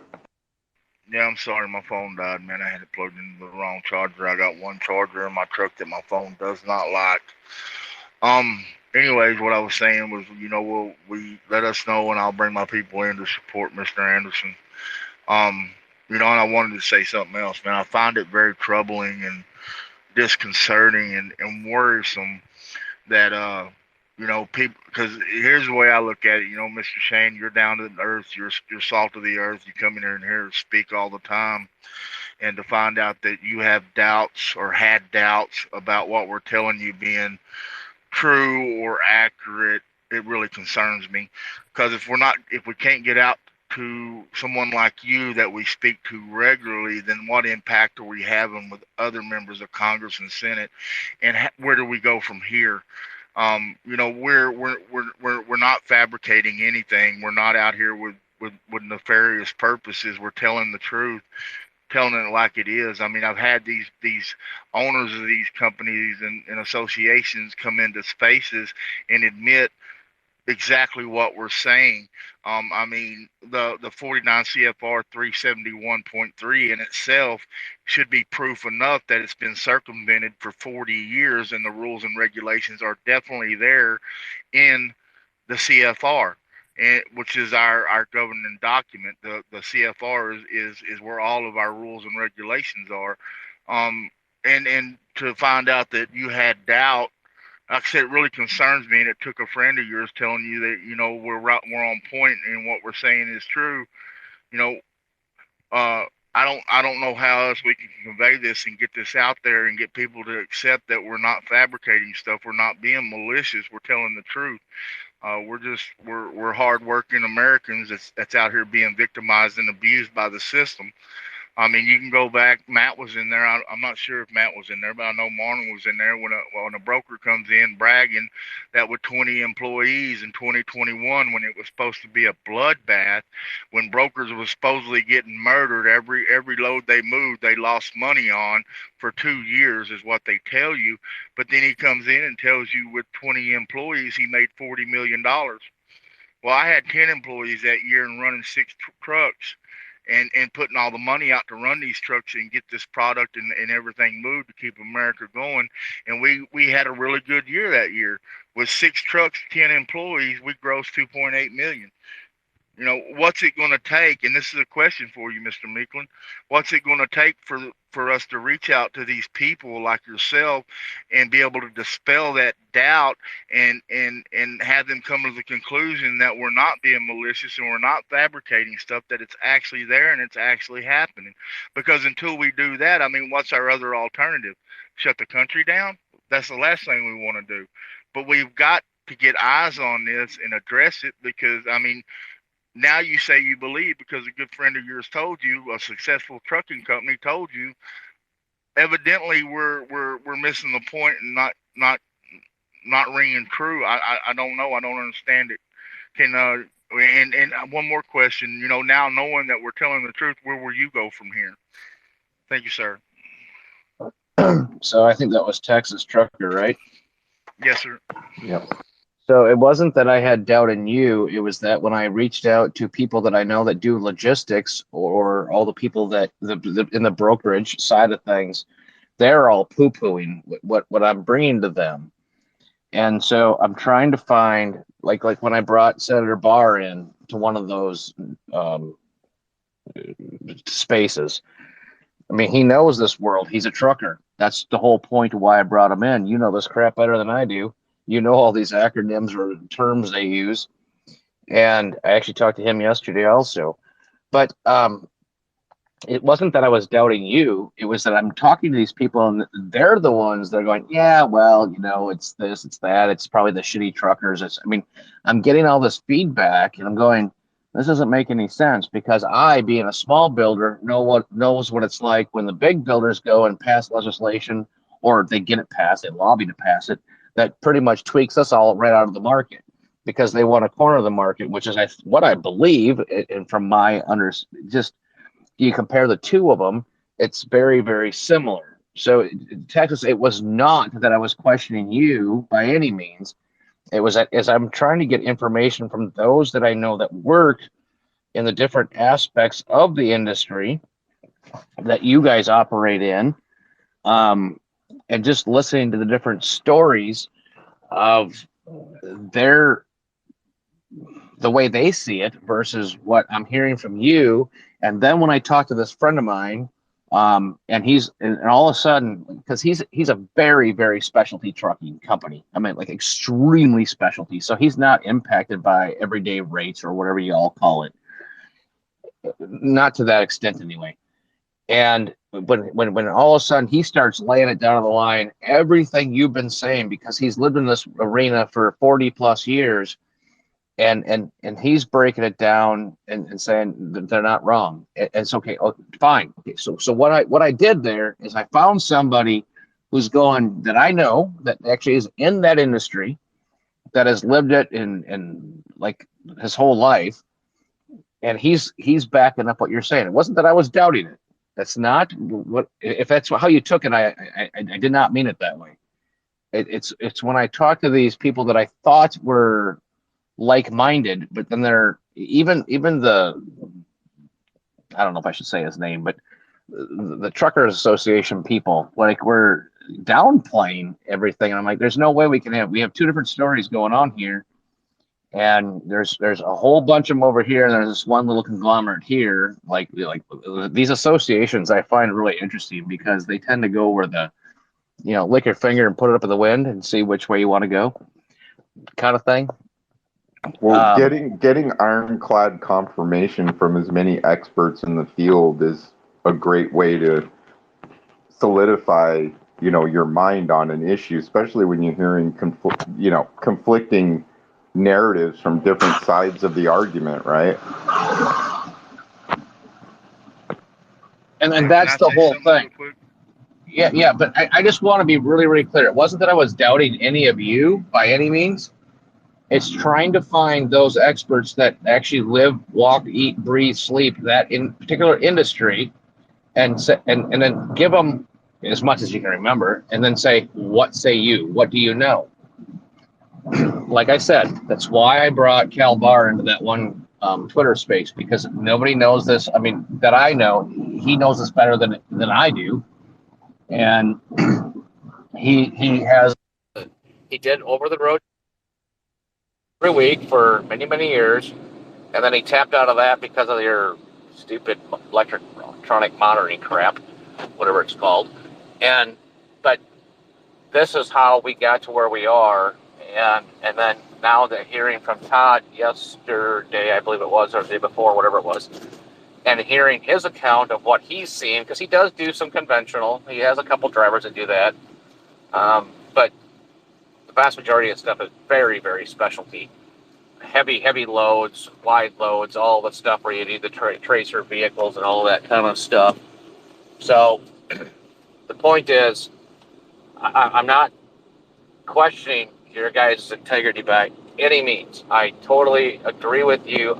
Speaker 10: Yeah, I'm sorry, my phone died, man. I had it plugged into the wrong charger. I got one charger in my truck that my phone does not like. Anyways, what I was saying was, we let us know, and I'll bring my people in to support Mr. Anderson. And I wanted to say something else, man. I find it very troubling and disconcerting and worrisome that people. Because here's the way I look at it. Mr. Shane, you're down to the earth. You're salt of the earth. You come in here and hear us speak all the time, and to find out that you have doubts or had doubts about what we're telling you being true or accurate, it really concerns me. Because if we can't get out to someone like you that we speak to regularly, then what impact are we having with other members of Congress and Senate, and where do we go from here? We're not fabricating anything. We're not out here with nefarious purposes. We're telling the truth, telling it like it is. I mean, I've had these owners of these companies and associations come into spaces and admit exactly what we're saying. I mean, the 49 CFR 371.3 in itself should be proof enough that it's been circumvented for 40 years, and the rules and regulations are definitely there in the CFR, and which is our governing document. The CFR is where all of our rules and regulations are. And to find out that you had doubt, like I said, it really concerns me, and it took a friend of yours telling you that we're on point and what we're saying is true. You know, I don't know how else we can convey this and get this out there and get people to accept that we're not fabricating stuff, we're not being malicious, we're telling the truth. We're hardworking Americans that's out here being victimized and abused by the system. I mean, you can go back. Matt was in there. I'm not sure if Matt was in there, but I know Marlon was in there when a broker comes in bragging that with 20 employees in 2021, when it was supposed to be a bloodbath, when brokers were supposedly getting murdered, every load they moved, they lost money on for 2 years, is what they tell you. But then he comes in and tells you with 20 employees, he made $40 million. Well, I had 10 employees that year and running 6 trucks and putting all the money out to run these trucks and get this product and everything moved to keep America going. And we had a really good year that year. With 6 trucks, 10 employees, we grossed 2.8 million. You know, what's it going to take? And this is a question for you, Mr. Meekland. What's it going to take for us to reach out to these people like yourself and be able to dispel that doubt and have them come to the conclusion that we're not being malicious and we're not fabricating stuff, that it's actually there and it's actually happening? Because until we do that, I mean, what's our other alternative? Shut the country down? That's the last thing we want to do. But we've got to get eyes on this and address it, because, I mean, now you say you believe because a good friend of yours told you, a successful trucking company told you. Evidently, we're missing the point and not ringing true. I don't know. I don't understand it. Can and one more question. You know, now knowing that we're telling the truth, where will you go from here? Thank you, sir.
Speaker 17: So I think that was Texas Trucker, right?
Speaker 10: Yes, sir.
Speaker 1: Yep.
Speaker 17: So it wasn't that I had doubt in you. It was that when I reached out to people that I know that do logistics, or all the people that in the brokerage side of things, they're all poo-pooing what I'm bringing to them. And so I'm trying to find, like when I brought Senator Barr in to one of those spaces. I mean, he knows this world. He's a trucker. That's the whole point of why I brought him in. You know this crap better than I do. You know all these acronyms or terms they use. And I actually talked to him yesterday also. But it wasn't that I was doubting you. It was that I'm talking to these people, and they're the ones that are going, yeah, well, you know, it's this, it's that. It's probably the shitty truckers. I mean, I'm getting all this feedback, and I'm going, this doesn't make any sense, because I, being a small builder, knows what it's like when the big builders go and pass legislation, or they get it passed, they lobby to pass it, that pretty much tweaks us all right out of the market, because they want to corner the market, which is what I believe. And from my just you compare the two of them, it's very, very similar. So in Texas, it was not that I was questioning you by any means. It was that as I'm trying to get information from those that I know that work in the different aspects of the industry that you guys operate in, and just listening to the different stories of the way they see it versus what I'm hearing from you. And then when I talk to this friend of mine, and all of a sudden, because he's a very, very specialty trucking company. I mean, like extremely specialty. So he's not impacted by everyday rates or whatever you all call it. Not to that extent anyway. And when all of a sudden he starts laying it down on the line, everything you've been saying, because he's lived in this arena for 40 plus years, and he's breaking it down and saying that they're not wrong. It's okay. Oh, fine. Okay, so what I did there is I found somebody who's going that I know that actually is in that industry, that has lived it in like his whole life, and he's backing up what you're saying. It wasn't that I was doubting it. That's not what. If that's how you took it, I did not mean it that way. It's when I talk to these people that I thought were like-minded, but then they're even the, I don't know if I should say his name, but the Truckers Association people, like, we're downplaying everything. And I'm like, there's no way we have two different stories going on here, and there's a whole bunch of them over here, and there's this one little conglomerate here. Like these associations I find really interesting because they tend to go where the, lick your finger and put it up in the wind and see which way you want to go, kind of thing.
Speaker 1: Well, getting ironclad confirmation from as many experts in the field is a great way to solidify, your mind on an issue, especially when you're hearing conflicting narratives from different sides of the argument, right?
Speaker 17: And that's the whole thing. Yeah, but I just want to be really, really clear. It wasn't that I was doubting any of you by any means. It's trying to find those experts that actually live, walk, eat, breathe, sleep that in particular industry, and then give them as much as you can remember, and then say, what say you? What do you know? Like I said, that's why I brought Cal Barr into that one Twitter space, because nobody knows this. I mean, that I know, he knows this better than I do, and he did over the road every week for many, many years, and then he tapped out of that because of your stupid electronic monitoring crap, whatever it's called. But this is how we got to where we are, and then now the hearing from Todd yesterday, I believe it was, or the day before, whatever it was, and hearing his account of what he's seen, because he does do some conventional. He has a couple drivers that do that, but the vast majority of stuff is very, very specialty. Heavy loads, wide loads, all the stuff where you need the tracer vehicles and all that kind of stuff. So the point is, I'm not questioning your guys' integrity by any means. I totally agree with you.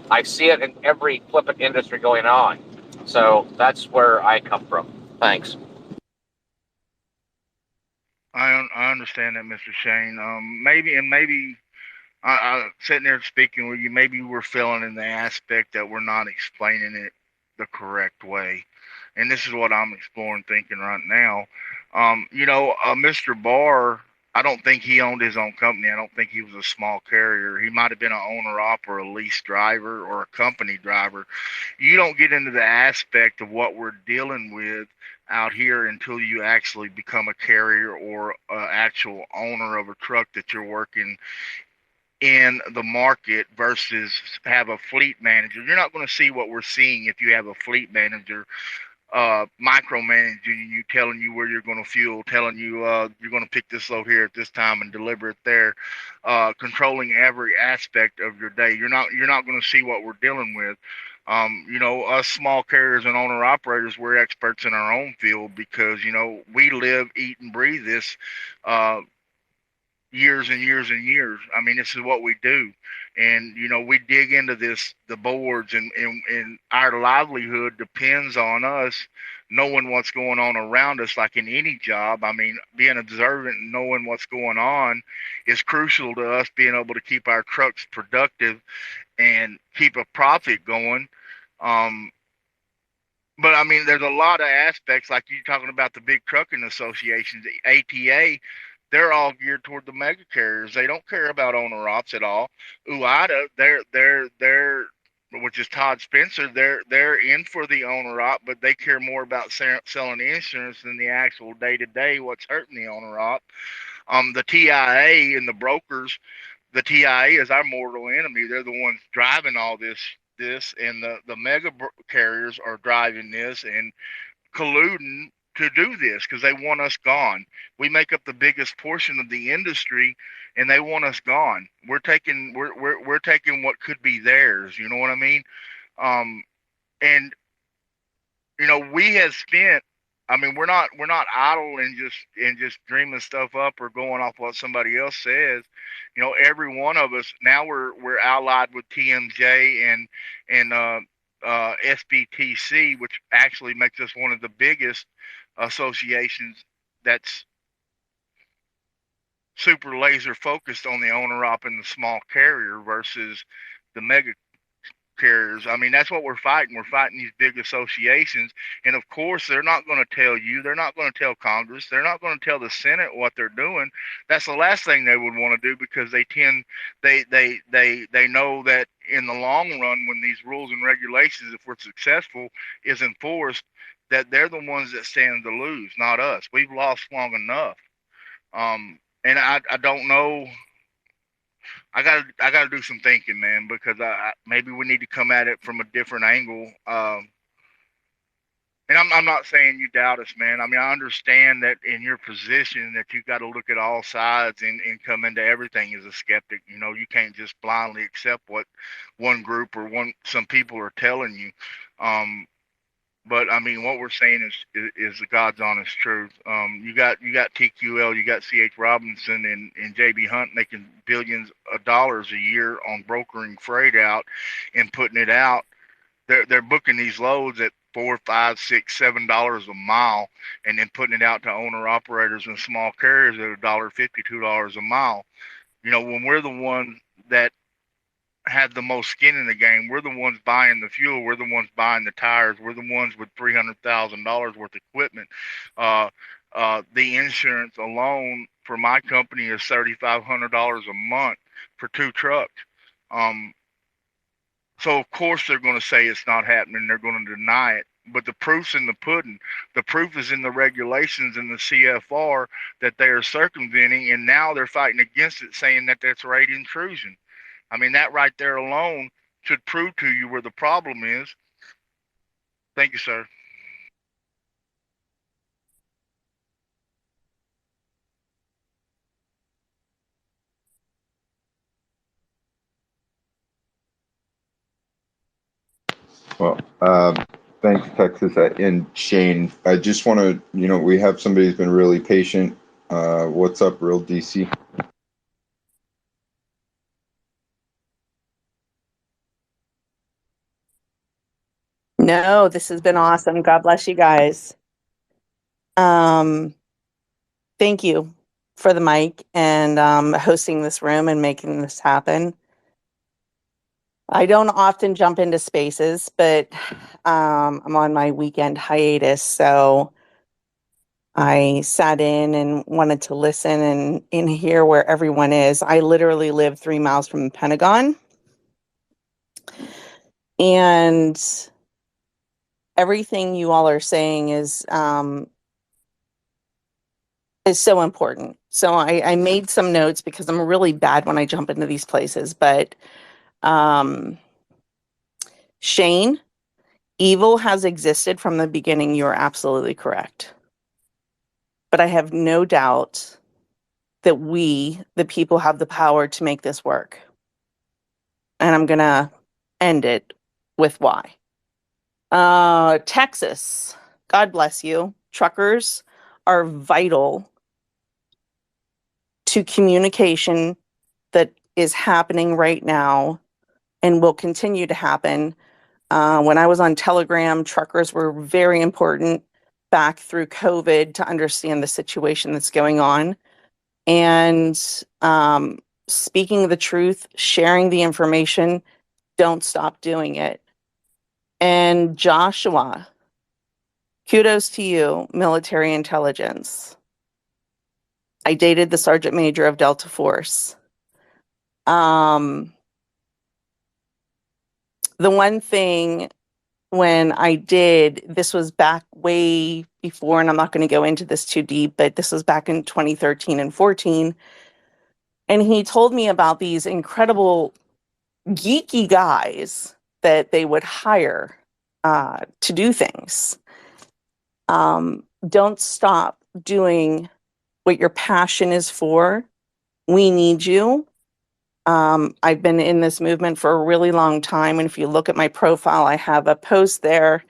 Speaker 17: I see it in every flippant industry going on. So that's where I come from. Thanks.
Speaker 10: I understand that, Mr. Shane. Maybe I sitting there speaking with you, maybe we're feeling in the aspect that we're not explaining it the correct way. And this is what I'm exploring, thinking right now. Mr. Barr, I don't think he owned his own company. I don't think he was a small carrier. He might have been an owner op or a lease driver or a company driver. You don't get into the aspect of what we're dealing with out here until you actually become a carrier or an actual owner of a truck that you're working in the market versus have a fleet manager. You're not going to see what we're seeing if you have a fleet manager micromanaging you, telling you where you're going to fuel, telling you you're going to pick this load here at this time and deliver it there, controlling every aspect of your day. You're not going to see what we're dealing with. Us small carriers and owner operators, we're experts in our own field because we live, eat, and breathe this years and years and years. I mean, this is what we do. And, we dig into the boards, and our livelihood depends on us knowing what's going on around us, like in any job. I mean, being observant and knowing what's going on is crucial to us being able to keep our trucks productive and keep a profit going. But I mean, there's a lot of aspects, like you talking about the big trucking associations, the ATA. They're all geared toward the mega carriers. They don't care about owner ops at all. UIDA, they're which is Todd Spencer. They're in for the owner op, but they care more about selling insurance than the actual day to day what's hurting the owner op. The TIA and the brokers, the TIA is our mortal enemy. They're the ones driving all this, and the mega carriers are driving this and colluding to do this because they want us gone. We make up the biggest portion of the industry, and they want us gone. We're taking what could be theirs. You know what I mean? And we have spent. I mean, we're not idle and just dreaming stuff up or going off what somebody else says. Every one of us now we're allied with TMJ and SBTC, which actually makes us one of the biggest associations that's super laser focused on the owner op and the small carrier versus the mega carriers. I mean, that's what we're fighting. We're fighting these big associations, and of course, they're not going to tell you. They're not going to tell Congress. They're not going to tell the Senate what they're doing. That's the last thing they would want to do because they know that in the long run, when these rules and regulations, if we're successful, is enforced, that they're the ones that stand to lose, not us. We've lost long enough. And I don't know. I gotta do some thinking, man, because maybe we need to come at it from a different angle. And I'm not saying you doubt us, man. I mean, I understand that in your position that you got to look at all sides and come into everything as a skeptic. You can't just blindly accept what one group or some people are telling you. But I mean, what we're saying is the God's honest truth. You got TQL, you got CH Robinson and JB Hunt making billions of dollars a year on brokering freight out and putting it out. They're booking these loads at $4, $5, $6, $7 a mile, and then putting it out to owner operators and small carriers at $1.50, $2 a mile. When we're the ones that had the most skin in the game, we're the ones buying the fuel, we're the ones buying the tires, we're the ones with $300,000 worth of equipment. The insurance alone for my company is $3,500 a month for 2 trucks. So of course they're going to say it's not happening. They're going to deny it. But the proof's in the pudding. The proof is in the regulations in the CFR that they are circumventing, and now they're fighting against it, saying that that's rate intrusion. I mean, that right there alone should prove to you where the problem is. Thank you, sir.
Speaker 1: Well, thanks, Texas. And Shane, I just want to, we have somebody who's been really patient. What's up, Real DC?
Speaker 19: No, this has been awesome. God bless you guys. Thank you for the mic and hosting this room and making this happen. I don't often jump into spaces, but I'm on my weekend hiatus, so I sat in and wanted to listen and hear where everyone is. I literally live 3 miles from the Pentagon, and everything you all are saying is so important. So I made some notes because I'm really bad when I jump into these places, but Shane, evil has existed from the beginning. You are absolutely correct. But I have no doubt that we, the people, have the power to make this work. And I'm going to end it with why. Texas, God bless you. Truckers are vital to communication that is happening right now and will continue to happen. When I was on Telegram, truckers were very important back through COVID to understand the situation that's going on. And speaking the truth, sharing the information, don't stop doing it. And Joshua, kudos to you, military intelligence. I dated the Sergeant Major of Delta Force. The one thing when I did, this was back way before, and I'm not going to go into this too deep, but this was back in 2013 and 14. And he told me about these incredible geeky guys that they would hire to do things. don't stop doing what your passion is for. We need you. I've been in this movement for a really long time. And if you look at my profile, I have a post there.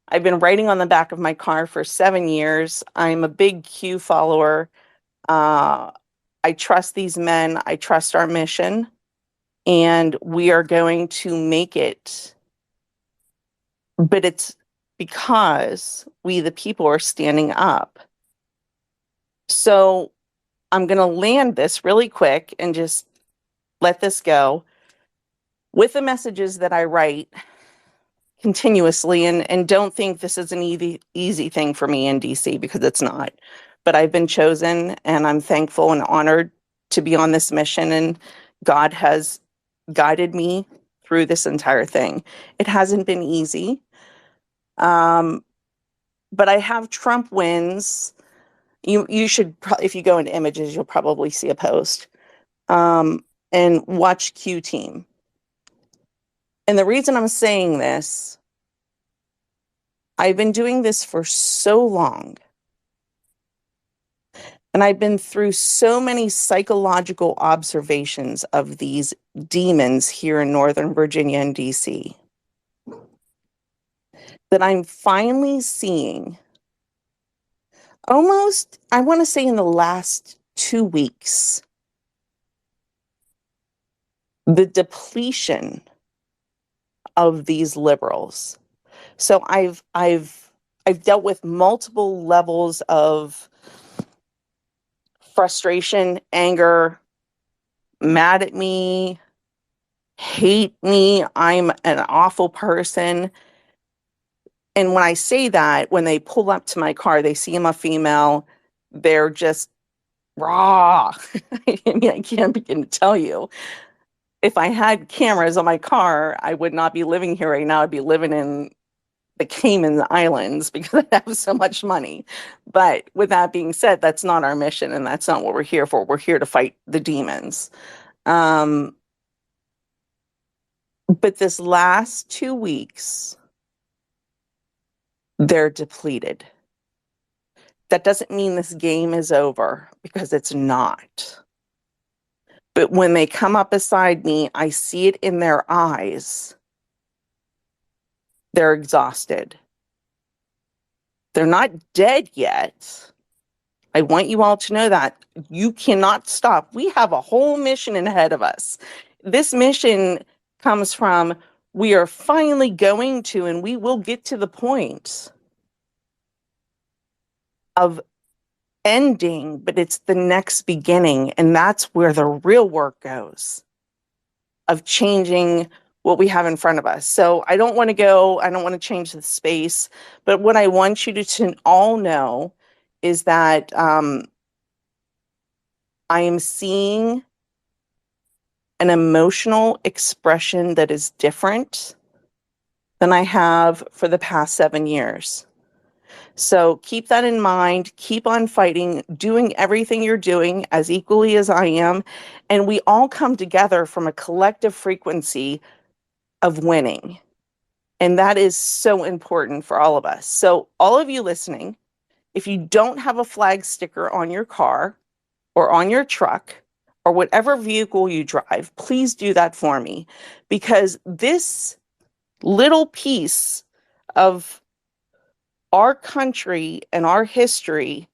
Speaker 19: I've been writing on the back of my car for 7 years. I'm a big Q follower. I trust these men. I trust our mission. And we are going to make it. But it's because we, the people, are standing up. So I'm going to land this really quick and just let this go with the messages that I write continuously. And don't think this is an easy thing for me in DC, because it's not. But I've been chosen, and I'm thankful and honored to be on this mission. And God has guided me through this entire thing. It hasn't been easy. But I have Trump wins. You should, if you go into images, you'll probably see a post. And watch Q Team. And the reason I'm saying this, I've been doing this for so long. And I've been through so many psychological observations of these demons here in Northern Virginia and DC, that I'm finally seeing, almost, I want to say in the last 2 weeks, the depletion of these liberals. So I've dealt with multiple levels of frustration, anger, mad at me, hate me, I'm an awful person. And when I say that, when they pull up to my car, they see I'm a female, they're just raw. I mean, I can't begin to tell you. If I had cameras on my car, I would not be living here right now. I'd be living in the Cayman Islands because I have so much money. But with that being said, that's not our mission, and that's not what we're here for. We're here to fight the demons. But this last 2 weeks, they're depleted. That doesn't mean this game is over, because it's not. But when they come up beside me, I see it in their eyes. They're exhausted. They're not dead yet. I want you all to know that. You cannot stop. We have a whole mission ahead of us. This mission comes from, we are finally going to, and we will get to the point of ending, but it's the next beginning. And that's where the real work goes, of changing what we have in front of us. So I don't want to change the space, but what I want you to all know is that I am seeing an emotional expression that is different than I have for the past 7 years. So keep that in mind, keep on fighting, doing everything you're doing as equally as I am, and we all come together from a collective frequency of winning. And that is so important for all of us. So all of you listening, if you don't have a flag sticker on your car or on your truck or whatever vehicle you drive, please do that for me, because this little piece of our country and our history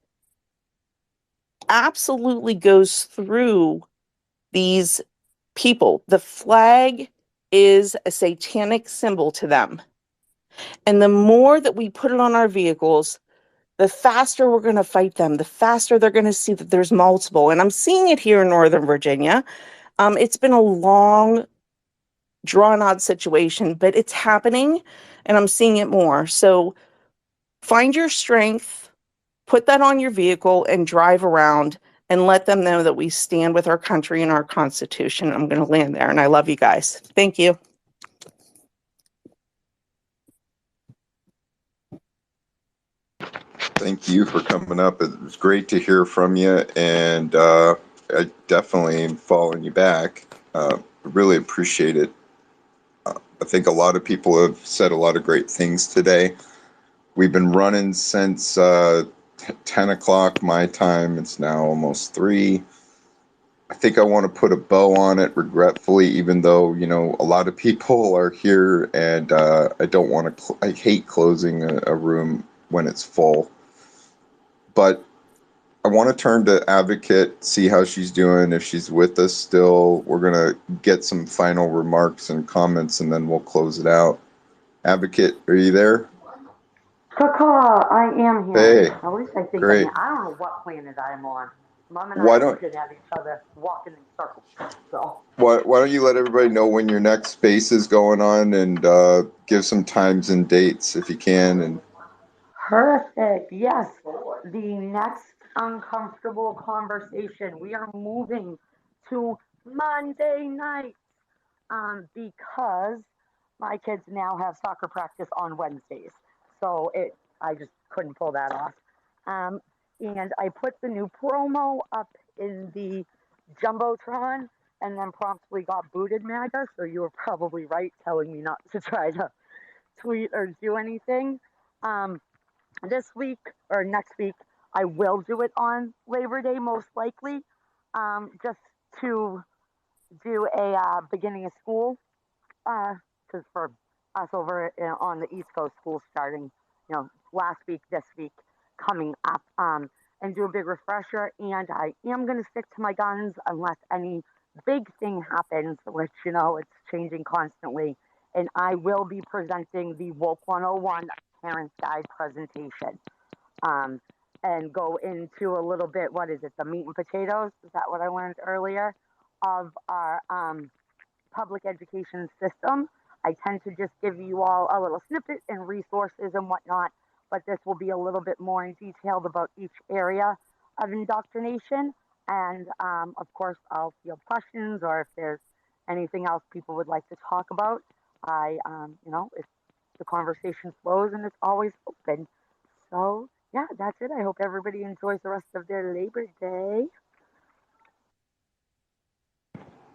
Speaker 19: absolutely goes through these people. The flag is a satanic symbol to them. And the more that we put it on our vehicles, the faster we're going to fight them, the faster they're going to see that there's multiple. And I'm seeing it here in Northern Virginia. It's been a long, drawn-out situation, but it's happening, and I'm seeing it more. So find your strength, put that on your vehicle, and drive around and let them know that we stand with our country and our Constitution. I'm going to land there, and I love you guys. Thank you.
Speaker 1: Thank you for coming up. It was great to hear from you, and I definitely am following you back. Really appreciate it. I think a lot of people have said a lot of great things today. We've been running since 10 o'clock my time. It's now almost 3. I think I want to put a bow on it, regretfully, even though, a lot of people are here, and I don't want to, I hate closing a room when it's full. But I want to turn to Advocate, see how she's doing. If she's with us still, we're going to get some final remarks and comments, and then we'll close it out. Advocate, are you there?
Speaker 20: Caw, I am here.
Speaker 1: Hey,
Speaker 20: At least I think I
Speaker 1: great.
Speaker 20: am. I don't know what planet I'm on. Mom and I
Speaker 1: Why
Speaker 20: are
Speaker 1: don't
Speaker 20: looking at each other, walking in circles. So.
Speaker 1: why don't you let everybody know when your next space is going on, and give some times and dates if you can. And
Speaker 20: Perfect. Yes. The next uncomfortable conversation. We are moving to Monday night. Because my kids now have soccer practice on Wednesdays. So I just couldn't pull that off. Um, and I put the new promo up in the Jumbotron and then promptly got booted, MAGA. So you were probably right telling me not to try to tweet or do anything. Um, this week or next week, I will do it on Labor Day, most likely, just to do a beginning of school because for us over on the East Coast, school starting, last week, this week, coming up, and do a big refresher. And I am going to stick to my guns unless any big thing happens, which, it's changing constantly. And I will be presenting the Woke 101 Parents Guide presentation and go into a little bit, what is it, the meat and potatoes? Is that what I learned earlier? Of our public education system. I tend to just give you all a little snippet and resources and whatnot, but this will be a little bit more in detail about each area of indoctrination. And of course, I'll field questions, or if there's anything else people would like to talk about. If the conversation flows, and it's always open. So yeah, that's it. I hope everybody enjoys the rest of their Labor Day.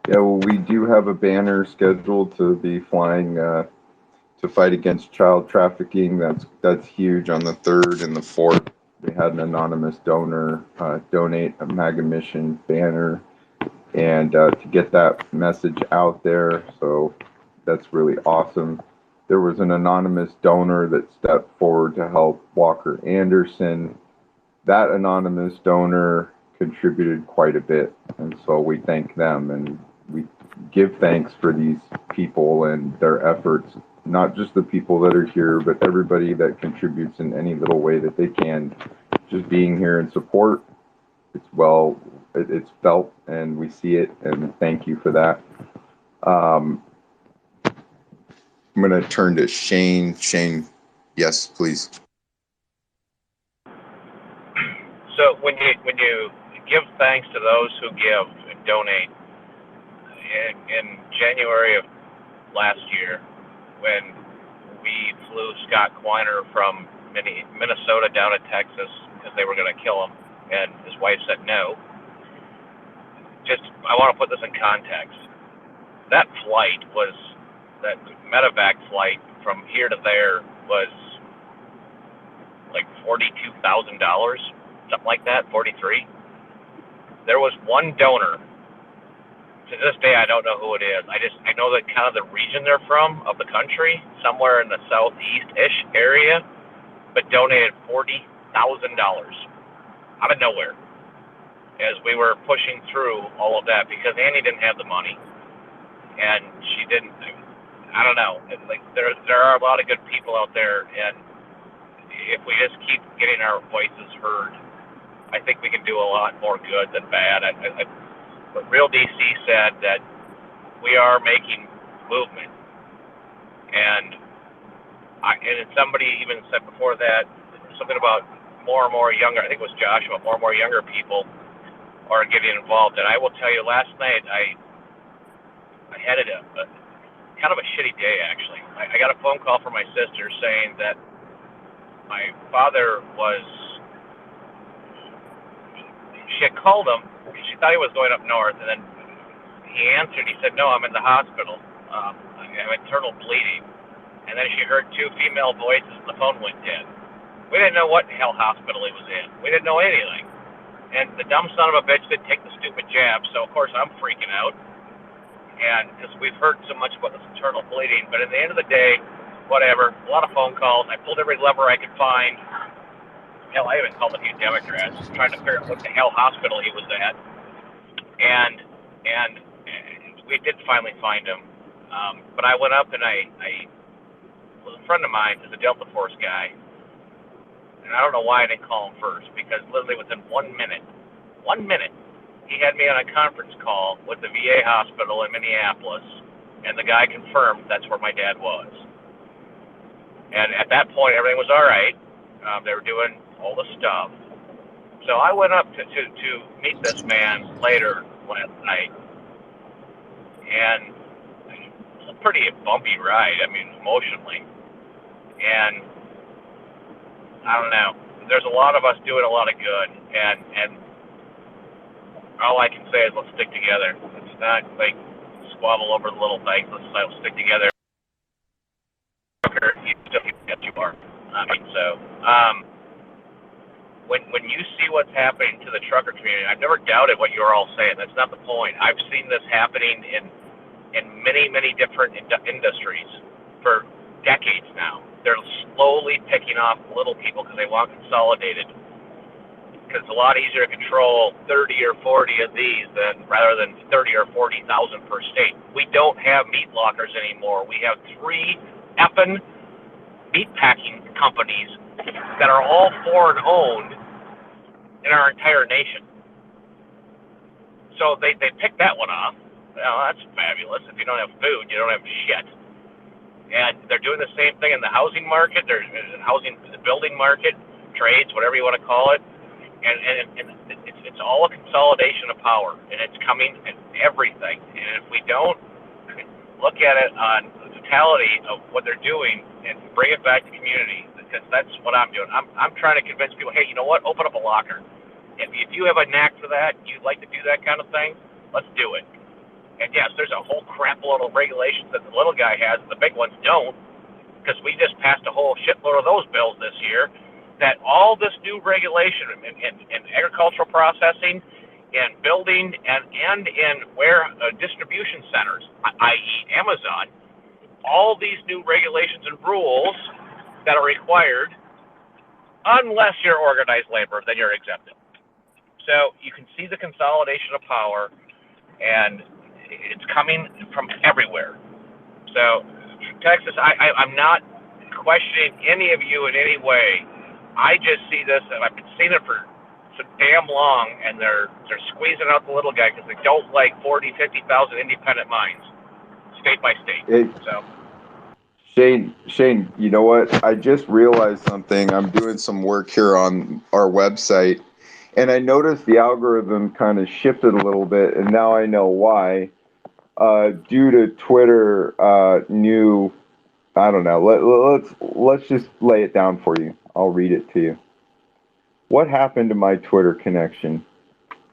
Speaker 1: yeah, well, we do have a banner scheduled to be flying to fight against child trafficking. That's huge. On the 3rd and the 4th, they had an anonymous donor donate a MAGA mission banner, and to get that message out there. So that's really awesome. There was an anonymous donor that stepped forward to help Walker Anderson. That anonymous donor contributed quite a bit, and so we thank them, and we give thanks for these people and their efforts, not just the people that are here, but everybody that contributes in any little way that they can. Just being here in support, it's felt, and we see it, and thank you for that. I'm going to turn to Shane. Shane, yes, please.
Speaker 21: So when you give thanks to those who give and donate, in January of last year, when we flew Scott Quiner from Minnesota down to Texas because they were going to kill him, and his wife said no. I want to put this in context. That medevac flight from here to there was like $42,000, something like that, 43. There was one donor. To this day, I don't know who it is. I know that kind of the region they're from of the country, somewhere in the southeast-ish area, but donated $40,000 out of nowhere as we were pushing through all of that because Annie didn't have the money, and she didn't. I don't know. Like there are a lot of good people out there, and if we just keep getting our voices heard, I think we can do a lot more good than bad. But Real DC said that we are making movement, and somebody even said before that something about more and more younger. I think it was Joshua. More and more younger people are getting involved, and I will tell you, last night I had a kind of a shitty day actually. I got a phone call from my sister saying that my father she had called him. She thought he was going up north, and then he answered. He said, "No, I'm in the hospital. I have internal bleeding." And then she heard two female voices, and the phone went dead. We didn't know what the hell hospital he was in. We didn't know anything. And the dumb son of a bitch didn't take the stupid jab, so of course I'm freaking out. And because we've heard so much about this internal bleeding, but at the end of the day, whatever. A lot of phone calls. I pulled every lever I could find. Hell, I even called a few Democrats trying to figure out what the hell hospital he was at. And we did finally find him. But I went up and a friend of mine is a Delta Force guy. And I don't know why I didn't call him first, because literally within 1 minute, he had me on a conference call with the VA hospital in Minneapolis, and the guy confirmed that's where my dad was. And at that point, everything was all right. They were doing all the stuff. So I went up to meet this man later last night, and it was a pretty bumpy ride, I mean, emotionally. And I don't know. There's a lot of us doing a lot of good, and all I can say is let's stick together. It's not like squabble over the little things. Let's stick together. You still get you are. I mean, so when you see what's happening to the trucker community, I've never doubted what you're all saying. That's not the point. I've seen this happening in many different industries for decades now. They're slowly picking off little people because they want consolidated. Because it's a lot easier to control 30 or 40 of these rather than 30 or 40,000 per state. We don't have meat lockers anymore. We have 3 effing meat packing companies that are all foreign owned in our entire nation. So they picked that one off. Well, that's fabulous. If you don't have food, you don't have shit. And they're doing the same thing in the housing market. There's the building market, trades, whatever you want to call it. And it's all a consolidation of power, and it's coming in everything. And if we don't look at it on the totality of what they're doing and bring it back to community, because that's what I'm doing. I'm trying to convince people, hey, you know what? Open up a locker. If you have a knack for that, you'd like to do that kind of thing, let's do it. And yes, there's a whole crap load of regulations that the little guy has, and the big ones don't, because we just passed a whole shitload of those bills this year. That all this new regulation in agricultural processing, in building, and in distribution centers, i.e. Amazon, all these new regulations and rules that are required, unless you're organized labor, then you're exempted. So you can see the consolidation of power, and it's coming from everywhere. So Texas, I'm not questioning any of you in any way. I just see this, and I've been seeing it for so damn long, and they're squeezing out the little guy because they don't like 40, 50,000 independent mines, state by state.
Speaker 1: Shane, you know what? I just realized something. I'm doing some work here on our website, and I noticed the algorithm kind of shifted a little bit, and now I know why. Due to Twitter new, I don't know. Let's just lay it down for you. I'll read it to you. What happened to my Twitter connection?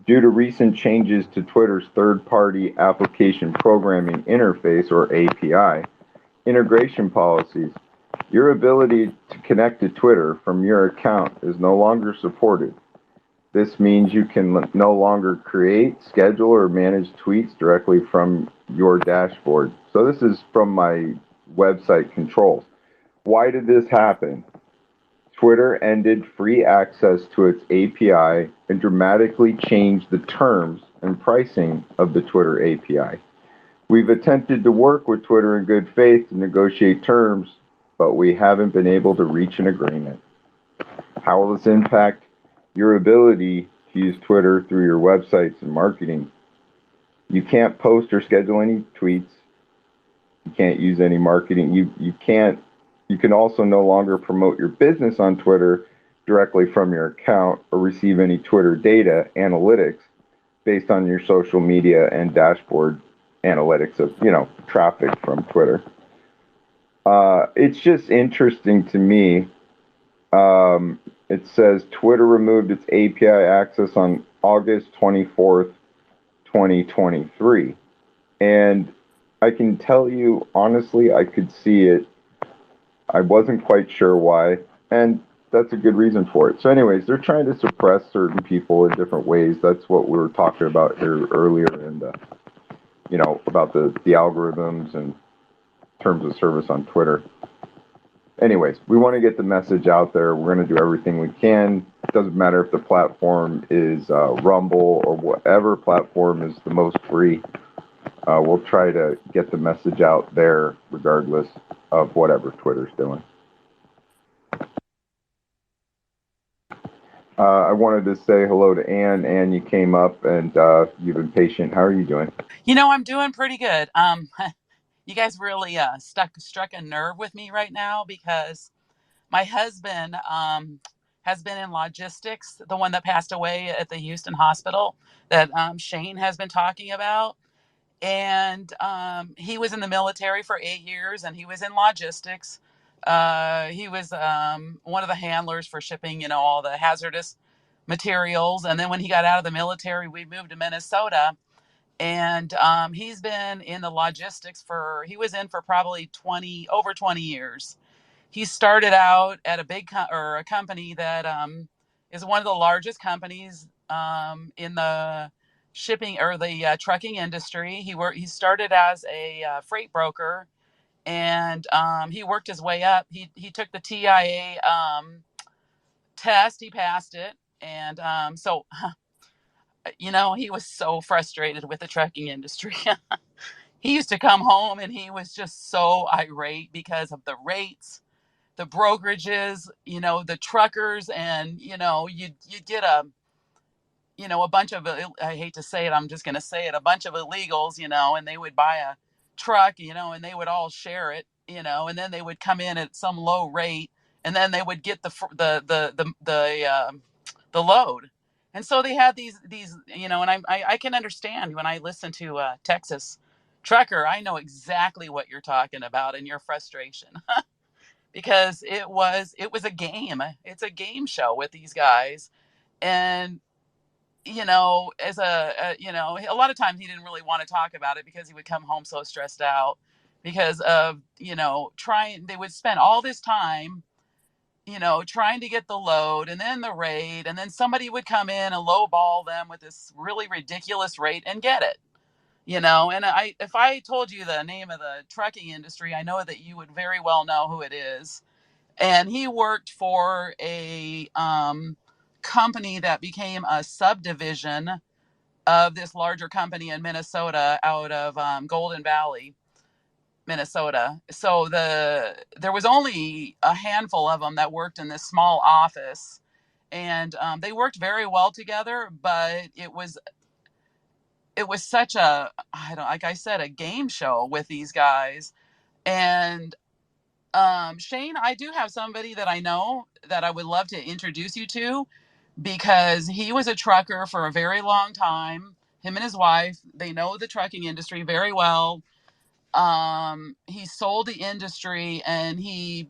Speaker 1: Due to recent changes to Twitter's third-party application programming interface, or API, integration policies, your ability to connect to Twitter from your account is no longer supported. This means you can no longer create, schedule, or manage tweets directly from your dashboard. So this is from my website controls. Why did this happen? Twitter ended free access to its API and dramatically changed the terms and pricing of the Twitter API. We've attempted to work with Twitter in good faith to negotiate terms, but we haven't been able to reach an agreement. How will this impact your ability to use Twitter through your websites and marketing? You can't post or schedule any tweets. You can't use any marketing. You can also no longer promote your business on Twitter directly from your account or receive any Twitter data analytics based on your social media and dashboard analytics of, traffic from Twitter. It's just interesting to me. It says Twitter removed its API access on August 24th, 2023. And I can tell you, honestly, I could see it. I wasn't quite sure why. And that's a good reason for it. So, anyways, they're trying to suppress certain people in different ways. That's what we were talking about here earlier, and about the algorithms and terms of service on Twitter. Anyways, we want to get the message out there. We're going to do everything we can. It doesn't matter if the platform is Rumble or whatever platform is the most free. We'll try to get the message out there regardless of whatever Twitter's doing. I wanted to say hello to Ann. Ann, you came up and you've been patient. How are you doing?
Speaker 7: I'm doing pretty good. You guys really struck a nerve with me right now because my husband has been in logistics, the one that passed away at the Houston hospital that Shane has been talking about. And he was in the military for 8 years, and he was in logistics. He was one of the handlers for shipping, all the hazardous materials. And then when he got out of the military, we moved to Minnesota. And he's been in the logistics he was in for probably over 20 years. He started out at a company that is one of the largest companies in the shipping or the trucking industry. He started as a freight broker, and he worked his way up. He took the TIA test. He passed it, and so he was so frustrated with the trucking industry. He used to come home and he was just so irate because of the rates, the brokerages, the truckers, and you get a bunch of, I hate to say it, I'm just going to say it, a bunch of illegals, and they would buy a truck, and they would all share it, and then they would come in at some low rate, and then they would get the load. And so they had these, and I can understand when I listen to Texas Trucker, I know exactly what you're talking about and your frustration because it was a game. It's a game show with these guys. And as a lot of times he didn't really want to talk about it because he would come home so stressed out because of they would spend all this time trying to get the load and then the rate, and then somebody would come in and lowball them with this really ridiculous rate and get it. And if I told you the name of the trucking industry, I know that you would very well know who it is. And he worked for a company that became a subdivision of this larger company in Minnesota out of Golden Valley, Minnesota. So there was only a handful of them that worked in this small office, and they worked very well together, but it was such like I said, a game show with these guys. And Shane, I do have somebody that I know that I would love to introduce you to because he was a trucker for a very long time. Him and his wife, they know the trucking industry very well. He sold the industry and he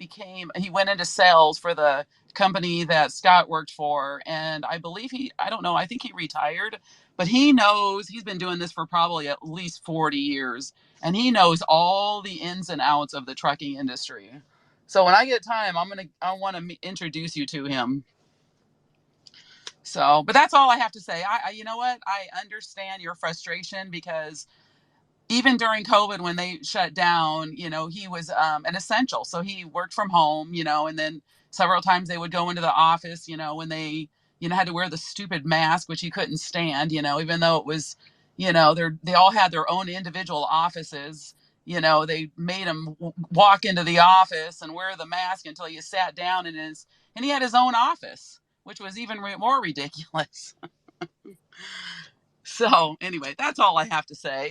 Speaker 7: went into sales for the company that Scott worked for. And I believe I don't know, I think he retired, but he's been doing this for probably at least 40 years. And he knows all the ins and outs of the trucking industry. So when I get time, I want to introduce you to him. So, but that's all I have to say. You know what? I understand your frustration because even during COVID, when they shut down, he was an essential. So he worked from home, and then several times they would go into the office, when they, had to wear the stupid mask, which he couldn't stand, even though it was, they all had their own individual offices. They made him walk into the office and wear the mask until he sat down and he had his own office, which was even more ridiculous. So anyway, that's all I have to say.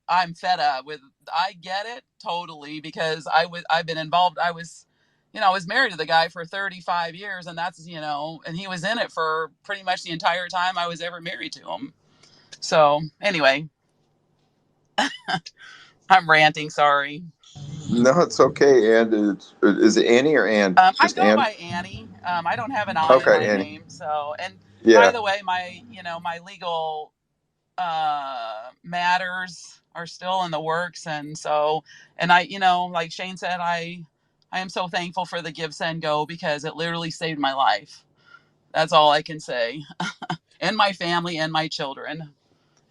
Speaker 7: I'm fed up with, I get it totally because I've been involved. I was married to the guy for 35 years and that's, and he was in it for pretty much the entire time I was ever married to him. So anyway, I'm ranting. Sorry.
Speaker 1: No, it's okay. And is it Annie or Ann?
Speaker 7: I
Speaker 1: Just
Speaker 7: go
Speaker 1: Ann?
Speaker 7: by Annie. I don't have an I in
Speaker 1: Okay,
Speaker 7: my
Speaker 1: Annie.
Speaker 7: name. So, and by
Speaker 1: Yeah.
Speaker 7: the way, my legal matters are still in the works, and so, and I, like Shane said, I I am so thankful for the Give Send Go because it literally saved my life. That's all I can say. And my family and my children.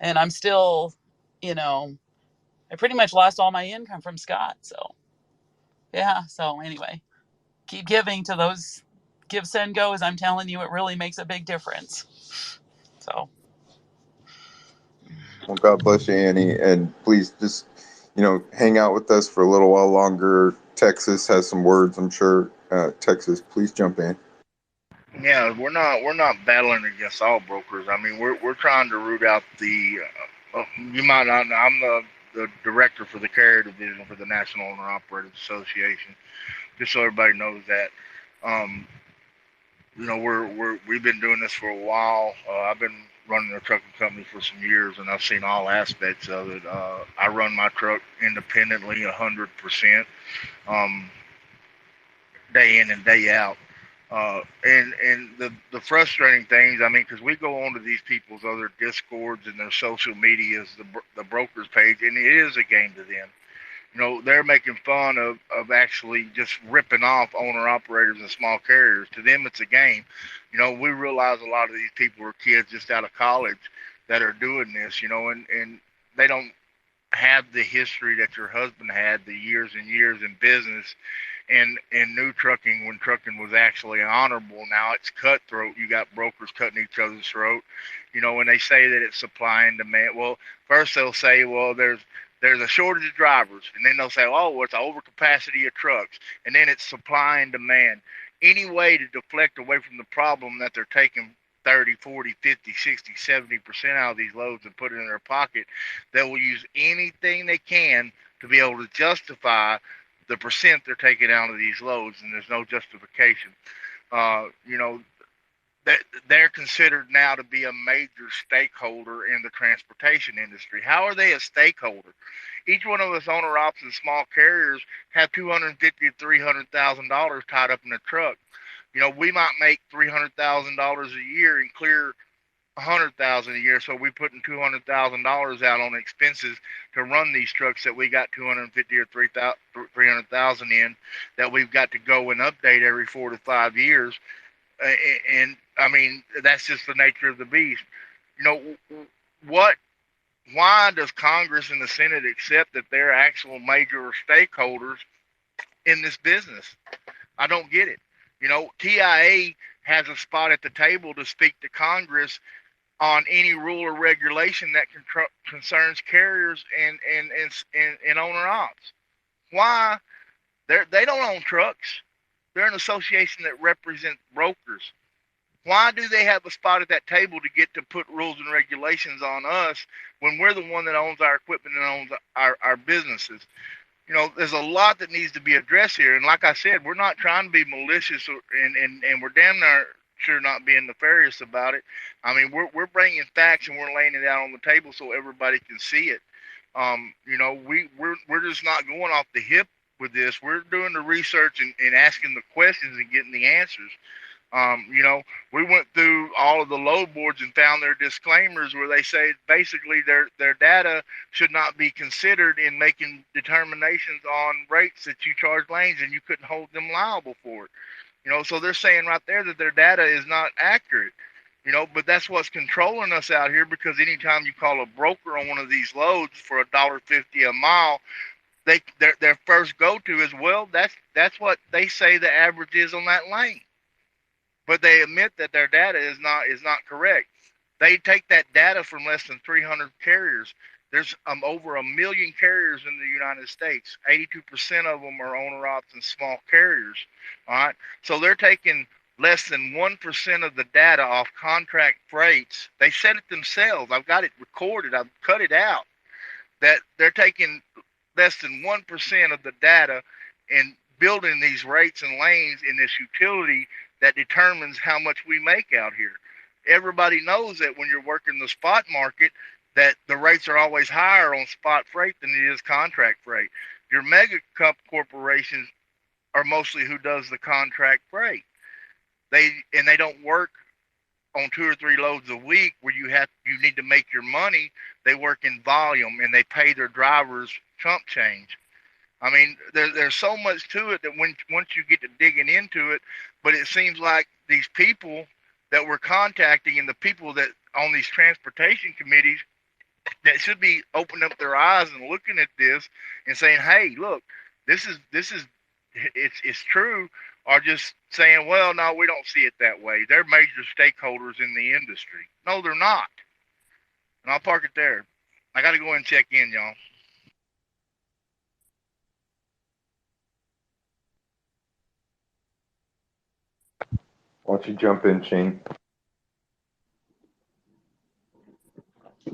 Speaker 7: And I'm still, you know, I pretty much lost all my income from Scott. So, yeah. So, anyway, keep giving to those Give Send Goes. I'm telling you, it really makes a big difference. So,
Speaker 1: Well, God bless you, Annie, and please just, hang out with us for a little while longer. Texas has some words, I'm sure. Texas, please jump in.
Speaker 10: Yeah, we're not battling against all brokers. I mean, we're trying to root out the. You might not know, I'm the director for the carrier division for the National Owner Operators Association. Just so everybody knows that. Um, we've been doing this for a while. I've been running a trucking company for some years, and I've seen all aspects of it. I run my truck independently, 100%, day in and day out. And the frustrating things, I mean, because we go onto these people's other discords and their social medias, the brokers page, and it is a game to them. They're making fun of actually just ripping off owner operators and small carriers. To them, it's a game. We realize a lot of these people are kids just out of college that are doing this, and they don't have the history that your husband had, the years and years in business and in new trucking when trucking was actually honorable. Now it's cutthroat. You got brokers cutting each other's throat. When they say that it's supply and demand, well, first they'll say, well, there's a shortage of drivers, and then they'll say, oh, well, it's an overcapacity of trucks, and then it's supply and demand. Any way to deflect away from the problem that they're taking 30, 40, 50, 60, 70% out of these loads and put it in their pocket, they will use anything they can to be able to justify the percent they're taking out of these loads, and there's no justification. You know, they're considered now to be a major stakeholder in the transportation industry. How are they a stakeholder? Each one of us owner ops and small carriers have $250,000 to $300,000 tied up in a truck. We might make $300,000 a year and clear $100,000 a year, so we putting $200,000 out on expenses to run these trucks that we got 250 or 300,000 in, that we've got to go and update every 4 to 5 years. And I mean, that's just the nature of the beast. What? Why does Congress and the Senate accept that they're actual major stakeholders in this business? I don't get it. TIA has a spot at the table to speak to Congress on any rule or regulation that concerns carriers and owner ops. Why? They don't own trucks. They're an association that represents brokers. Why do they have a spot at that table to get to put rules and regulations on us when we're the one that owns our equipment and owns our businesses? There's a lot that needs to be addressed here. And like I said, we're not trying to be malicious and we're damn sure not being nefarious about it. I mean, we're bringing facts and we're laying it out on the table so everybody can see it. We're just not going off the hip with this. We're doing the research and asking the questions and getting the answers. We went through all of the load boards and found their disclaimers where they say basically their data should not be considered in making determinations on rates that you charge lanes, and you couldn't hold them liable for it. So they're saying right there that their data is not accurate. But that's what's controlling us out here, because anytime you call a broker on one of these loads for $1.50 a mile, their first go to is, well, that's what they say the average is on that lane. But they admit that their data is not correct. They take that data from less than 300 carriers. There's over 1 million carriers in the United States. 82% of them are owner ops and small carriers. All right, so they're taking less than 1% of the data off contract freights. They said it themselves. I've got it recorded. I've cut it out. That they're taking less than 1% of the data and building these rates and lanes in this utility that determines how much we make out here. Everybody knows that when you're working the spot market, that the rates are always higher on spot freight than it is contract freight. Your mega corporations are mostly who does the contract freight. They don't work on 2 or 3 loads a week where you need to make your money. They work in volume and they pay their drivers chump change. I mean, there's so much to it that once you get to digging into it, but it seems like these people that we're contacting and the people that on these transportation committees that should be opening up their eyes and looking at this and saying, "Hey, look, this is it's true," are just saying, "Well, no, we don't see it that way. They're major stakeholders in the industry." No, they're not. And I'll park it there. I got to go and check in, y'all.
Speaker 1: Why don't you jump in, Shane?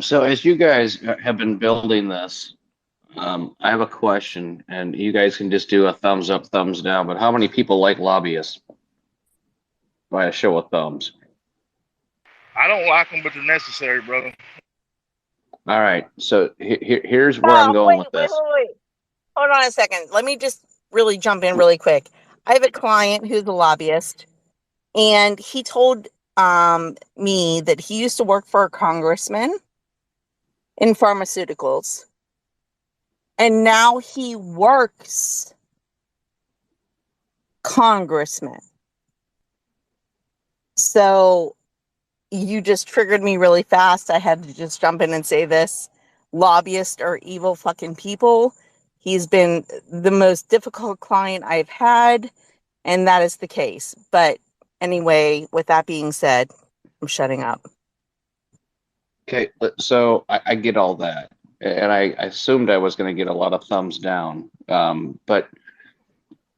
Speaker 17: So as you guys have been building this, I have a question, and you guys can just do a thumbs up, thumbs down. But how many people like lobbyists? By a show of thumbs.
Speaker 10: I don't like them, but they're necessary, brother.
Speaker 17: All right. So here's where I'm going with this.
Speaker 19: Wait. Hold on a second. Let me just really jump in really quick. I have a client who's a lobbyist, and he told me that he used to work for a congressman in pharmaceuticals, and now he works congressman. So you just triggered me really fast. I had to just jump in and say this. Lobbyists are evil fucking people. He's been the most difficult client I've had, and that is the case. But anyway, with that being said, I'm shutting up.
Speaker 17: Okay, so I get all that, and I assumed I was going to get a lot of thumbs down. But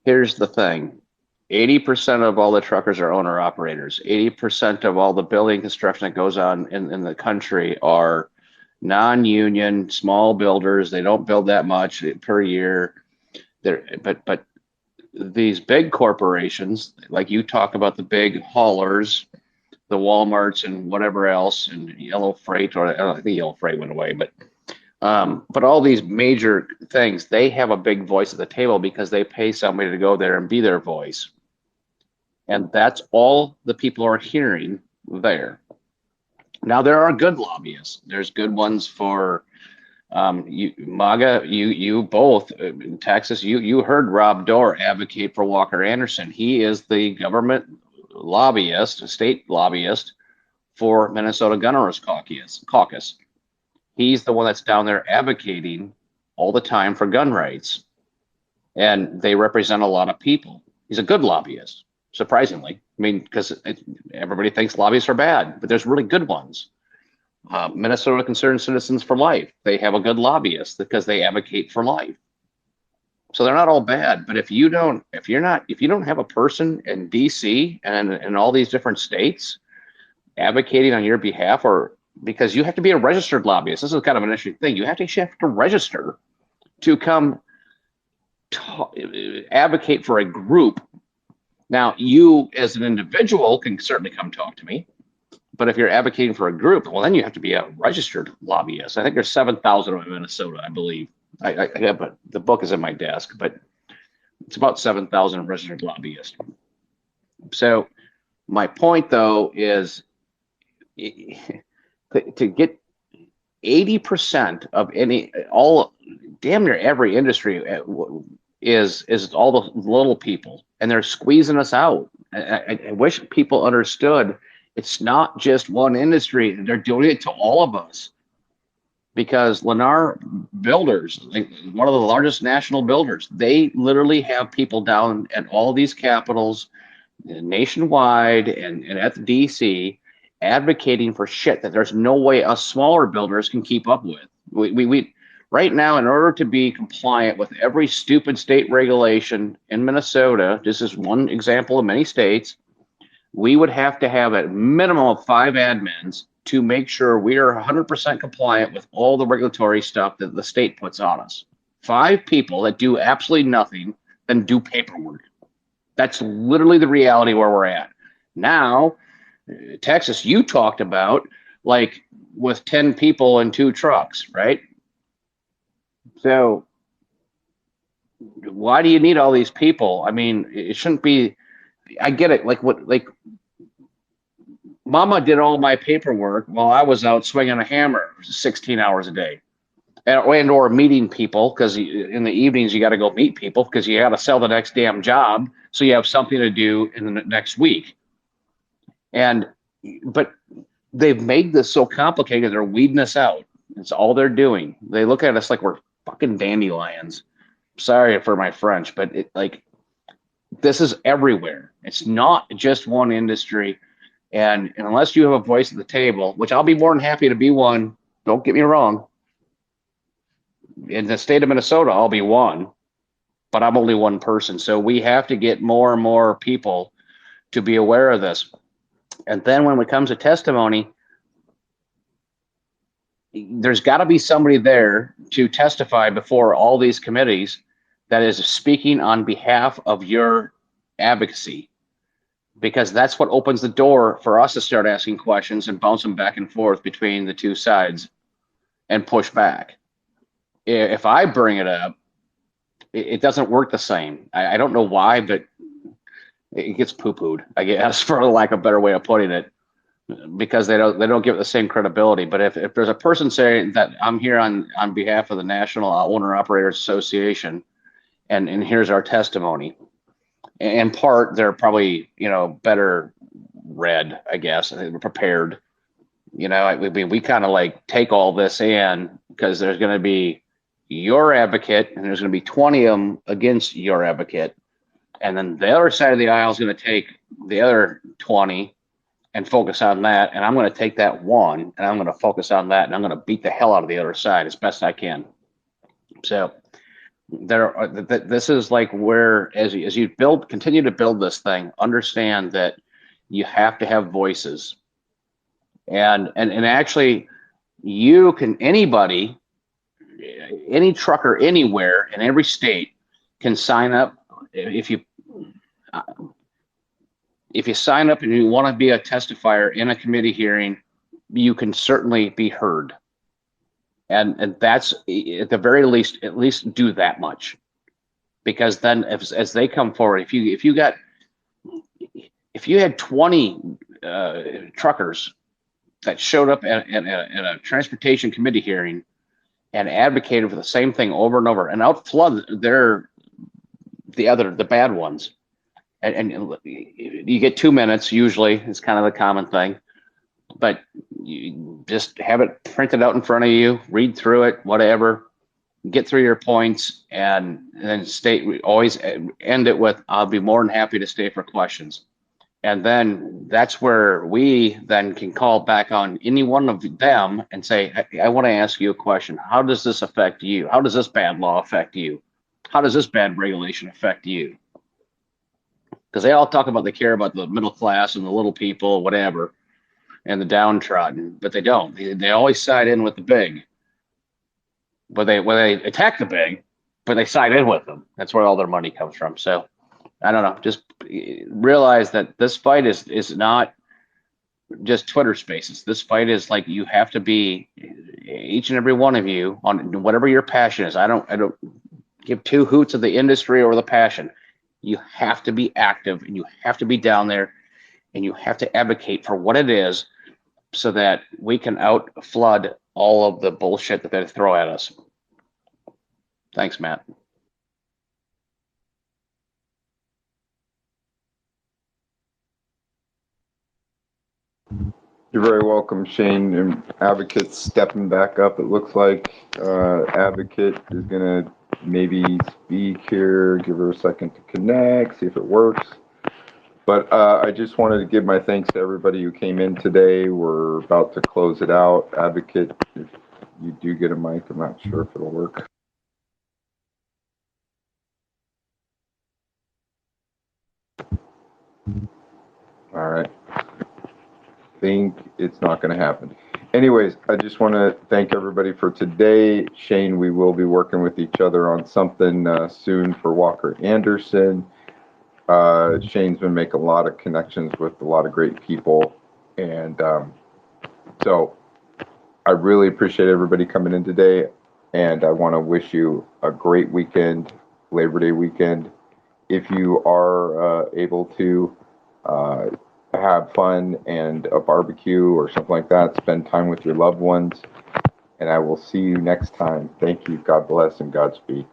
Speaker 17: here's the thing. 80% of all the truckers are owner operators. 80% of all the building construction that goes on in the country are non-union, small builders. They don't build that much per year. But these big corporations, like you talk about the big haulers, the Walmarts and whatever else, and Yellow Freight, or I don't think Yellow Freight went away, but all these major things, they have a big voice at the table because they pay somebody to go there and be their voice. And that's all the people are hearing there. Now, there are good lobbyists. There's good ones for MAGA. You both in Texas. You heard Rob Dorr advocate for Walker Anderson. He is the government lobbyist, state lobbyist for Minnesota Gun Owners Caucus. He's the one that's down there advocating all the time for gun rights, and they represent a lot of people. He's a good lobbyist. Surprisingly, I mean, because everybody thinks lobbyists are bad, but there's really good ones. Minnesota Concerned Citizens for Life, they have a good lobbyist because they advocate for life. So they're not all bad, but if you don't have a person in DC and in all these different states advocating on your behalf, or because you have to be a registered lobbyist, this is kind of an interesting thing. You actually have to register to come advocate for a group. Now, you as an individual can certainly come talk to me, but if you're advocating for a group, well, then you have to be a registered lobbyist. I think there's 7,000 in Minnesota, I believe. I have the book is in my desk, but it's about 7,000 registered lobbyists. So my point, though, is to get 80% of damn near every industry is all the little people, and they're squeezing us out. I wish people understood it's not just one industry. They're doing it to all of us. Because Lennar Builders, like one of the largest national builders, they literally have people down at all these capitals nationwide and at the DC advocating for shit that there's no way us smaller builders can keep up with. We right now, in order to be compliant with every stupid state regulation in Minnesota, this is one example of many states, we would have to have a minimum of 5 admins to make sure we are 100% compliant with all the regulatory stuff that the state puts on us. 5 people that do absolutely nothing and do paperwork. That's literally the reality where we're at. Now, Texas, you talked about like with 10 people and 2 trucks, right? So why do you need all these people? I mean, it shouldn't be. I get it. Like Mama did all my paperwork while I was out swinging a hammer 16 hours a day. and or meeting people, because in the evenings you got to go meet people because you got to sell the next damn job, so you have something to do in the next week. And but they've made this so complicated, they're weeding us out. It's all they're doing. They look at us like we're fucking dandelions. Sorry for my French, but this is everywhere. It's not just one industry. And unless you have a voice at the table, which I'll be more than happy to be one, don't get me wrong. In the state of Minnesota, I'll be one, but I'm only one person. So we have to get more and more people to be aware of this. And then when it comes to testimony, there's got to be somebody there to testify before all these committees that is speaking on behalf of your advocacy, because that's what opens the door for us to start asking questions and bounce them back and forth between the two sides and push back. If I bring it up, it doesn't work the same. I don't know why, but it gets poo-pooed, I guess, for lack of a better way of putting it, because they don't give it the same credibility. But if there's a person saying that I'm here on behalf of the National Owner Operators Association, and here's our testimony, in part they're probably better read, I guess, prepared. We kind of like take all this in because there's going to be your advocate and there's going to be 20 of them against your advocate, and then the other side of the aisle is going to take the other 20 and focus on that, and I'm going to take that one and I'm going to focus on that, and I'm going to beat the hell out of the other side as best I can. So this is like where, as you continue to build this thing, understand that you have to have voices, and actually anybody, any trucker anywhere in every state can sign up. If you sign up and you want to be a testifier in a committee hearing, you can certainly be heard. And that's, at the very least, at least do that much, because then as they come forward, if you had 20 truckers that showed up at a transportation committee hearing and advocated for the same thing over and over and outflood the bad ones, and you get 2 minutes usually, it's kind of the common thing, but you just have it printed out in front of you, read through it, whatever, get through your points, and then always end it with, I'll be more than happy to stay for questions. And then that's where we then can call back on any one of them and say, I want to ask you a question. How does this affect you? How does this bad law affect you? How does this bad regulation affect you? Because they all talk about they care about the middle class and the little people, whatever, and the downtrodden, but they don't. They always side in with the big. But they attack the big, but they side in with them. That's where all their money comes from. So I don't know. Just realize that this fight is not just Twitter Spaces. This fight is like, you have to be, each and every one of you, on whatever your passion is. I don't give two hoots of the industry or the passion. You have to be active, and you have to be down there, and you have to advocate for what it is, so that we can flood all of the bullshit that they throw at us. Thanks, Matt.
Speaker 1: You're very welcome, Shane. And Advocate's stepping back up. It looks like Advocate is going to maybe speak here. Give her a second to connect, see if it works. But I just wanted to give my thanks to everybody who came in today. We're about to close it out. Advocate, if you do get a mic, I'm not sure if it'll work. All right. Think it's not going to happen. Anyways, I just want to thank everybody for today. Shane, we will be working with each other on something soon for Walker Anderson. Shane's been making a lot of connections with a lot of great people, and so I really appreciate everybody coming in today, and I want to wish you a great weekend, Labor Day weekend. If you are able to have fun and a barbecue or something like that, spend time with your loved ones. and I will see you next time. Thank you. God bless and Godspeed.